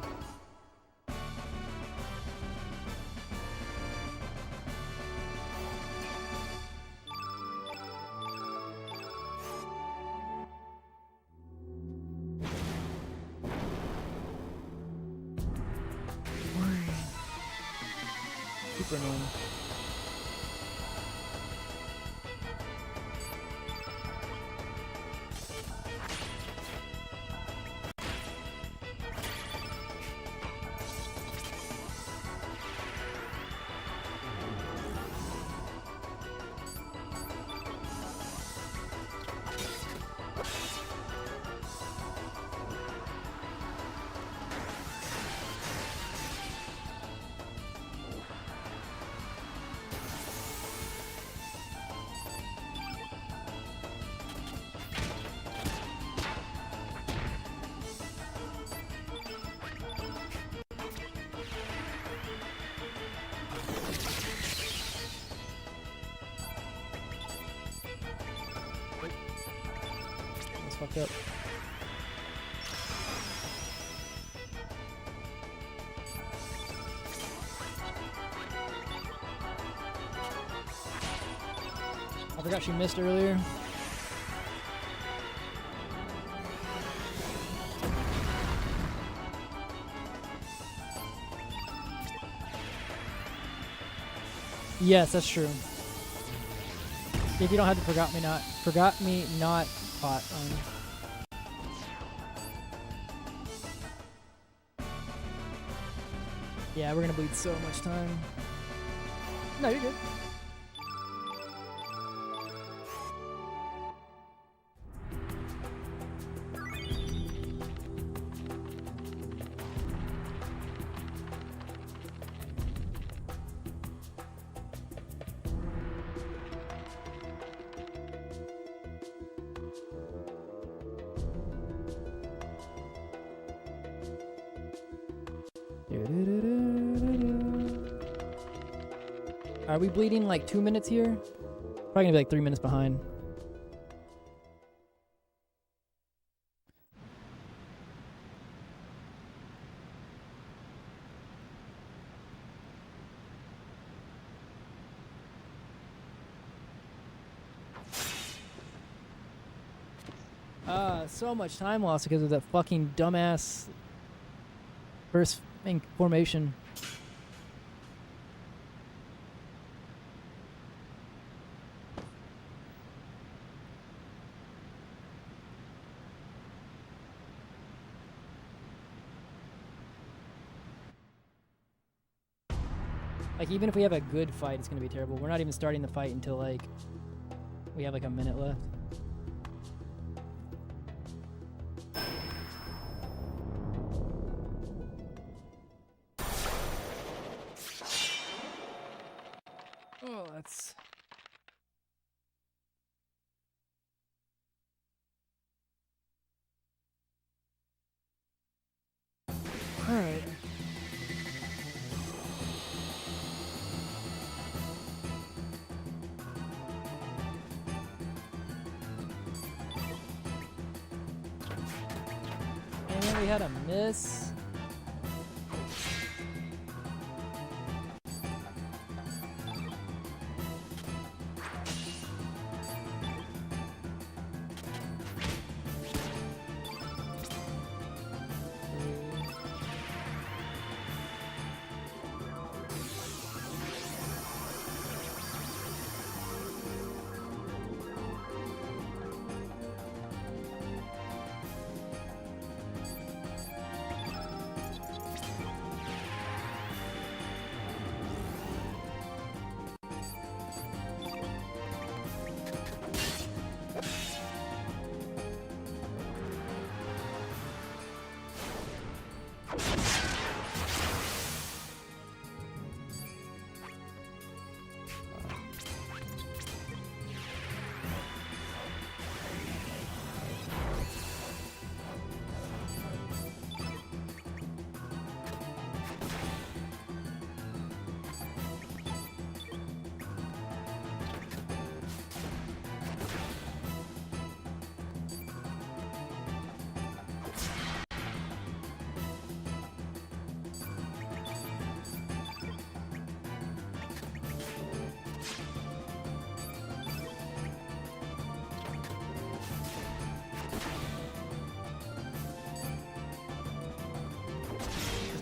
Super annoying. fucked up. I forgot she missed earlier. Yes, that's true. If you don't have the forgot me not bot on. Yeah, we're gonna bleed so much time. No, you're good. Are we bleeding like 2 minutes here? Probably gonna be like 3 minutes behind. So much time lost because of that fucking dumbass first formation. Like, even if we have a good fight, it's gonna be terrible. We're not even starting the fight until, like, we have, like, a minute left. Oh, that's... Alright. And then we had a miss.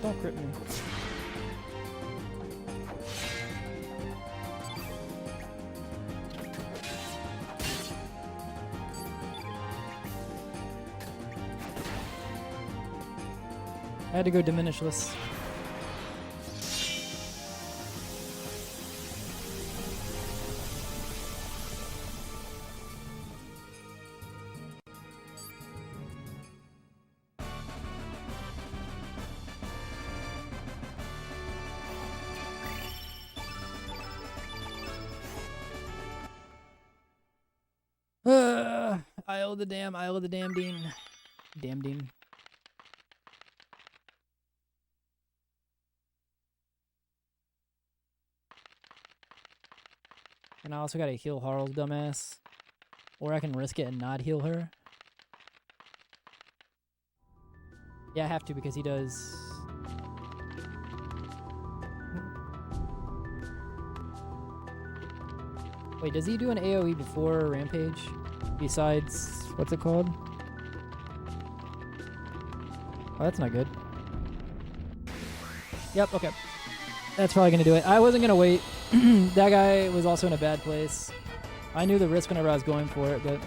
Don't crit me. I had to go diminishless. Isle of the damn Dean. Damn Dean. And I also gotta heal Harl's dumbass. Or I can risk it and not heal her. Yeah, I have to because he does. Wait, does he do an AoE before Rampage? Besides, what's it called? Oh, that's not good. Yep, okay. That's probably gonna do it. I wasn't gonna wait. That guy was also in a bad place. I knew the risk whenever I was going for it, but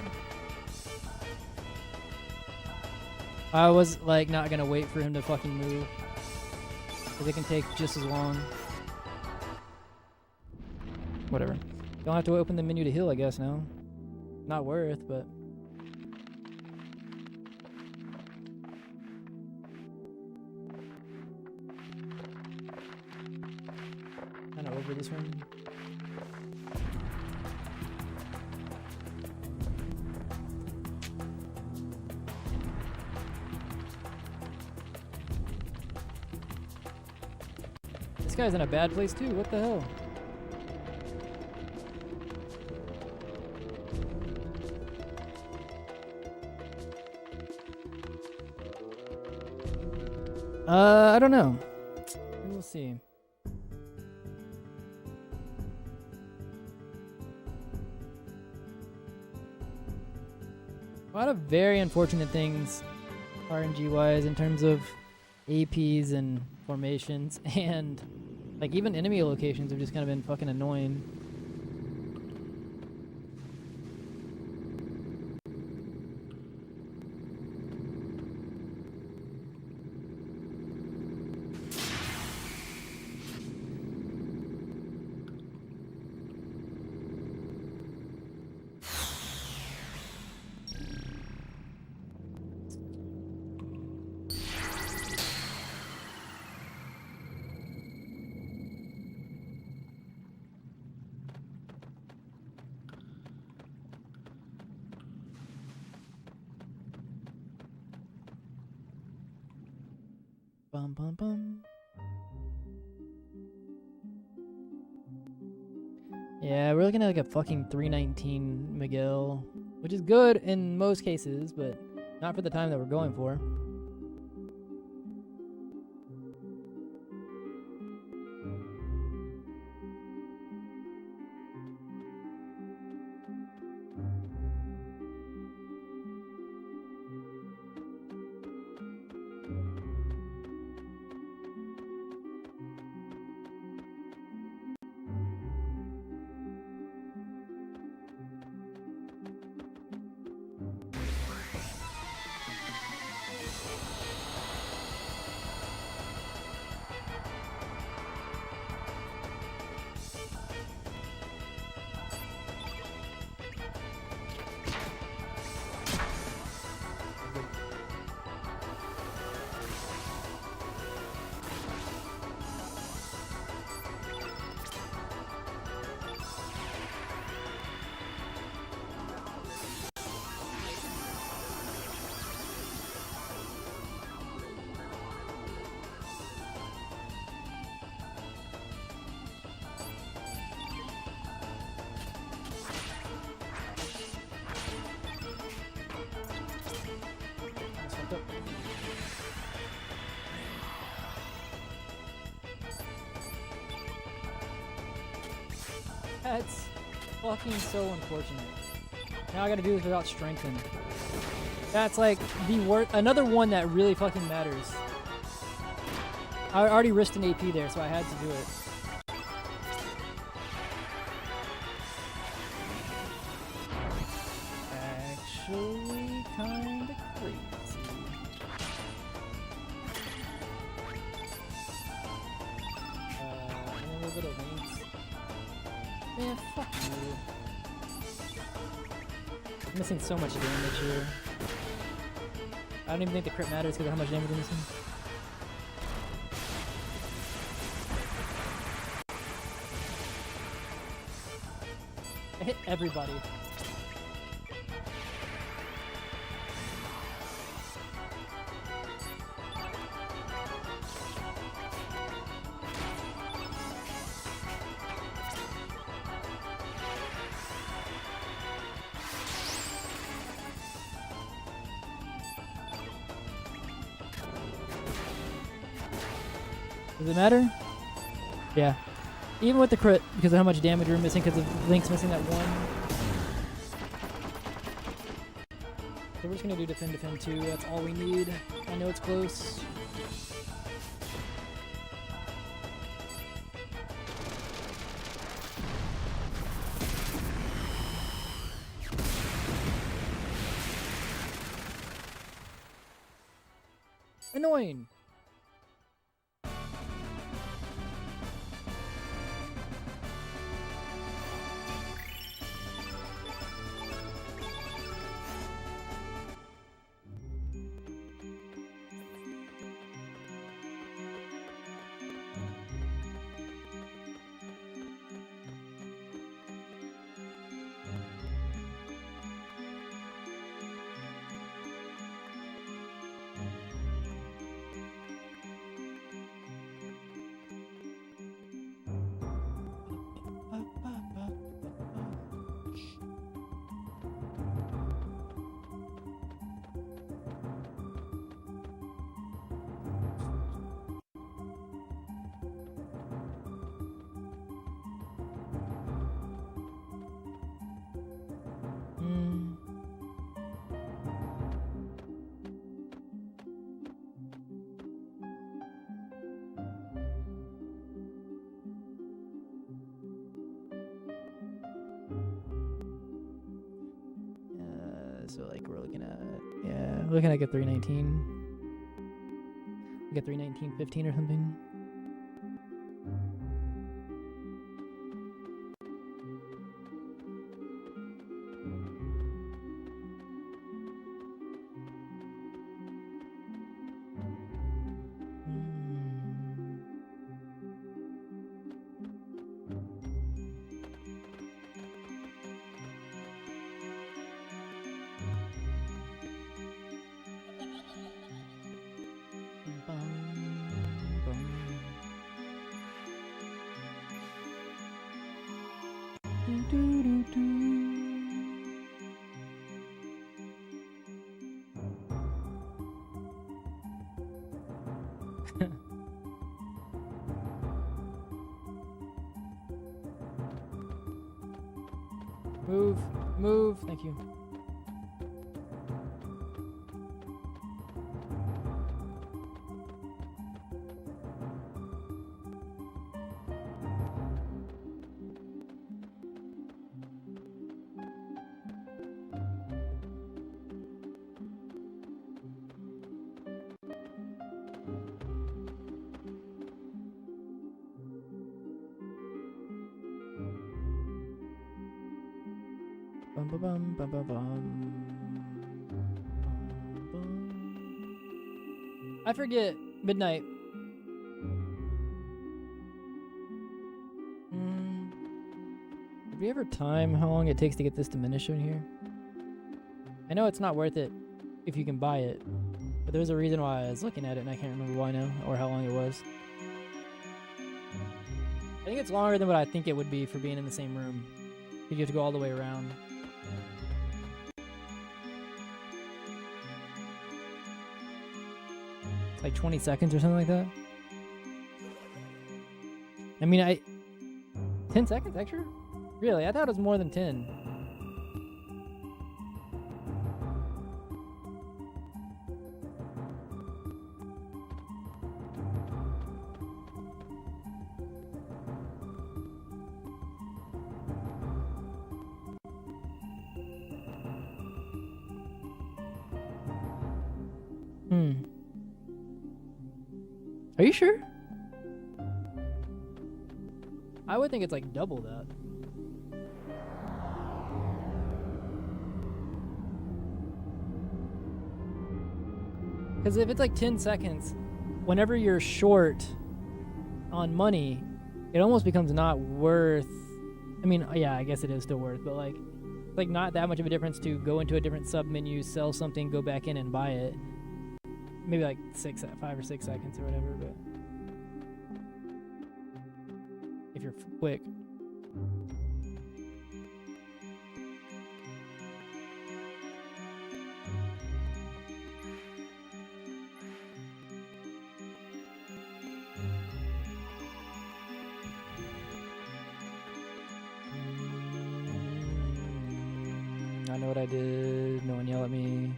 I was like not gonna wait for him to fucking move. Because it can take just as long. Whatever. Don't have to open the menu to heal, I guess, now. Not worth, but... Kinda over this one. This guy's in a bad place too, what the hell? I don't know. We'll see. A lot of very unfortunate things RNG-wise in terms of APs and formations, and like even enemy locations have just kind of been fucking annoying. Bum, bum, bum. Yeah, we're looking at like a fucking 319 Miguel, which is good in most cases, but not for the time that we're going for. That's fucking so unfortunate. Now I gotta do this without strengthening. That's like the worst. Another one that really fucking matters. I already risked an AP there, so I had to do it. Actually, kinda crazy. And a little bit of links. Man, fuck you. I'm missing so much damage here. I don't even think the crit matters because of how much damage I'm missing. I hit everybody. Does it matter? Yeah. Even with the crit, because of how much damage we're missing, because of Link's missing that one. So we're just gonna do defend 2. That's all we need. I know it's close. Annoying. So like we're looking at, yeah, we're looking at like a 319. Like a 319.15 or something. Move, move, thank you. Bum, ba, bum, bum, bum, bum. I forget midnight. Did we ever time how long it takes to get this diminisher in here? I know it's not worth it if you can buy it, but there's a reason why I was looking at it and I can't remember why now or how long it was. I think it's longer than what I think it would be for being in the same room. You have to go all the way around. Like 20 seconds or something like that. I mean, 10 seconds extra? Really? I thought it was more than 10. Are you sure? I would think it's like double that. Because if it's like 10 seconds, whenever you're short on money, it almost becomes not worth. I mean, yeah, I guess it is still worth, but like not that much of a difference to go into a different sub menu, sell something, go back in and buy it. Maybe like 5 or 6 seconds or whatever, but if you're quick. I know what I did. No one yell at me.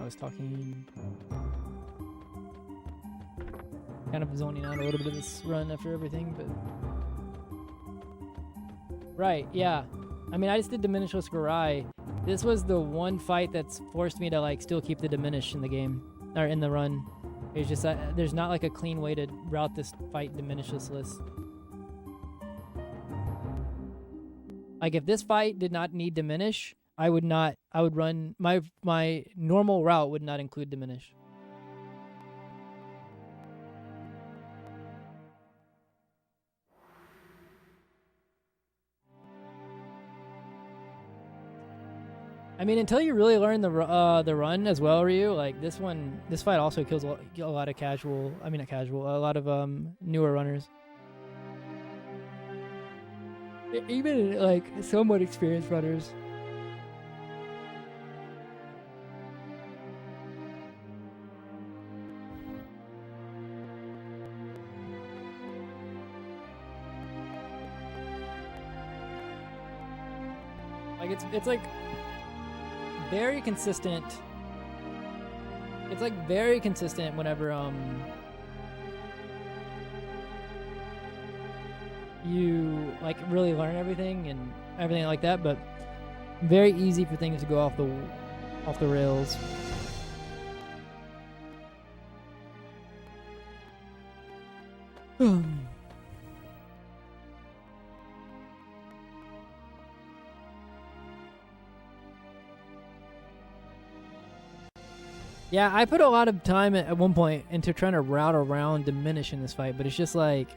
I was talking. Kind of zoning out a little bit of this run after everything, but... Right, yeah. I mean, I just did Diminishless Garai. This was the one fight that's forced me to, like, still keep the Diminish in the game. Or in the run. It's just that there's not, like, a clean way to route this fight Diminishless. Like, if this fight did not need Diminish, I would run... My normal route would not include Diminish. I mean, until you really learn the run as well, Ryu, like this fight also kills a lot of casual, I mean not casual, a lot of newer runners. Even like somewhat experienced runners. Like it's like very consistent. It's like very consistent whenever you like really learn everything and everything like that, but very easy for things to go off the rails. Yeah, I put a lot of time at one point into trying to route around Diminish in this fight, but it's just like...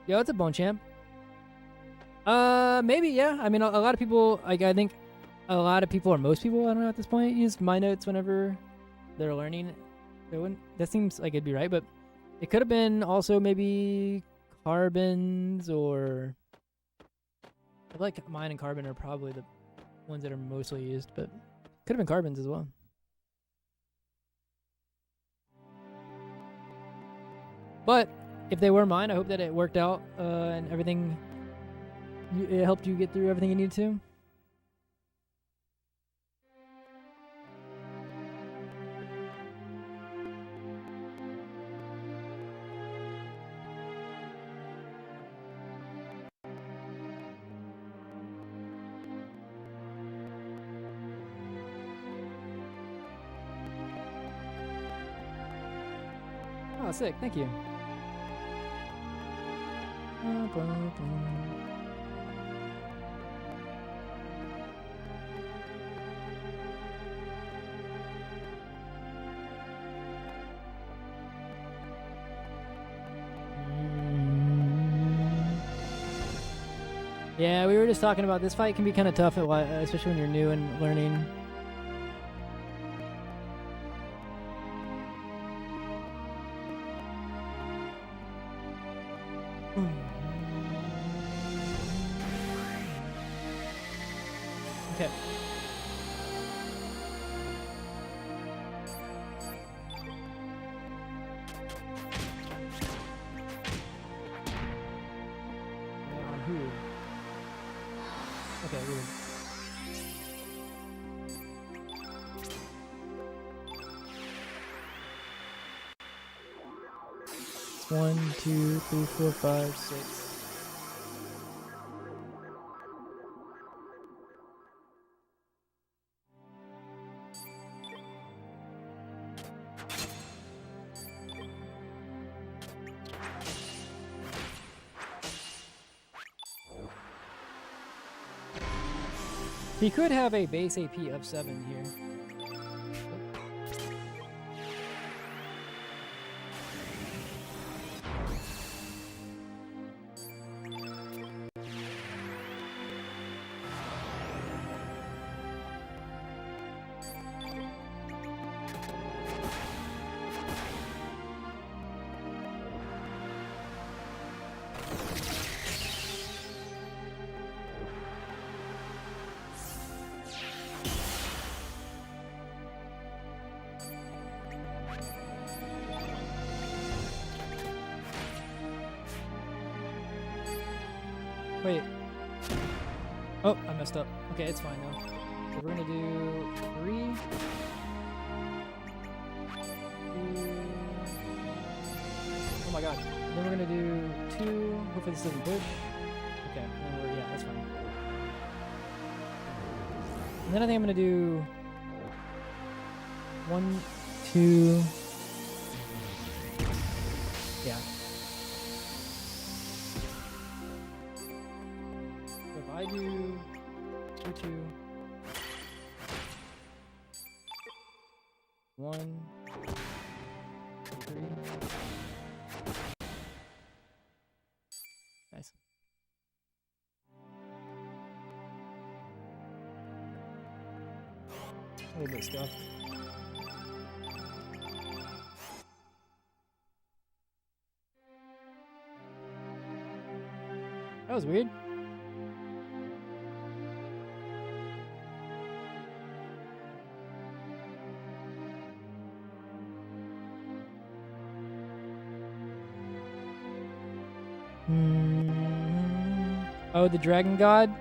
Yo, it's a bone champ. Maybe, yeah. I mean, a lot of people, like, I think a lot of people, or most people, I don't know at this point, use my notes whenever they're learning. That seems like it'd be right, but it could have been also maybe Carbons, or... I feel like mine and Carbon are probably the ones that are mostly used, but could have been Carbons as well. But if they were mine, I hope that it worked out and everything. It helped you get through everything you needed to. Oh, sick. Thank you. Yeah, we were just talking about this fight can be kind of tough, especially when you're new and learning. Okay. On who? Okay, weird. It's 1, 2, 3, 4, 5, 6. He could have a base AP of 7 here. Wait. Oh, I messed up. Okay, it's fine though. So we're gonna do 3. 2. Oh my god. And then we're gonna do 2. Hopefully this doesn't push. Okay, and we're, yeah, that's fine. And then I think I'm gonna do 1, 2. Yeah. So if I do 2, 2, 1, 3. Nice. A little bit scuffed. That was weird. Oh, the Dragon God?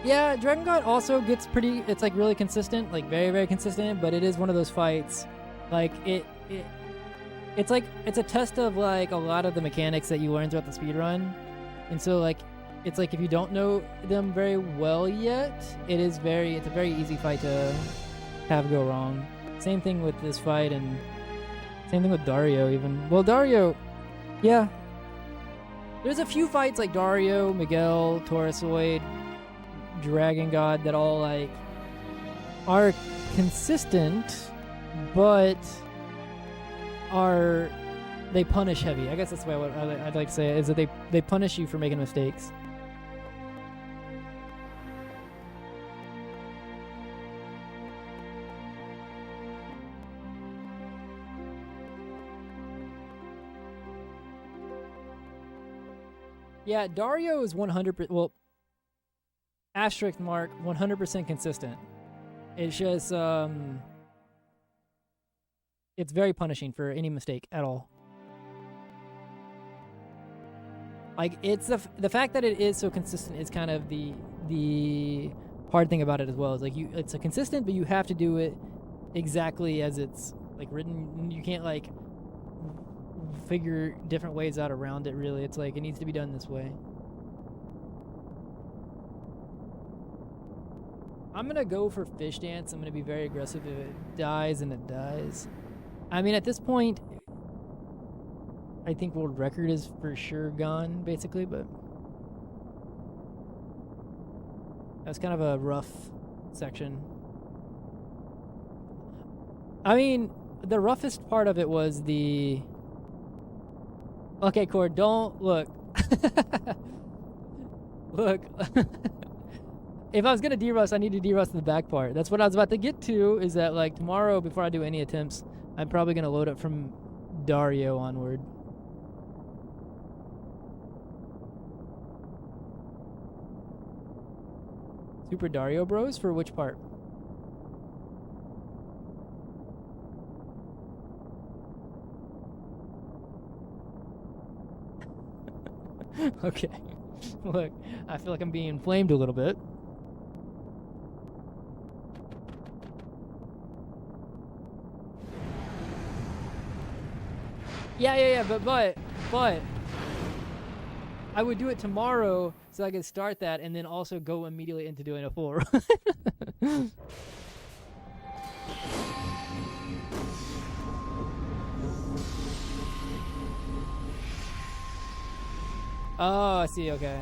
Yeah, Dragon God also gets pretty, it's like really consistent, like very, very consistent, but it is one of those fights, like it's like, it's a test of like a lot of the mechanics that you learn throughout the speedrun, and so like, it's like if you don't know them very well yet, it's a very easy fight to have go wrong. Same thing with this fight, and same thing with Dario even. Well, Dario, yeah. There's a few fights like Dario, Miguel, Taurusoid, Dragon God that all like are consistent, but they punish heavy. I guess that's the way I'd like to say it, is that they punish you for making mistakes. Yeah, Dario is 100%, well, asterisk mark, 100% consistent. It's just, it's very punishing for any mistake at all. Like, it's the fact that it is so consistent is kind of the hard thing about it as well. Is like it's a consistent, but you have to do it exactly as it's like written. You can't like figure different ways out around it, really. It's like it needs to be done this way. I'm gonna go for Fish Dance. I'm gonna be very aggressive. If it dies, and it dies. I mean, at this point, I think world record is for sure gone, basically, but that's kind of a rough section. I mean, the roughest part of it was the... Okay, Cord, don't look. Look. If I was gonna derust, I need to derust the back part. That's what I was about to get to, is that like tomorrow, before I do any attempts, I'm probably gonna load up from Dario onward. Super Dario Bros? For which part? Okay. Look, I feel like I'm being flamed a little bit. Yeah, but I would do it tomorrow so I could start that and then also go immediately into doing a full run. Oh, I see, okay.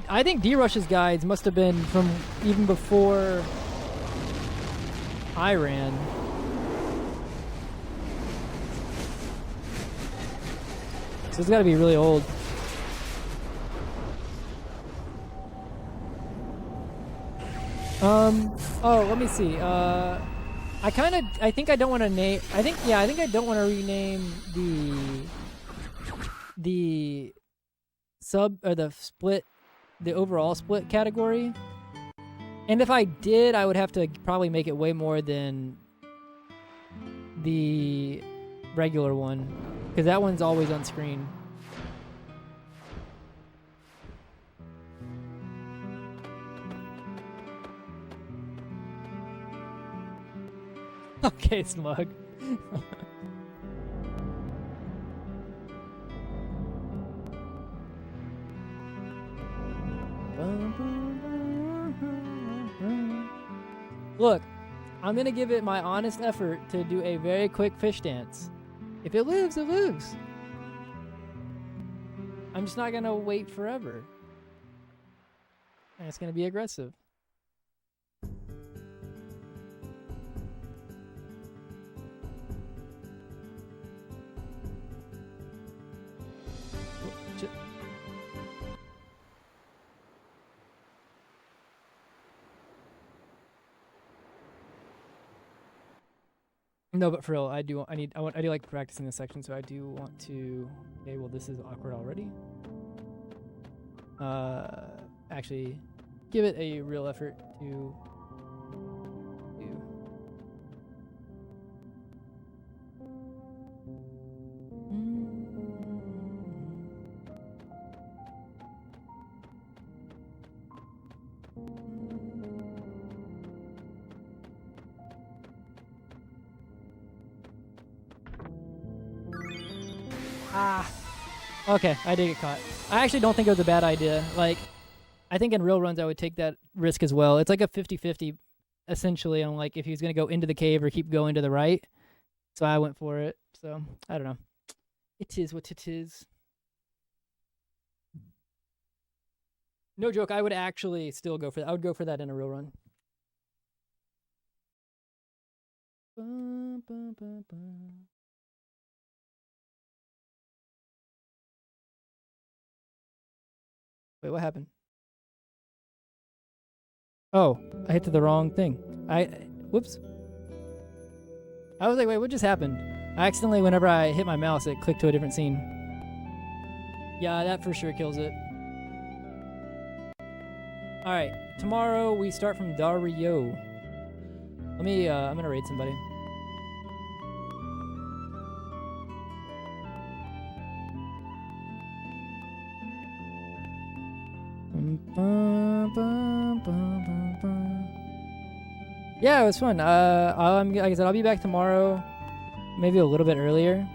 I think D-Rush's guides must have been from even before I ran. So it's gotta be really old. Oh, let me see. I think I don't want to name, I think I don't want to rename the sub, or the split, the overall split category. And if I did, I would have to probably make it way more than the regular one, because that one's always on screen. Okay, Smug. Look, I'm gonna give it my honest effort to do a very quick fish dance. If it lives, it lives. I'm just not gonna wait forever. And it's gonna be aggressive. No, but for real, I do like practicing this section, so I do want to. Okay, well, this is awkward already. Actually, give it a real effort to do. Ah. Okay, I did get caught. I actually don't think it was a bad idea. Like, I think in real runs I would take that risk as well. It's like a 50-50, essentially, on like if he's going to go into the cave or keep going to the right. So I went for it. So, I don't know. It is what it is. No joke, I would actually still go for that. I would go for that in a real run. Wait, what happened? Oh, I hit the wrong thing. Whoops. I was like, wait, what just happened? I accidentally, whenever I hit my mouse, it clicked to a different scene. Yeah, that for sure kills it. Alright, tomorrow we start from Dario. Let me, I'm gonna raid somebody. Yeah, it was fun. Like I said, I'll be back tomorrow, maybe a little bit earlier.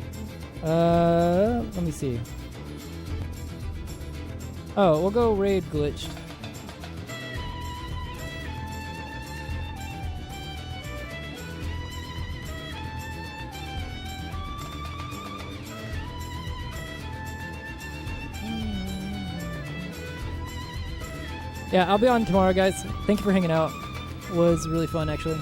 Let me see. Oh, we'll go raid glitched. Yeah, I'll be on tomorrow, guys. Thank you for hanging out. It was really fun, actually.